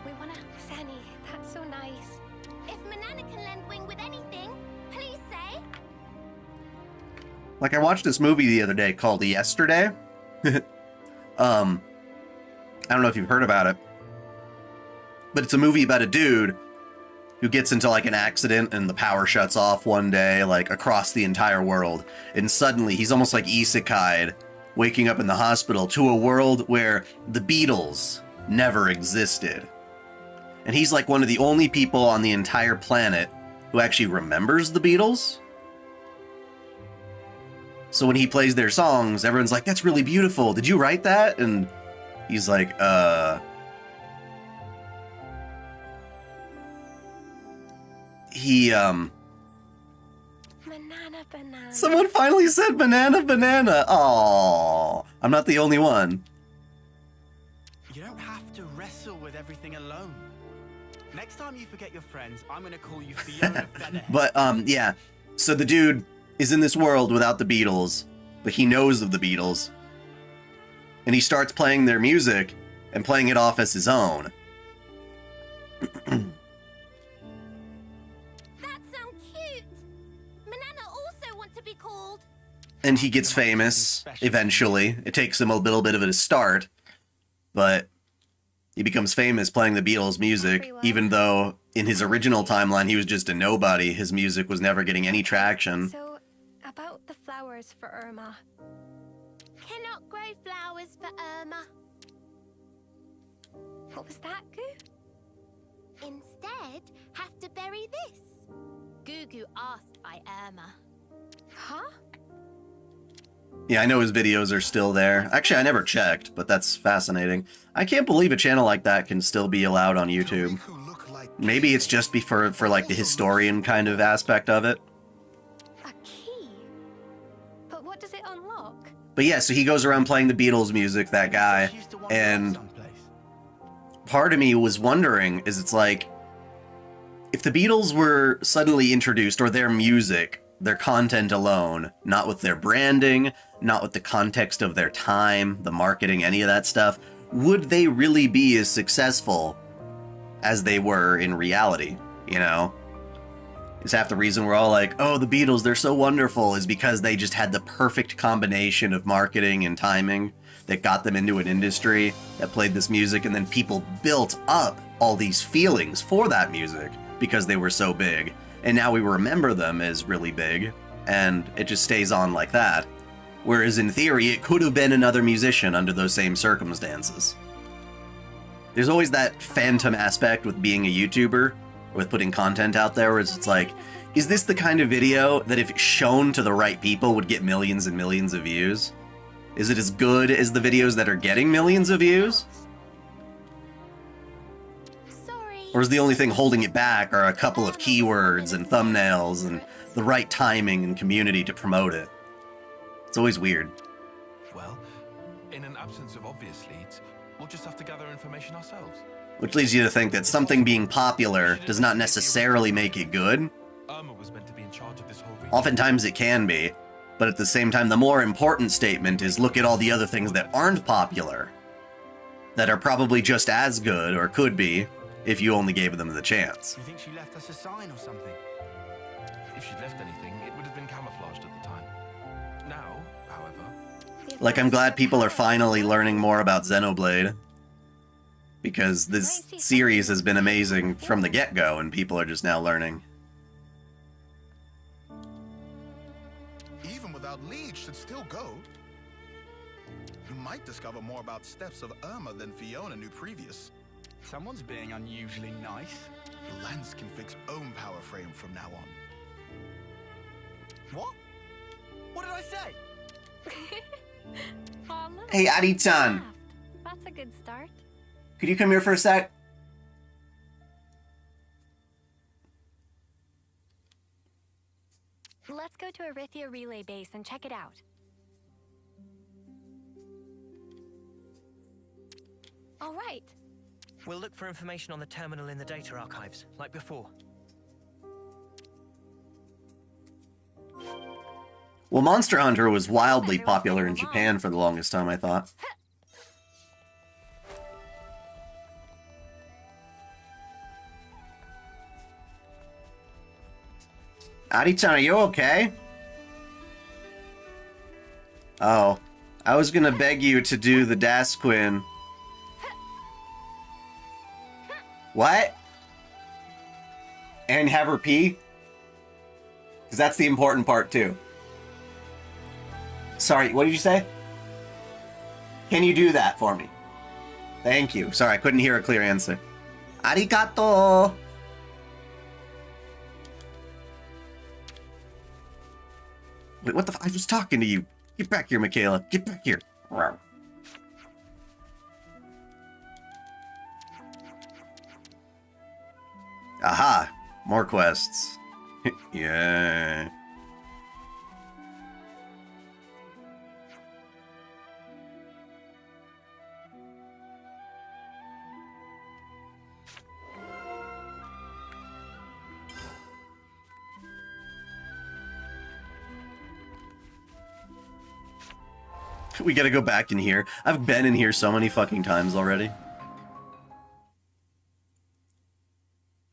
We wanna... Sani, that's so nice. If Manana can lend wing with anything, please say. Like, I watched this movie the other day called Yesterday. I don't know if you've heard about it. But it's a movie about a dude who gets into, like, an accident and the power shuts off one day, like, across the entire world. And suddenly, he's almost like isekai'd, waking up in the hospital to a world where the Beatles never existed. And he's, like, one of the only people on the entire planet who actually remembers the Beatles. So when he plays their songs, everyone's like, that's really beautiful. Did you write that? And he's like, Banana, banana. Someone finally said banana, banana. Aww. I'm not the only one. You don't have to wrestle with everything alone. Next time you forget your friends, I'm gonna call you Fiona Featherhead. But, yeah. So the dude is in this world without the Beatles, but he knows of the Beatles. And he starts playing their music and playing it off as his own. And he gets famous, eventually. It takes him a little bit of a start, but he becomes famous playing the Beatles' music, even though in his original timeline he was just a nobody. His music was never getting any traction. So, about the flowers for Irma. Cannot grow flowers for Irma. What was that, Goo? Instead, have to bury this. Gugu asked by Irma. Huh? Yeah, I know his videos are still there. Actually, I never checked, but that's fascinating. I can't believe a channel like that can still be allowed on YouTube. Maybe it's just for like the historian kind of aspect of it. A key? But what does it unlock? But yeah, so he goes around playing the Beatles music, that guy, and part of me was wondering, is it's like, if the Beatles were suddenly introduced, or their music, their content alone, not with their branding, not with the context of their time, the marketing, any of that stuff, would they really be as successful as they were in reality, you know? Is half the reason we're all like, oh, the Beatles, they're so wonderful, is because they just had the perfect combination of marketing and timing that got them into an industry that played this music, and then people built up all these feelings for that music because they were so big. And now we remember them as really big, and it just stays on like that. Whereas in theory, it could have been another musician under those same circumstances. There's always that phantom aspect with being a YouTuber, with putting content out there, where it's like, is this the kind of video that if shown to the right people would get millions and millions of views? Is it as good as the videos that are getting millions of views? Or is the only thing holding it back are a couple of keywords and thumbnails and the right timing and community to promote it? It's always weird. Well, in an absence of obvious leads, we'll just have to gather information ourselves. Which leads you to think that something being popular does not necessarily make it good. Irma was meant to be in charge of this whole region. Oftentimes it can be, but at the same time, the more important statement is look at all the other things that aren't popular, that are probably just as good, or could be, if you only gave them the chance. You think she left us a sign or something? If she'd left anything, it would have been camouflaged at the time. Now, however... The Like, I'm glad people are finally learning more about Xenoblade. Because this series has been amazing from the get-go, and people are just now learning. Even without lead, should still go. You might discover more about Steps of Irma than Fiona knew previous. Someone's being unusually nice. Lance can fix own power frame from now on. What? What did I say? Aw, look, Hey, Ari-chan! that's a good start. Could you come here for a sec? Let's go to Arithia Relay Base and check it out. All right. We'll look for information on the terminal in the data archives, like before. Well, Monster Hunter was wildly popular in Japan for the longest time, I thought. Ari-chan, are you okay? Oh. I was gonna beg you to do the dai-chan. What? And have her pee? Because that's the important part, too. Sorry, what did you say? Can you do that for me? Thank you. Sorry, I couldn't hear a clear answer. Arigato! Wait, what the f- I was talking to you. Get back here, Michaela. Get back here. Aha! More quests. Yeah. We gotta go back in here. I've been in here so many fucking times already.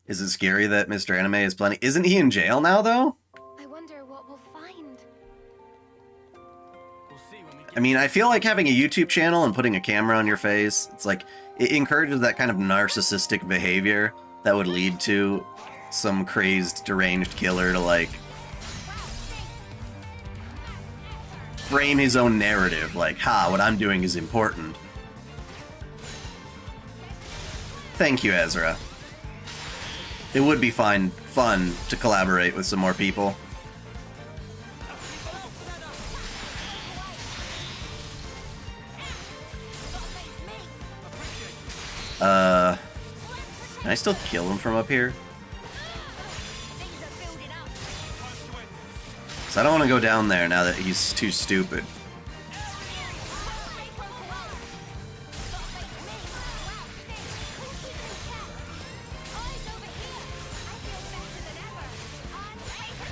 Is it scary that Mr. Anime is planning? Isn't he in jail now, though? I wonder what we'll find. I mean, I feel like having a YouTube channel and putting a camera on your face, it's like, it encourages that kind of narcissistic behavior that would lead to some crazed, deranged killer to, like, frame his own narrative, like, ha, what I'm doing is important. Thank you, Ezra. It would be fun to collaborate with some more people. Can I still kill him from up here? Because I don't want to go down there now that he's too stupid.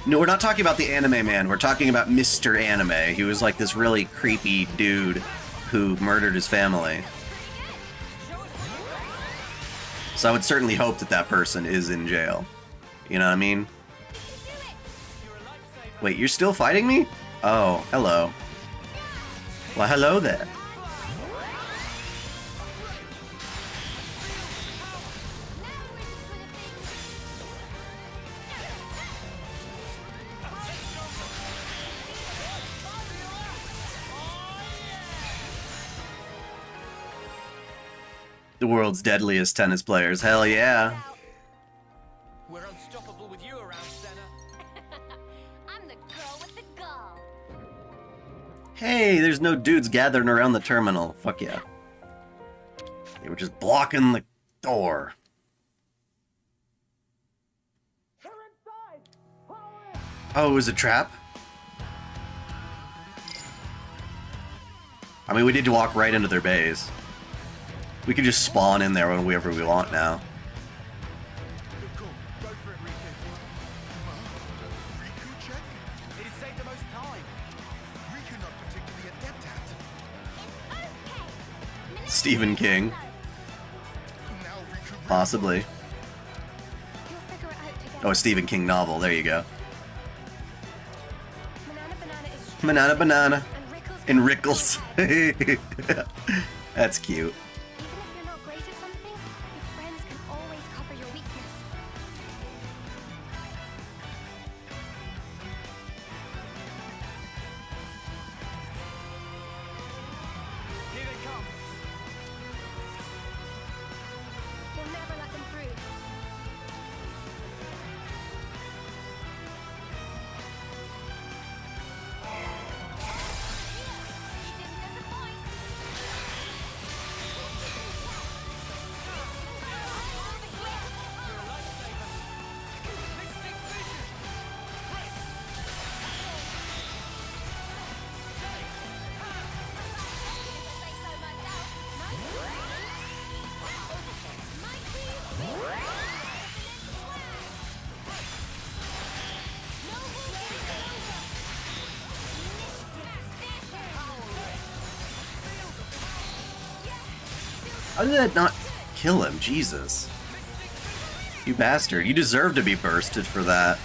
No, we're not talking about the anime man. We're talking about Mr. Anime. He was like this really creepy dude who murdered his family. So I would certainly hope that that person is in jail. You know what I mean? Wait, you're still fighting me? Oh, hello. Well, hello there. The world's deadliest tennis players. Hell yeah. We're unstoppable with you around, Senna. I'm the girl with the gall. Hey, there's no dudes gathering around the terminal. Fuck yeah. They were just blocking the door. Oh, it was a trap? I mean, we need to walk right into their base. We can just spawn in there whenever we want now. Stephen King. Possibly. Oh, a Stephen King novel. There you go. Banana Banana is Banana Banana. and Rickles And Rickles. That's cute. Even if you're not great at something, your friends can always cover your weakness. Here they come. We'll never let them through. How did that not kill him? Jesus. You bastard. You deserve to be bursted for that.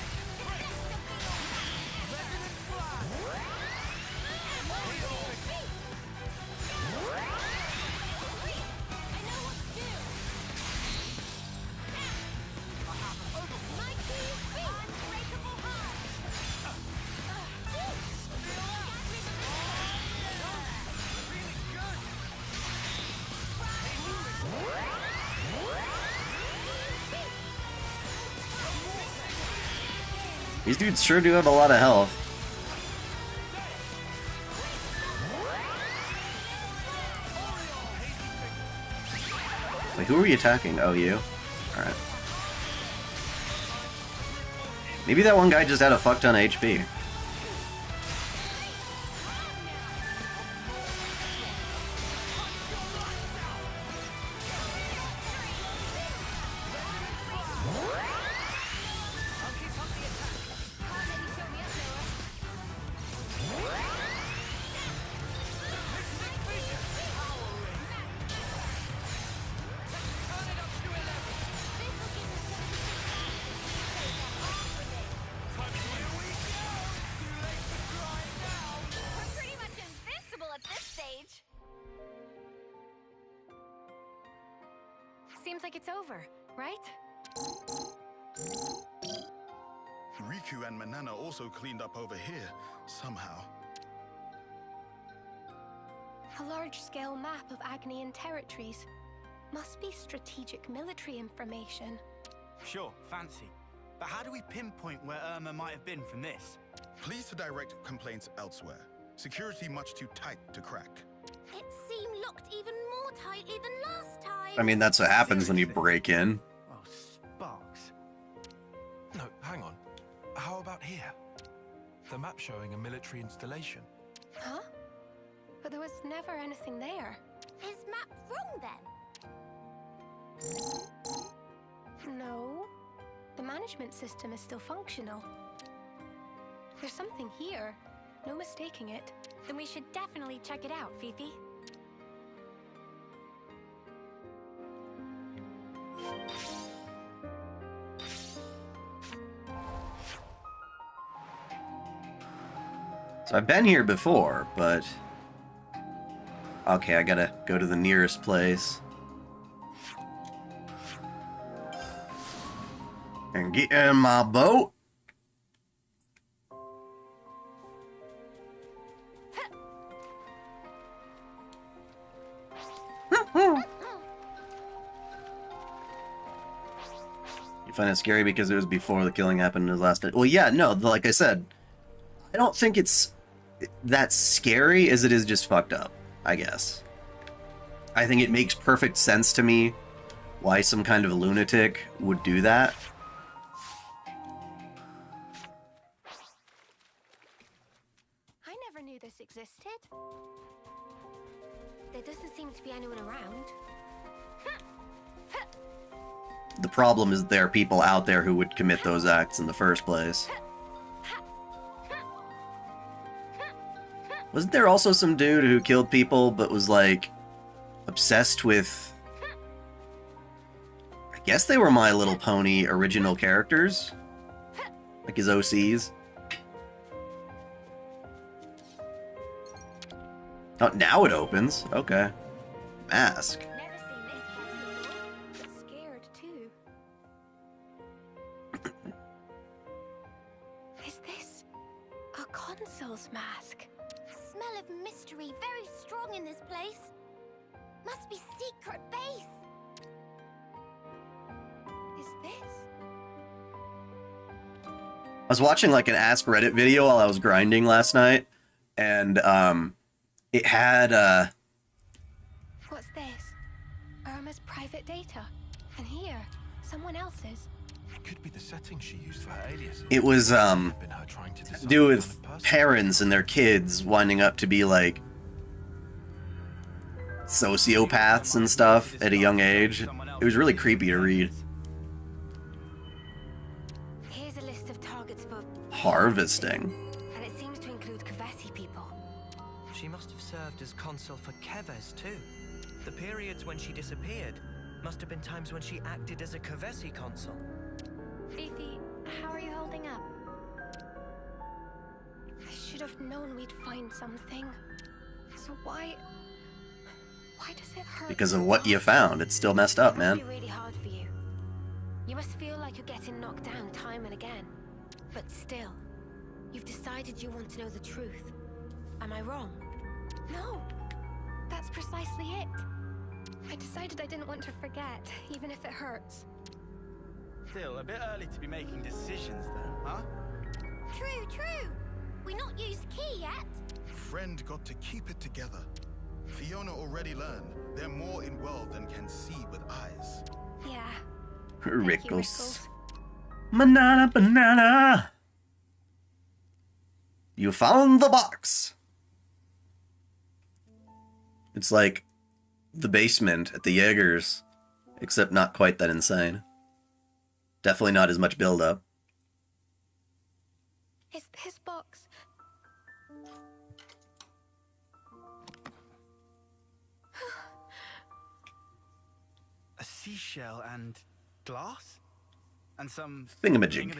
These dudes sure do have a lot of health. Wait, who are we attacking? Oh, you? Alright. Maybe that one guy just had a fuck ton of HP. Seems like it's over, right? Riku and Manana also cleaned up over here, somehow. A large-scale map of Agnian territories. Must be strategic military information. Sure, fancy. But how do we pinpoint where Irma might have been from this? Please to direct complaints elsewhere. Security much too tight to crack. It seemed locked even more tightly than last time. I mean, that's what happens when you break in. Oh, sparks. No, hang on. How about here? The map showing a military installation. Huh? But there was never anything there. Is map wrong then? No. The management system is still functional. There's something here. No mistaking it. Then we should definitely check it out, Fifi. So I've been here before, but... Okay, I gotta go to the nearest place. And get in my boat. You find it scary because it was before the killing happened in his last... Well, yeah, no, like I said, I don't think it's that scary as it is just fucked up, I guess. I think it makes perfect sense to me why some kind of lunatic would do that. I never knew this existed. There doesn't seem to be anyone around. The problem is there are people out there who would commit those acts in the first place. Wasn't there also some dude who killed people but was like obsessed with... I guess they were My Little Pony original characters? Like his OCs? Oh, now it opens. Okay. Mask. Never seen this place before, but scared too. Is this a consul's mask? Smell of mystery very strong in this place. Must be secret base. Is this? I was watching like an Ask Reddit video while I was grinding last night, and it had What's this? Irma's private data. And here, someone else's. It could be the settings she used for her aliases. it was Been her trying to to decide do what with kind of person- parents and their kids winding up to be like sociopaths and stuff at a young age. It was really creepy to read. Here's a list of targets for... Harvesting. And it seems to include Kavesi people. She must have served as consul for Keves too. The periods when she disappeared must have been times when she acted as a Kavesi consul. Fifi, how are you holding up? I should have known we'd find something. So why does it hurt? Because of what you found. It's still messed up, It man. must be really hard for you. You must feel like you're getting knocked down time and again. But still, you've decided you want to know the truth. Am I wrong? No, that's precisely it. I decided I didn't want to forget, even if it hurts. Still, a bit early to be making decisions though, huh? True, true. We not used key yet. Friend got to keep it together. Fiona already learned they're more in world than can see with eyes. Yeah. Rickles. Banana, banana. You found the box. It's like the basement at the Jaegers, except not quite that insane. Definitely not as much build-up. Is this box... A seashell and glass? And some Thingamajig.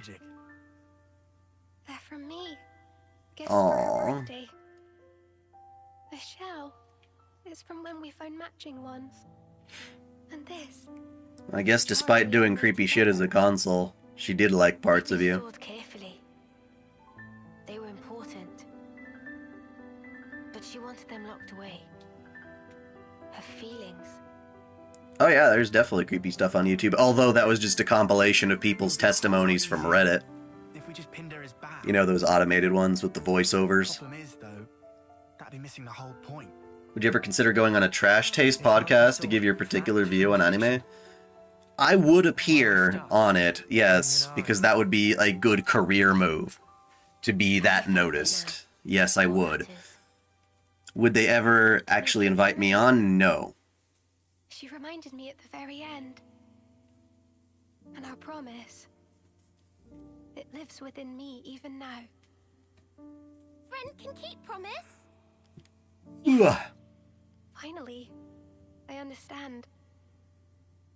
They're from me. Gifts Aww. for her birthday. The shell is from when we found matching ones. And this... I guess despite doing creepy shit as a consul, she did like parts of you. stored carefully. They were important. But she wanted them locked away. Her feelings. Oh yeah, there's definitely creepy stuff on YouTube, although that was just a compilation of people's testimonies from Reddit. If we just pinned her as bad. You know, those automated ones with the voiceovers. Problem is though, that'd be missing the whole point. Would you ever consider going on a trash taste podcast to give your particular view on anime? I would appear on it, yes, because that would be a good career move. To be that noticed. Yes, I would. Would they ever actually invite me on? No. She reminded me at the very end. And our promise. It lives within me even now. Friend can keep promise. Ugh. Finally, I understand.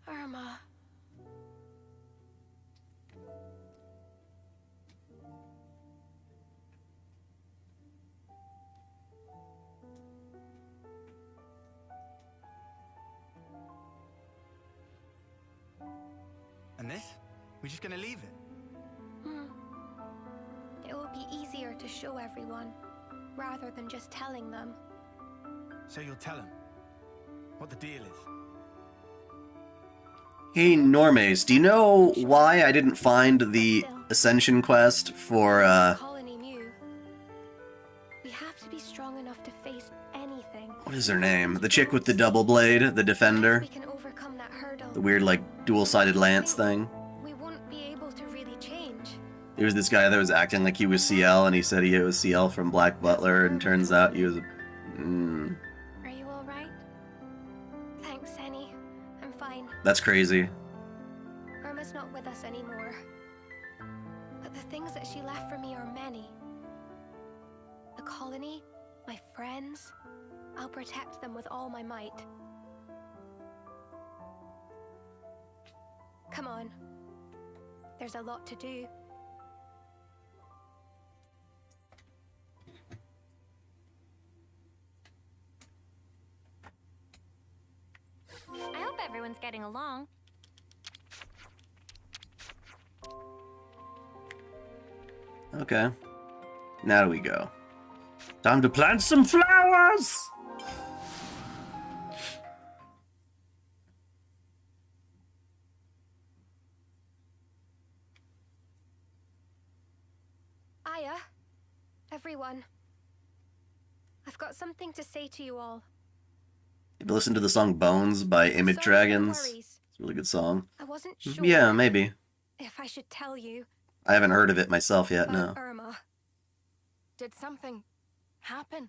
Irma. And this? We're just gonna leave it? It will be easier to show everyone, rather than just telling them. So you'll tell him what the deal is. Hey, Normaze, do you know why I didn't find the Ascension quest for, Colony Mew. We have to be strong enough to face anything. what is her name? The chick with the double blade, the defender? We can overcome that hurdle. The weird, like, dual-sided lance thing? We won't be able to really change. There was this guy that was acting like he was CL, and he said he was CL from Black Butler, and turns out he was... Are you alright? Thanks, Henny. I'm fine. That's crazy. Irma's not with us anymore. But the things that she left for me are many. The colony, my friends. I'll protect them with all my might. Come on. There's a lot to do. everyone's getting along. Okay. Now do we go? Time to plant some flowers! Aya, everyone. I've got something to say to you all. Have you listened to the song Bones by Image Dragons? It's a really good song. I wasn't sure. Yeah, maybe. If I should tell you. I haven't heard of it myself yet, no. Irma. Did something happen?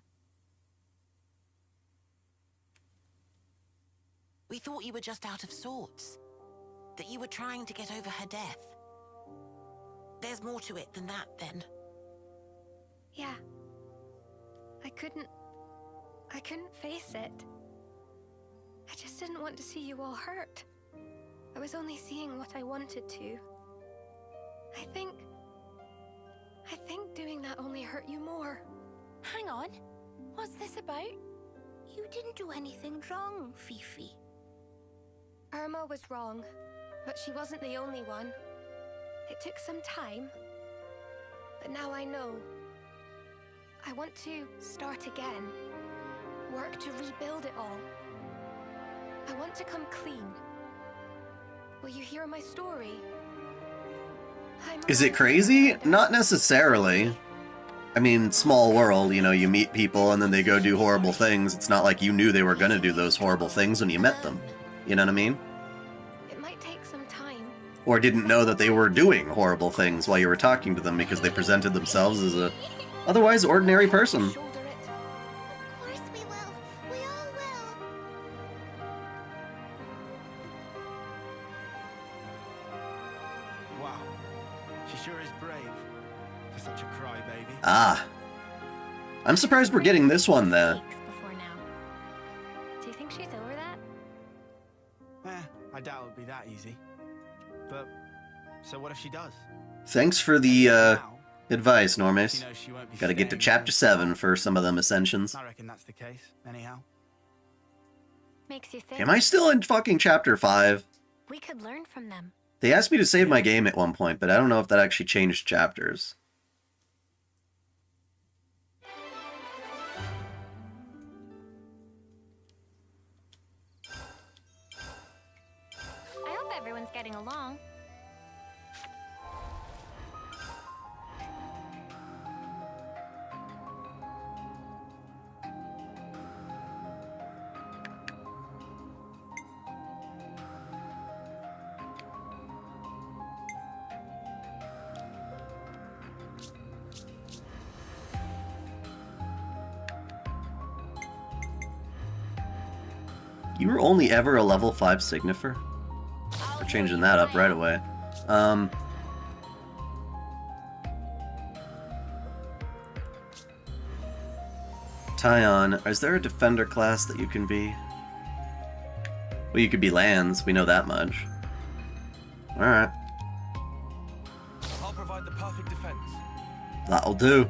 We thought you were just out of sorts. That you were trying to get over her death. There's more to it than that, then. Yeah. I couldn't face it. I just didn't want to see you all hurt. I was only seeing what I wanted to. I think doing that only hurt you more. Hang on. What's this about? You didn't do anything wrong, Fifi. Irma was wrong, but she wasn't the only one. It took some time, but now I know. I want to start again. Work to rebuild it all. I want to come clean. Will you hear my story? Is it crazy? Not necessarily. I mean, small world, you know, you meet people and then they go do horrible things. It's not like you knew they were gonna do those horrible things when you met them. You know what I mean? It might take some time. Or didn't know that they were doing horrible things while you were talking to them because they presented themselves as a otherwise ordinary person. Of course we will. We all will. Wow. She sure is brave. For such a crybaby. Ah. I'm surprised we're getting this one, then. Before now. Do you think she's over that? I doubt it would be that easy. But, so what if she does? Thanks for the, advice, Normis. Gotta get to chapter 7 for some of them Ascensions. I reckon that's the case, anyhow. Makes you think. Am I still in fucking chapter 5? We could learn from them. They asked me to save my game at one point, but I don't know if that actually changed chapters. I hope everyone's getting along. You were only ever a level 5 Signifer? We're changing that up right away. Tyon, is there a defender class that you can be? Well, you could be lands, we know that much. Alright. I'll provide the perfect defense. That'll do.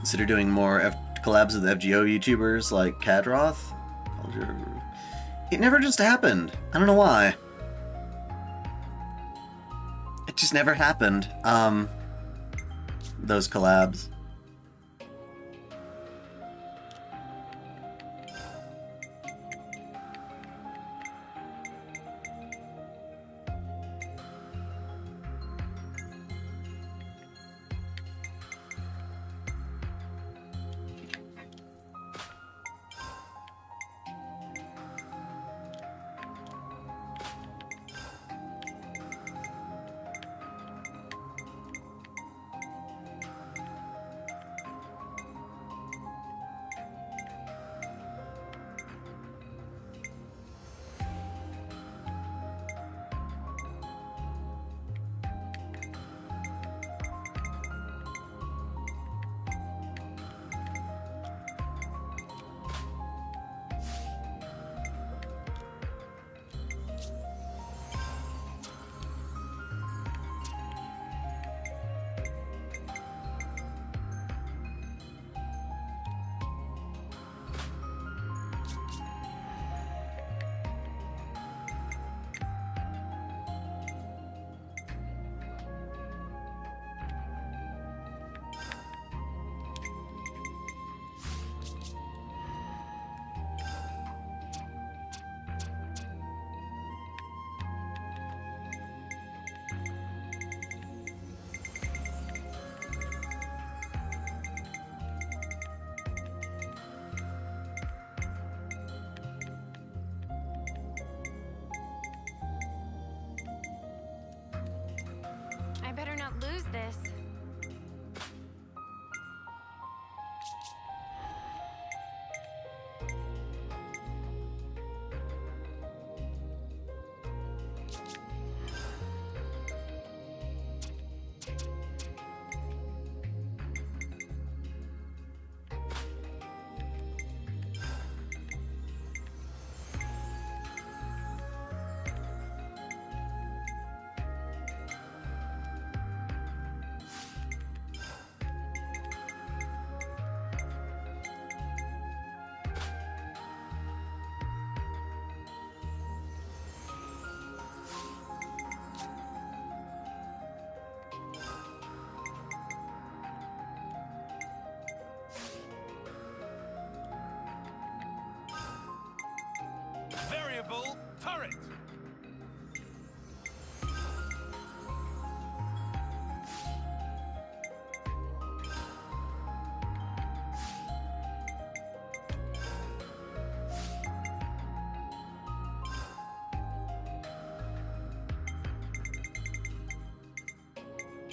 Consider doing more collabs with FGO YouTubers like Kadroth. It never just happened. I don't know why. It just never happened. Those collabs. I better not lose this. Variable turret.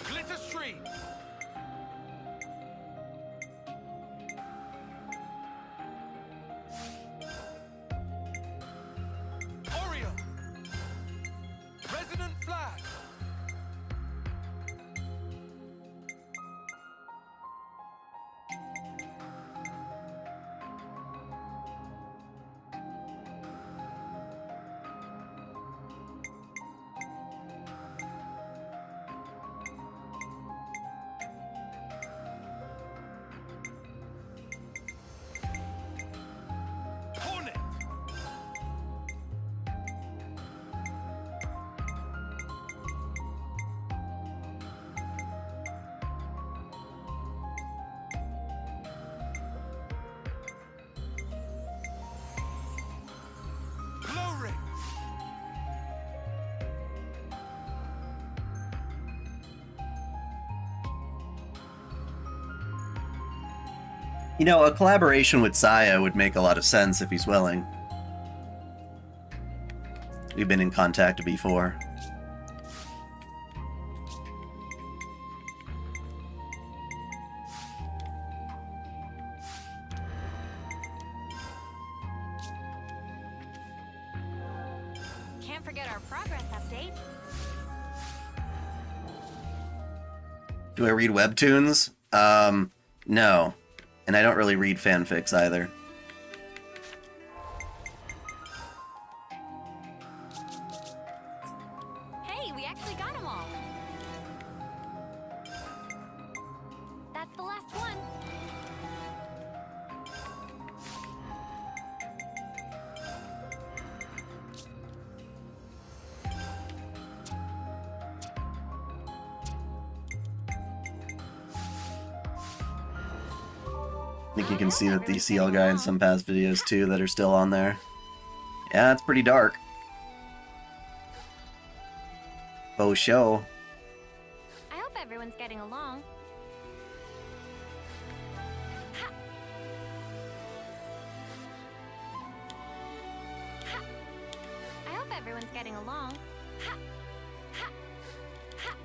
Glitter stream. Resonant flag. Hornet. Glory. You know, a collaboration with Saya would make a lot of sense if he's willing. We've been in contact before. Can't forget our progress update. Do I read webtoons? No. And I don't really read fanfics either. Hey, we actually got them all. That's the last one. I think you can see that the CL guy in some past videos too that are still on there. Yeah, it's pretty dark. Oh, show. I hope everyone's getting along. Ha! Ha! I hope everyone's getting along. Ha! Ha! Ha!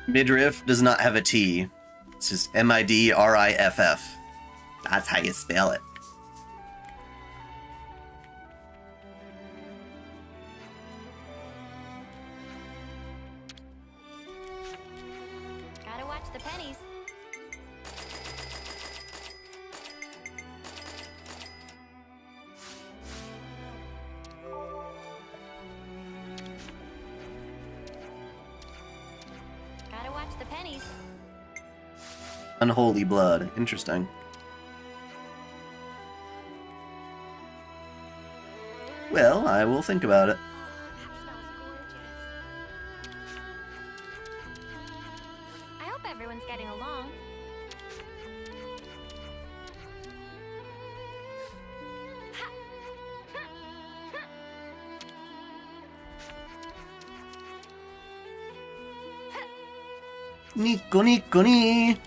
Midriff does not have a T. It's just M-I-D-R-I-F-F. That's how you spell it. Gotta watch the pennies. Gotta watch the pennies. Unholy blood. Interesting. Well, I will think about it. I hope everyone's getting along. Nico Nico Ni.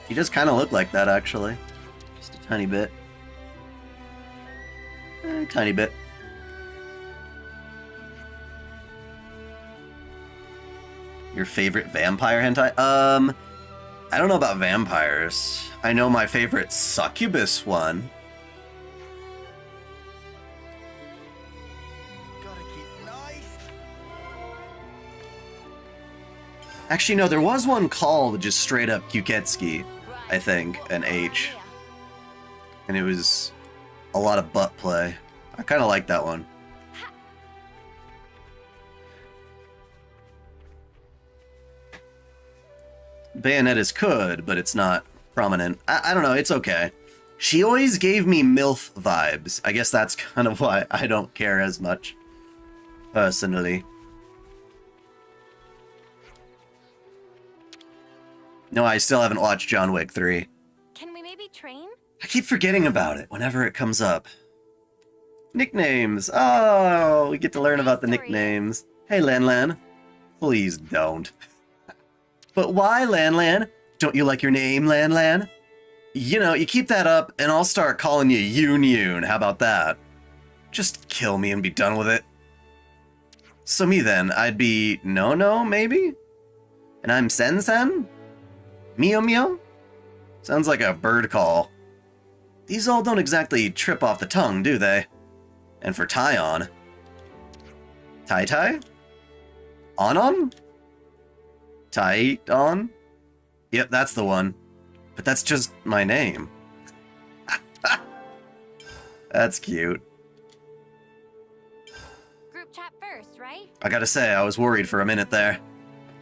He does kind of look like that, actually. Just a tiny bit. Tiny bit. Your favorite vampire hentai? I don't know about vampires. I know my favorite succubus one. Actually, no, there was one called just straight up Kuketsuki, I think, an H. And it was a lot of butt play. I kind of like that one. Bayonetta's could, but it's not prominent. I don't know, it's okay. She always gave me MILF vibes. I guess that's kind of why I don't care as much, personally. No, I still haven't watched John Wick 3. Can we maybe train? I keep forgetting about it whenever it comes up. Nicknames! Oh, we get to learn about the nicknames. Hey, Lan Lan. Please don't. But why, Lan Lan? Don't you like your name, Lan Lan? You know, you keep that up and I'll start calling you Yoon Yoon. How about that? Just kill me and be done with it. So me then, I'd be No, maybe? And I'm Sen Sen? Mio Mio? Sounds like a bird call. These all don't exactly trip off the tongue, do they? And for Tai-on. Tai-Tai? On? Tai-on? Yep, that's the one. But that's just my name. That's cute. Group chat first, right? I gotta say, I was worried for a minute there.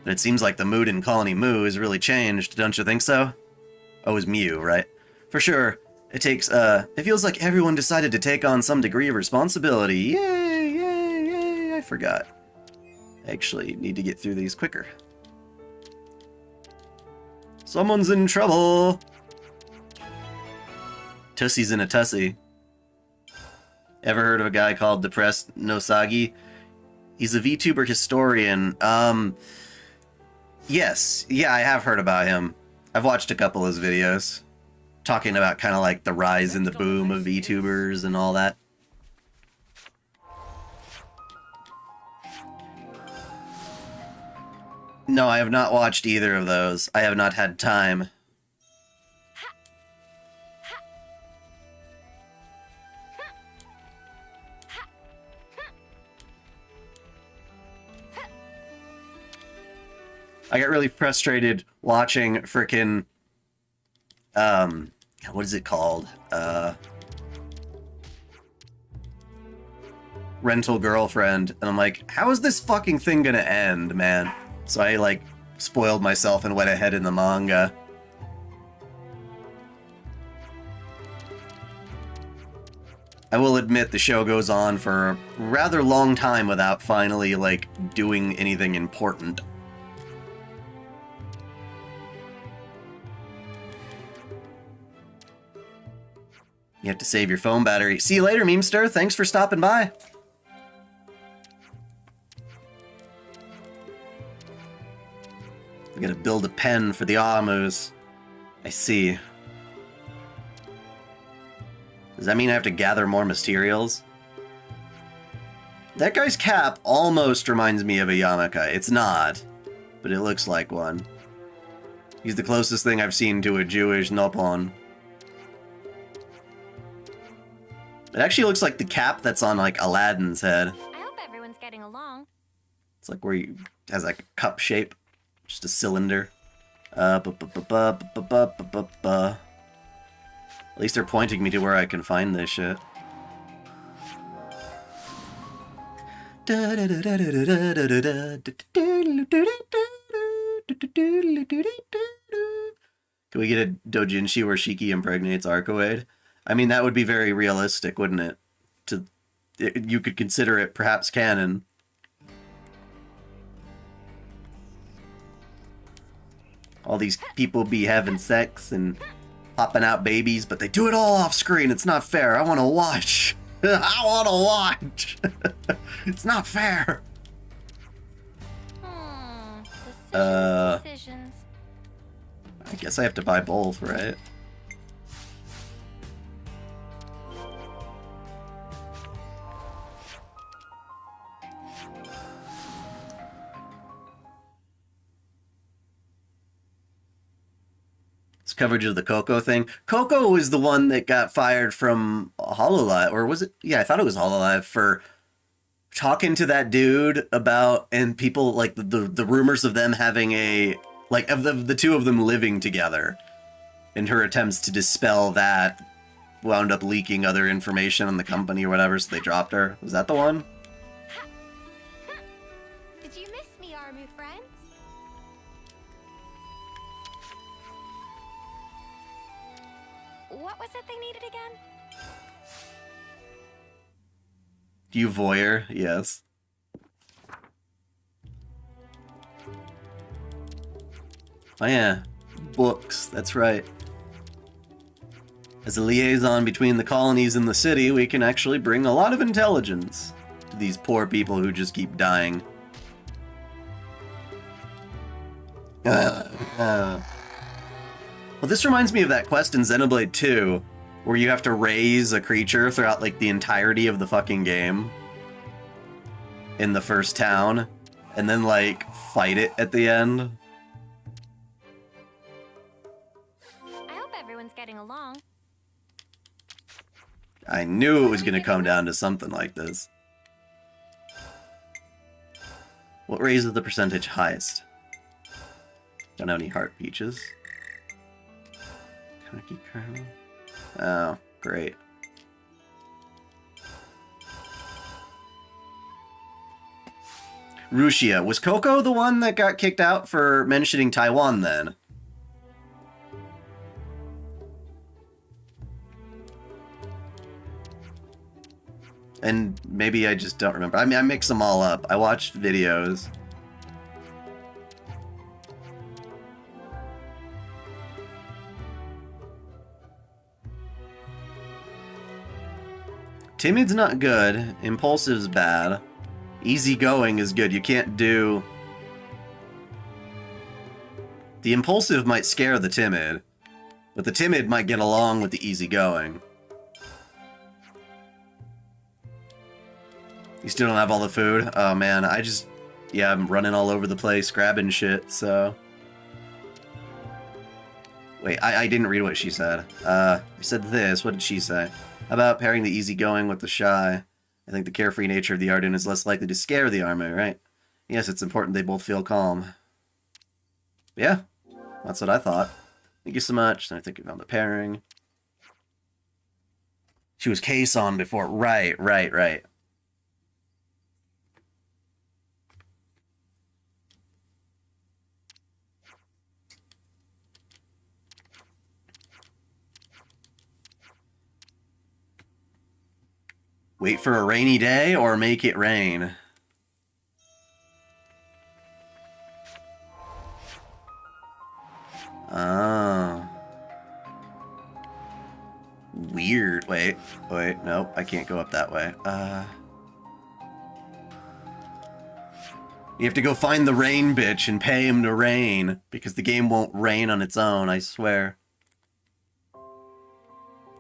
But it seems like the mood in Colony Moo has really changed, don't you think so? Oh, it was Mew, right? For sure. It feels like everyone decided to take on some degree of responsibility. Yay, I forgot. I actually need to get through these quicker. Someone's in trouble! Tussie's in a tussie. Ever heard of a guy called Depressed Nosagi? He's a VTuber historian. Yes. Yeah, I have heard about him. I've watched a couple of his videos. Talking about kind of like the rise and the boom of VTubers and all that. No, I have not watched either of those. I have not had time. I got really frustrated watching frickin' what is it called? Rental girlfriend, and I'm like, how is this fucking thing gonna end, man? So I, like, spoiled myself and went ahead in the manga. I will admit the show goes on for a rather long time without finally, like, doing anything important. You have to save your phone battery. See you later, Memester. Thanks for stopping by. I gotta build a pen for the Amus. I see. Does that mean I have to gather more materials? That guy's cap almost reminds me of a Yamaka. It's not, but it looks like one. He's the closest thing I've seen to a Jewish Noppon. It actually looks like the cap that's on, like, Aladdin's head. I hope everyone's getting along. It's like where he has, like, a cup shape. Just a cylinder. At least they're pointing me to where I can find this shit. Can we get a doujinshi where Shiki impregnates Arcoade? I mean, that would be very realistic, wouldn't it? You could consider it perhaps canon. All these people be having sex and popping out babies, but they do it all off screen. It's not fair. I want to watch. I want to watch. It's not fair. Decisions. I guess I have to buy both, right? Coverage of the Coco thing. Coco was the one that got fired from Hololive, or was it? Yeah, I thought it was Hololive, for talking to that dude about, and people, like, the rumors of them having a, like, of the two of them living together, and her attempts to dispel that wound up leaking other information on the company or whatever, so they dropped her. Was that the one? Did you miss me, Armu friends? What was it they needed again? You voyeur, yes. Oh yeah, books, that's right. As a liaison between the colonies and the city, we can actually bring a lot of intelligence to these poor people who just keep dying. Well, this reminds me of that quest in Xenoblade 2, where you have to raise a creature throughout, like, the entirety of the fucking game in the first town, and then, like, fight it at the end. I hope everyone's getting along. I knew it was going to come down to something like this. What raises the percentage highest? Don't have any heart peaches. Cookie kernel. Oh, great. Rushia. Was Coco the one that got kicked out for mentioning Taiwan then? And maybe I just don't remember. I mean, I mix them all up. I watched videos. Timid's not good. Impulsive's bad. Easygoing is good. You can't do... The impulsive might scare the timid, but the timid might get along with the easygoing. You still don't have all the food? Oh man, yeah, I'm running all over the place, grabbing shit, so... Wait, I didn't read what she said. I said this, what did she say? How about pairing the easygoing with the shy? I think the carefree nature of the Arden is less likely to scare the army, right? Yes, it's important they both feel calm. Yeah, that's what I thought. Thank you so much. I think we found the pairing. She was Kason before. Right. Wait for a rainy day or make it rain? Oh. Weird. Wait, nope, I can't go up that way. You have to go find the rain bitch and pay him to rain, because the game won't rain on its own, I swear.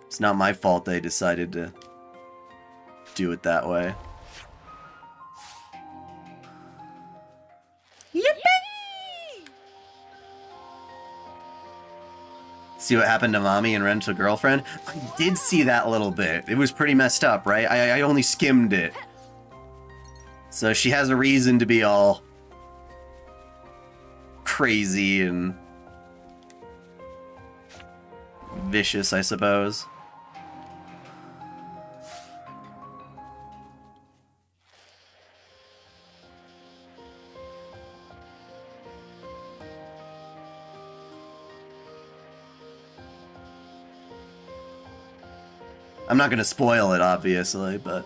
It's not my fault they decided to do it that way. See what happened to Mommy and Rental Girlfriend? I did see that a little bit. It was pretty messed up, right? I only skimmed it. So she has a reason to be all crazy and vicious, I suppose. I'm not gonna spoil it, obviously, but...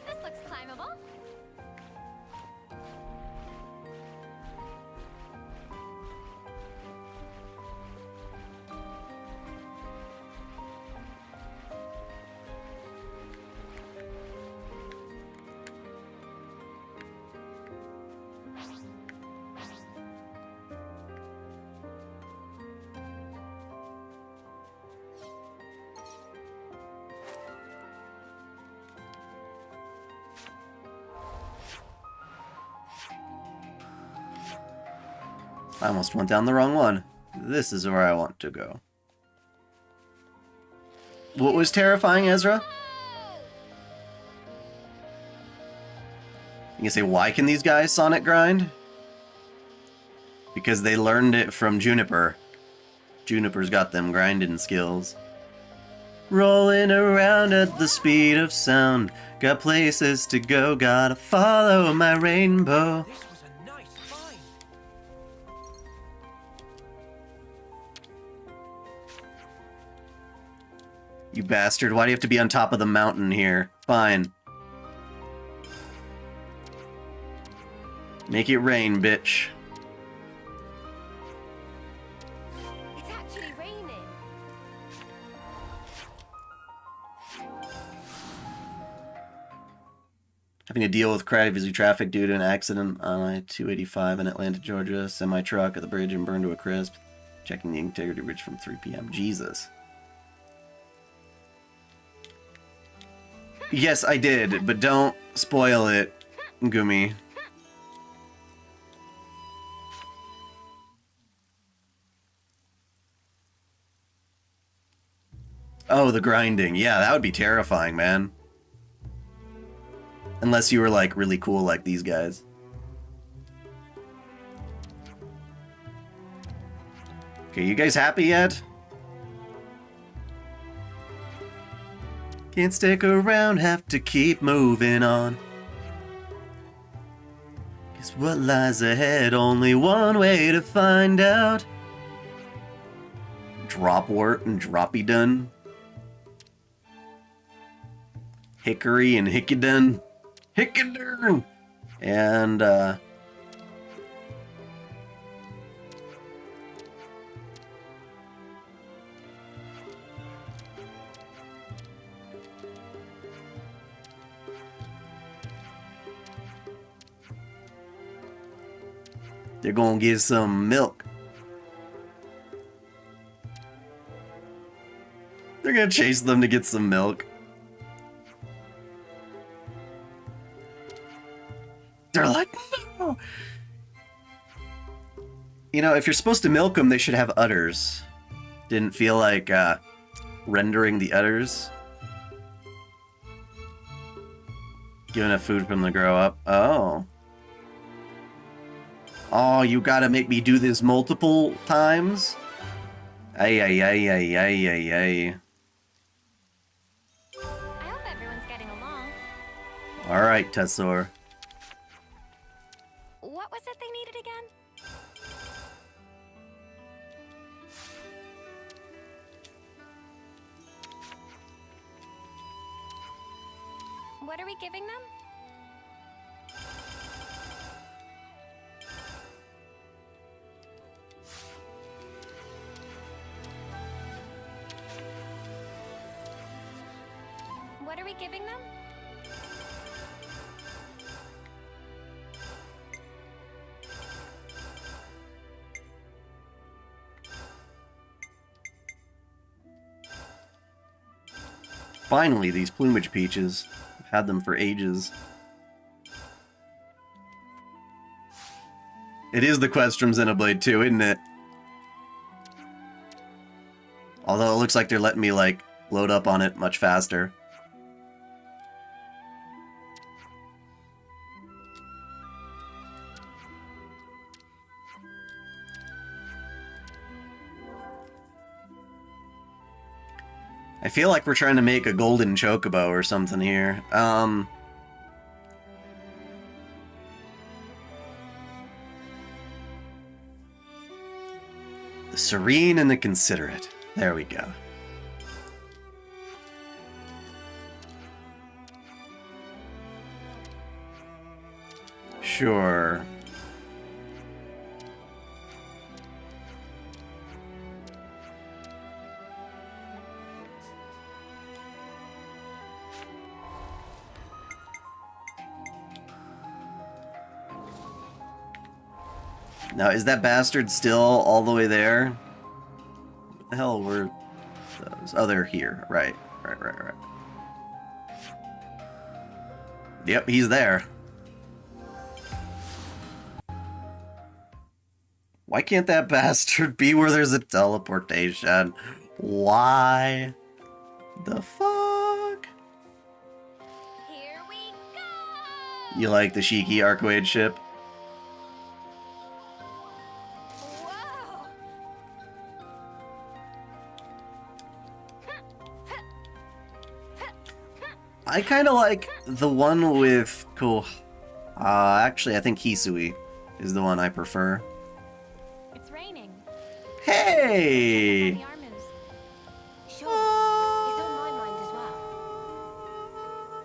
This looks climbable. I almost went down the wrong one. This is where I want to go. What was terrifying, Ezra? You can say, why can these guys Sonic grind? Because they learned it from Juniper. Juniper's got them grinding skills. Rolling around at the speed of sound. Got places to go, gotta follow my rainbow. You bastard, why do you have to be on top of the mountain here? Fine. Make it rain, bitch. It's actually raining. Having to deal with crazy traffic due to an accident on I-285 in Atlanta, Georgia. Semi-truck at the bridge and burned to a crisp. Checking the integrity bridge from 3 p.m. Jesus. Yes, I did, but don't spoil it, Gumi. Oh, the grinding. Yeah, that would be terrifying, man. Unless you were, like, really cool like these guys. Okay, you guys happy yet? Can't stick around, have to keep moving on. Guess what lies ahead, only one way to find out. Dropwort and Droppy Dun. Hickory and Hickadun. Hickadun! And, they're gonna get some milk. They're gonna chase them to get some milk. They're like, no! You know, if you're supposed to milk them, they should have udders. Didn't feel like, rendering the udders. Give enough food for them to grow up. Oh. Oh, you gotta make me do this multiple times? Ay, ay, ay, ay, ay, ay, ay. I hope everyone's getting along. Alright, Tessor. What was it they needed again? What are we giving them? What are we giving them? Finally, these plumage peaches. I've had them for ages. It is the quest from Xenoblade 2, isn't it? Although it looks like they're letting me, like, load up on it much faster. I feel like we're trying to make a golden chocobo or something here. The serene and the considerate. There we go. Sure. Now, is that bastard still all the way there? What the hell were those? Oh, they're here. Right. Right. Yep, he's there. Why can't that bastard be where there's a teleportation? Why? The fuck? Here we go. You like the Shiki Arcoade ship? I kind of like the one with cool. Actually, I think Hisui is the one I prefer. It's raining. Hey! Sure. It's on my mind as well.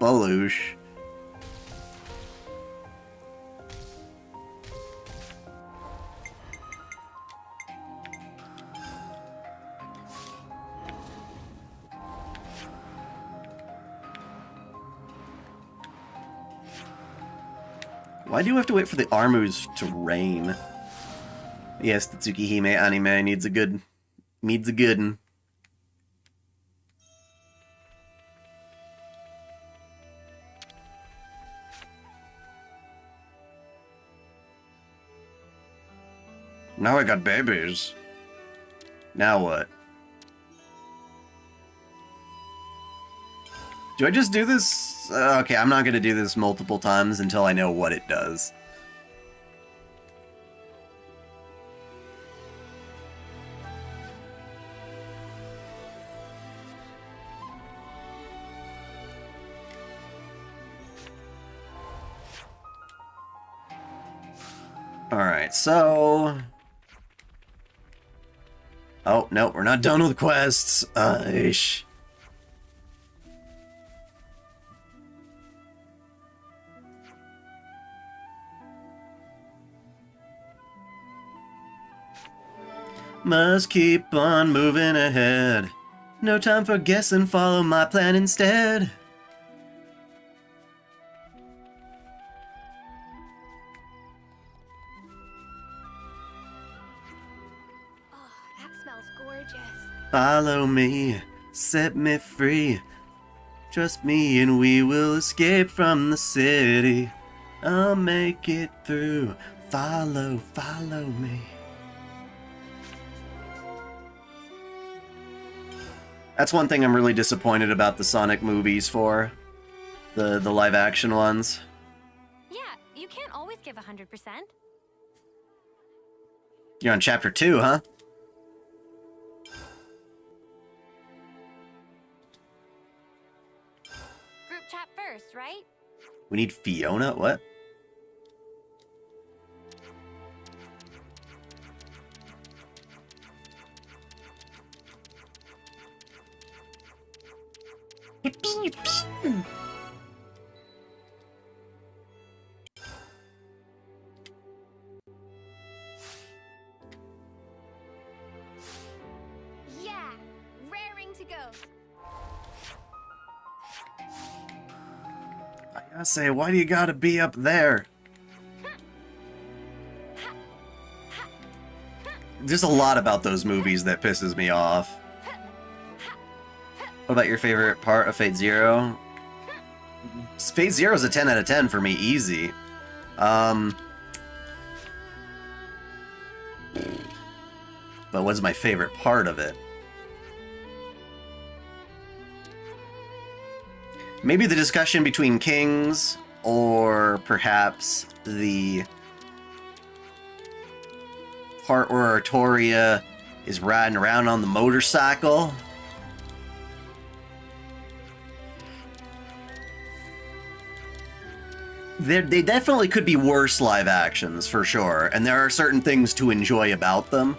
Spoloosh. Why do you have to wait for the Armus to rain? Yes, the Tsukihime anime needs a good one. Now I got babies. Now what? Do I just do this? Okay, I'm not gonna do this multiple times until I know what it does. Alright, so... Oh, no, we're not done with quests. Ish. Must keep on moving ahead. No time for guessing, follow my plan instead. That smells gorgeous. Follow me, set me free. Trust me and we will escape from the city. I'll make it through. Follow me. That's one thing I'm really disappointed about the Sonic movies for. The live action ones. Yeah, you can't always give 100%. You're on chapter 2, huh? Group chat first, right? We need Fiona? What? Yeah, raring to go. I gotta say, why do you gotta be up there? There's a lot about those movies that pisses me off. What about your favorite part of Fate Zero? Fate Zero is a 10 out of 10 for me, easy. But what's my favorite part of it? Maybe the discussion between kings, or perhaps the part where Artoria is riding around on the motorcycle. They definitely could be worse live actions, for sure, and there are certain things to enjoy about them.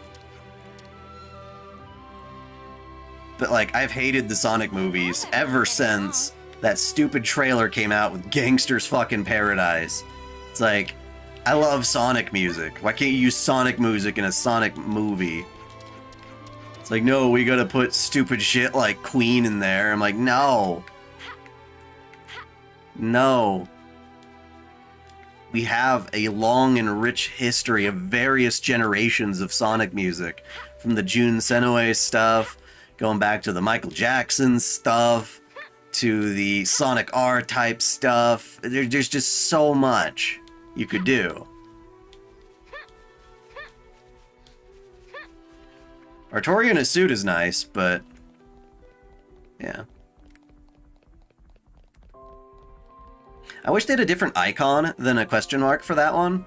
But, like, I've hated the Sonic movies ever since that stupid trailer came out with Gangster's Fucking Paradise. It's like, I love Sonic music. Why can't you use Sonic music in a Sonic movie? It's like, no, we gotta put stupid shit like Queen in there. I'm like, no. No. We have a long and rich history of various generations of Sonic music. From the Jun Senoi stuff, going back to the Michael Jackson stuff, to the Sonic R-type stuff. There's just so much you could do. Artoria in a suit is nice, but yeah. I wish they had a different icon than a question mark for that one.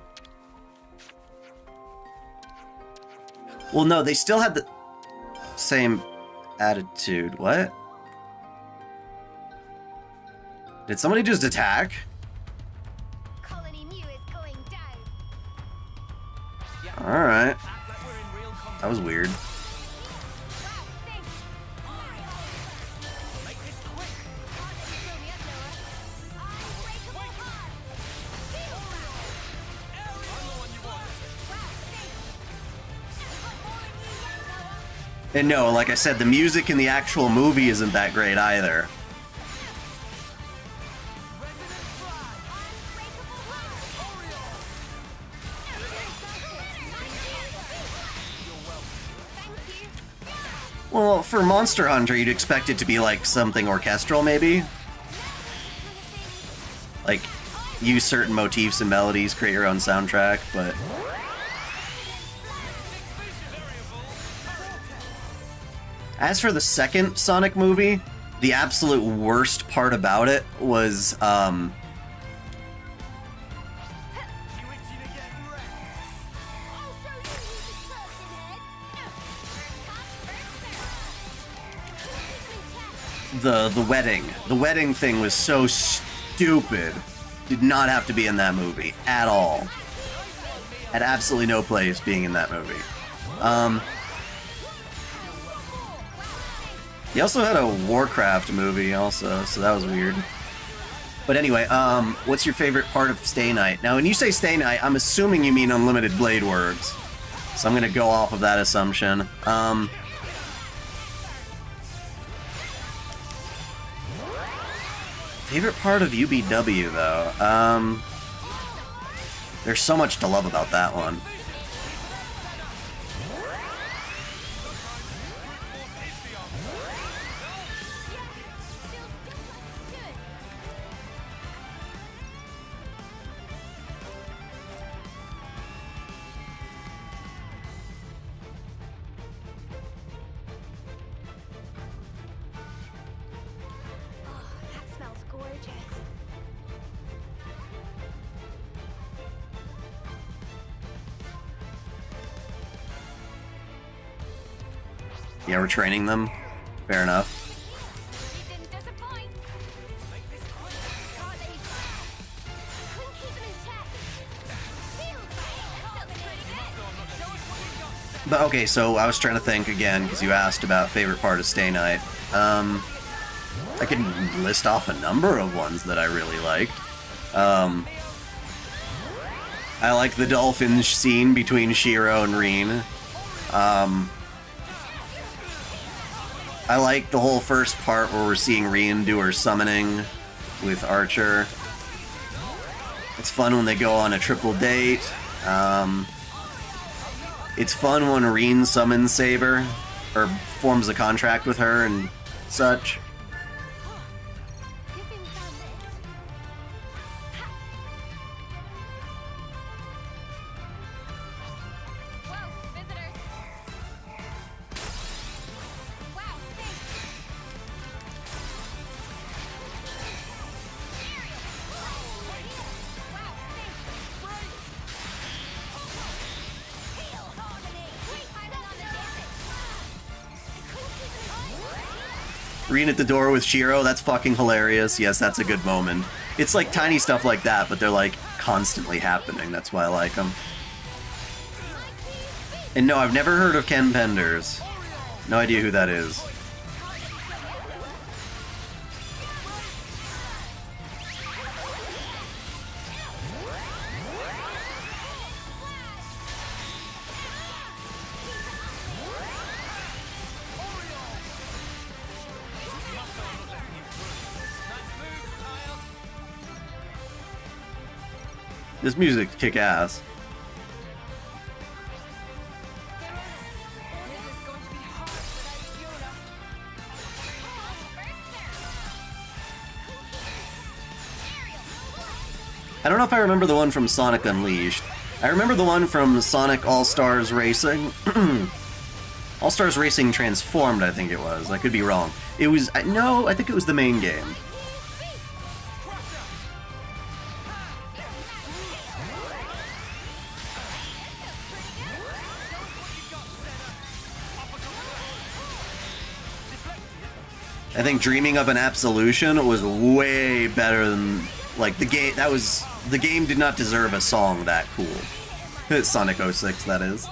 Well, no, they still had the same attitude. What? Did somebody just attack? Alright. That was weird. And no, like I said, the music in the actual movie isn't that great either. Well, for Monster Hunter, you'd expect it to be like something orchestral, maybe? Like, use certain motifs and melodies, create your own soundtrack, but... As for the second Sonic movie, the absolute worst part about it was, the wedding. The wedding thing was so stupid. Did not have to be in that movie at all. Had absolutely no place being in that movie. He also had a Warcraft movie also, so that was weird. But anyway, what's your favorite part of Stay Night? Now, when you say Stay Night, I'm assuming you mean Unlimited Blade Works. So I'm gonna go off of that assumption. Favorite part of UBW, though? There's so much to love about that one. Yeah, we're training them. Fair enough. But okay, so I was trying to think again, because you asked about favorite part of Stay Night. I can list off a number of ones that I really liked. I like the dolphin scene between Shiro and Rin. I like the whole first part where we're seeing Rin do her summoning with Archer. It's fun when they go on a triple date. It's fun when Rin summons Saber, or forms a contract with her and such. Rin at the door with Shiro, that's fucking hilarious. Yes, that's a good moment. It's like tiny stuff like that, but they're like constantly happening. That's why I like them. And no, I've never heard of Ken Penders. No idea who that is. This music kick ass. I don't know if I remember the one from Sonic Unleashed. I remember the one from Sonic All-Stars Racing. All-Stars Racing Transformed, I think it was. I could be wrong. It was... No, I think it was the main game. I think Dreaming of an Absolution was way better than, like, the game. That was, the game did not deserve a song that cool. Sonic 06, that is.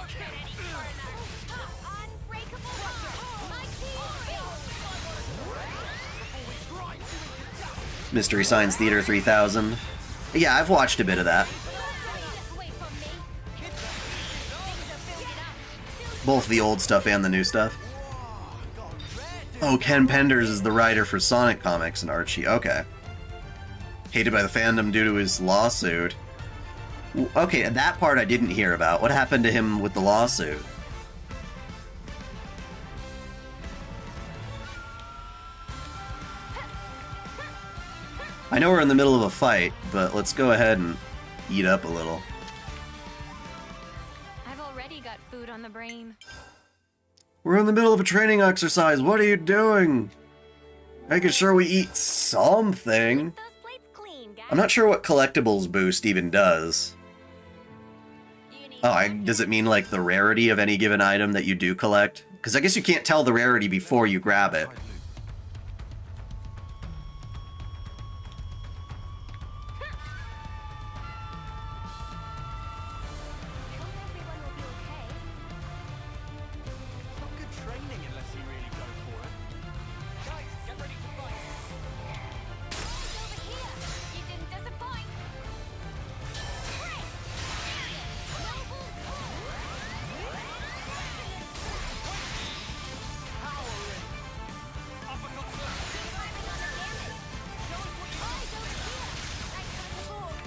Mystery Science Theater 3000. Yeah, I've watched a bit of that. Both the old stuff and the new stuff. Oh, Ken Penders is the writer for Sonic comics and Archie. Okay. Hated by the fandom due to his lawsuit. Okay, that part I didn't hear about. What happened to him with the lawsuit? I know we're in the middle of a fight, but let's go ahead and eat up a little. I've already got food on the brain. We're in the middle of a training exercise. What are you doing? Making sure we eat something. I'm not sure what collectibles boost even does. Oh, does it mean like the rarity of any given item that you do collect? Because I guess you can't tell the rarity before you grab it.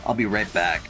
I'll be right back.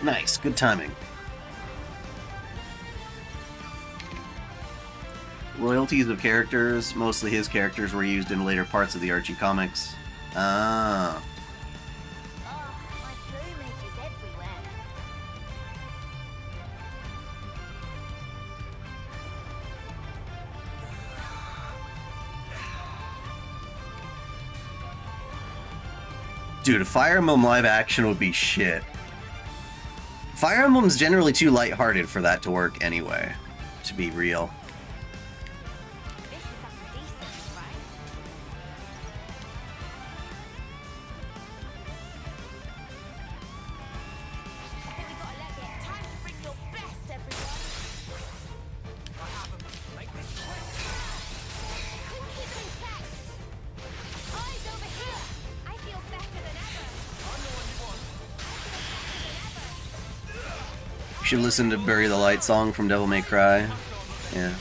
Nice, good timing. Royalties of characters, mostly his characters, were used in later parts of the Archie comics. Ah. Dude, a Fire Emblem live action would be shit. Fire Emblem's generally too lighthearted for that to work anyway, to be real. You should listen to Bury the Light song from Devil May Cry. Yeah.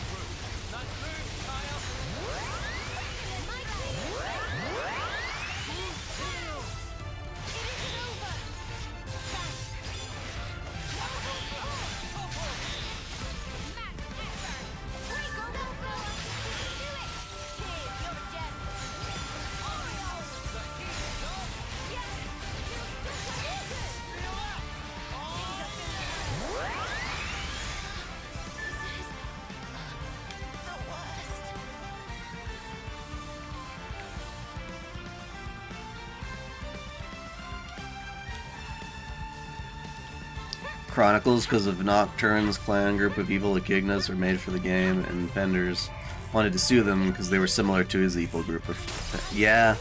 Chronicles, because of Nocturne's clan group of evil echidnas were made for the game, and Penders wanted to sue them because they were similar to his evil group of... Yeah.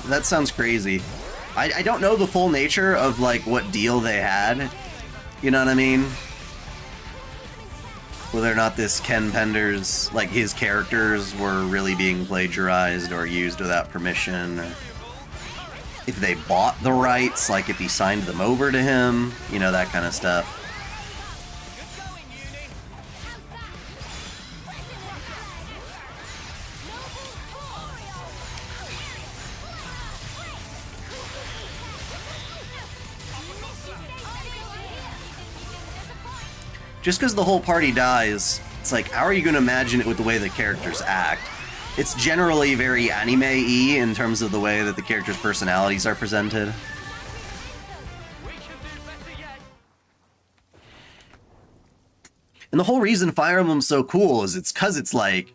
That sounds crazy. I don't know the full nature of, like, what deal they had. You know what I mean? Whether or not this Ken Penders, like, his characters were really being plagiarized or used without permission, or if they bought the rights, like if he signed them over to him, you know, that kind of stuff. Just because the whole party dies, it's like, how are you going to imagine it with the way the characters act? It's generally very anime-y in terms of the way that the characters' personalities are presented. And the whole reason Fire Emblem's so cool is it's because it's like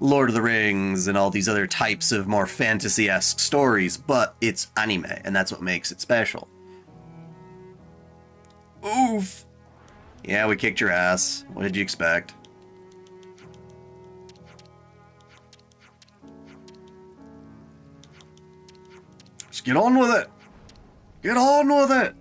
Lord of the Rings and all these other types of more fantasy-esque stories, but it's anime, and that's what makes it special. Oof! Yeah, we kicked your ass. What did you expect? Just get on with it! Get on with it!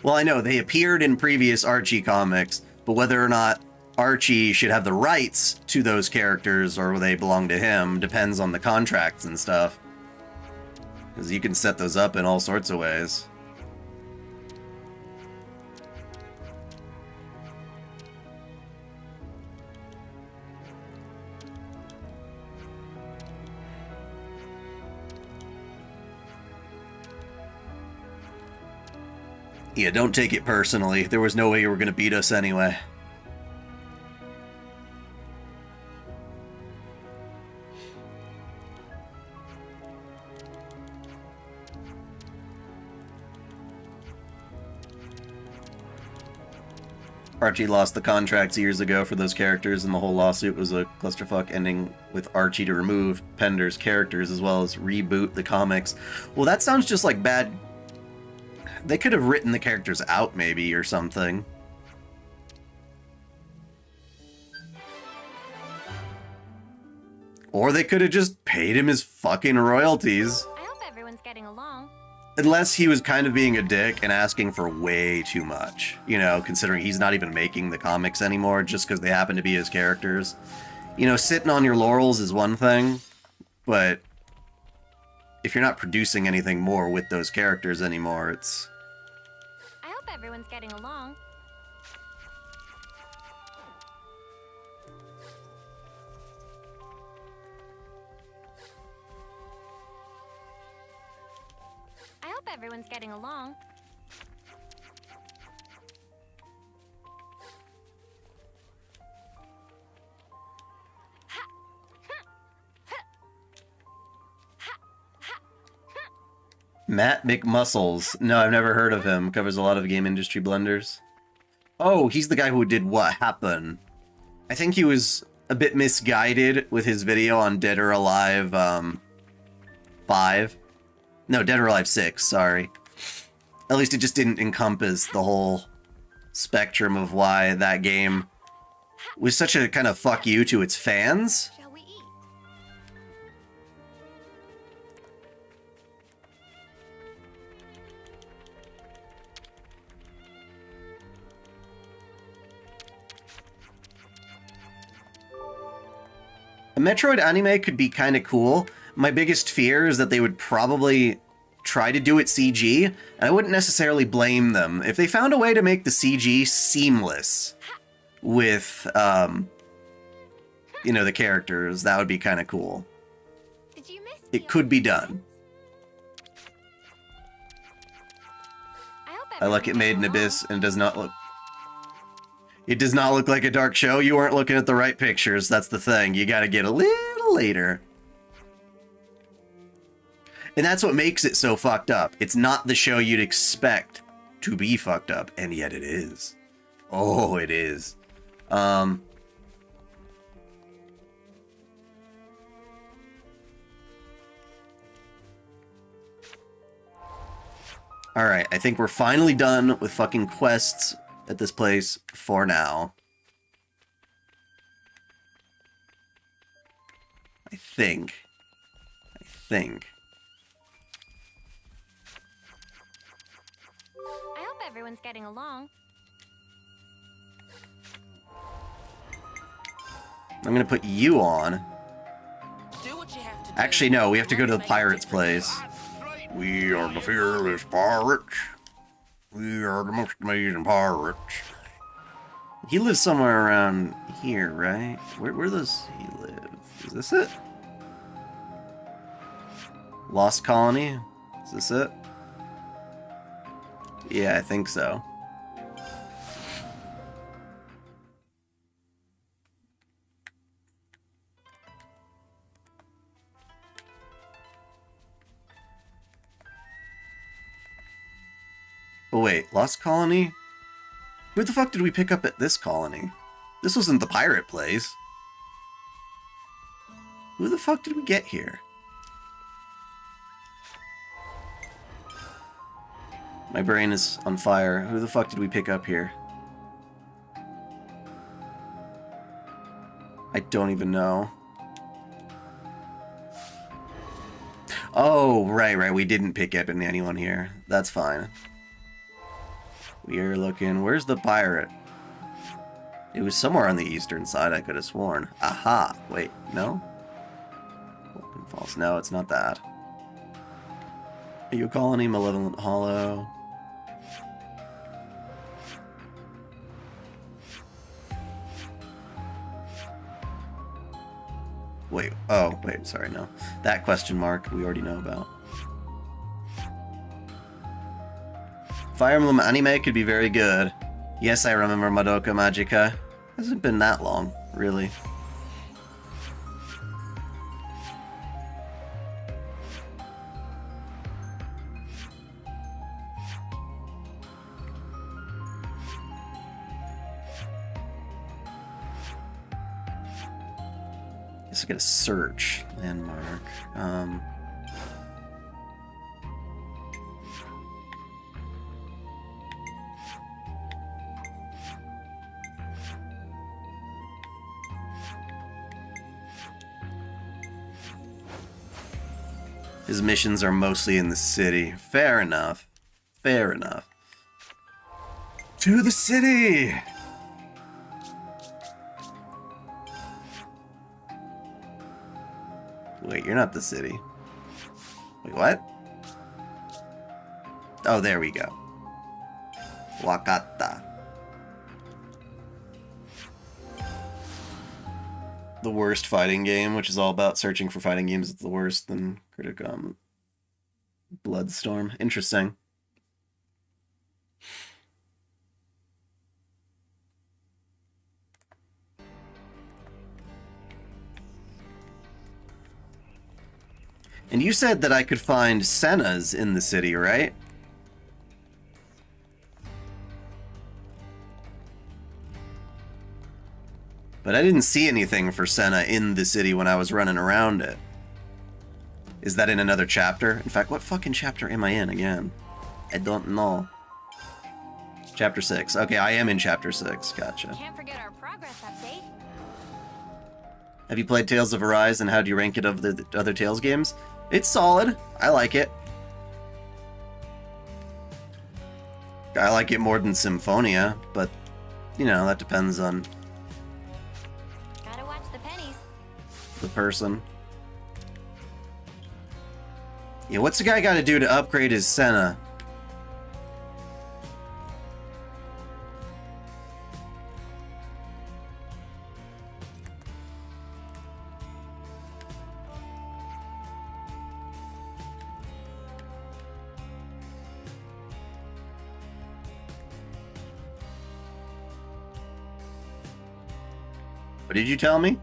Well, I know, they appeared in previous Archie comics, but whether or not Archie should have the rights to those characters or they belong to him depends on the contracts and stuff. Because you can set those up in all sorts of ways. Yeah, don't take it personally. There was no way you were going to beat us anyway. Archie lost the contracts years ago for those characters, and the whole lawsuit was a clusterfuck, ending with Archie to remove Pender's characters as well as reboot the comics. Well, that sounds just like bad... They could have written the characters out, maybe, or something. Or they could have just paid him his fucking royalties. I hope everyone's getting along. Unless he was kind of being a dick and asking for way too much. You know, considering he's not even making the comics anymore just because they happen to be his characters. You know, sitting on your laurels is one thing, but if you're not producing anything more with those characters anymore, it's... I hope everyone's getting along. I hope everyone's getting along. Matt McMuscles. No, I've never heard of him. Covers a lot of game industry blunders. Oh, he's the guy who did What Happened. I think he was a bit misguided with his video on Dead or Alive 5. No, Dead or Alive 6, sorry. At least it just didn't encompass the whole spectrum of why that game was such a kind of fuck you to its fans. A Metroid anime could be kind of cool. My biggest fear is that they would probably try to do it CG, and I wouldn't necessarily blame them. If they found a way to make the CG seamless with, you know, the characters, that would be kind of cool. It could be done. I like it made in Abyss and does not look... It does not look like a dark show. You weren't looking at the right pictures. That's the thing. You gotta get a little later. And that's what makes it so fucked up. It's not the show you'd expect to be fucked up, and yet it is. Oh, it is. Alright, I think we're finally done with fucking quests at this place for now. I think. I hope everyone's getting along. I'm gonna put you on. Actually, no, we have to go to the pirate's place. We are the fearless pirates. We are the most amazing pirates. He lives somewhere around here, right? Where does he live? Is this it? Lost Colony? Is this it? Yeah, I think so. Oh wait, Lost Colony? Who the fuck did we pick up at this colony? This wasn't the pirate place. Who the fuck did we get here? My brain is on fire. Who the fuck did we pick up here? I don't even know. Oh, right. We didn't pick up anyone here. That's fine. We are looking... Where's the pirate? It was somewhere on the eastern side, I could have sworn. Aha! Wait, no? Vulcan Falls. No, it's not that. Are you a colony? Malevolent Hollow. Wait, oh, wait, sorry, no. That question mark we already know about. Fire Emblem anime could be very good. Yes, I remember Madoka Magica. Hasn't been that long, really. Guess I gotta search landmark. His missions are mostly in the city. Fair enough. Fair enough. To the city! Wait, you're not the city. Wait, what? Oh, there we go. Wakata. The worst fighting game, which is all about searching for fighting games that's the worst than Criticum. Bloodstorm. Interesting. And you said that I could find Sennas in the city, right? But I didn't see anything for Senna in the city when I was running around it. Is that in another chapter? In fact, what fucking chapter am I in again? I don't know. Chapter 6. Okay, I am in chapter 6. Gotcha. Can't forget our progress update. Have you played Tales of Arise, and how do you rank it of the other Tales games? It's solid. I like it. I like it more than Symphonia, but, you know, that depends on Gotta watch the pennies. the person. Yeah, what's the guy got to do to upgrade his Senna? What did you tell me?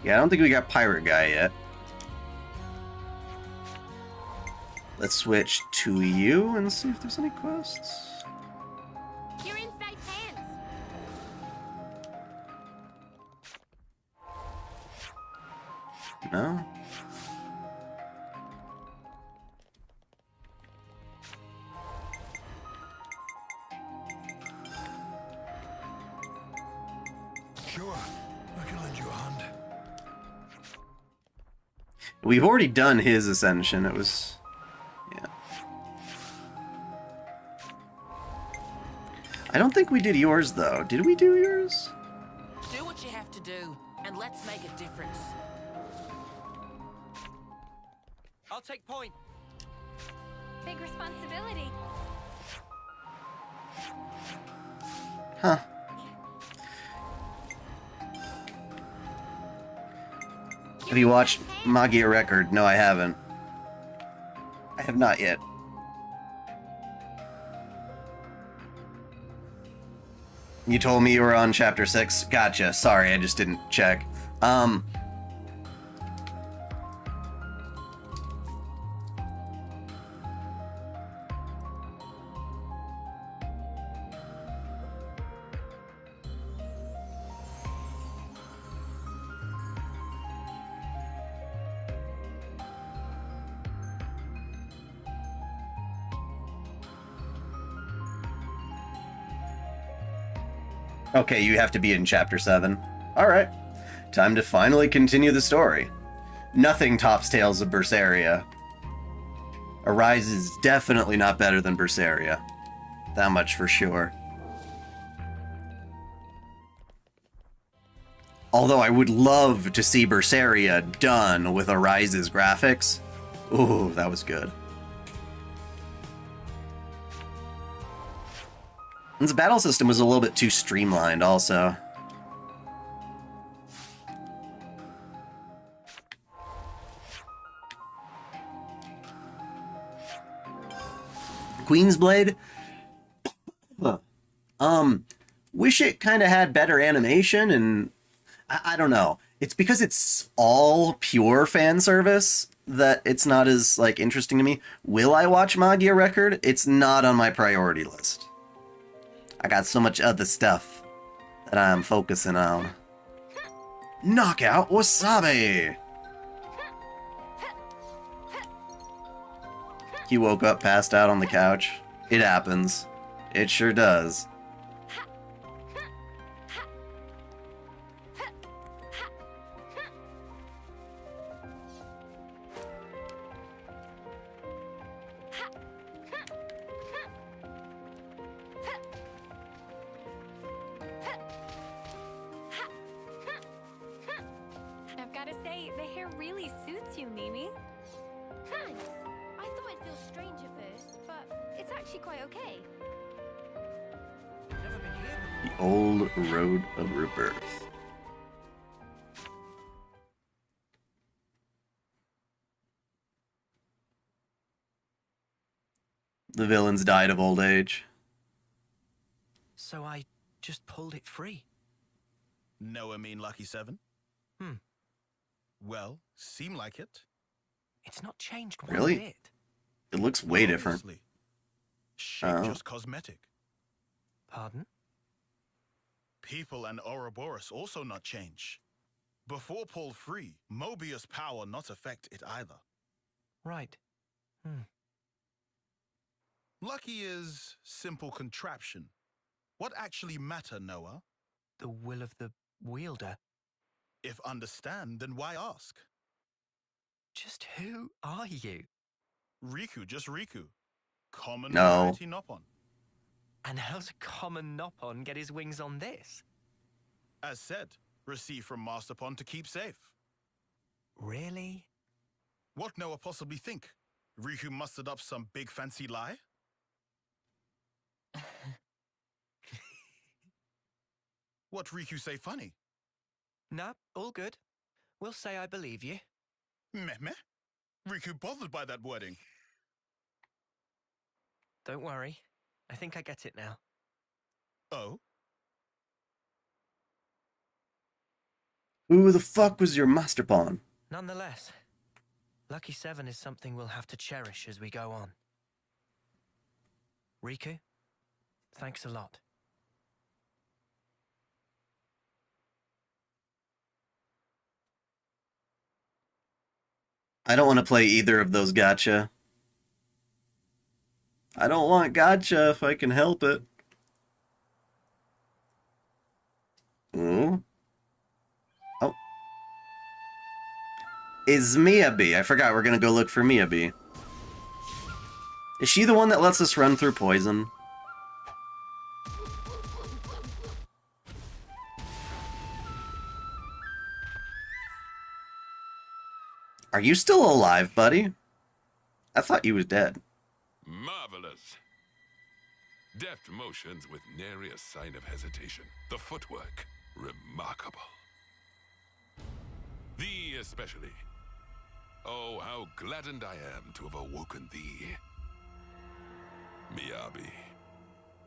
Yeah, I don't think we got Pirate Guy yet. Let's switch to you and see if there's any quests. You're in safe hands. No? Sure, I can lend you a hand. We've already done his Ascension. It was... yeah. I don't think we did yours, though. Did we do yours? Do what you have to do, and let's make a difference. I'll take point. Big responsibility. Huh. Have you watched Magia Record? No, I haven't. I have not yet. You told me you were on chapter 6? Gotcha. Sorry, I just didn't check. Okay, you have to be in chapter 7. Alright. Time to finally continue the story. Nothing tops Tales of Berseria. Arise is definitely not better than Berseria. That much for sure. Although I would love to see Berseria done with Arise's graphics. Ooh, that was good. And the battle system was a little bit too streamlined, also. Queensblade? Wish it kind of had better animation, and I don't know. It's because it's all pure fan service that it's not as, like, interesting to me. Will I watch Magia Record? It's not on my priority list. I got so much other stuff that I'm focusing on. Knockout Wasabi! He woke up passed out on the couch. It happens. It sure does. I've got to say, the hair really suits you, Mimi. Thanks. I thought it'd feel strange at first, but it's actually quite okay. The old road of rebirth. The villains died of old age. So I just pulled it free. No, I mean Lucky 7? Well, seem like it. It's not changed one Really? bit. It looks way different. Obviously. Shape Oh. just cosmetic. Pardon? People and Ouroboros also not change. Before pull free, Mobius power not affect it either. Right. Lucky is simple contraption. What actually matter, Noah? The will of the wielder. If understand, then why ask? Just who are you? Riku, just Riku. Common No. variety Noppon. And how's a common Noppon get his wings on this? As said, received from Masterpon to keep safe. Really? What Noah possibly think? Riku mustered up some big fancy lie? What Riku say funny? Nah, all good. We'll say I believe you. Meh meh? Riku bothered by that wording. Don't worry. I think I get it now. Oh? Who the fuck was your master pawn? Nonetheless, Lucky 7 is something we'll have to cherish as we go on. Riku, thanks a lot. I don't want to play either of those gacha. I don't want gacha if I can help it. Ooh. Oh. Is Miyabi. I forgot we're gonna go look for Miyabi. Is she the one that lets us run through poison? Are you still alive, buddy? I thought you was dead. Marvelous. Deft motions with nary a sign of hesitation. The footwork, remarkable. Thee especially. Oh, how gladdened I am to have awoken thee. Miyabi,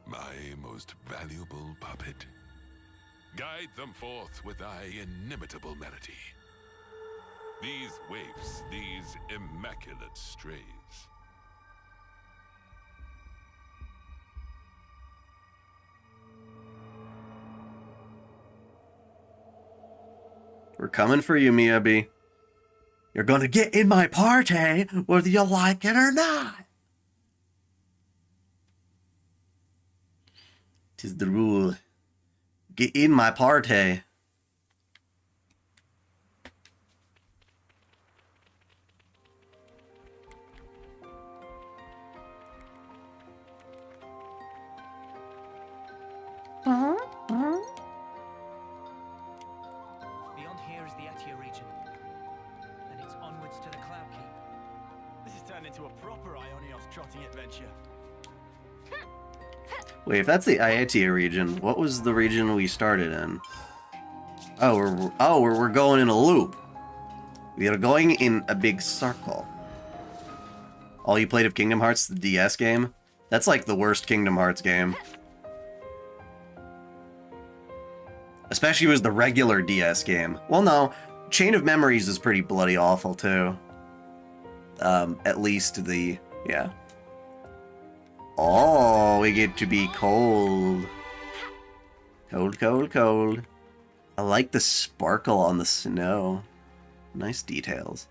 my most valuable puppet. Guide them forth with thy inimitable melody. These waifs, these immaculate strays. We're coming for you, Miyabi. You're gonna get in my party, whether you like it or not. 'Tis the rule. Get in my party. Beyond here is the Etia region. Then it's onwards to the Cloud Keep. This has turned into a proper Ionios trotting adventure. Wait, if that's the Ayatia region, what was the region we started in? Oh, we're going in a loop. We are going in a big circle. All you played of Kingdom Hearts, the DS game? That's like the worst Kingdom Hearts game. Especially if it was the regular DS game. Well, no, Chain of Memories is pretty bloody awful, too. At least the... yeah. Oh, we get to be cold. Cold, cold, cold. I like the sparkle on the snow. Nice details.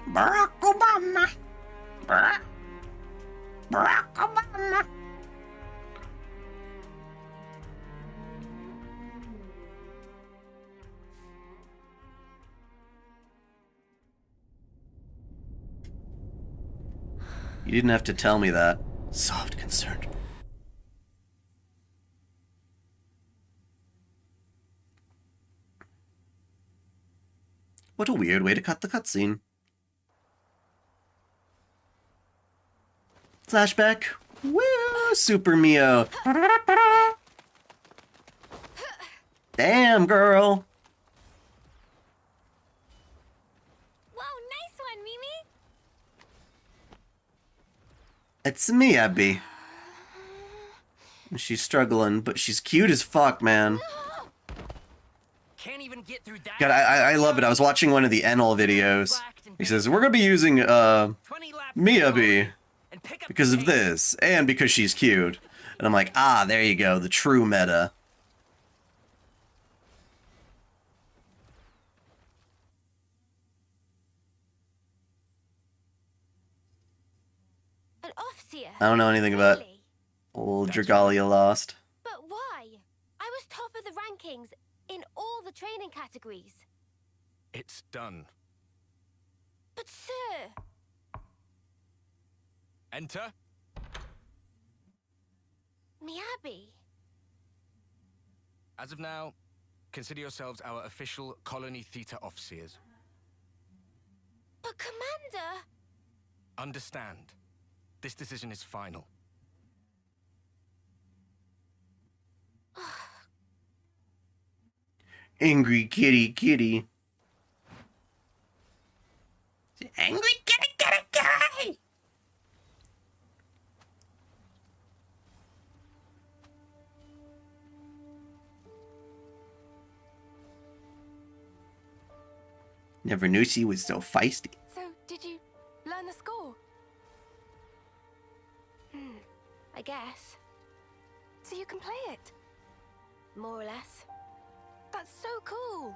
Barack Obama. Barack Obama. You didn't have to tell me that. Soft, concerned. What a weird way to cut the cutscene. Flashback. Woo! Super Mio. Damn, girl. Whoa, nice one, Mimi. It's me, Abby. She's struggling, but she's cute as fuck, man. Can't even get through that. God, I love it. I was watching one of the Enel videos. He says, we're gonna be using, Miyabi because of this, and because she's cute. And I'm like, ah, there you go, the true meta. An Offseer? I don't know anything about old Dragalia Lost. But why? I was top of the rankings in all the training categories. It's done. But sir... Enter. Miyabi. As of now, consider yourselves our official Colony Theta Officers. But Commander... Understand. This decision is final. Angry kitty kitty. Angry kitty kitty kitty. Never knew she was so feisty. So, did you learn the score? I guess. So you can play it? More or less. That's so cool.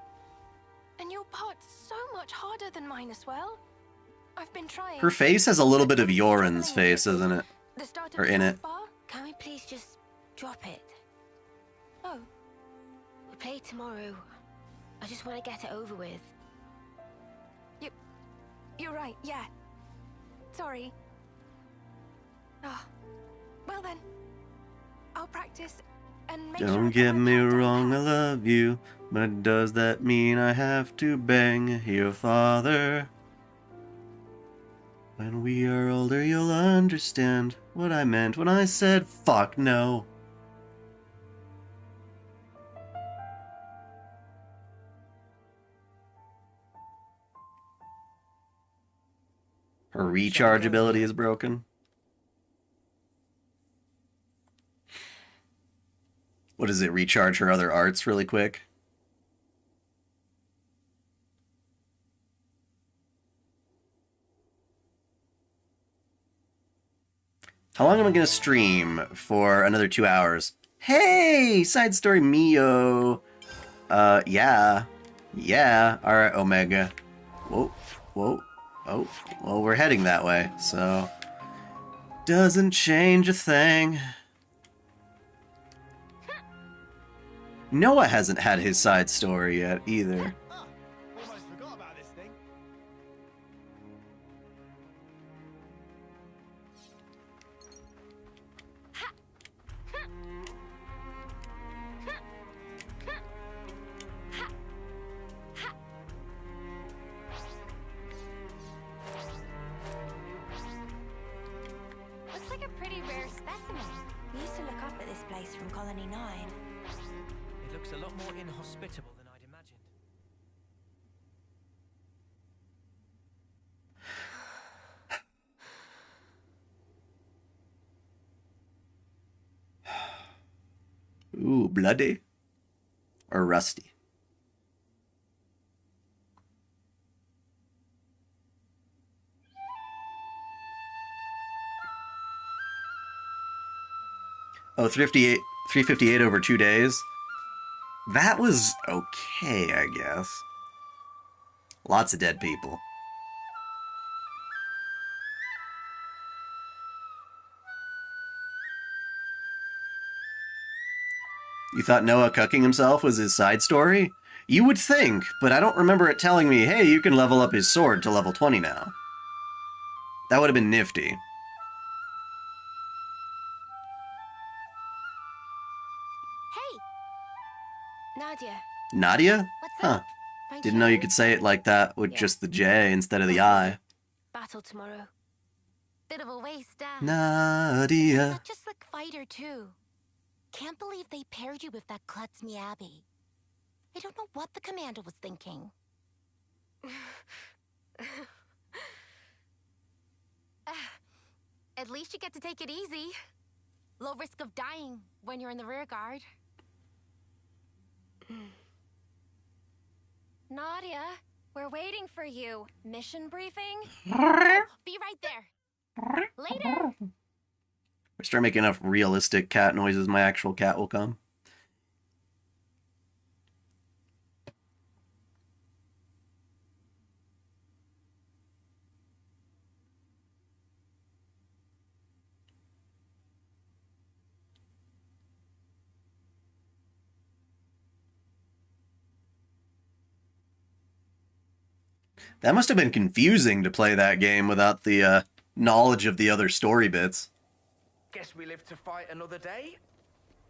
And your part's so much harder than mine as well. I've been trying. Her face has a little bit of Yoren's face, doesn't it? The start of Or in it. bar? Can we please just drop it? Oh. We play tomorrow. I just want to get it over with. You're right, yeah. Sorry. Ah. Well then. I'll practice and make sure Don't get me wrong, I love you, but does that mean I have to bang your father? When we are older, you'll understand what I meant when I said fuck no. Her recharge ability is broken. What does it, recharge her other arts really quick? How long am I going to stream? For another 2 hours. Hey! Side story Mio! Yeah. Yeah. Alright, Omega. Whoa. Whoa. Oh, well, we're heading that way, so... Doesn't change a thing. Noah hasn't had his side story yet, either. Almost forgot about this thing. Looks like a pretty rare specimen. We used to look up at this place from Colony 9. It looks a lot more inhospitable than I'd imagined. Ooh, bloody. Or rusty. Oh, Thrifty 358 over 2 days. That was okay, I guess. Lots of dead people. You thought Noah cucking himself was his side story? You would think, but I don't remember it telling me, hey, you can level up his sword to level 20 now. That would have been nifty. Nadia. Nadia? What's Huh. up? Didn't know you could say it like that with just the J instead of the I. Battle tomorrow. Bit of a waste, Nadia. Such a slick fighter, too. Can't believe they paired you with that klutz Miyabi. I don't know what the commander was thinking. At least you get to take it easy. Low risk of dying when you're in the rear guard. Nadia, we're waiting for you. Mission briefing? Oh, be right there. Later. If I start making enough realistic cat noises, my actual cat will come. That must have been confusing to play that game without the knowledge of the other story bits. Guess we live to fight another day?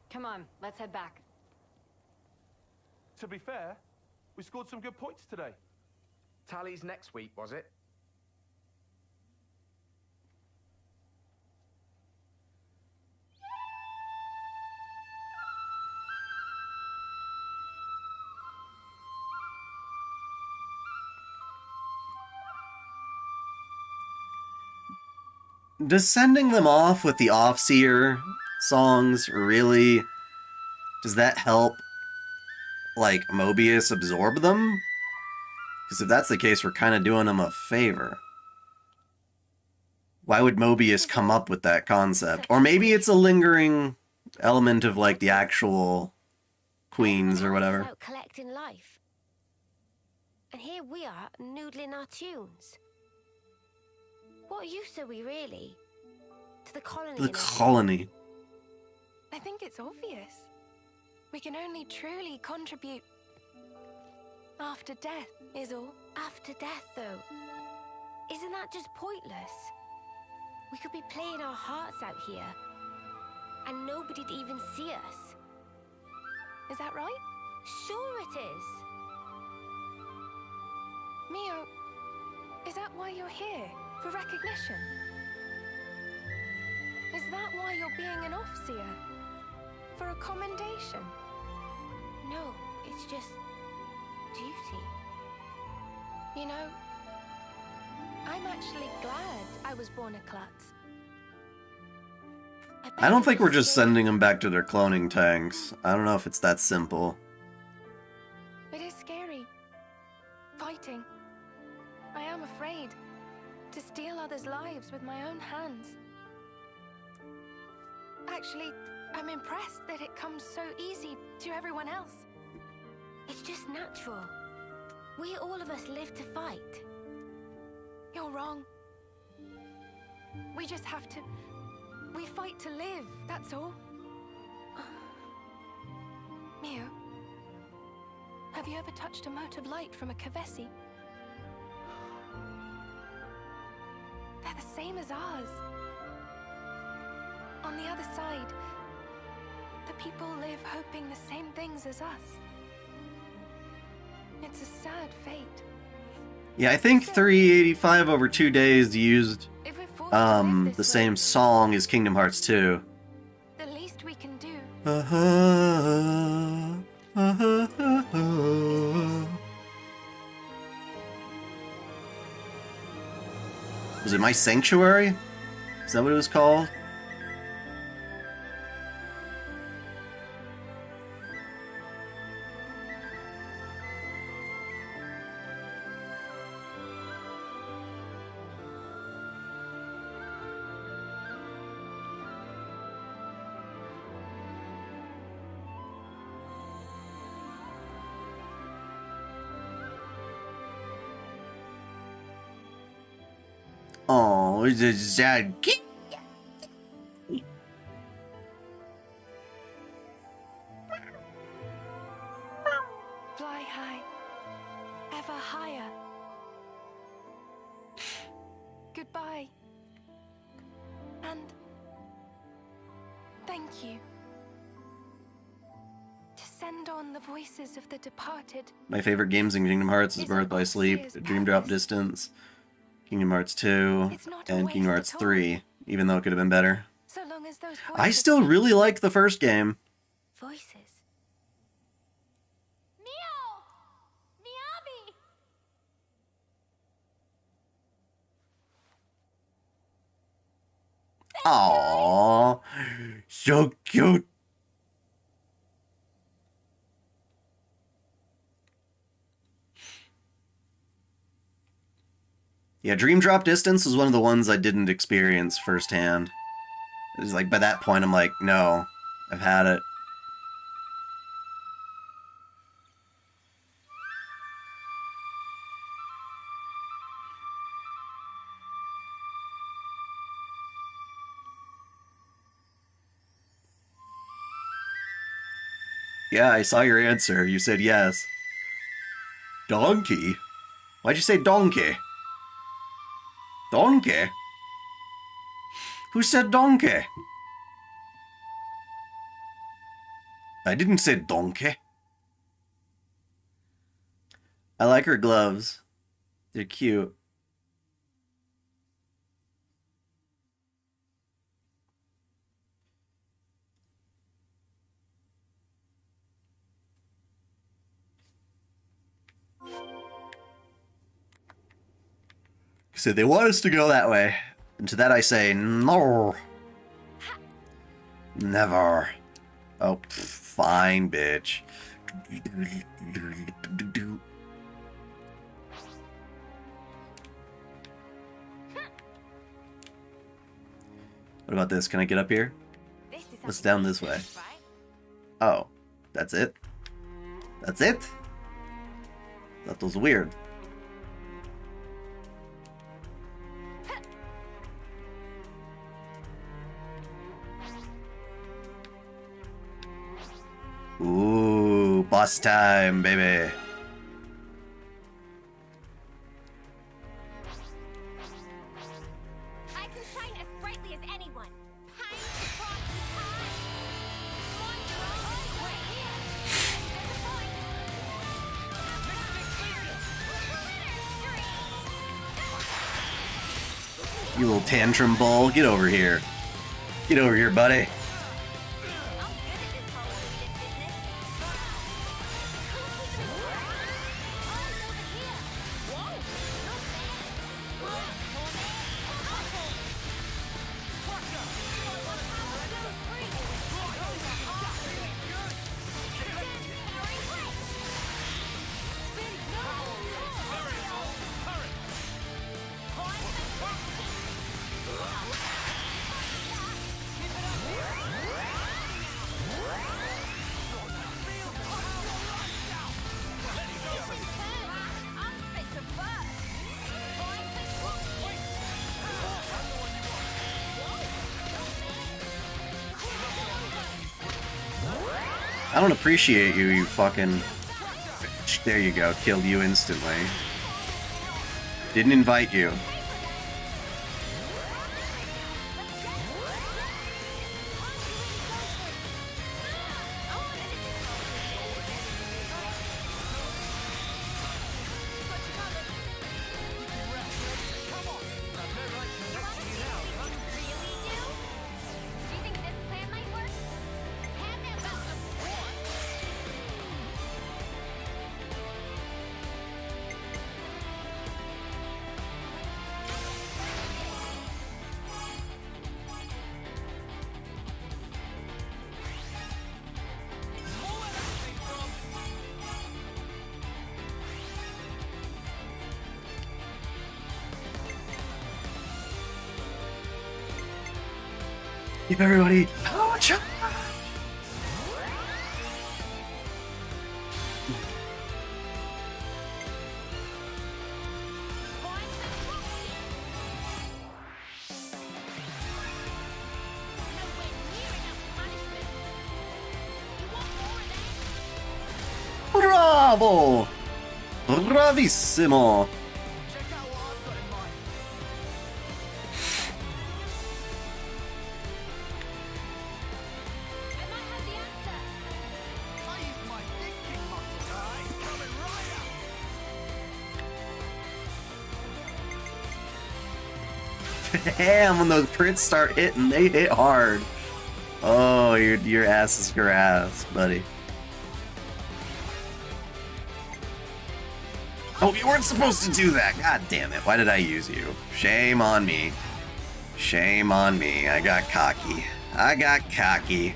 Come on, let's head back. To be fair, we scored some good points today. Tallies next week, was it? Does sending them off with the Offseer songs really... Does that help, like, Mobius absorb them? Because if that's the case, we're kind of doing him a favor. Why would Mobius come up with that concept? Or maybe it's a lingering element of, like, the actual queens or whatever. Out collecting life. And here we are, noodling our tunes. What use are we really? To the colony? The colony. I think it's obvious. We can only truly contribute after death, is all. After death, though. Isn't that just pointless? We could be playing our hearts out here, and nobody'd even see us. Is that right? Sure it is. Mio, is that why you're here? For recognition? Is that why you're being an Offseer? For a commendation? No, it's just duty. You know, I'm actually glad I was born a klutz. I don't think we're just sending them back to their cloning tanks. I don't know if it's that simple. It is scary. Fighting. I am afraid. To steal others' lives with my own hands. Actually, I'm impressed that it comes so easy to everyone else. It's just natural. We all of us live to fight. You're wrong. We just have to... We fight to live, that's all. Mio, have you ever touched a mote of light from a Kavesi? They're the same as ours. On the other side, the people live hoping the same things as us. It's a sad fate. Yeah, I think 385 over 2 days used the same song as Kingdom Hearts 2. The least we can do. Was it My Sanctuary? Is that what it was called? Oh, it's a sad kid. Fly high, ever higher. Goodbye. And thank you. To send on the voices of the departed. My favorite games in Kingdom Hearts is Birth by Sleep, Dream Drop Distance, Kingdom Hearts 2, and Kingdom Hearts 3, even though it could have been better. So long as those I still really like the first game. voices. Aww, so cute. Yeah, Dream Drop Distance was one of the ones I didn't experience firsthand. It was like, by that point, I'm like, no, I've had it. Yeah, I saw your answer. You said yes. Donkey? Why'd you say donkey? Donkey? Who said donkey? I didn't say donkey. I like her gloves. They're cute. So they want us to go that way. And to that I say, no. Never. Oh, fine, bitch. What about this? Can I get up here? What's down this way? Oh, that's it? That's it? That was weird. Ooh, boss time, baby. I can shine as brightly as anyone. You little tantrum ball, get over here. Get over here, buddy. I don't appreciate you, you fucking... There you go, killed you instantly. Didn't invite you. Keep everybody power charge. Bravo! Bravissimo! Damn, when those crits start hitting, they hit hard. Oh, your ass is grass, buddy. Oh, you weren't supposed to do that. God damn it. Why did I use you? Shame on me. Shame on me. I got cocky. I got cocky.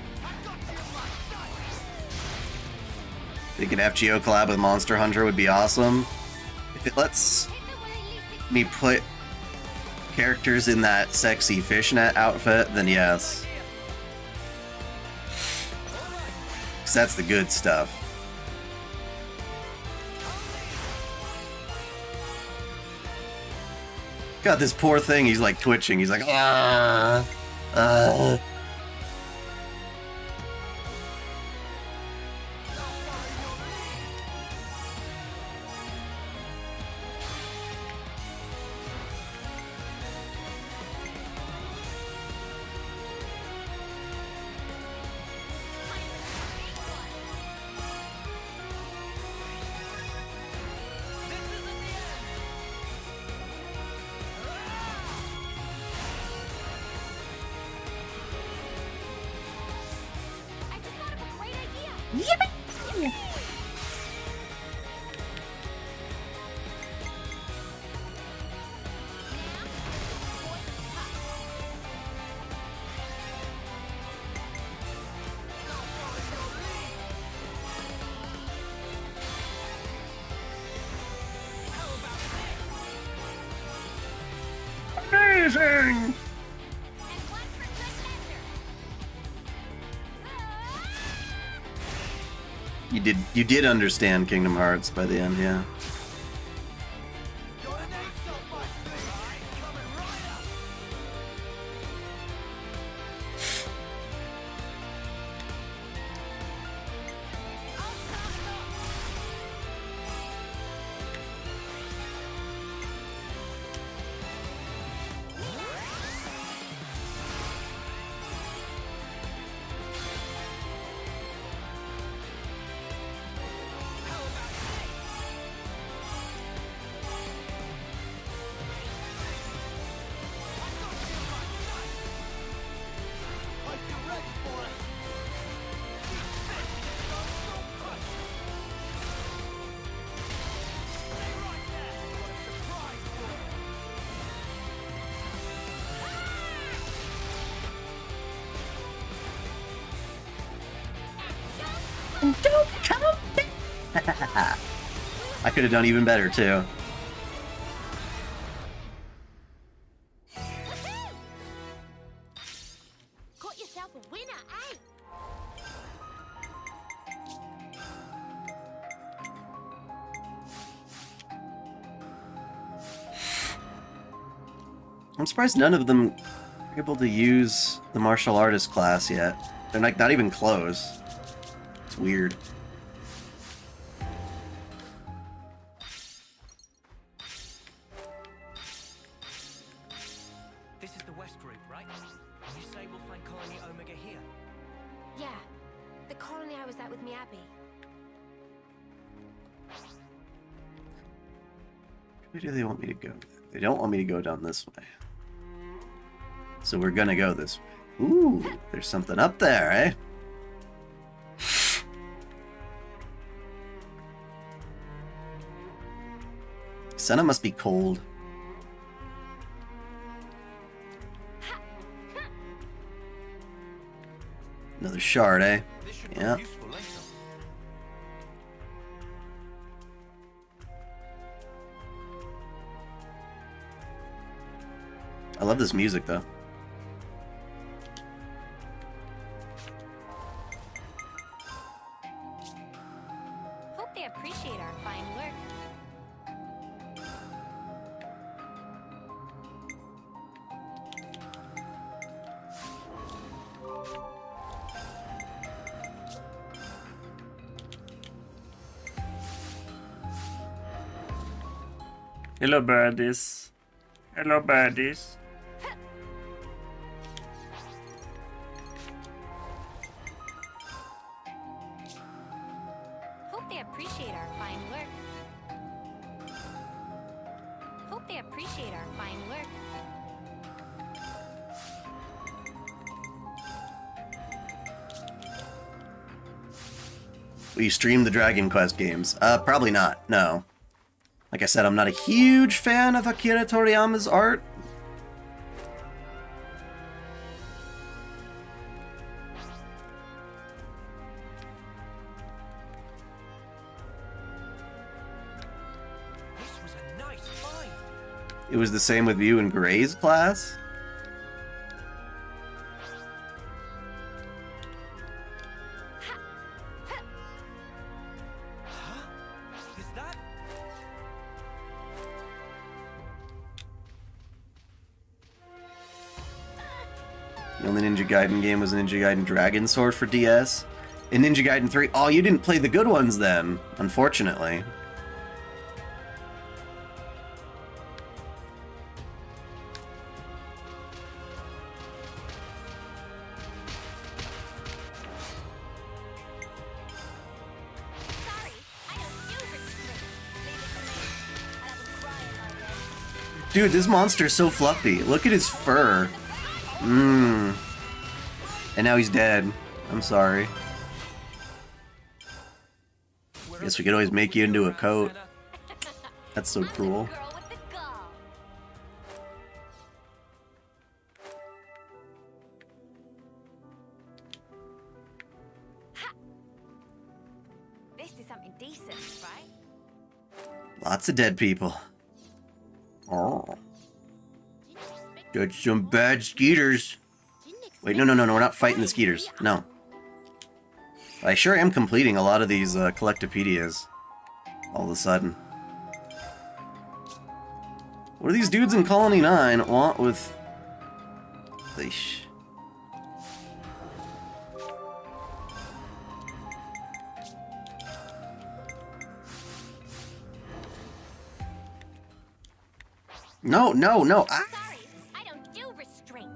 Think an FGO collab with Monster Hunter would be awesome. If it lets me put characters in that sexy fishnet outfit, then yes. 'Cause that's the good stuff. God, this poor thing, he's like twitching. He's like, amazing! You did understand Kingdom Hearts by the end, yeah. Don't come back. I could have done even better too. Got yourself a winner, eh? I'm surprised none of them are able to use the martial artist class yet. They're like not even close. It's weird. This is the West Group, right? You say we'll find Colony Omega here? Yeah, the colony I was at with Miyabi. Where do they want me to go? They don't want me to go down this way. So we're gonna go this way. Ooh, there's something up there, eh? Senna must be cold. Another shard, eh? Yeah. I love this music, though. Hope they appreciate our fine work. Hello, birdies. Hello, birdies. Hope they appreciate our fine work. Hope they appreciate our fine work. Will you stream the Dragon Quest games? Probably not, no. Like I said, I'm not a huge fan of Akira Toriyama's art. This was a nice fight. It was the same with you in Gray's class? Is that? The only Ninja Gaiden game was Ninja Gaiden Dragon Sword for DS. In Ninja Gaiden 3, oh, you didn't play the good ones then, unfortunately. Dude, this monster's so fluffy. Look at his fur. Mmm. And now he's dead. I'm sorry. Guess we could always make you into a coat. That's so cruel. This is something decent, right? Lots of dead people. Oh. Got some bad skeeters. Wait, no, we're not fighting the skeeters. No. I sure am completing a lot of these collectopedias. All of a sudden. What do these dudes in Colony 9 want with... Leash. No. Ah. Sorry, I don't do restraint.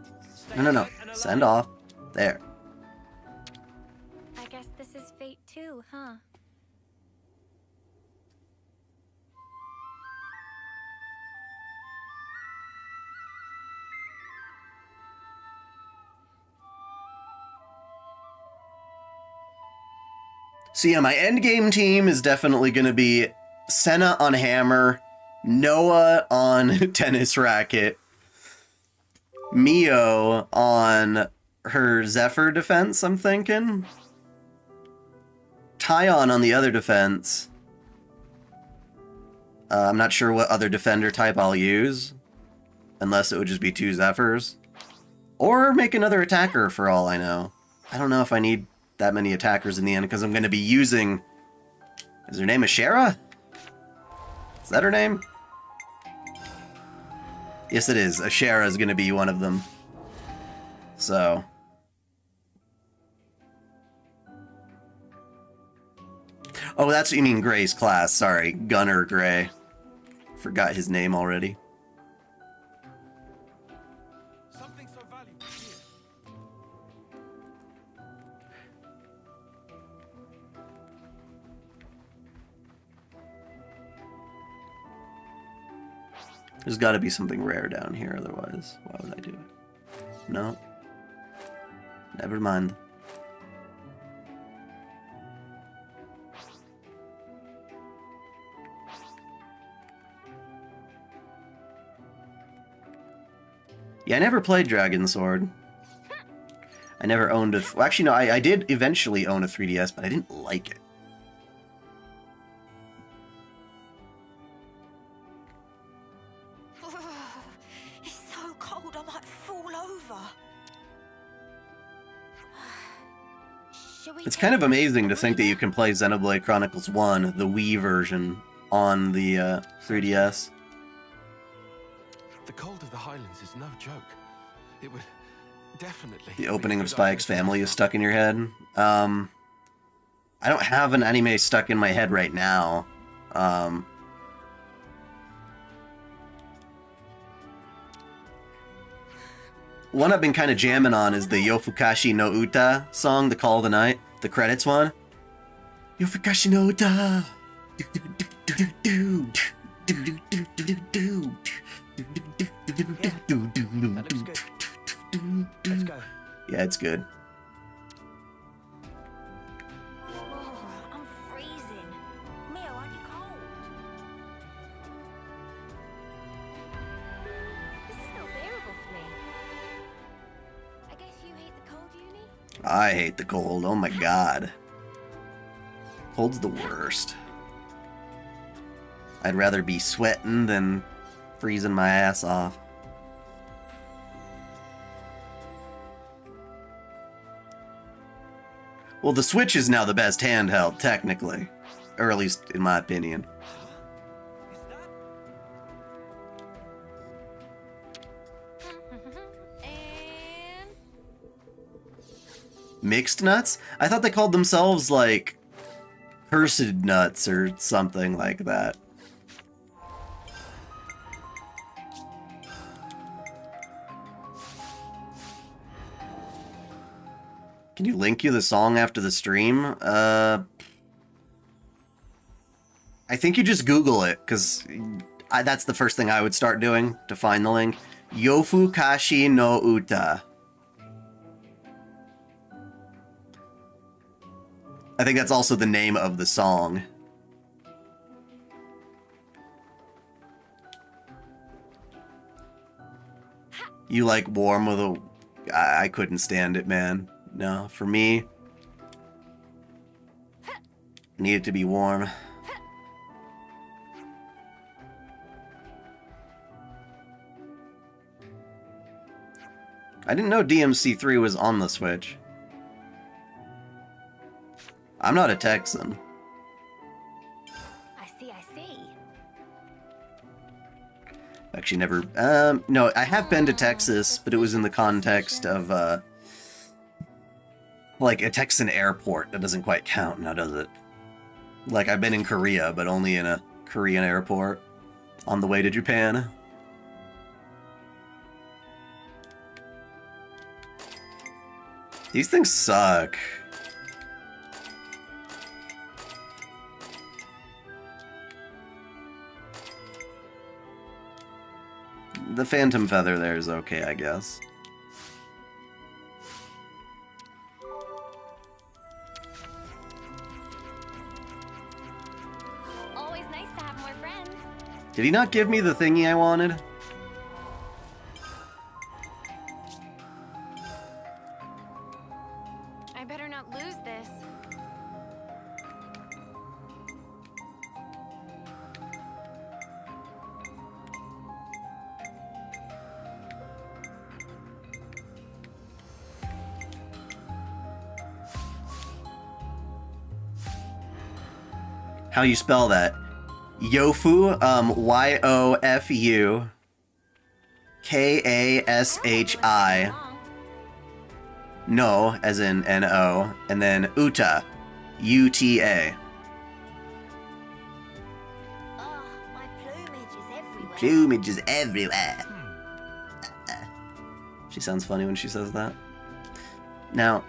No. Send off. There. I guess this is fate too, huh? So yeah, my endgame team is definitely going to be Senna on hammer, Noah on tennis racket, Mio on her Zephyr defense, I'm thinking. Tyon on the other defense. I'm not sure what other defender type I'll use, unless it would just be 2 Zephyrs. Or make another attacker for all I know. I don't know if I need that many attackers in the end, because I'm going to be using... Is her name Ashera? Is that her name? Yes, it is. Ashera is going to be one of them. So... Oh, that's what you mean Gray's class. Sorry, Gunner Gray. Forgot his name already. Something so valuable here. There's got to be something rare down here, otherwise, why would I do it? No. Never mind. Yeah, I never played Dragon Sword. I never owned a... Well, actually, no, I did eventually own a 3DS, but I didn't like it. It's so cold, I might fall over. It's kind of amazing to think that you can play Xenoblade Chronicles 1, the Wii version, on the 3DS. The cold of the Highlands is no joke. It would definitely... The opening of Spy X Family is stuck in your head. I don't have an anime stuck in my head right now. one I've been kind of jamming on is the Yofukashi no Uta song, The Call of the Night, the credits one. Yofukashi no Uta. That looks good. Let's go. Yeah, it's good. I'm freezing. Mio, aren't you cold? This is still bearable for me. I guess you hate the cold, Uni? I hate the cold. Oh my god. Cold's the worst. I'd rather be sweating than freezing my ass off. Well, the Switch is now the best handheld, technically. Or at least in my opinion. Mixed nuts? I thought they called themselves, like, cursed nuts or something like that. Can you link you the song after the stream? I think you just Google it, because that's the first thing I would start doing to find the link. Yofukashi no Uta. I think that's also the name of the song. You like warm with a... I couldn't stand it, man. No, for me... I need it to be warm. I didn't know DMC3 was on the Switch. I'm not a Texan. I see. Actually, never... no, I have been to Texas, but it was in the context of, like, a Texan airport. That doesn't quite count now, does it? Like, I've been in Korea, but only in a Korean airport on the way to Japan. These things suck. The Phantom Feather there is okay, I guess. Always nice to have more friends. Did he not give me the thingy I wanted? I better not lose this. How you spell that? Yofu, Y-O-F-U, K-A-S-H-I, no, as in N-O, and then Uta, U-T-A. Oh, my plumage is everywhere. Plumage is everywhere. She sounds funny when she says that. Now,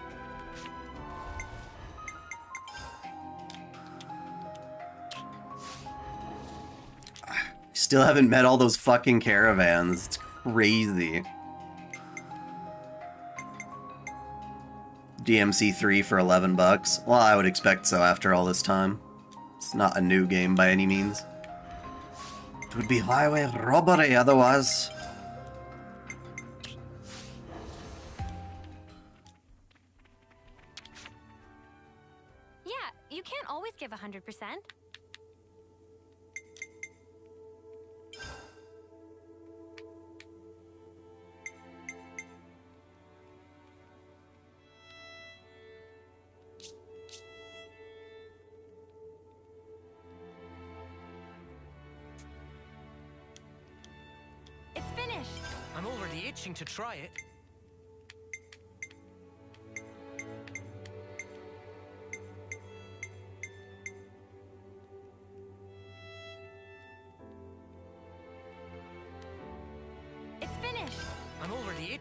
still haven't met all those fucking caravans. It's crazy. DMC3 for $11. Well, I would expect so after all this time. It's not a new game by any means. It would be highway robbery otherwise. Yeah, you can't always give 100%. It's finished. I'm already itching to try it.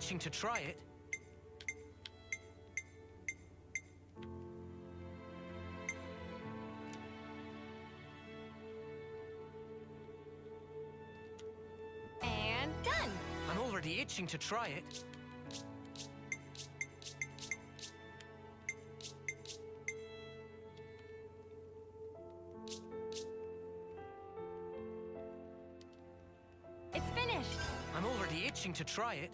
itching to try it. And done. I'm already itching to try it. It's finished. I'm already itching to try it.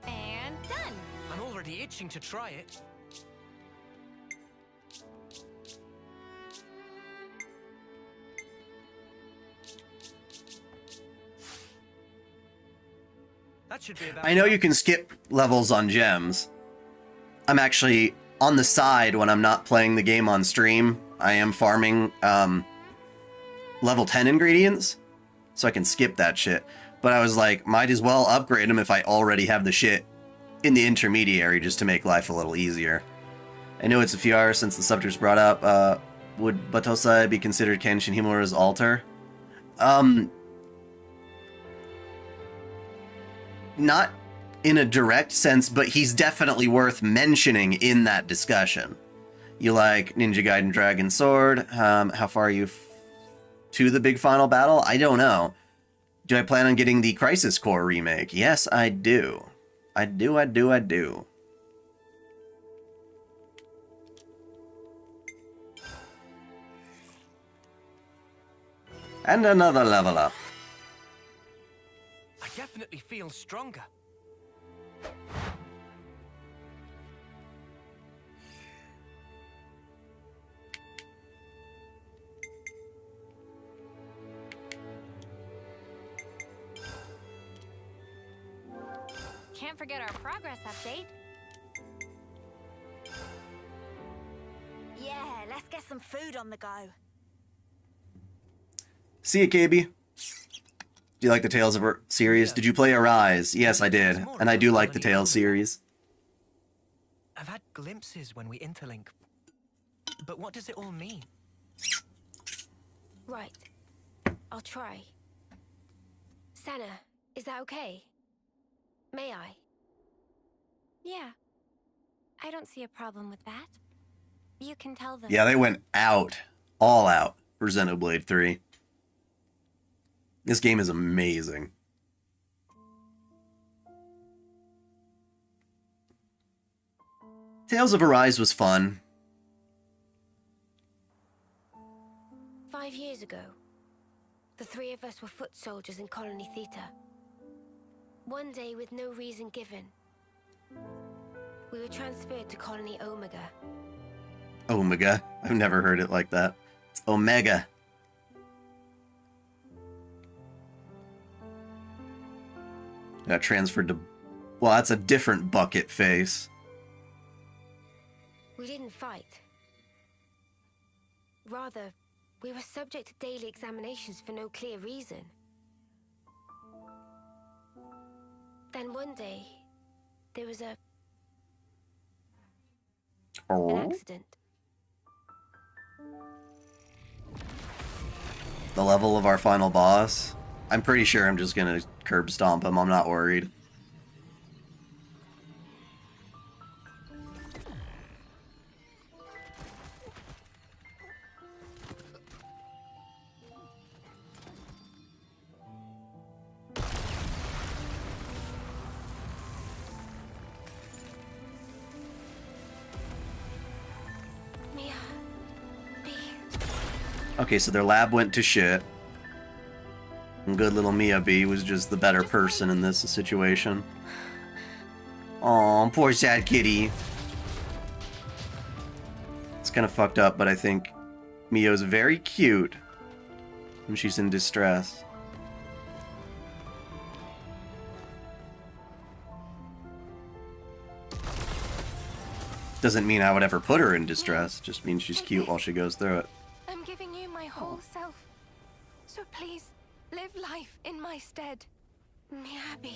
And done. I'm already itching to try it. That should be about I know you can skip levels on gems. I'm actually on the side when I'm not playing the game on stream. I am farming level 10 ingredients, so I can skip that shit. But I was like, might as well upgrade them if I already have the shit in the intermediary just to make life a little easier. I know it's a few hours since the subject was brought up. Would Batosai be considered Kenshin Himura's alter? Not in a direct sense, but he's definitely worth mentioning in that discussion. You like Ninja Gaiden Dragon Sword? How far are you to the big final battle? I don't know. Do I plan on getting the Crisis Core remake? Yes, I do. I do. And another level up. I definitely feel stronger. Can't forget our progress update. Yeah, let's get some food on the go. See ya, KB. Do you like the Tales of series? Did you play Arise? Yes, I did. And I do like the Tales series. I've had glimpses when we interlink. But what does it all mean? Right. I'll try. Sana, is that okay? May I? Yeah. I don't see a problem with that. You can tell them. Yeah, they went out. All out for Xenoblade 3. This game is amazing. Tales of Arise was fun. 5 years ago, the three of us were foot soldiers in Colony Theta. One day, with no reason given, we were transferred to Colony Omega. Omega? I've never heard it like that. It's Omega. Got transferred to... Well, that's a different bucket face. We didn't fight. Rather, we were subject to daily examinations for no clear reason. Then one day, there was an accident. The level of our final boss? I'm pretty sure I'm just gonna curb stomp him. I'm not worried. Okay, so their lab went to shit. And good little Miyabi was just the better person in this situation. Aw, poor sad kitty. It's kind of fucked up, but I think Mio's very cute when she's in distress. Doesn't mean I would ever put her in distress, just means she's cute while she goes through it. I'm giving you my whole self. So please, live life in my stead. Miyabi.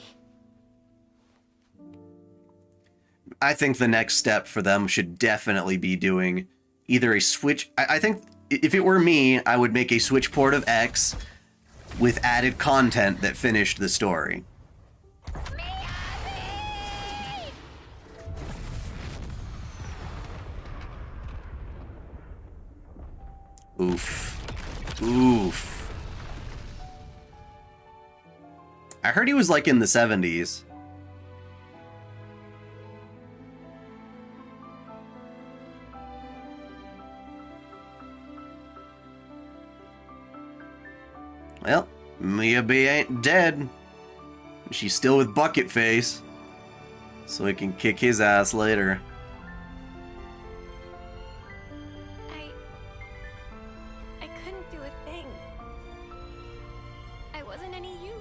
I think the next step for them should definitely be doing either a Switch... I think if it were me, I would make a Switch port of X with added content that finished the story. Oof. Oof. I heard he was like in the 70s. Well, Miyabi ain't dead. She's still with Bucket Face. So we can kick his ass later. I couldn't do a thing. I wasn't any use.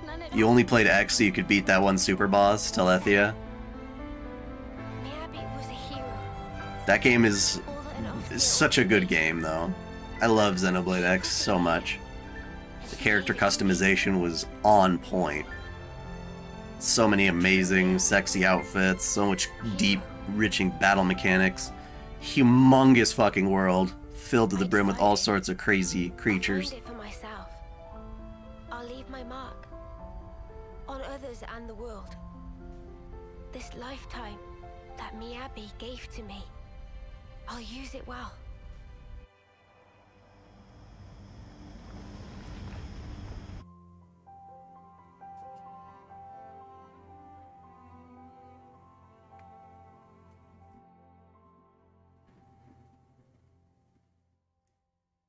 None at You all. only played X so you could beat that one super boss, Telethia. Miyabi was a hero. That game is such a good game, though. I love Xenoblade X so much. The character customization was on point. So many amazing, sexy outfits, so much deep, enriching battle mechanics. Humongous fucking world, filled to the brim with all sorts of crazy creatures. I'll find it for myself. I'll leave my mark on others and the world. This lifetime that Miyabi gave to me, I'll use it well.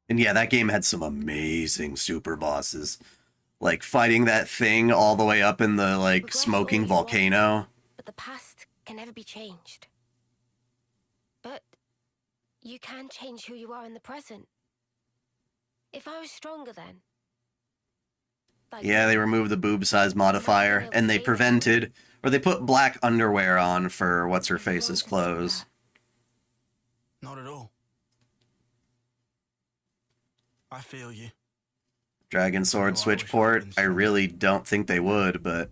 And yeah, that game had some amazing super bosses. Like, fighting that thing all the way up in the, like, smoking volcano. But the past can never be changed. But you can change who you are in the present. If I was stronger then. Yeah, they removed the boob size modifier, and they prevented, or they put black underwear on for What's-Her-Face's clothes. Not at all. I feel you. Dragon Sword Switch port, I really don't think they would, but...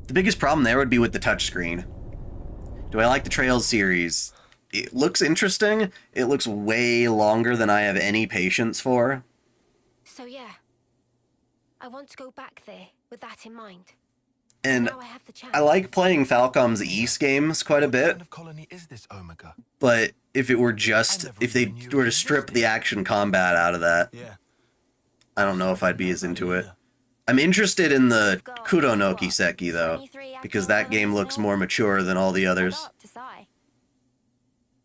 The biggest problem there would be with the touchscreen. Do I like the Trails series? It looks interesting. It looks way longer than I have any patience for. So yeah, I want to go back there with that in mind. And Now I have the chance. I like playing Falcom's East games quite a bit. What kind of colony is this, Omega? But if it were just, if they were to strip the action combat out of that, I don't know if I'd be as into it. I'm interested in the Kuronoki Seki, though, because that game looks more mature than all the others.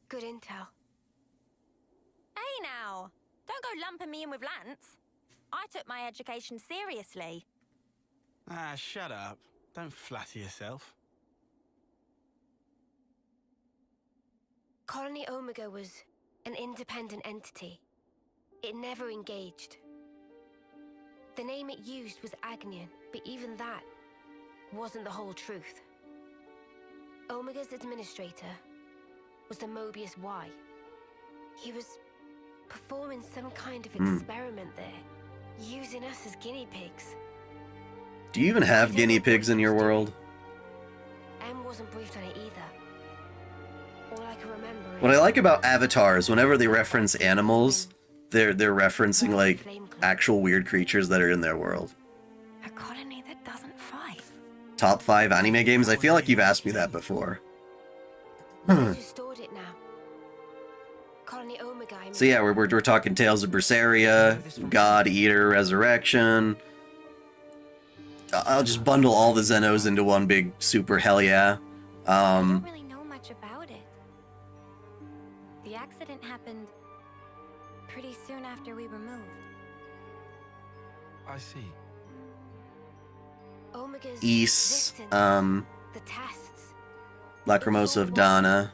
Good intel. Hey now, don't go lumping me in with Lance. I took my education seriously. Ah, shut up. Don't flatter yourself. Colony Omega was an independent entity. It never engaged. The name it used was Agnian, but even that wasn't the whole truth. Omega's administrator was the Mobius Y. He was performing some kind of experiment there, using us as guinea pigs. Do you even have guinea pigs in your world? M wasn't briefed on it either. All I can remember is... What I like about avatars, whenever they reference animals, they're referencing, like, actual weird creatures that are in their world. A colony that doesn't fight. Top 5 anime games? I feel like you've asked me that before. I just stored it now. Colony Omega, I mean. So yeah, we're talking Tales of Berseria, God Eater, Resurrection. I'll just bundle all the Zenos into one big super hell yeah. I don't really know much about it. The accident happened pretty soon after we were moved. I see. Omega's Ys, existence, the tests. Lacrimosa of Dana.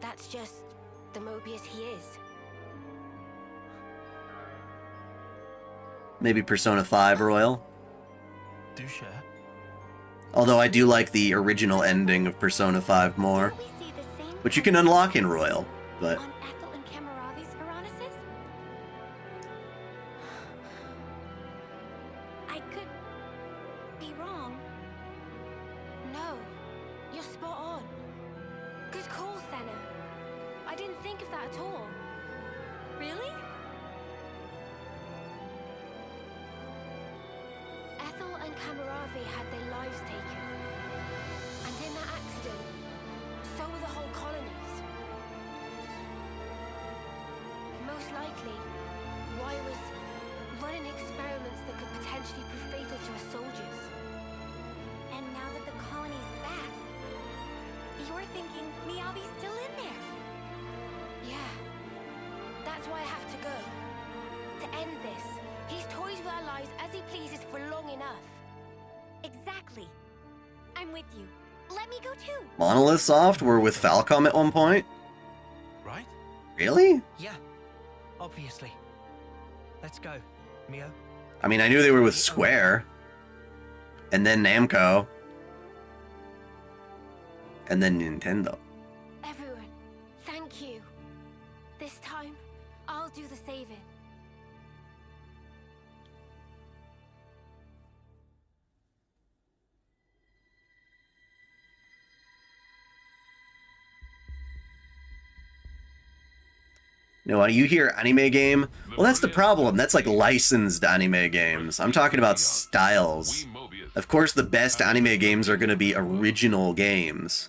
That's just the Mobius he is. Maybe Persona 5 Royal. Do share. Although I do like the original ending of Persona 5 more. Which you can unlock in Royal, but... On Ethel and Camaravi's Veronicus? I could be wrong. No, you're spot on. Good call, Senna. I didn't think of that at all. Really? Ethel and Camaravi had their lives taken. And in that accident, so were the whole colonies. Most likely, Y was running experiments that could potentially prove fatal to her soldiers. And now that the colony's back, you're thinking Miyabi's still in there? Yeah. That's why I have to go. To end this, he's toys with our lives as he pleases for long enough. Exactly. I'm with you. Let me go too. Monolith Soft were with Falcom at one point? Right? Really? Yeah, obviously. Let's go, Mio. I mean, I knew they were with Square. And then Namco. And then Nintendo. Everyone, thank you. This time, I'll do the saving. No, you hear anime game? Well, that's the problem. That's like licensed anime games. I'm talking about styles. Of course, the best anime games are going to be original games.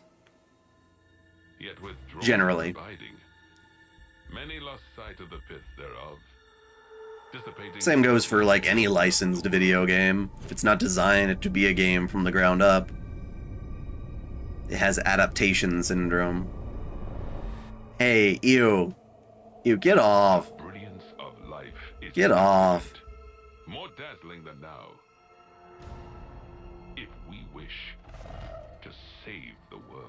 Generally. Many lost sight of the pith thereof. Same goes for like any licensed video game. If it's not designed to be a game from the ground up, it has adaptation syndrome. Hey, ew. You get off. Brilliance of life is Get off. more dazzling than now. If we wish to save the world.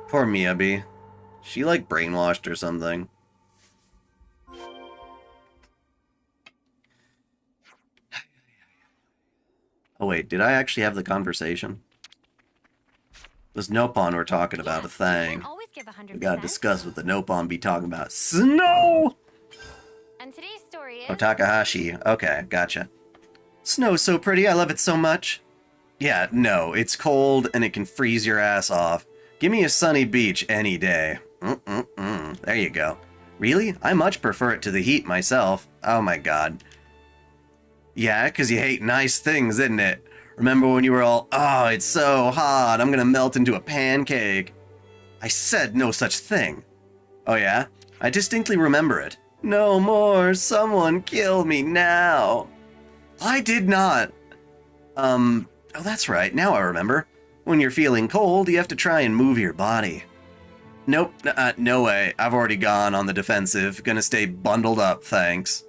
Poor Miyabi. She like brainwashed or something. Oh wait, did I actually have the conversation? This Nopon we're talking about a thing. Always give 100%. We gotta discuss what the Nopon be talking about. Snow! And today's story is... Oh, Takahashi. Okay, gotcha. Snow's so pretty, I love it so much. Yeah, no, it's cold and it can freeze your ass off. Give me a sunny beach any day. There you go. Really? I much prefer it to the heat myself. Oh my god. Yeah, 'cause you hate nice things, isn't it? Remember when you were all, oh, it's so hot, I'm gonna melt into a pancake. I said no such thing. Oh yeah? I distinctly remember it. No more, someone kill me now. I did not. Oh, that's right, now I remember. When you're feeling cold, you have to try and move your body. Nope, no way, I've already gone on the defensive, gonna stay bundled up, thanks.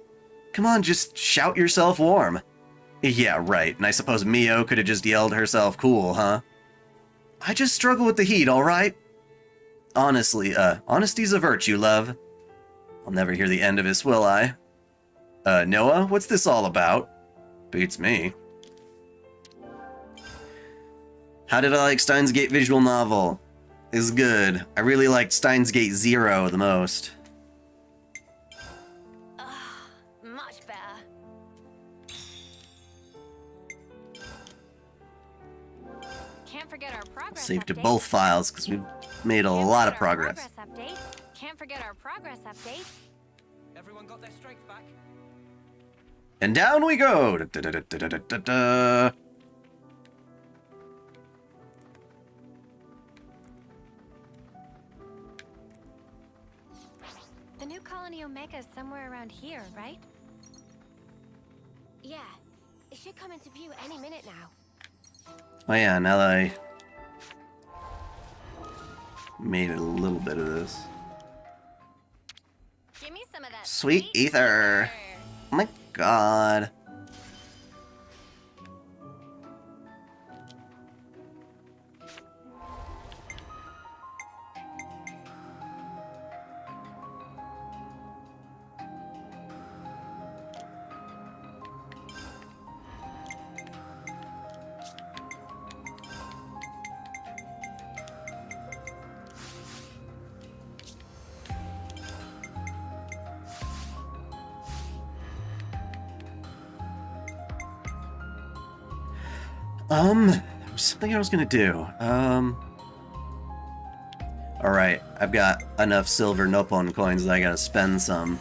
Come on, just shout yourself warm. Yeah, right, and I suppose Mio could have just yelled herself cool, huh? I just struggle with the heat, alright? Honestly, honesty's a virtue, love. I'll never hear the end of this, will I? Noah, what's this all about? Beats me. How did I like Steins Gate visual novel? It's good. I really liked Steins Gate Zero the most. Much better. Can't forget our progress Save to update. both files, because we've made a lot of progress. Update. Can't forget our progress update. Everyone got their strength back? And down we go! Da-da-da-da-da-da-da. The new colony Omega is somewhere around here, right? Yeah, it should come into view any minute now. Oh yeah, now that I made a little bit of this. Give me some of that Sweet ether. Oh my god. There was something I was gonna do. Alright, I've got enough silver Nopon coins that I gotta spend some.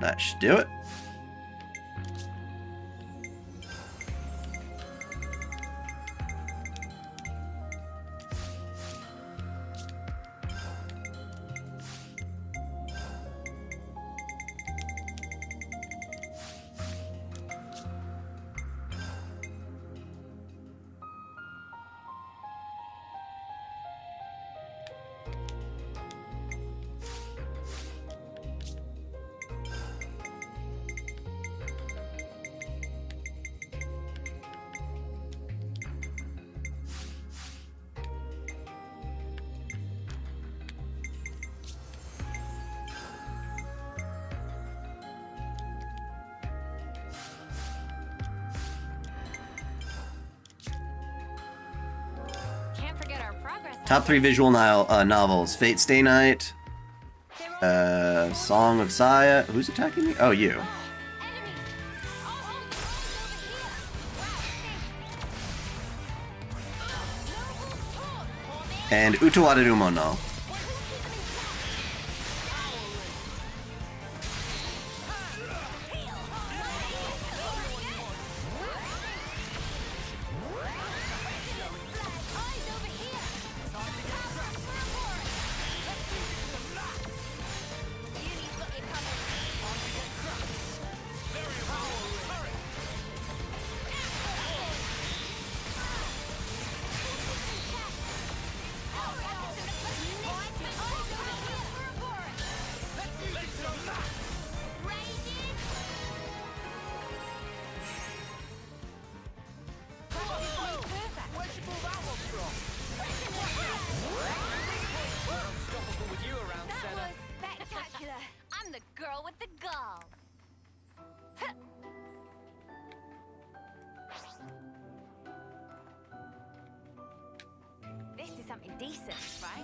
That should do it. Top 3 visual novels. Fate Stay Night. Song of Saya. Who's attacking me? Oh, you. And Utowarerumo no. Something decent, right?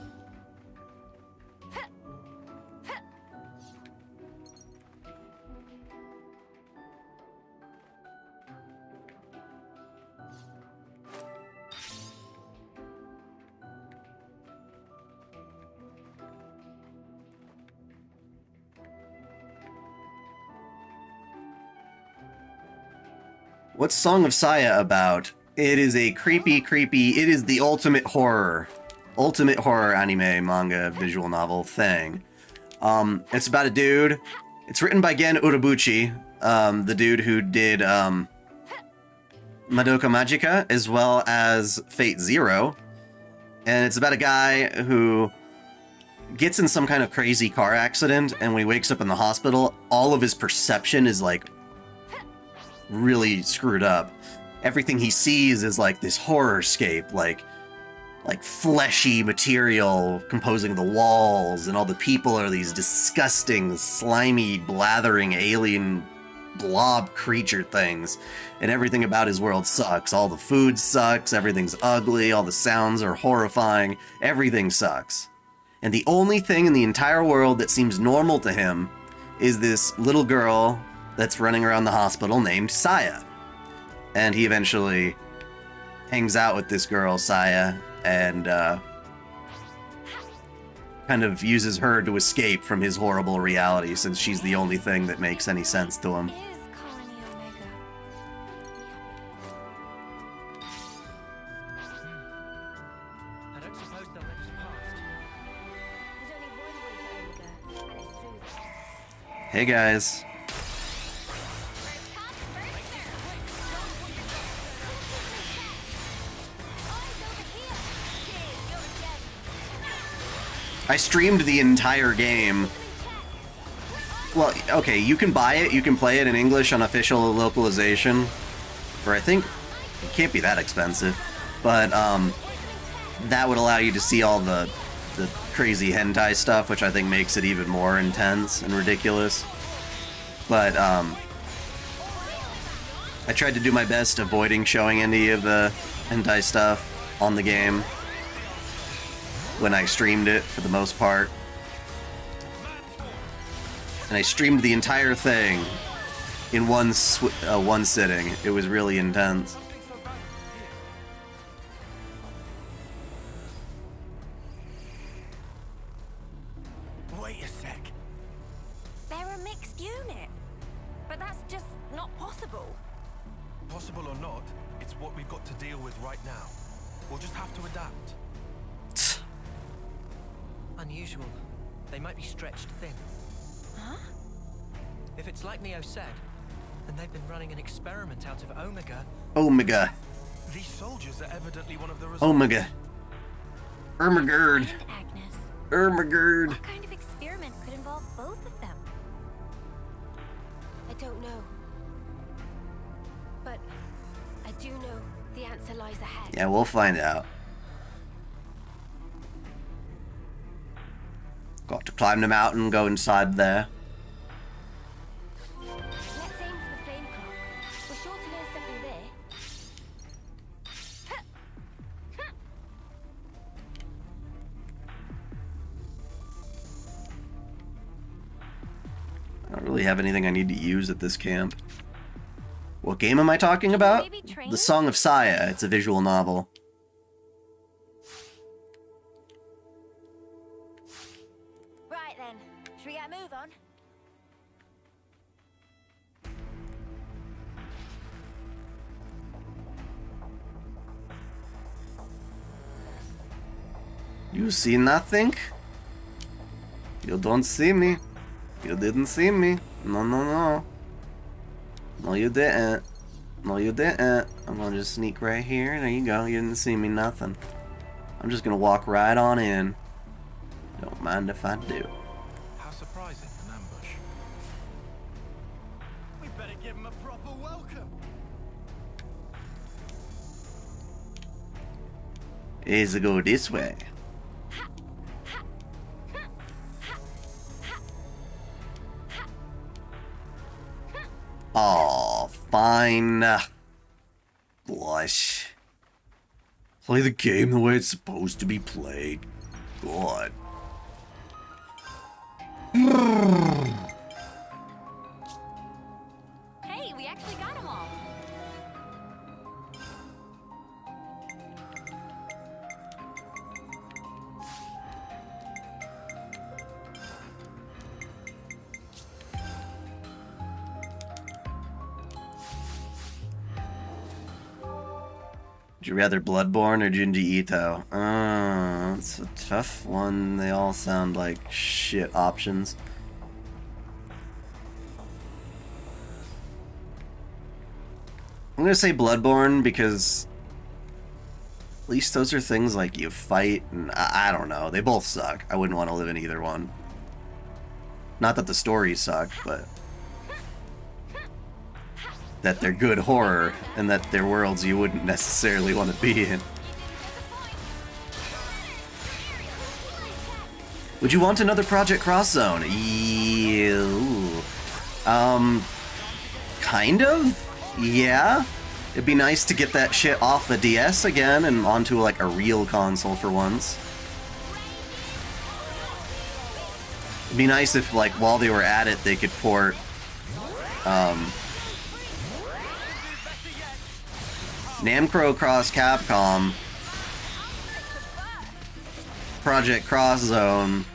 What's Song of Saya about? It is a creepy, it is the ultimate horror anime, manga, visual novel thing. It's about a dude. It's written by Gen Urobuchi, the dude who did Madoka Magica, as well as Fate Zero. And it's about a guy who gets in some kind of crazy car accident, and when he wakes up in the hospital, all of his perception is, like, really screwed up. Everything he sees is, like, this horrorscape, like fleshy material composing the walls, and all the people are these disgusting, slimy, blathering alien blob creature things, and everything about his world sucks. All the food sucks, everything's ugly, all the sounds are horrifying, everything sucks. And the only thing in the entire world that seems normal to him is this little girl that's running around the hospital named Saya. And he eventually hangs out with this girl, Saya, and kind of uses her to escape from his horrible reality, since she's the only thing that makes any sense to him. I don't suppose they'll let us past. Hey guys. I streamed the entire game. Well, okay, you can buy it, you can play it in English on official localization, or I think it can't be that expensive, but that would allow you to see all the crazy hentai stuff, which I think makes it even more intense and ridiculous. But I tried to do my best avoiding showing any of the hentai stuff on the game when I streamed it, for the most part. And I streamed the entire thing in one sitting. It was really intense. Wait a sec. They're a mixed unit. But that's just not possible. Possible or not, it's what we've got to deal with right now. We'll just have to adapt. Unusual. They might be stretched thin. Huh? If it's like Neo said, then they've been running an experiment out of Omega. Omega. These soldiers are evidently one of the Omega. Ermagerd. Agnes. Ermagerd. What kind of experiment could involve both of them? I don't know. But I do know the answer lies ahead. Yeah, we'll find out. Got to climb the mountain, go inside there. Let's aim for the flame clock. We're sure to learn something there. I don't really have anything I need to use at this camp. What game am I talking about? The Song of Saya. It's a visual novel. Right then, should we get a move on? You see nothing? You don't see me. You didn't see me. No, no, no. No, you didn't. No, you didn't. I'm gonna just sneak right here. There you go. You didn't see me nothing. I'm just gonna walk right on in. Don't mind if I do. How surprising, an ambush. We better give him a proper welcome. Easy go this way. Oh, fine. Gosh. Play the game the way it's supposed to be played. God. Hey, we actually got them all. Would you rather Bloodborne or Junji Ito? It's a tough one. They all sound like shit options. I'm gonna say Bloodborne because at least those are things like you fight, and I don't know. They both suck. I wouldn't want to live in either one. Not that the stories suck, but that they're good horror, and that they're worlds you wouldn't necessarily want to be in. Would you want another Project Cross Zone? Ew. Kind of? Yeah. It'd be nice to get that shit off the DS again and onto like a real console for once. It'd be nice if, like, while they were at it, they could port, Namco Cross Capcom, Project Cross Zone,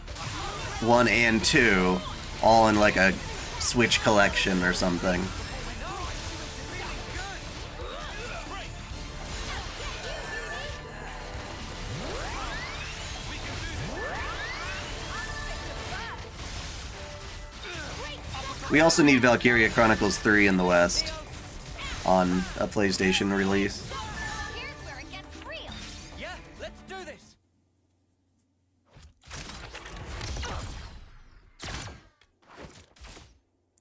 1 and 2 all in like a Switch collection or something. We also need Valkyria Chronicles 3 in the West on a PlayStation release. Yeah, let's do this.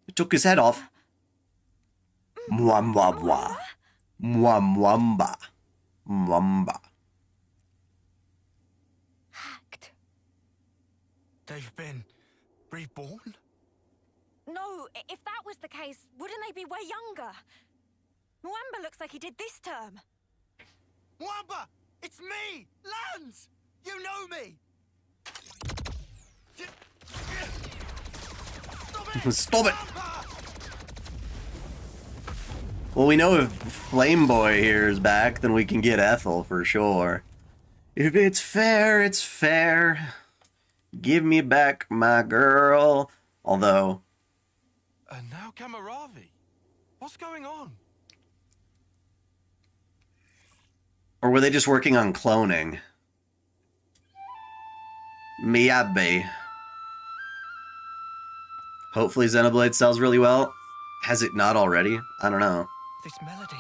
It took his head off. Mwambwa. Mwambwa. Mwamba. They've been reborn? No, if that was the case, wouldn't they be way younger? Mwamba looks like he did this term. Mwamba! It's me! Lance! You know me! Stop it! Well, we know if Flame Boy here is back, then we can get Ethel for sure. If it's fair, it's fair. Give me back my girl. Although... And now Kamaravi. What's going on? Or were they just working on cloning? Miyabi. Hopefully Xenoblade sells really well. Has it not already? I don't know. This melody.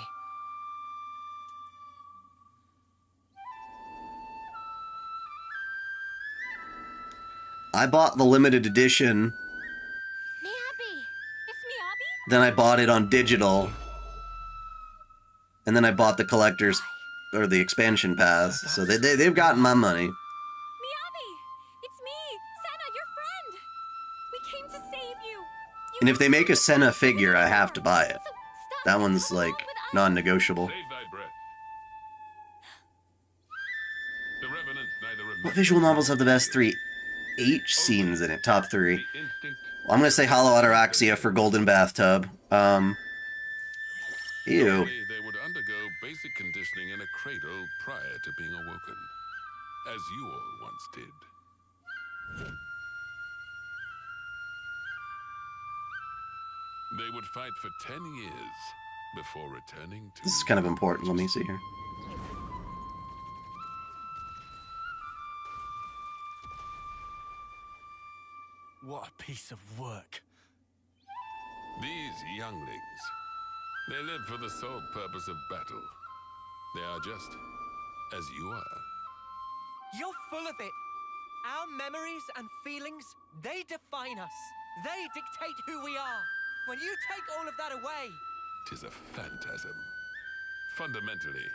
I bought the limited edition. Miyabi! It's Miyabi? Then I bought it on digital. And then I bought the collector's, or the expansion pass. So they've gotten my money. Miyabi! It's me, Senna, your friend! We came to save you! And if they make a Senna figure, I have to buy it. That one's, like, non-negotiable. Save thy breath. The Revenant neither What visual novels have the best 3 H scenes in it? Top 3. Well, I'm gonna say Hollow Ataraxia for Golden Bathtub. Ew. They would undergo basic conditioning in a cradle prior to being awoken, as you all once did. They would fight for 10 years before returning to... This is kind of important. Let me see here. What a piece of work. These younglings, they live for the sole purpose of battle. They are just as you are. You're full of it. Our memories and feelings, they define us. They dictate who we are. When you take all of that away... 'Tis a phantasm. Fundamentally,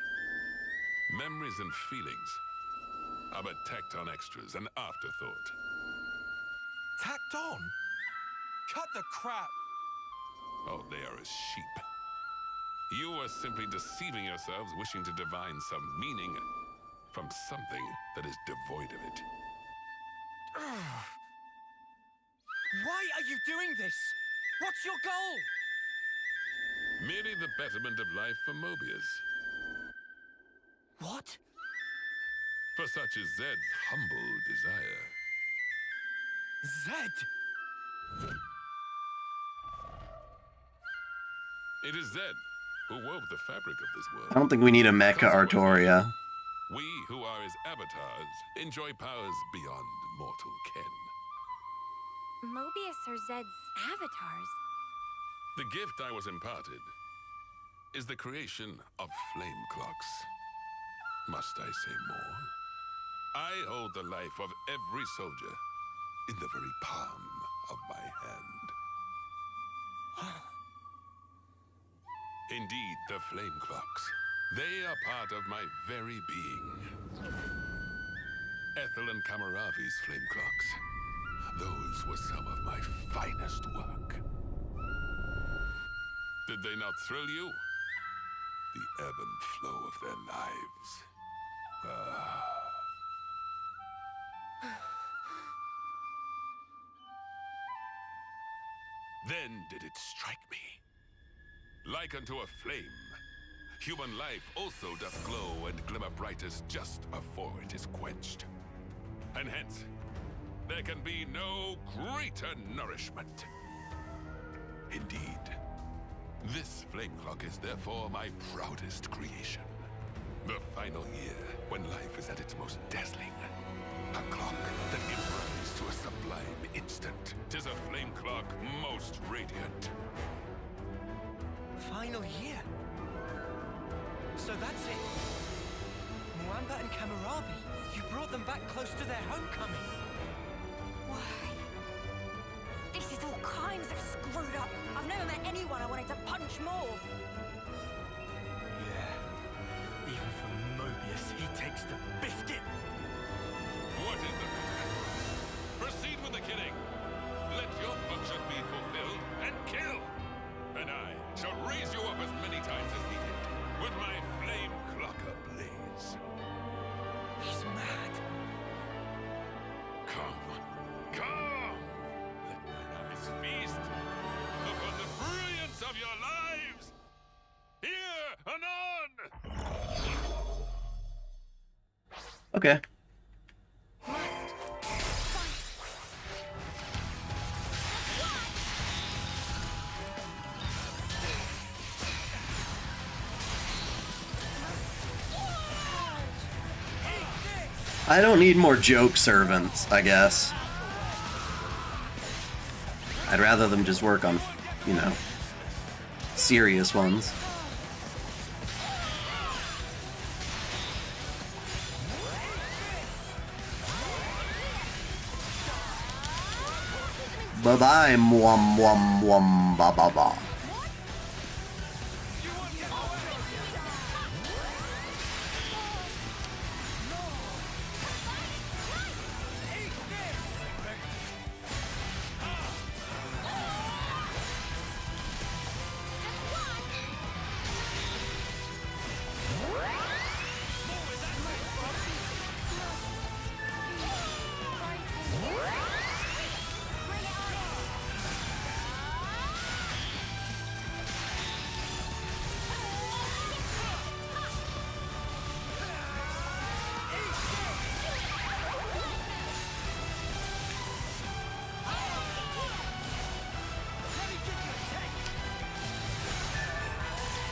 memories and feelings are but tacked on extras and afterthought. Tacked on? Cut the crap! Oh, they are as sheep. You are simply deceiving yourselves, wishing to divine some meaning from something that is devoid of it. Why are you doing this? What's your goal? Merely the betterment of life for Mobius. What? For such is Zed's humble desire. Zed? It is Zed who wove the fabric of this world. I don't think we need a Mecha Artoria. We, who are his avatars, enjoy powers beyond mortal ken. Mobius are Zed's avatars. The gift I was imparted is the creation of flame clocks. Must I say more? I hold the life of every soldier in the very palm of my hand. Indeed, the flame clocks. They are part of my very being. Ethel and Kamaravi's flame clocks. Those were some of my finest work. Did they not thrill you? The ebb and flow of their lives. Then did it strike me. Like unto a flame, human life also doth glow and glimmer brightest just afore it is quenched. And hence, there can be no greater nourishment. Indeed. This flame clock is therefore my proudest creation. The final year, when life is at its most dazzling. A clock that gives rise to a sublime instant. 'Tis a flame clock most radiant. Final year. So that's it. Mwamba and Kamaravi, you brought them back close to their homecoming. Why? This is all kinds of screwed up. I've never met anyone I wanted to punch more. Yeah. Even for Mobius, he takes the biscuit. What is the matter? Proceed with the killing. Let your function be fulfilled and kill. And I shall raise you up as many times as needed with my flame clock ablaze. He's mad. Come. Let mine eyes feast upon the brilliance of your lives. Here, anon! Okay. I don't need more joke servants, I guess. I'd rather them just work on, you know, serious ones. Bye-bye, mwam mwam mwam ba ba ba.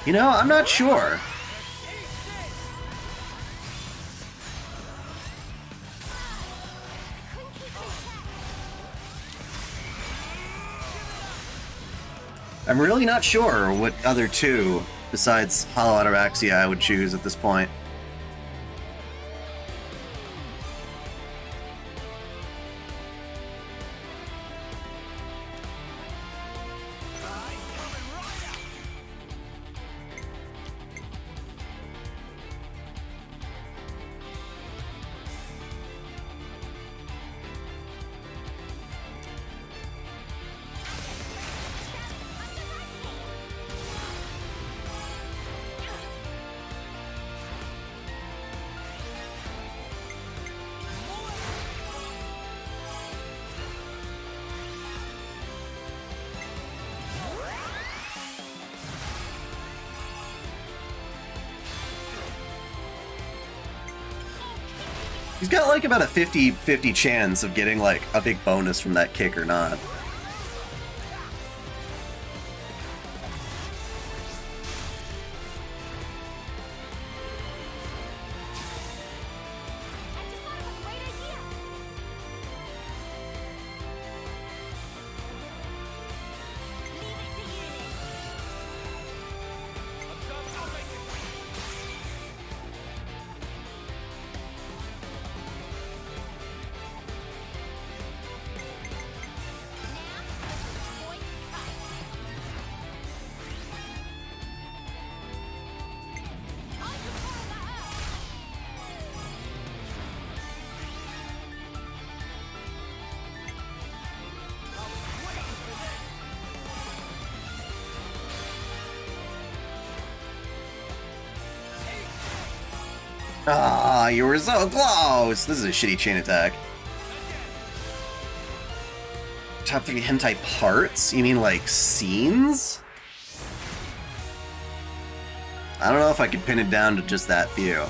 You know, I'm not sure. I'm really not sure what other two, besides Hollow Ataraxia, I would choose at this point. He's got like about a 50-50 chance of getting like a big bonus from that kick or not. Ah, you were so close! This is a shitty chain attack. Top 3 hentai parts? You mean like scenes? I don't know if I could pin it down to just that few.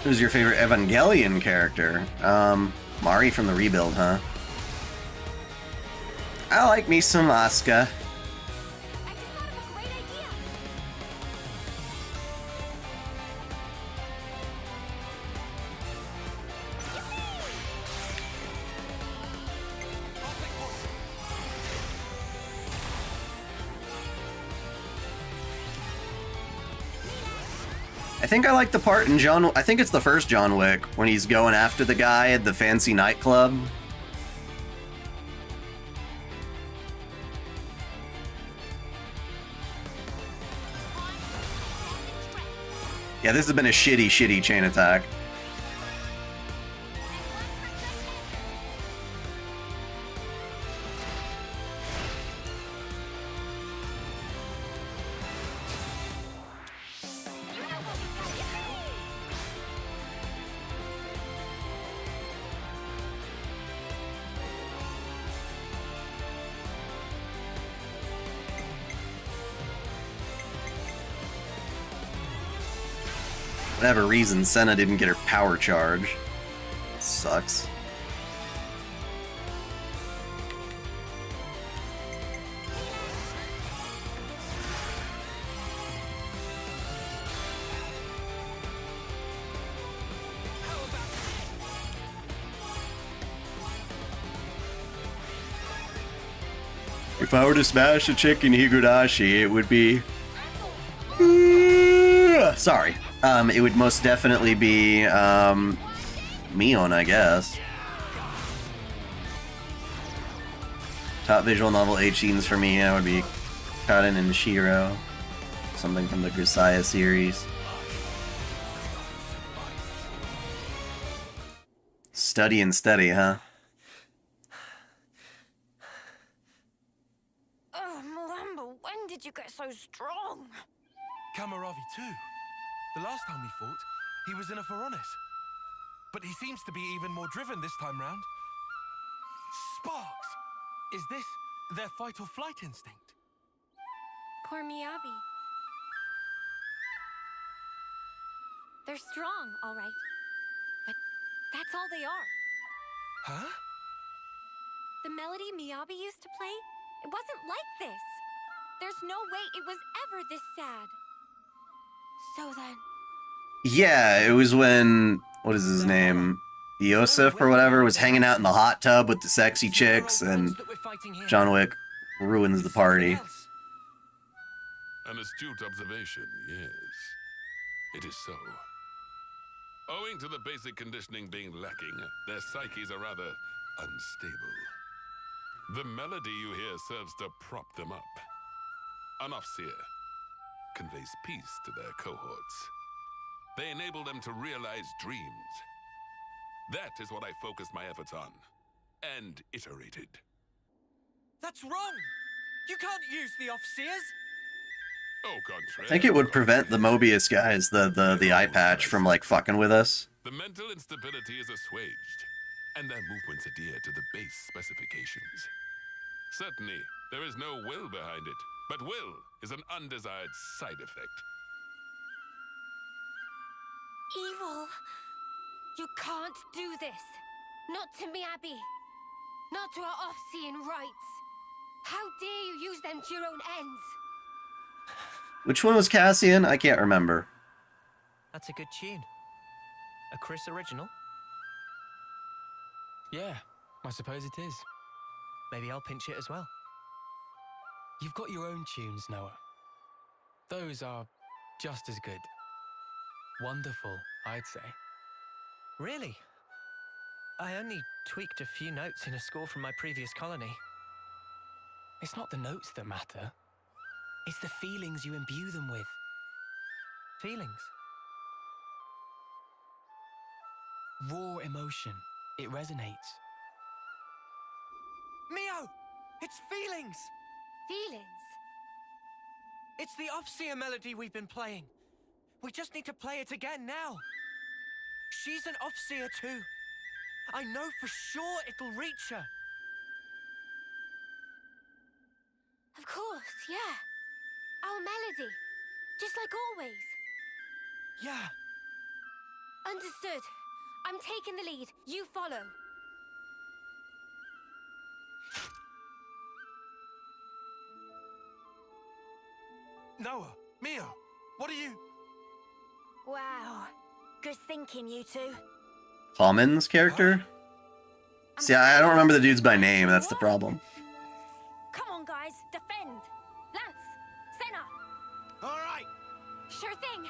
Who's your favorite Evangelion character? Mari from the Rebuild, huh? I like me some Asuka. I think I like the part in I think it's the first John Wick, when he's going after the guy at the fancy nightclub. Yeah, this has been a shitty chain attack. Whatever reason, Senna didn't get her power charge. Sucks. If I were to smash a chick in Higurashi, it would be... Sorry. It would most definitely be, Mion, I guess. Top visual novel H scenes for me, would be Kaden and Shiro. Something from the Grisaya series. Study and steady, huh? Oh, Moamba, when did you get so strong? Kamaravi too. The last time we fought, he was in a Pharaonis. But he seems to be even more driven this time round. Sparks! Is this their fight or flight instinct? Poor Miyabi. They're strong, all right. But that's all they are. Huh? The melody Miyabi used to play, it wasn't like this. There's no way it was ever this sad. So then... Yeah, it was when... What is his name? Yosef or whatever was hanging out in the hot tub with the sexy chicks, and John Wick ruins the party. An astute observation, yes. It is so. Owing to the basic conditioning being lacking, their psyches are rather unstable. The melody you hear serves to prop them up. An Ofseer conveys peace to their cohorts. They enable them to realize dreams. That is what I focused my efforts on, and iterated. That's wrong! You can't use the Ofseers! Au contraire. I think it would prevent the Mobius guys, the eye patch, from like fucking with us. The mental instability is assuaged, and their movements adhere to the base specifications. Certainly, there is no will behind it, but will is an undesired side effect. Evil. You can't do this. Not to Miyabi. Not to our Ofsean rights. How dare you use them to your own ends? Which one was Cassian? I can't remember. That's a good tune. A Chris original? Yeah, I suppose it is. Maybe I'll pinch it as well. You've got your own tunes, Noah. Those are just as good. Wonderful, I'd say. Really? I only tweaked a few notes in a score from my previous colony. It's not the notes that matter. It's the feelings you imbue them with. Feelings? Raw emotion. It resonates. Mio! It's feelings! Feelings? It's the Ofseer melody we've been playing. We just need to play it again now. She's an Ofseer too. I know for sure it'll reach her. Of course, yeah. Our melody. Just like always. Yeah. Understood. I'm taking the lead. You follow. Noah, Mia, what are you... Wow. Good thinking, you two. Commons character? See, I don't remember the dudes by name, that's the problem. Come on, guys. Defend. Lance. Senna. All right. Sure thing.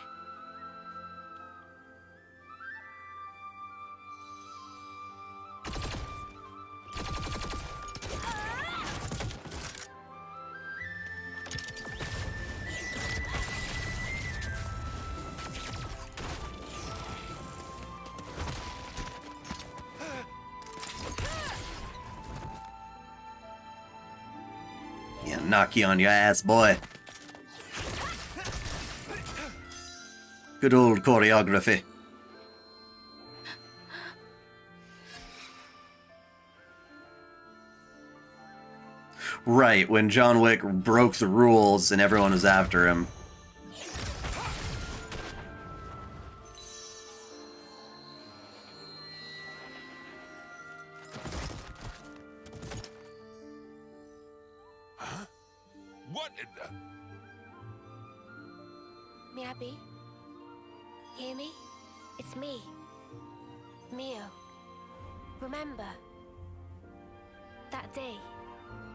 Yeah, knock you on your ass, boy. Good old choreography. Right, when John Wick broke the rules and everyone was after him. What in the... Miyabi? Hear me? It's me. Mio. Remember that day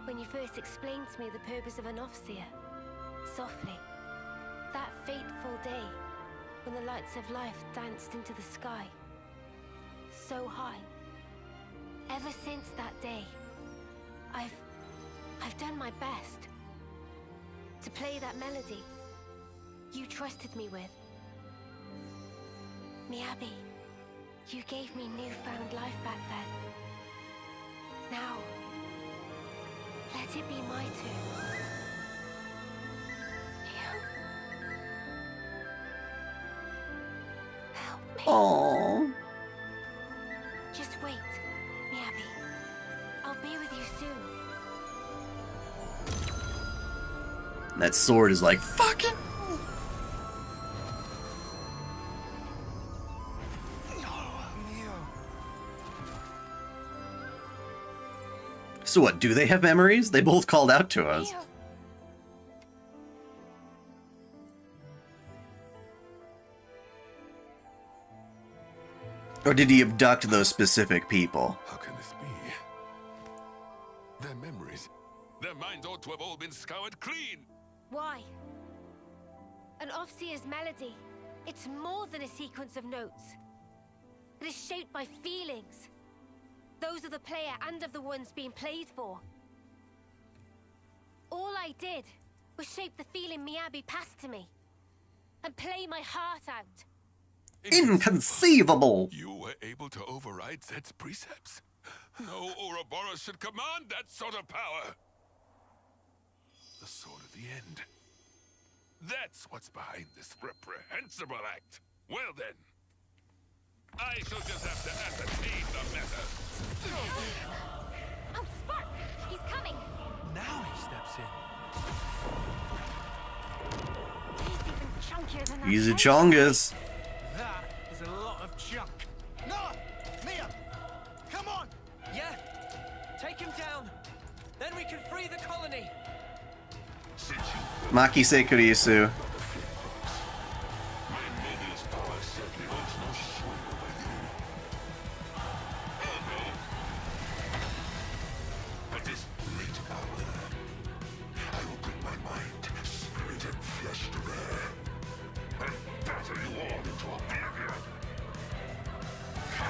when you first explained to me the purpose of an Overseer? Softly. That fateful day when the lights of life danced into the sky. So high. Ever since that day, I've done my best to play that melody you trusted me with. Miyabi, you gave me newfound life back then. Now, let it be my turn. Help me. Aww. Just wait, Miyabi. I'll be with you soon. That sword is like, fucking... So what, do they have memories? They both called out to us. Or did he abduct those specific people? How can this be? Their memories, their minds ought to have all been scoured clean. Why? An Overseer's melody. It's more than a sequence of notes. It is shaped by feelings. Those of the player and of the ones being played for. All I did was shape the feeling Miyabi passed to me. And play my heart out. Inconceivable! You were able to override Zed's precepts? No Ouroboros should command that sort of power! The sword of the end. That's what's behind this reprehensible act. Well then, I shall just have to ascertain the matter. Oh, Spark! He's coming! Now he steps in. He's even chunkier than that. He's a chongus. That is a lot of junk. Noah! Mia! Come on! Yeah, take him down. Then we can free the colony. Maki Sekurisu.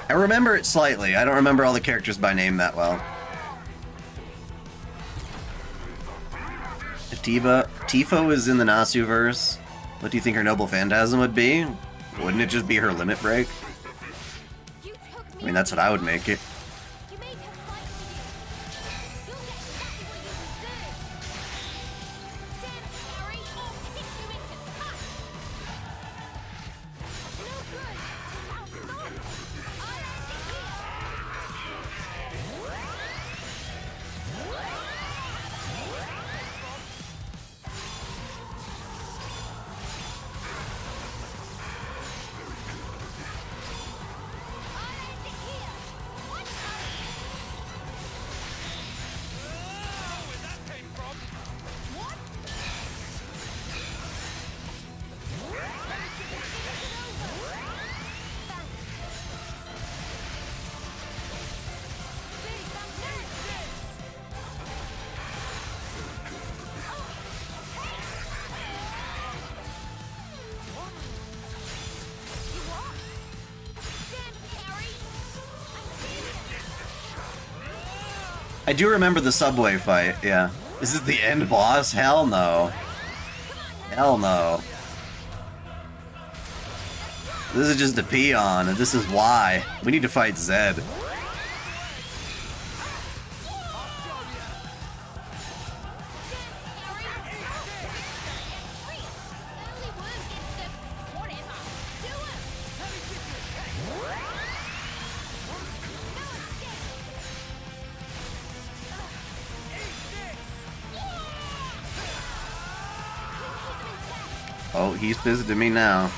I remember it slightly. I don't remember all the characters by name that well. If Tifa was in the Nasuverse, what do you think her Noble Phantasm would be? Wouldn't it just be her limit break? I mean, that's what I would make it. I do remember the subway fight, yeah. This is the end boss? Hell no. Hell no. This is just a peon, and this is why. We need to fight Zed. Oh, he's visiting me now.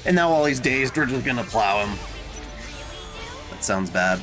And now while he's dazed, we're just gonna plow him. That sounds bad.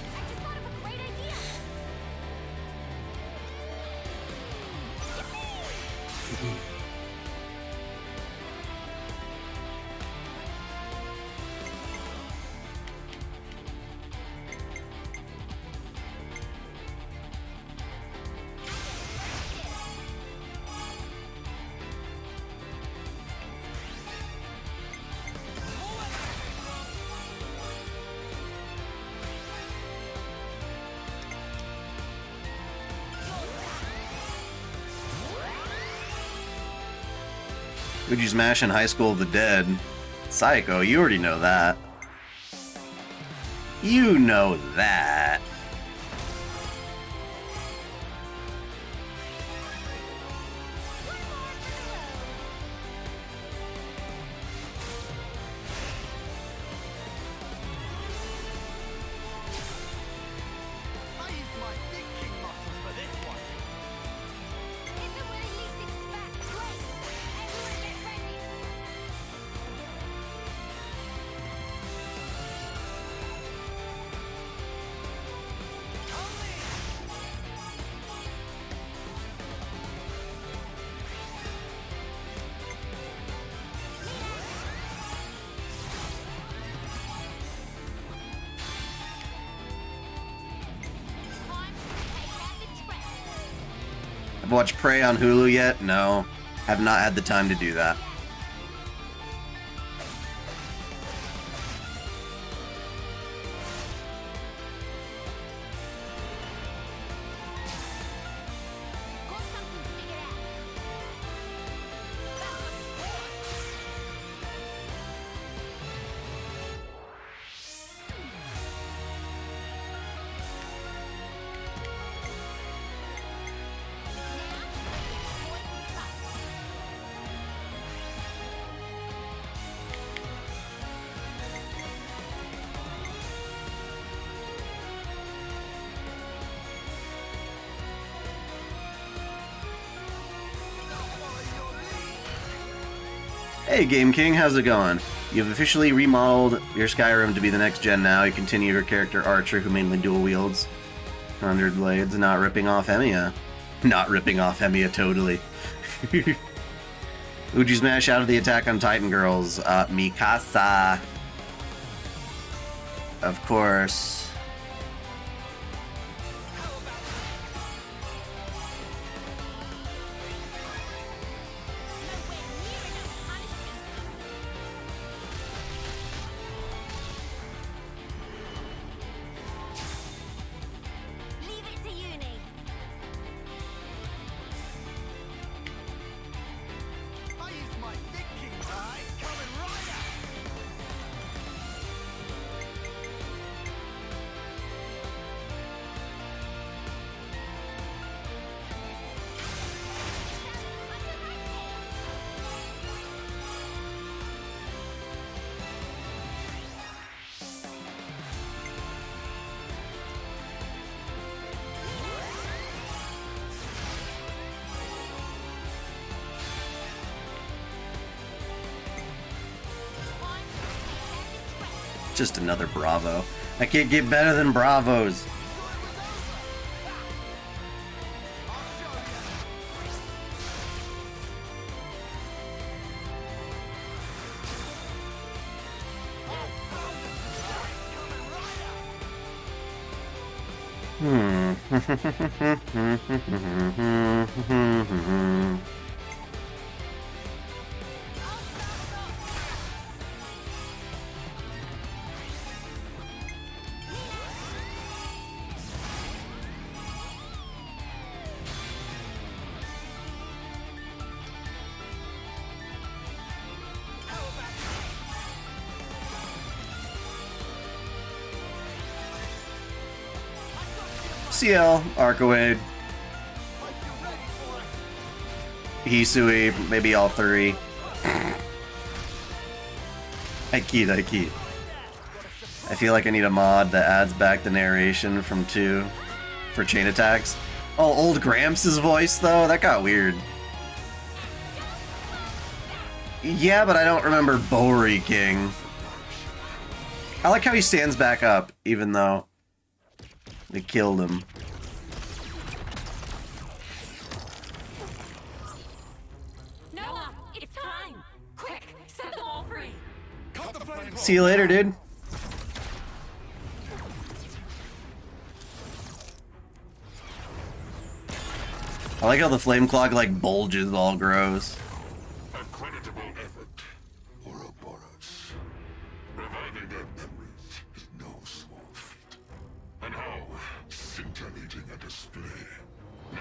Would you smash in High School of the Dead? Psycho, you already know that. You know that. I've watched Prey on Hulu yet? No. Have not had the time to do that. Hey Game King, how's it going? You've officially remodeled your Skyrim to be the next gen now. You continue your character Archer, who mainly dual wields 100 blades, not ripping off Hemia. Not ripping off Hemia, totally. Would you smash out of the Attack on Titan girls? Mikasa. Of course. Just another Bravo. I can't get better than Bravos. CL, Arcoade, Hisui, maybe all three. I keyed. I feel like I need a mod that adds back the narration from 2 for chain attacks. Oh, old Gramps' voice though? That got weird. Yeah, but I don't remember Bori King. I like how he stands back up, even though they killed him. Noah, it's time! Quick, set them all free! See you later, dude. I like how the flame clock like bulges all gross. A creditable effort, Ouroboros. Reviving their memories is no small feat. And how scintillating a display. Now,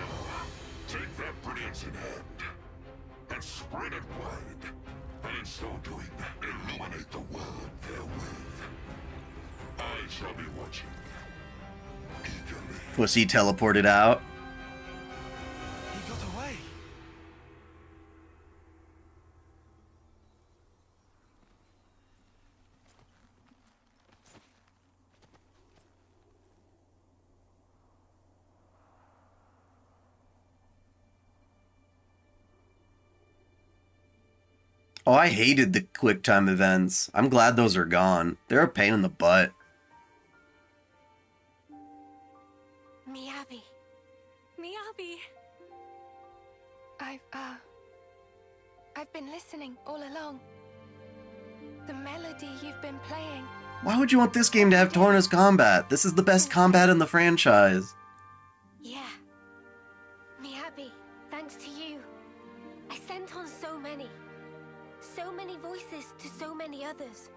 take that brilliance in hand and spread it wide. And in so doing, illuminate the world therewith. I shall be watching eagerly. Was he teleported out? He got away. Oh, I hated the quick time events. I'm glad those are gone. They're a pain in the butt. Miyabi. Miyabi. I've been listening all along. The melody you've been playing. Why would you want this game to have Torna's combat? This is the best combat in the franchise. Yeah. Miyabi, thanks to you. I sent on so many voices to so many others.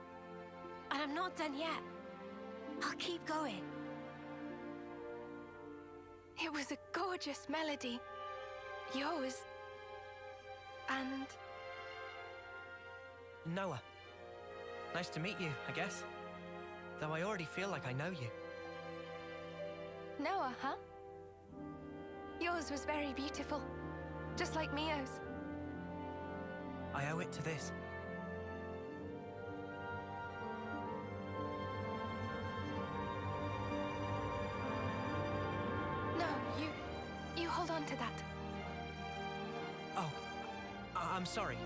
And I'm not done yet. I'll keep going. It was a gorgeous melody. Yours. And... Noah. Nice to meet you, I guess. Though I already feel like I know you. Noah, huh? Yours was very beautiful. Just like Mio's. I owe it to this. No, you hold on to that. Oh, I'm sorry.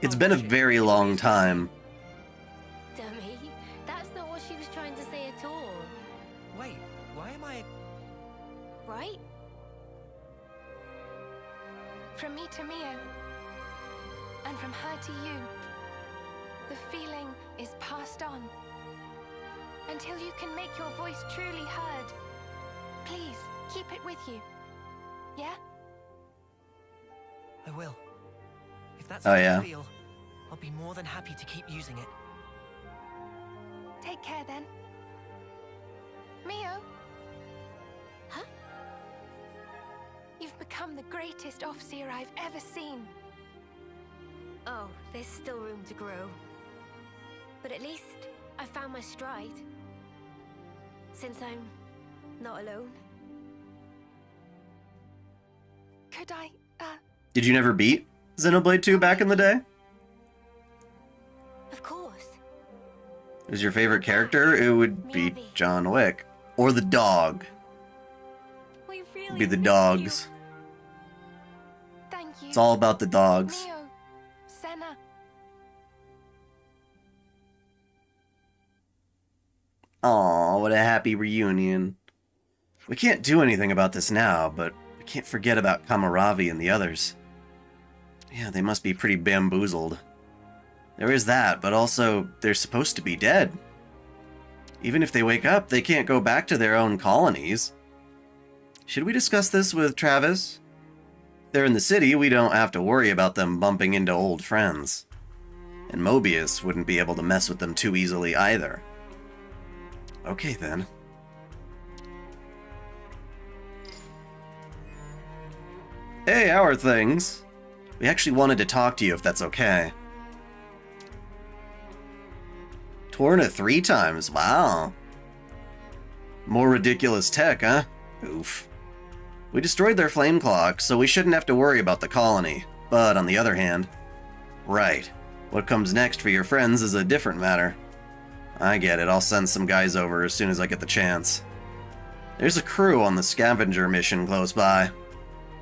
It's been a very long time. Dummy, that's not what she was trying to say at all. Wait, why am I... Right? From me to Mio. And from her to you. The feeling is passed on. Until you can make your voice truly heard. Please, keep it with you. Yeah? I will. If that's Oh, how yeah. you feel, I'll be more than happy to keep using it. Take care then. Mio? Huh? You've become the greatest Offseer I've ever seen. Oh, there's still room to grow. But at least I found my stride. Since I'm not alone. Could I, Did you never beat Xenoblade 2 back in the day? Of course. Who's your favorite character? It would be John Wick. Or the dog. We really It'd be the miss dogs. Thank you. It's all about the dogs. Mio, Senna. Aw, what a happy reunion. We can't do anything about this now, but we can't forget about Kamaravi and the others. Yeah, they must be pretty bamboozled. There is that, but also, they're supposed to be dead. Even if they wake up, they can't go back to their own colonies. Should we discuss this with Travis? If they're in the city, we don't have to worry about them bumping into old friends. And Mobius wouldn't be able to mess with them too easily either. Okay, then. Hey, how are things? We actually wanted to talk to you if that's okay. Torn it 3 times, wow. More ridiculous tech, huh? Oof. We destroyed their flame clock, so we shouldn't have to worry about the colony. But on the other hand... Right. What comes next for your friends is a different matter. I get it, I'll send some guys over as soon as I get the chance. There's a crew on the scavenger mission close by.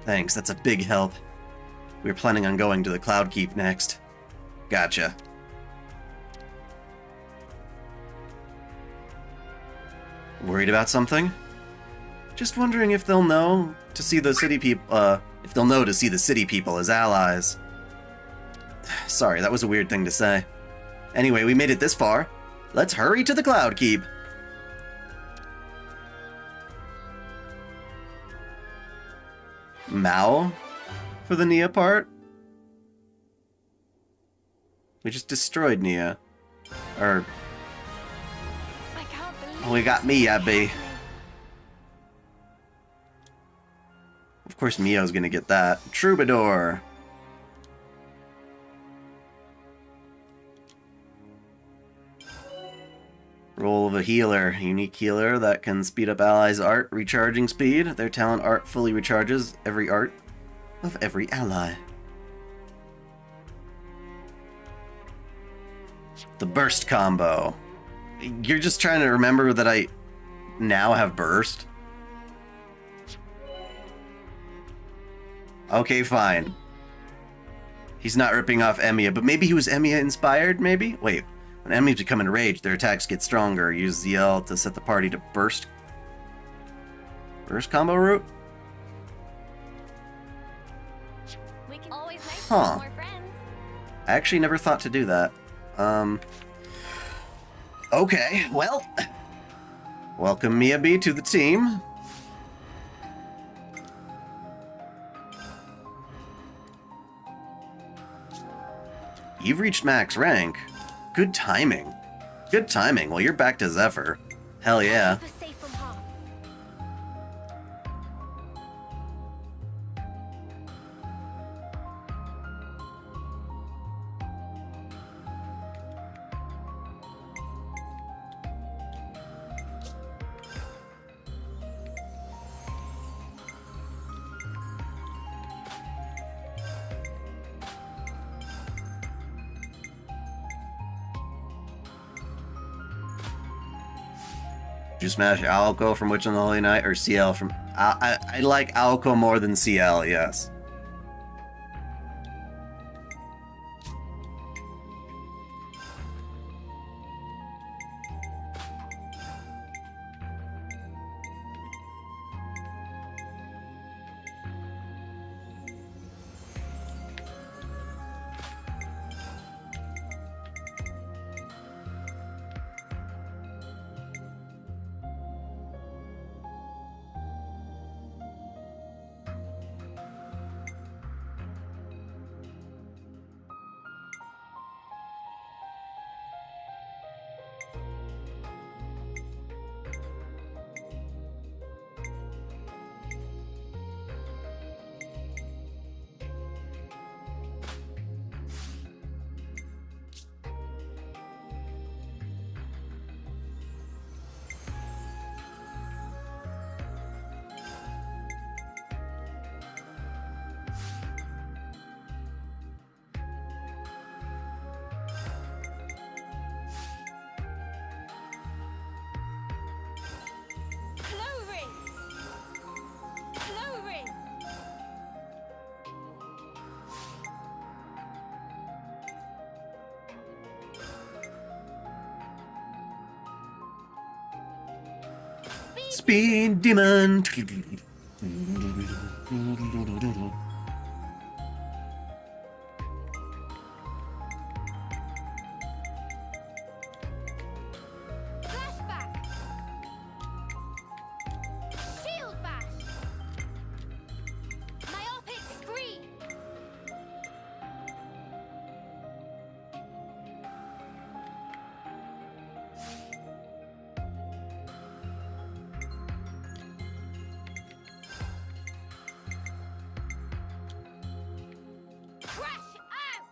Thanks, that's a big help. We're planning on going to the Cloud Keep next. Gotcha. Worried about something? Just wondering if they'll know to see the city people, if they'll know to see the city people as allies. Sorry, that was a weird thing to say. Anyway, we made it this far. Let's hurry to the Cloud Keep. Mao? For the Nia part? We just destroyed Nia. Or... we got Mia, B. Of course Mio's gonna get that. Troubadour. Role of a healer. Unique healer that can speed up allies' art recharging speed. Their talent art fully recharges every art of every ally. The burst combo. You're just trying to remember that I now have burst? Okay, fine. He's not ripping off Emiya, but maybe he was Emiya inspired, maybe? Wait, when enemies become enraged, their attacks get stronger. Use ZL to set the party to burst. Burst combo route? We can always make Huh. more friends. I actually never thought to do that. Okay, well. Welcome Miyabi to the team. You've reached max rank. Good timing. Good timing. Well, you're back to Zephyr. Hell yeah. Keep us safe from harm. Did you smash Aoko from Witch on the Holy Night or CL from... I like Aoko more than CL, yes. Speed demon. Flashback! Shield bash! Myopic screen! Crash out!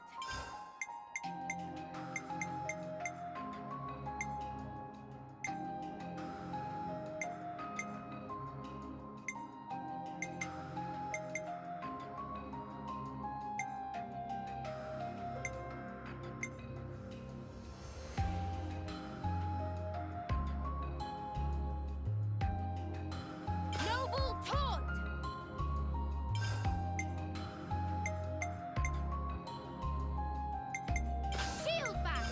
Noble taunt! Shield bash!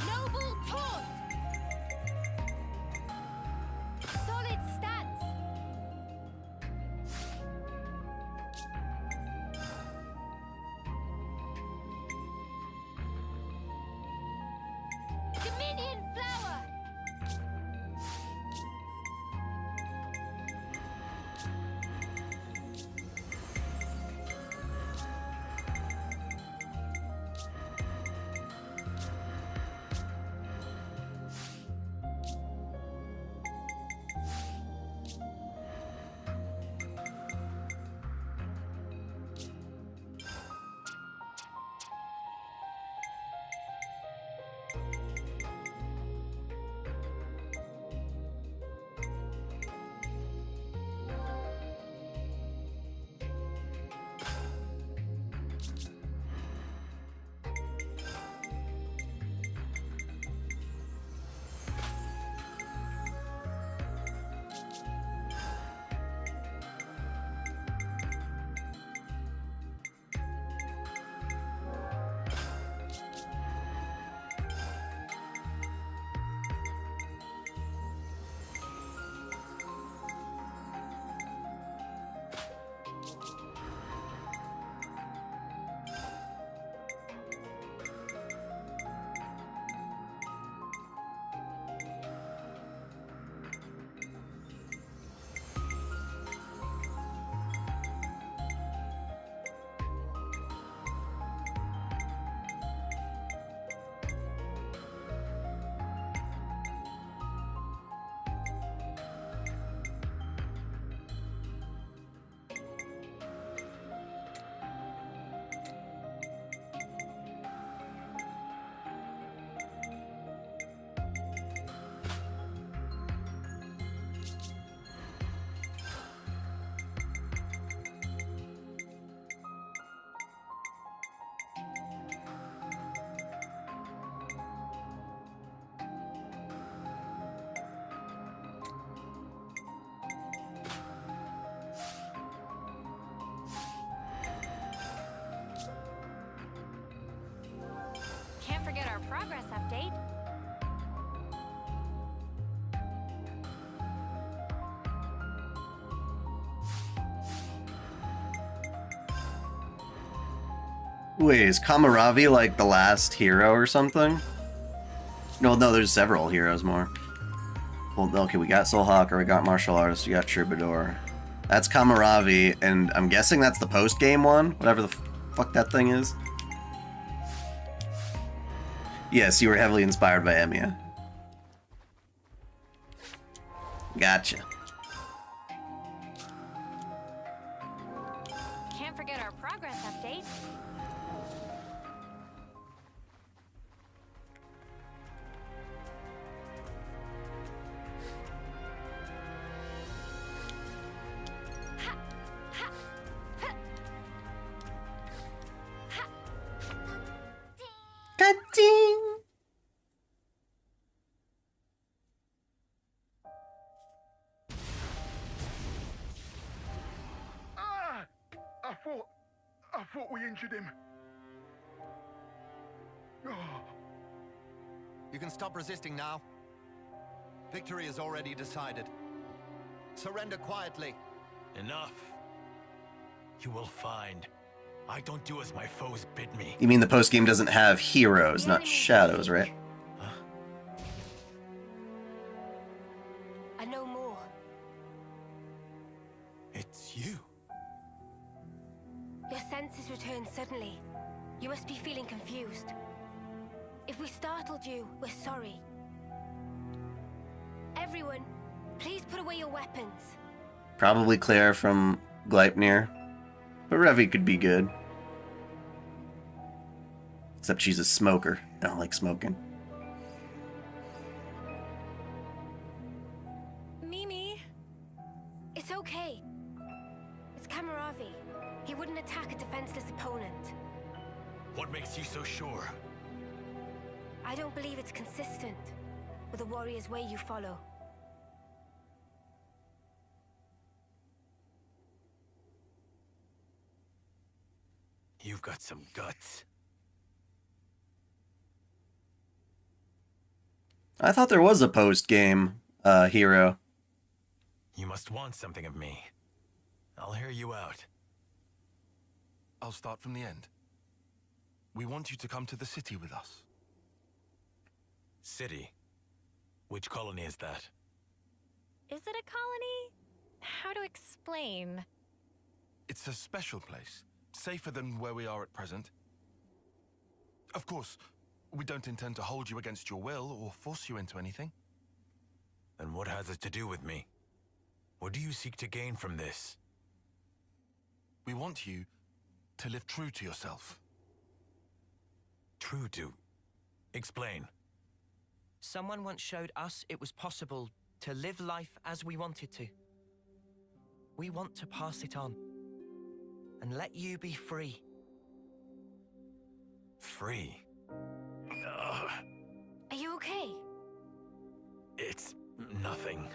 Noble taunt! Solid stance! Dominion flower! Can't forget our progress update. Wait, is Kamaravi like the last hero or something? No, there's several heroes more. Well, okay, we got Soulhawker, we got Martial Artist, we got Troubadour. That's Kamaravi, and I'm guessing that's the post-game one? Whatever the fuck that thing is. Yes, you were heavily inspired by Emiya. Gotcha. Can't forget our progress update. Ka-ching! I thought we injured him. Oh. You can stop resisting now. Victory is already decided. Surrender quietly. Enough. You will find. I don't do as my foes bid me. You mean the post-game doesn't have heroes, not shadows, right? I know more. It's you. Your senses returned suddenly. You must be feeling confused. If we startled you, we're sorry. Everyone, please put away your weapons. Probably Claire from Gleipnir. But Revi could be good. Except she's a smoker. I don't like smoking. Mimi! It's okay. It's Kamaravi. He wouldn't attack a defenseless opponent. What makes you so sure? I don't believe it's consistent with the warrior's way you follow. You've got some guts. I thought there was a post-game hero. You must want something of me. I'll hear you out. I'll start from the end. We want you to come to the city with us. City? Which colony is that? Is it a colony? How to explain? It's a special place. Safer than where we are at present. Of course, we don't intend to hold you against your will or force you into anything. Then what has it to do with me? What do you seek to gain from this? We want you to live true to yourself. True to? Explain. Someone once showed us it was possible to live life as we wanted to. We want to pass it on and let you be free. Free? Are you okay? It's nothing.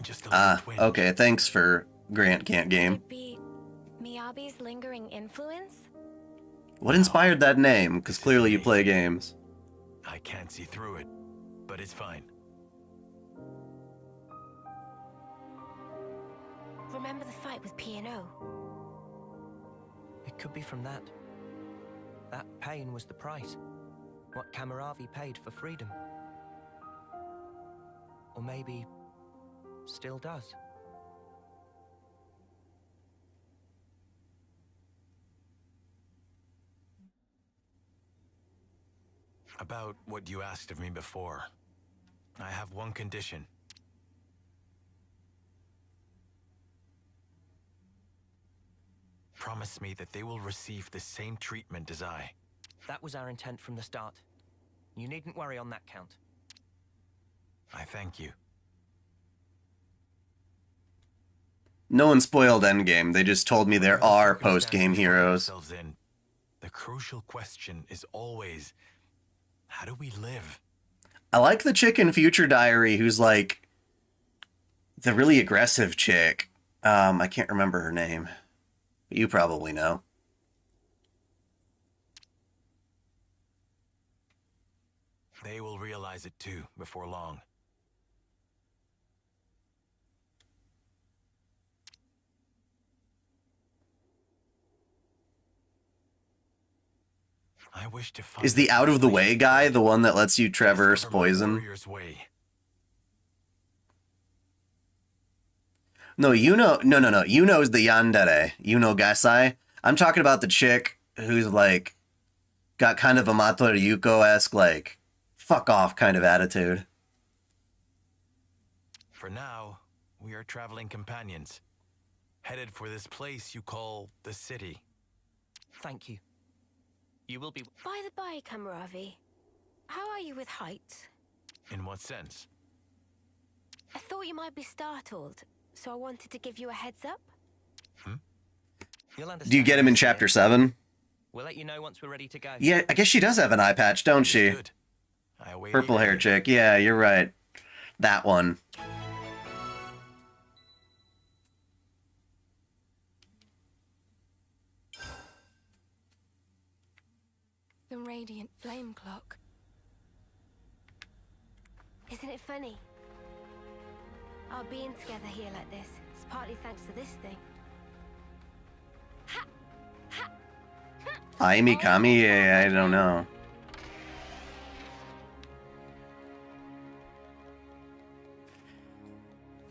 Just a little twinge. Okay, thanks for Grant Can't Game. Could it be Miyabi's lingering influence? What inspired that name? Because clearly you play games. I can't see through it, but it's fine. Remember the fight with P&O? It could be from that. That pain was the price. What Kamaravi paid for freedom. Or maybe still does. About what you asked of me before. I have one condition. Promise me that they will receive the same treatment as I. That was our intent from the start. You needn't worry on that count. I thank you. No one spoiled Endgame. They just told me there are post-game heroes. The crucial question is always, how do we live? I like the chick in Future Diary who's like the really aggressive chick. I can't remember her name. But you probably know. They will realize it too before long. I wish to find Is the out-of-the-way guy the one that lets you traverse poison? No, Yuno... No. Yuno's the yandere. Yuno Gasai. I'm talking about the chick who's, like, got kind of a Mato Ryuko-esque, like, fuck off kind of attitude. For now, we are traveling companions, headed for this place you call the city. Thank you. You will be... By the by, Kamaravi, how are you with heights? In what sense? I thought you might be startled, so I wanted to give you a heads up. You'll understand. Do you get him in Chapter 7? We'll let you know once we're ready to go. Yeah, I guess she does have an eye patch, don't she? Purple hair chick. Yeah, you're right. That one. the radiant flame clock. Isn't it funny? Our being together here like this is partly thanks to this thing. Aimi Kami? I don't know.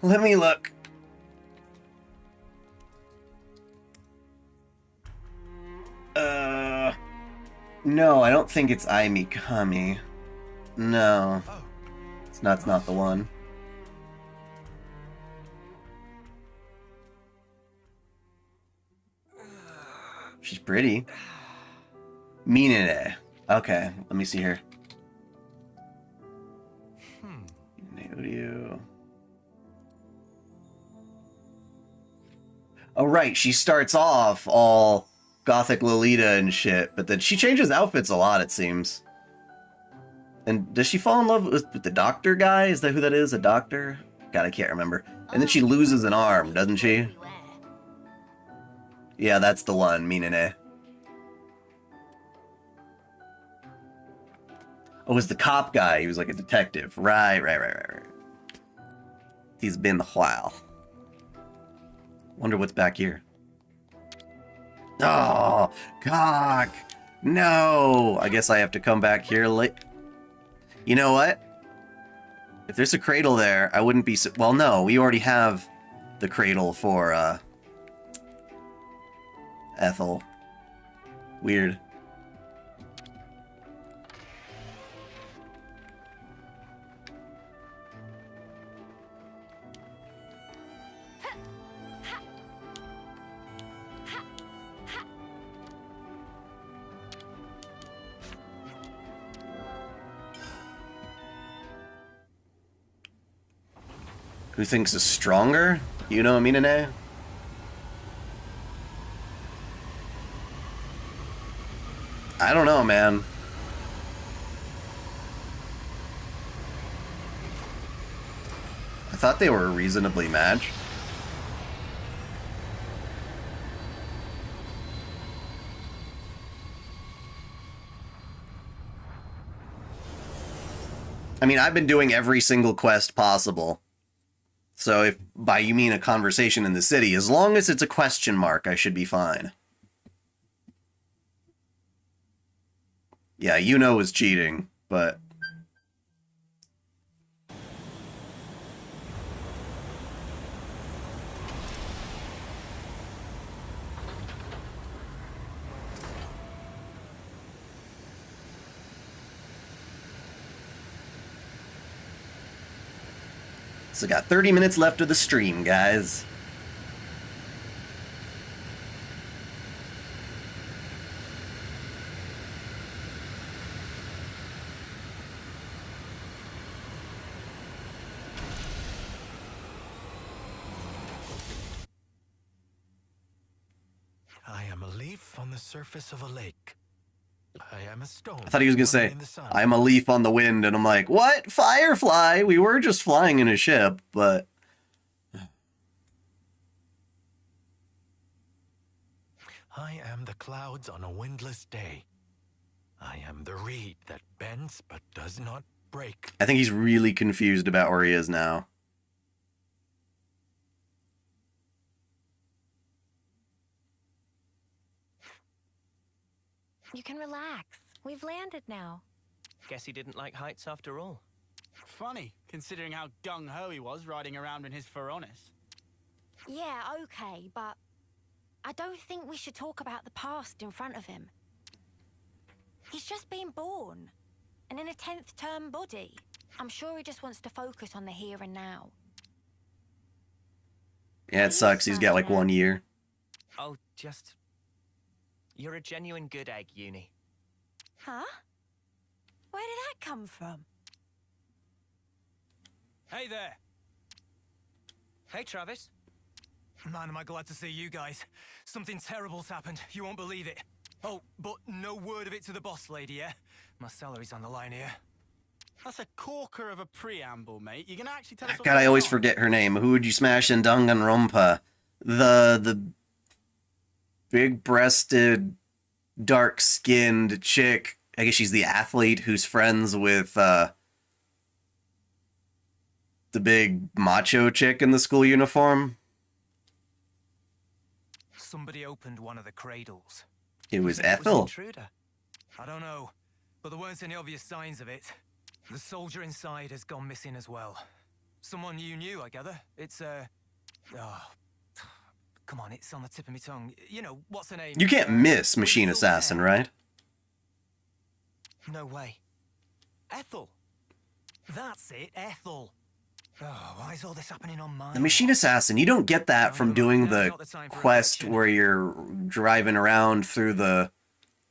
Let me look. No, I don't think it's Aimi Kami. No. It's not the one. She's pretty. Minere. Okay, let me see her. Audio. Oh right, she starts off all gothic Lolita and shit, but then she changes outfits a lot, it seems. And does she fall in love with the doctor guy? Is that who that is? A doctor? God, I can't remember. And then she loses an arm, doesn't she? Yeah, that's the one, Minene. Oh, it was the cop guy. He was like a detective. Right. He's been a while. Wonder what's back here. Oh, cock. No. I guess I have to come back here late. You know what? If there's a cradle there, I wouldn't be so... Well, no, we already have the cradle for, Ethel. Weird. Who thinks is stronger? You know Minene? I don't know, man. I thought they were reasonably matched. I mean, I've been doing every single quest possible. So if by you mean a conversation in the city, as long as it's a question mark, I should be fine. Yeah, Yuno is cheating, but... So got 30 minutes left of the stream, guys. I am a leaf on the surface of a lake. I am a stone. I thought he was gonna say, I'm a leaf on the wind, and I'm like, what? Firefly? We were just flying in a ship, but... I am the clouds on a windless day. I am the reed that bends but does not break. I think he's really confused about where he is now. You can relax. We've landed now. Guess he didn't like heights after all. Funny, considering how gung-ho he was riding around in his Feronis. Yeah, okay, but I don't think we should talk about the past in front of him. He's just been born, and in a 10th term body. I'm sure he just wants to focus on the here and now. Yeah, it sucks. He's got like 1 year. Oh, just... You're a genuine good egg, Uni. Huh? Where did that come from? Hey there. Hey, Travis. Man, am I glad to see you guys. Something terrible's happened. You won't believe it. Oh, but no word of it to the boss lady, yeah? My salary's on the line here. That's a corker of a preamble, mate. You can actually tell us God, I always forget her name. Who would you smash in Danganronpa? The big-breasted, dark-skinned chick I guess she's the athlete who's friends with the big macho chick in the school uniform. Somebody opened one of the cradles. It was Think it Ethel. an intruder? I don't know, but there weren't any obvious signs of it. The soldier inside has gone missing as well. Someone you knew, I gather. It's oh, come on, it's on the tip of my tongue. You know, what's her name? You can't miss Machine Assassin, right? No way. Ethel. That's it, Ethel. Oh, why is all this happening on mine? The Machine Assassin, you don't get that from doing the quest where you're driving around through the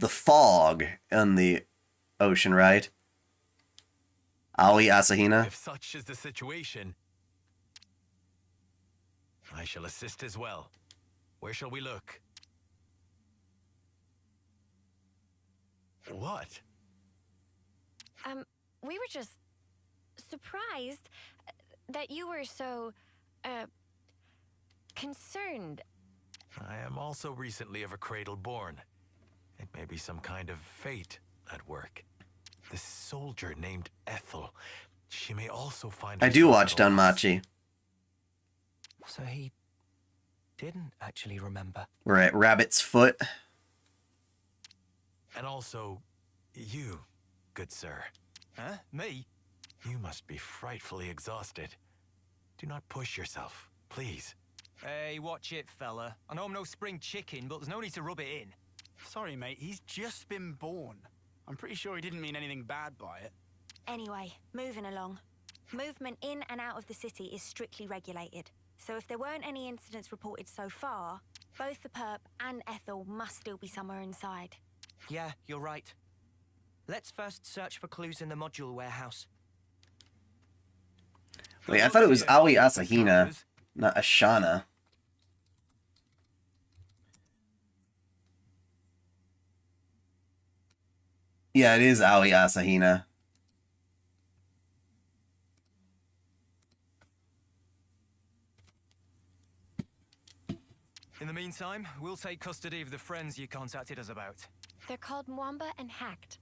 fog in the ocean, right? Aoi Asahina. If such is the situation, I shall assist as well. Where shall we look? What? We were just surprised that you were so, concerned. I am also recently of a cradle born. It may be some kind of fate at work. This soldier named Ethel. She may also find. I do herself watch at a loss. Danmachi. So he didn't actually remember. We're at Rabbit's Foot. And also, you, good sir. Huh? Me? You must be frightfully exhausted. Do not push yourself, please. Hey, watch it, fella. I know I'm no spring chicken, but there's no need to rub it in. Sorry, mate, he's just been born. I'm pretty sure he didn't mean anything bad by it. Anyway, moving along. Movement in and out of the city is strictly regulated. So if there weren't any incidents reported so far, both the perp and Ethel must still be somewhere inside. Yeah, you're right. Let's first search for clues in the module warehouse. Wait, I thought it was Aoi Asahina, not Ashana. Yeah, it is Aoi Asahina. In the meantime, we'll take custody of the friends you contacted us about. They're called Mwamba and Hacked.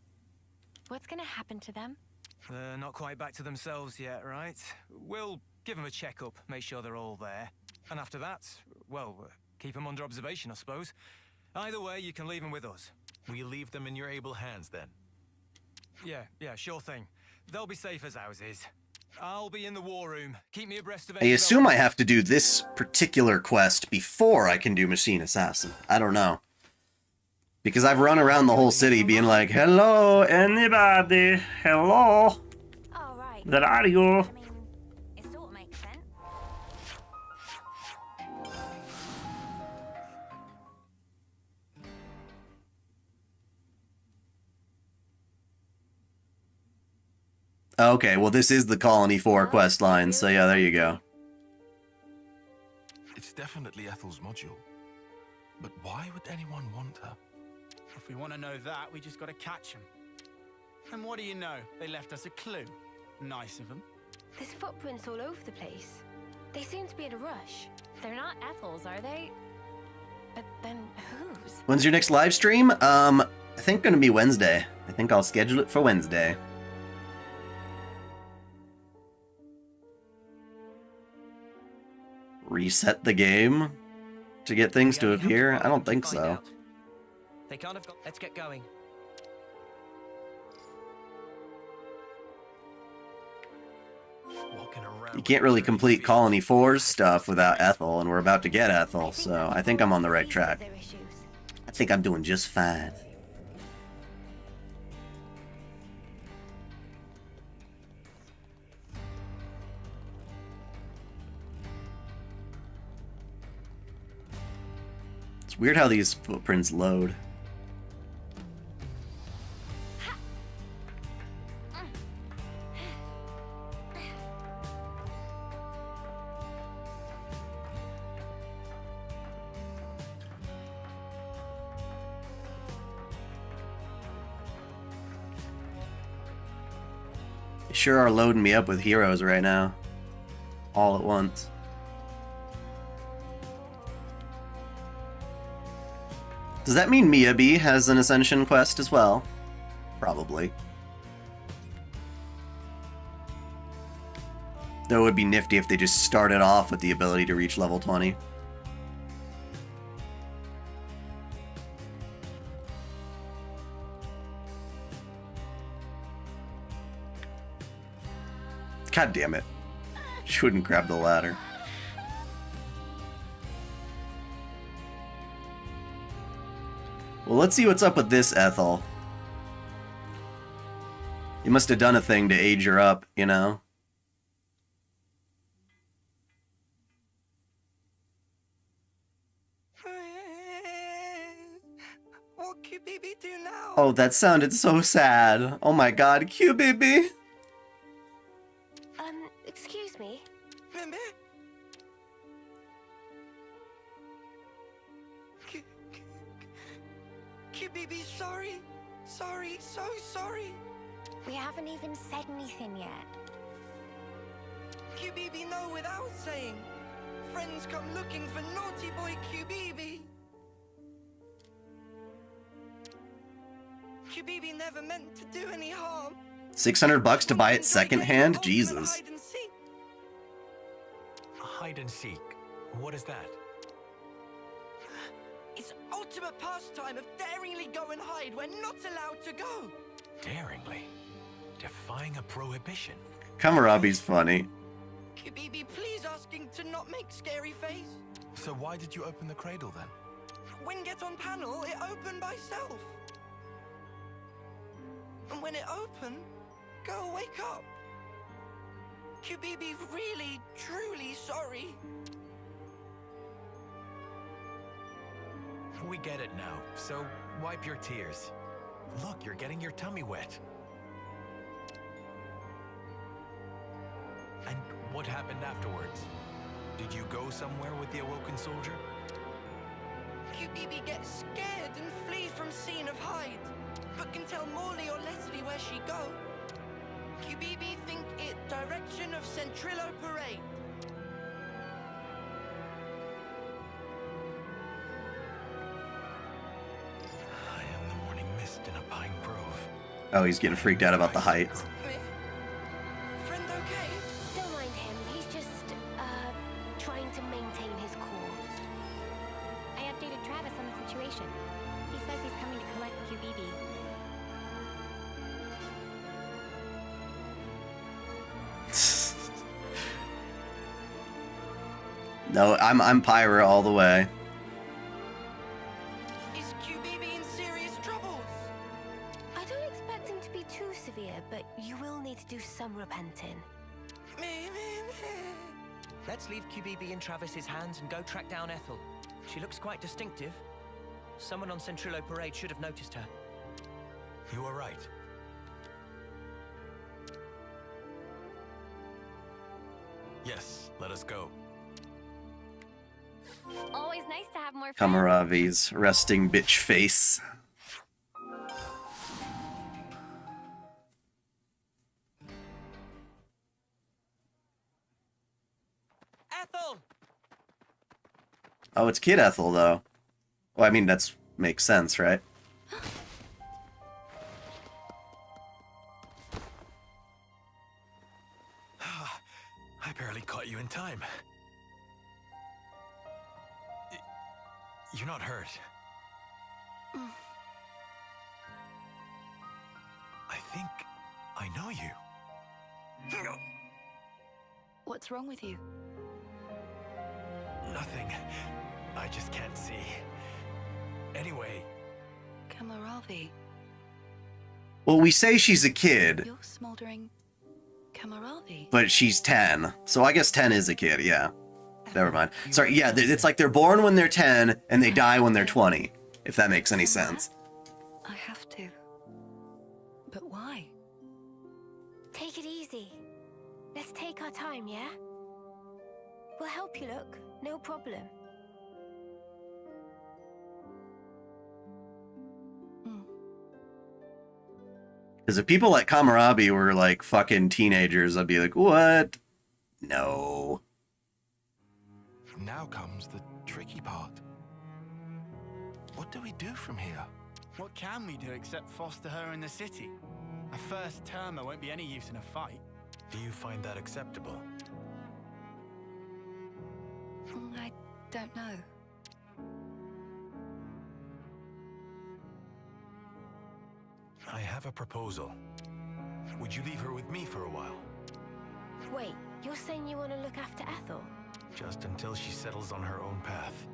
What's gonna happen to them? They're not quite back to themselves yet, right? We'll give them a checkup, make sure they're all there. And after that, well, keep them under observation, I suppose. Either way, you can leave them with us. We'll leave them in your able hands then. Yeah, sure thing. They'll be safe as houses. I'll be in the war room. Keep me abreast of I assume I have to do this particular quest before I can do Machine Assassin. I don't know. Because I've run around the whole city being like, hello, anybody? Hello? Oh, right. Where are you? I mean, it sort of makes sense. Okay, well this is the Colony 4 quest line, so yeah, there you go. It's definitely Ethel's module. But why would anyone want her? If we want to know that, we just got to catch them. And what do you know? They left us a clue. Nice of them. There's footprints all over the place. They seem to be in a rush. They're not Ethel's, are they? But then whose? When's your next live stream? I think gonna be Wednesday. I think I'll schedule it for Wednesday. Reset the game to get things to appear? I don't think so. They can't have got. Let's get going. You can't really complete Colony 4's stuff without Ethel, and we're about to get Ethel, so I think I'm on the right track. I think I'm doing just fine. It's weird how these footprints load. They sure are loading me up with heroes right now. All at once. Does that mean Miyabi has an Ascension quest as well? Probably. Though it would be nifty if they just started off with the ability to reach level 20. God damn it. She wouldn't grab the ladder. Well, let's see what's up with this Ethel. You must have done a thing to age her up, you know? What can BB do now? Oh, that sounded so sad. Oh my god, QBB! Excuse me? Mimi? QBB, sorry. Sorry, so sorry. We haven't even said anything yet. QBB know without saying. Friends come looking for naughty boy QBB. QBB never meant to do any harm. $600 to buy it secondhand? Jesus. Hide and seek. What is that? It's ultimate pastime of daringly go and hide where not allowed to go. Daringly? Defying a prohibition? Kamarabi's funny. QBB, please asking to not make scary face. So why did you open the cradle then? When get on panel, it opened by self. And when it opened, girl, wake up. QBB really, truly sorry. We get it now, so wipe your tears. Look, you're getting your tummy wet. And what happened afterwards? Did you go somewhere with the awoken soldier? QBB gets scared and flee from scene of hide, but can tell Morley or Leslie where she go. QBB think it direction of Centrillo Parade. I am the morning mist in a pine grove. Oh, he's getting freaked out about the height. Friend okay? Don't mind him. He's just, trying to maintain his cool. I updated Travis on the situation. He says he's coming to collect QBB. No, I'm Pyra all the way. Is QBB in serious troubles? I don't expect him to be too severe, but you will need to do some repenting. Let's leave QBB in Travis's hands and go track down Ethel. She looks quite distinctive. Someone on Centrillo Parade should have noticed her. You are right. Yes, let us go. Always nice to have more friends. Kamaravi's resting bitch face. Ethel! Oh, it's Kid Ethel, though. Well, I mean, that's makes sense, right? I barely caught you in time. You're not hurt. I think I know you. What's wrong with you? Nothing. I just can't see. Anyway. Kamaravi. Well, we say she's a kid, You're smoldering Kamaravi. but she's 10. So I guess 10 is a kid, yeah. Never mind. Sorry, yeah, it's like they're born when they're 10 and they die when they're 20, if that makes any sense. I have to. But why? Take it easy. Let's take our time, yeah? We'll help you, look. No problem. Because if people like Kamarabi were like fucking teenagers, I'd be like, what? No. Now comes the tricky part. What do we do from here? What can we do except foster her in the city? A first termer won't be any use in a fight. Do you find that acceptable? I don't know. I have a proposal. Would you leave her with me for a while? Wait, you're saying you want to look after Ethel? Just until she settles on her own path.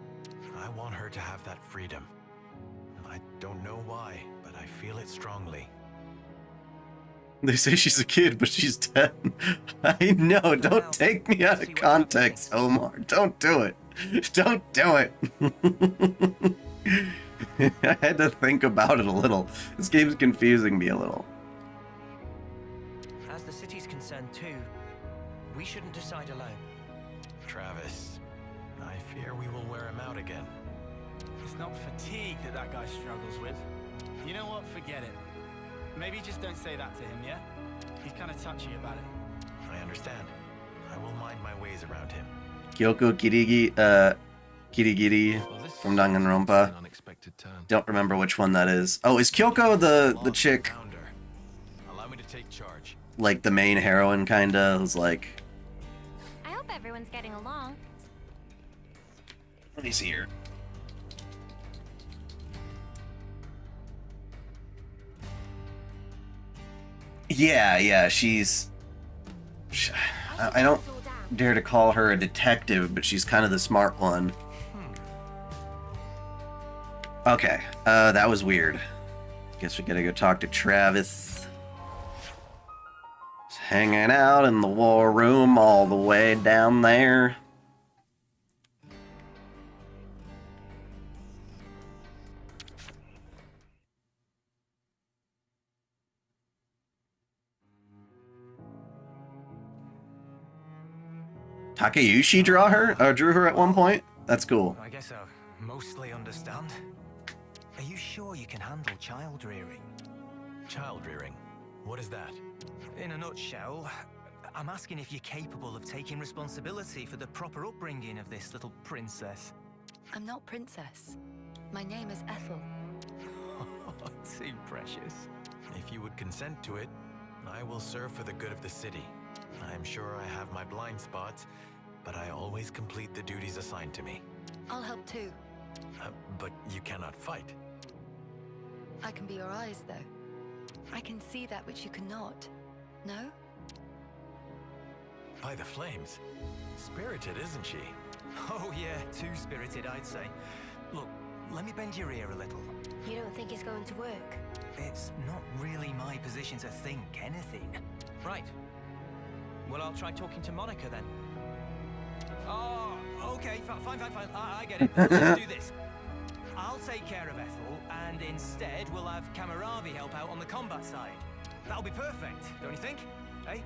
I want her to have that freedom. I don't know why, but I feel it strongly. They say she's a kid, but she's 10. I know, don't take me out of context, Omar. Don't do it. Don't do it. I had to think about it a little. This game's confusing me a little. As the city's concerned too, we shouldn't decide alone. Travis, I fear we will wear him out again. It's not fatigue that guy struggles with. You know what? Forget it. Maybe just don't say that to him, yeah? He's kind of touchy about it. I understand. I will mind my ways around him. Kyoko Kirigiri from Danganronpa. Don't remember which one that is. Oh, is Kyoko the chick? Allow me to take charge. Like the main heroine, kinda? Who's like... I hope everyone's getting along. Let me see here. Yeah, she's... I don't dare to call her a detective, but she's kind of the smart one. Okay, that was weird. Guess we gotta go talk to Travis. He's hanging out in the war room all the way down there. Takeuchi drew her at one point? That's cool. I guess I mostly understand. Are you sure you can handle child rearing? Child rearing? What is that? In a nutshell, I'm asking if you're capable of taking responsibility for the proper upbringing of this little princess. I'm not princess. My name is Ethel. Too precious. If you would consent to it, I will serve for the good of the city. I am sure I have my blind spots, but I always complete the duties assigned to me. I'll help too. But you cannot fight. I can be your eyes, though. I can see that which you cannot. No? By the flames. Spirited, isn't she? Oh yeah, too spirited, I'd say. Look, let me bend your ear a little. You don't think it's going to work? It's not really my position to think anything. Right. Well, I'll try talking to Monica then. Oh, okay, fine. I get it. Let's do this. I'll take care of Ethel, and instead we'll have Kamaravi help out on the combat side. That'll be perfect, don't you think? Hey?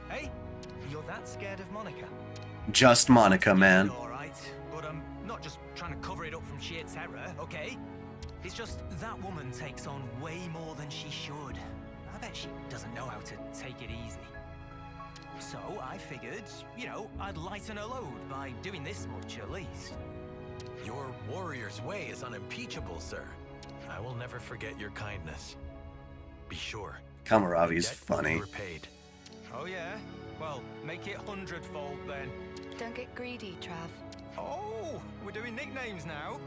Hey? You're that scared of Monica? Just Monica, man. Alright, but I'm not just trying to cover it up from sheer terror, okay? It's just that woman takes on way more than she should. I bet she doesn't know how to take it easy. So I figured, I'd lighten her load by doing this much at least. Your warrior's way is unimpeachable, sir. I will never forget your kindness. Be sure. Kamaravi's funny. Repaid. Oh yeah? Well, make it 100-fold then. Don't get greedy, Trav. Oh, we're doing nicknames now.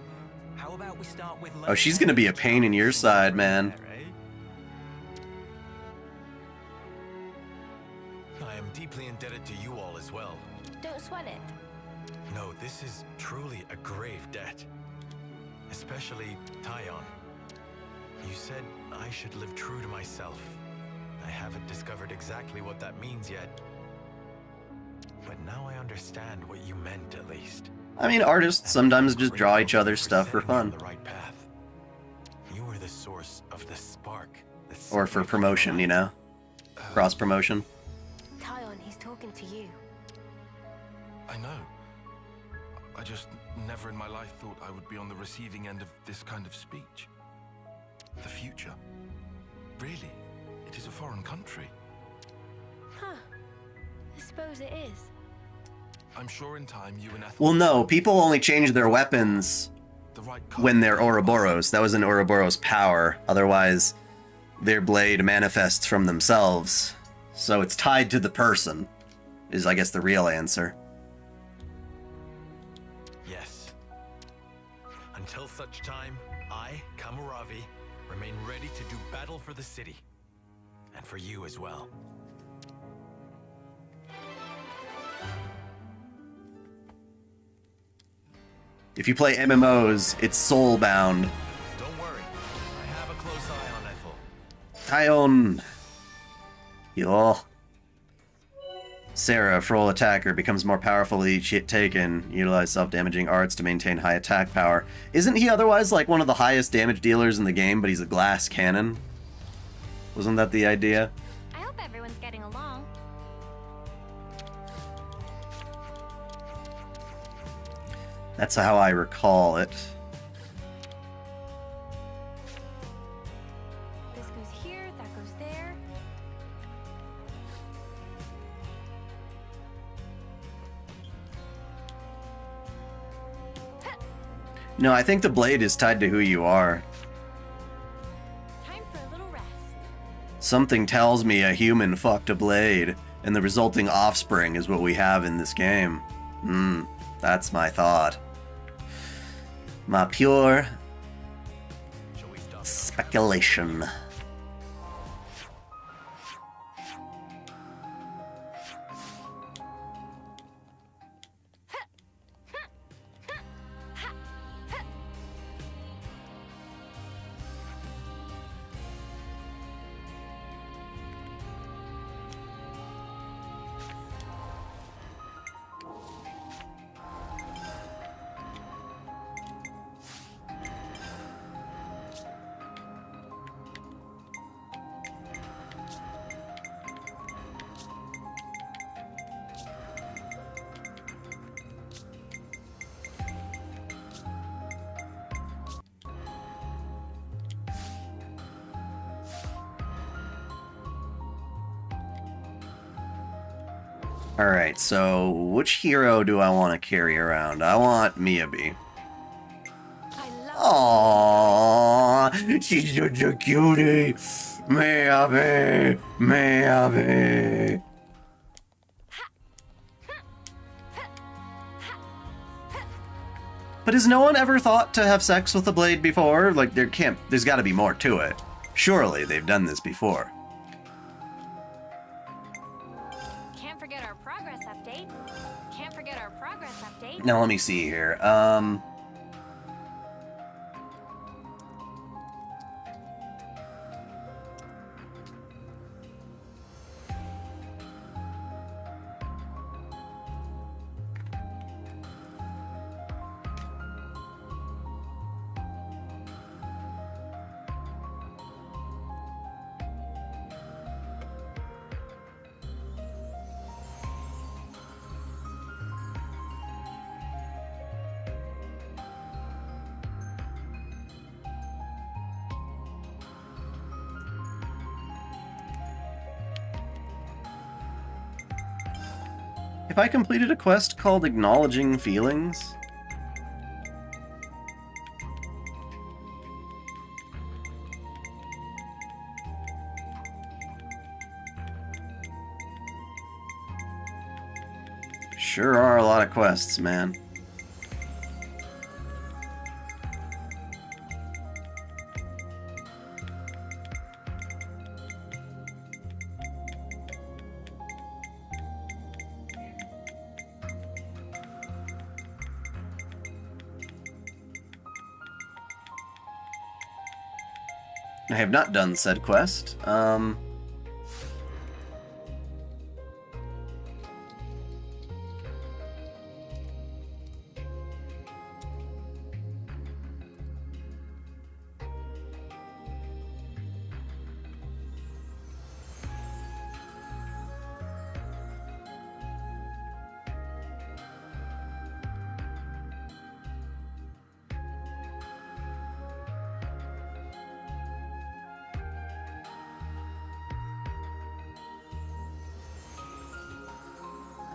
How about we start with... Oh, she's gonna be a pain in your side, man. I am deeply indebted to you all as well. Don't sweat it. No, this is truly a grave debt. Especially Taion. You said I should live true to myself. I haven't discovered exactly what that means yet. But now I understand what you meant, at least. I mean, artists sometimes just draw each other's stuff for fun. The right path. You were the source of the spark. Or for promotion, Cross promotion. Taion, he's talking to you. I know. I just never in my life thought I would be on the receiving end of this kind of speech. The future. Really? It is a foreign country. Huh. I suppose it is. I'm sure in time you and Ethel... Well, no, people only change their weapons when they're Ouroboros. That was an Ouroboros power. Otherwise, their blade manifests from themselves. So it's tied to the person, is I guess the real answer. Yes. Until such time, I, Kamuravi, remain ready to do battle for the city. And for you as well. If you play MMOs, it's soul-bound. Don't worry. I have a close eye on Ethel. Tyon. Yo. Sarah, Froll attacker, becomes more powerful with each hit taken. Utilize self-damaging arts to maintain high attack power. Isn't he otherwise like one of the highest damage dealers in the game, but he's a glass cannon? Wasn't that the idea? I hope everyone's getting along. That's how I recall it. This goes here, that goes there. No, I think the blade is tied to who you are. Time for a little rest. Something tells me a human fucked a blade, and the resulting offspring is what we have in this game. That's my thought. My pure speculation. Alright, so which hero do I want to carry around? I want Miyabi. Aww, she's such a cutie. Miyabi, Miyabi. But has no one ever thought to have sex with a blade before? Like, there's gotta be more to it. Surely they've done this before. Now let me see here. Have I completed a quest called Acknowledging Feelings? Sure are a lot of quests, man. I have not done said quest.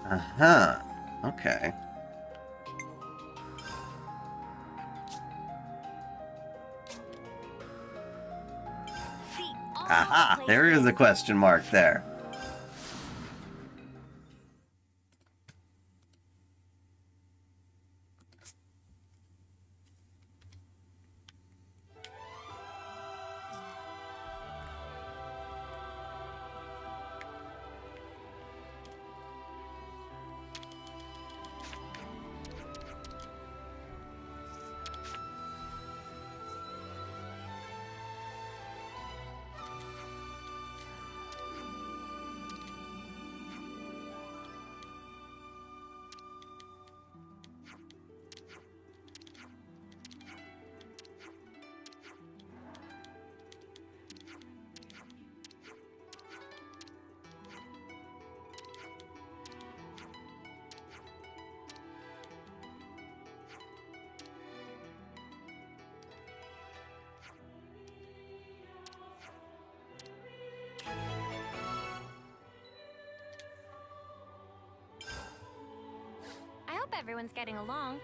Uh-huh. Okay. Aha! There is a question mark there. I hope everyone's getting along.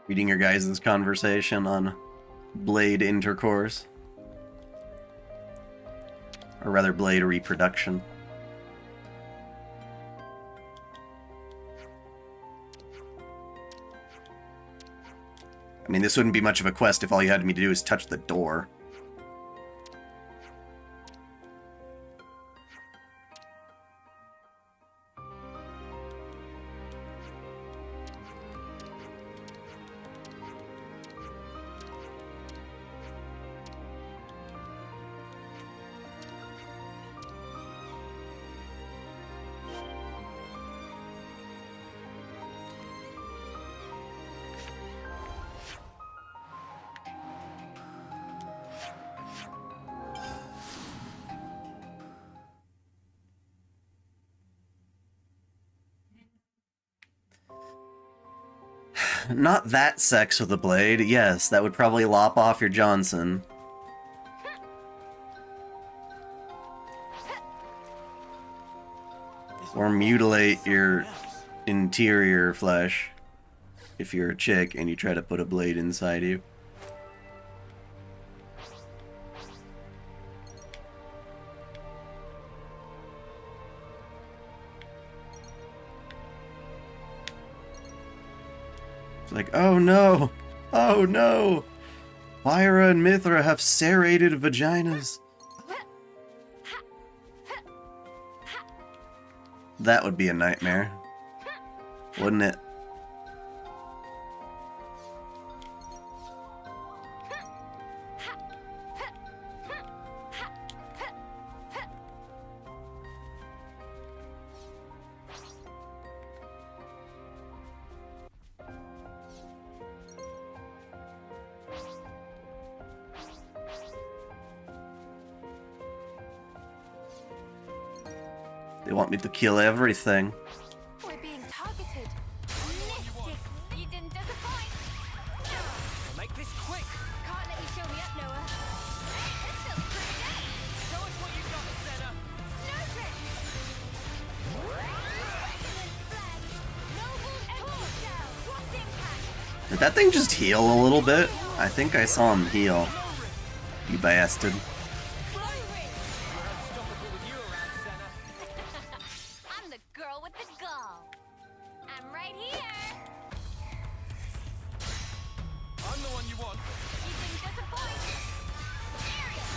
Reading your guys' conversation on blade intercourse. Or rather, blade reproduction. I mean, this wouldn't be much of a quest if all you had me to do is touch the door. Not that sex with a blade. Yes, that would probably lop off your Johnson. Or mutilate your interior flesh. If you're a chick and you try to put a blade inside you. It's like, oh no! Oh no! Lyra and Mithra have serrated vaginas. That would be a nightmare. Wouldn't it? They want me to kill everything. We're being targeted. Mystic, you didn't disappoint. Make this quick. Can't let you show me up, Noah. This feels pretty good. Show us what you've got, Senna. Snowdrift. Resonant flag. Noble torch. Cross impact. Did that thing just heal a little bit? I think I saw him heal. You bastard. I'm the girl with the gall. I'm right here. I'm the one you want. You didn't disappoint. Aerial.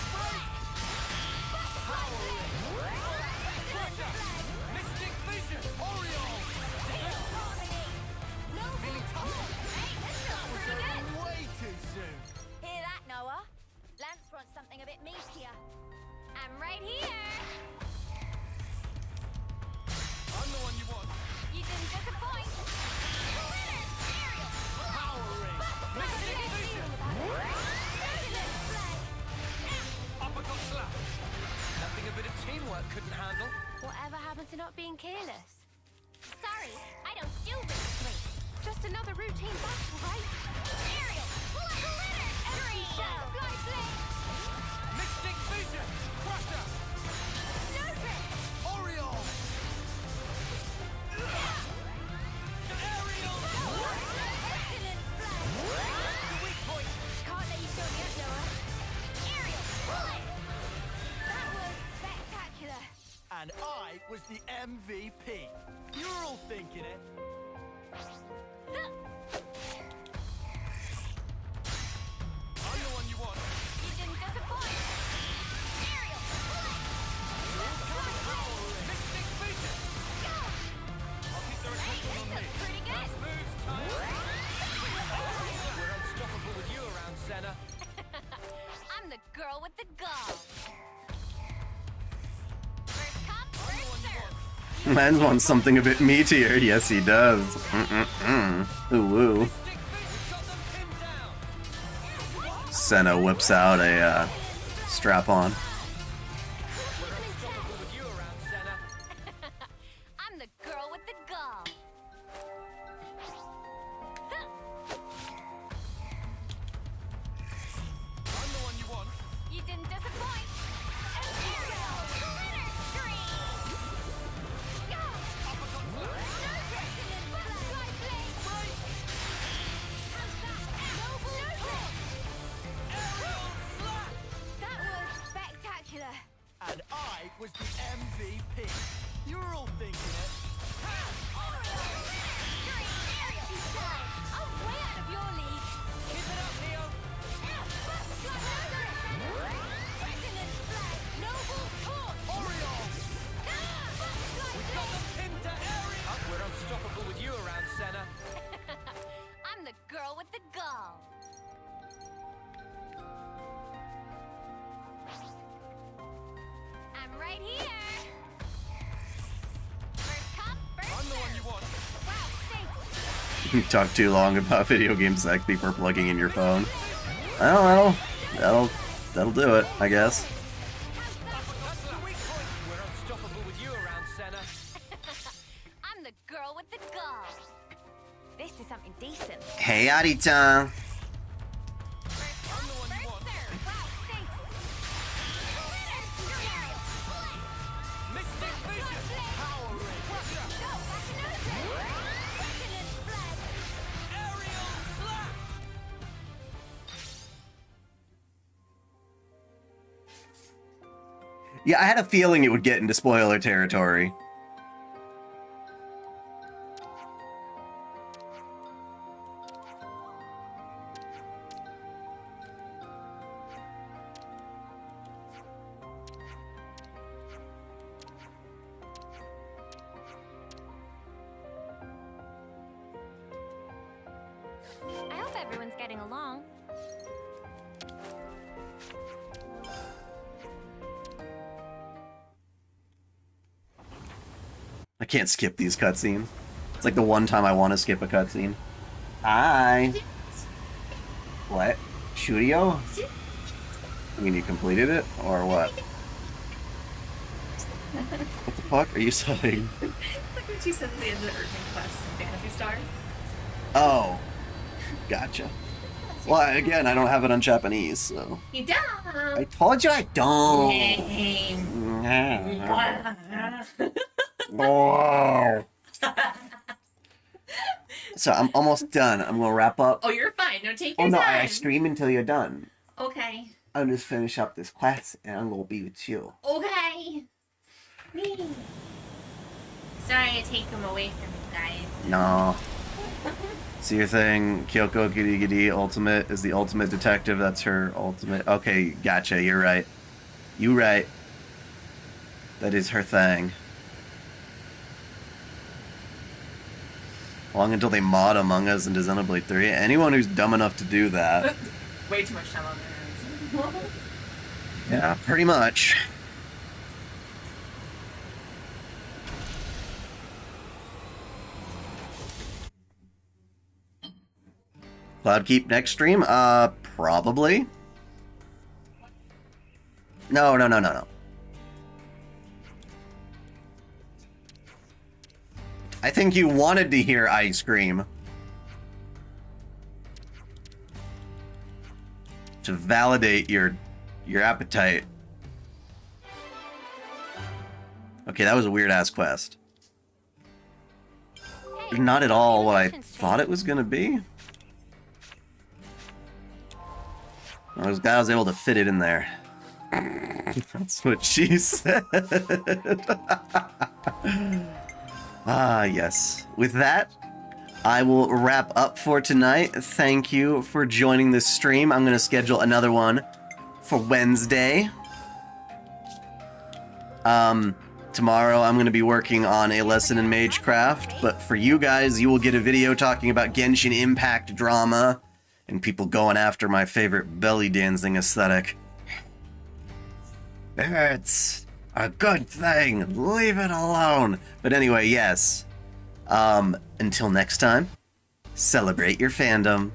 Mystic vision. Oriole. Feeling tough. Hey, this feels pretty good. Way too soon. Hear that, Noah? Lance wants something a bit meatier. I'm right here. I'm the one you want. You didn't disappoint. Glitter. Aerial. Powering. Mystic vision. Resonant flag. Uppercut slap. Nothing a bit of teamwork couldn't handle. Whatever happened to not being careless? Sorry, I don't do risk. Just another routine battle, right? Aerial. Glitter. Energy shell. Fly blade. Mystic vision. Crusher. Snowdrift. Oriole. Aerial. Resonant flag. The weak point. Can't let you show me up, Noah. Aerial. Bullet. That was spectacular. And I was the MVP. You're all thinking it. I'm the one you want. You didn't disappoint. Aerial. Mystic vision. I'll keep the attention on me. Pretty good. Moves time. We're unstoppable with you around, Senna. I'm the girl with the gall. First come, first serve. Man wants something a bit meatier. Yes, he does. Ooh, woo. Senna whips out a strap-on. I'm the girl with the gall. I'm the one you want. You didn't disappoint. Aerial. Glitter screen. Uppercut slap. Resonant fly blade. How's that? Noble torch. That was spectacular. And I was the MVP. You're all thinking it. I'm way out of your league. Keep it up, Neo. Resonant flag. Noble torch. Oriole. We've got them pinned to Aerial. We're unstoppable with you around, Senna. I'm the girl with the gall. I'm right here. First come, first I'm the one you want. Wow, thanks. You talk too long about video game sex before plugging in your phone. Well, that'll do it, I guess. That's the weak point. We're unstoppable with you around, Senna. I'm the girl with the gall. This is something decent. Hey, Ari-chan. I'm the one you want. Wow, thanks. Mystic vision. Powering. Crusher. Resonant flag. Aerial slap. Yeah, I had a feeling it would get into spoiler territory. I hope everyone's getting along. I can't skip these cutscenes. It's like the one time I want to skip a cutscene. Hi. What? Shurio? I mean, you completed it, or what? What the fuck are you saying? Look what you said at the end of the Earthling Quest in Phantasy Star. Oh, gotcha. Well, again, I don't have it on Japanese, so. You don't. I told you I don't. Whoa. So I'm almost done. I'm gonna wrap up. Oh, you're fine. No, take Oh your no, time. I stream until you're done. Okay. I'm just finish up this quest and I'm gonna be with you. Okay. Me. Sorry to take him away from you guys. No. See your thing, Kyoko Giddy Giddy Ultimate is the ultimate detective. That's her ultimate. Okay, gotcha. You're right. You right. That is her thing. Long until they mod Among Us into Xenoblade 3. Anyone who's dumb enough to do that. Way too much time on their hands. Yeah, pretty much. Cloudkeep next stream? Probably. No. I think you wanted to hear ice cream. To validate your appetite. Okay, that was a weird-ass quest. Not at all what I thought it was gonna be. I was glad I was able to fit it in there. That's what she said. Ah, yes. With that, I will wrap up for tonight. Thank you for joining this stream. I'm going to schedule another one for Wednesday. Tomorrow I'm going to be working on a lesson in Magecraft, but for you guys, you will get a video talking about Genshin Impact drama and people going after my favorite belly dancing aesthetic. It's a good thing. Leave it alone. But anyway, yes. Until next time, celebrate your fandom.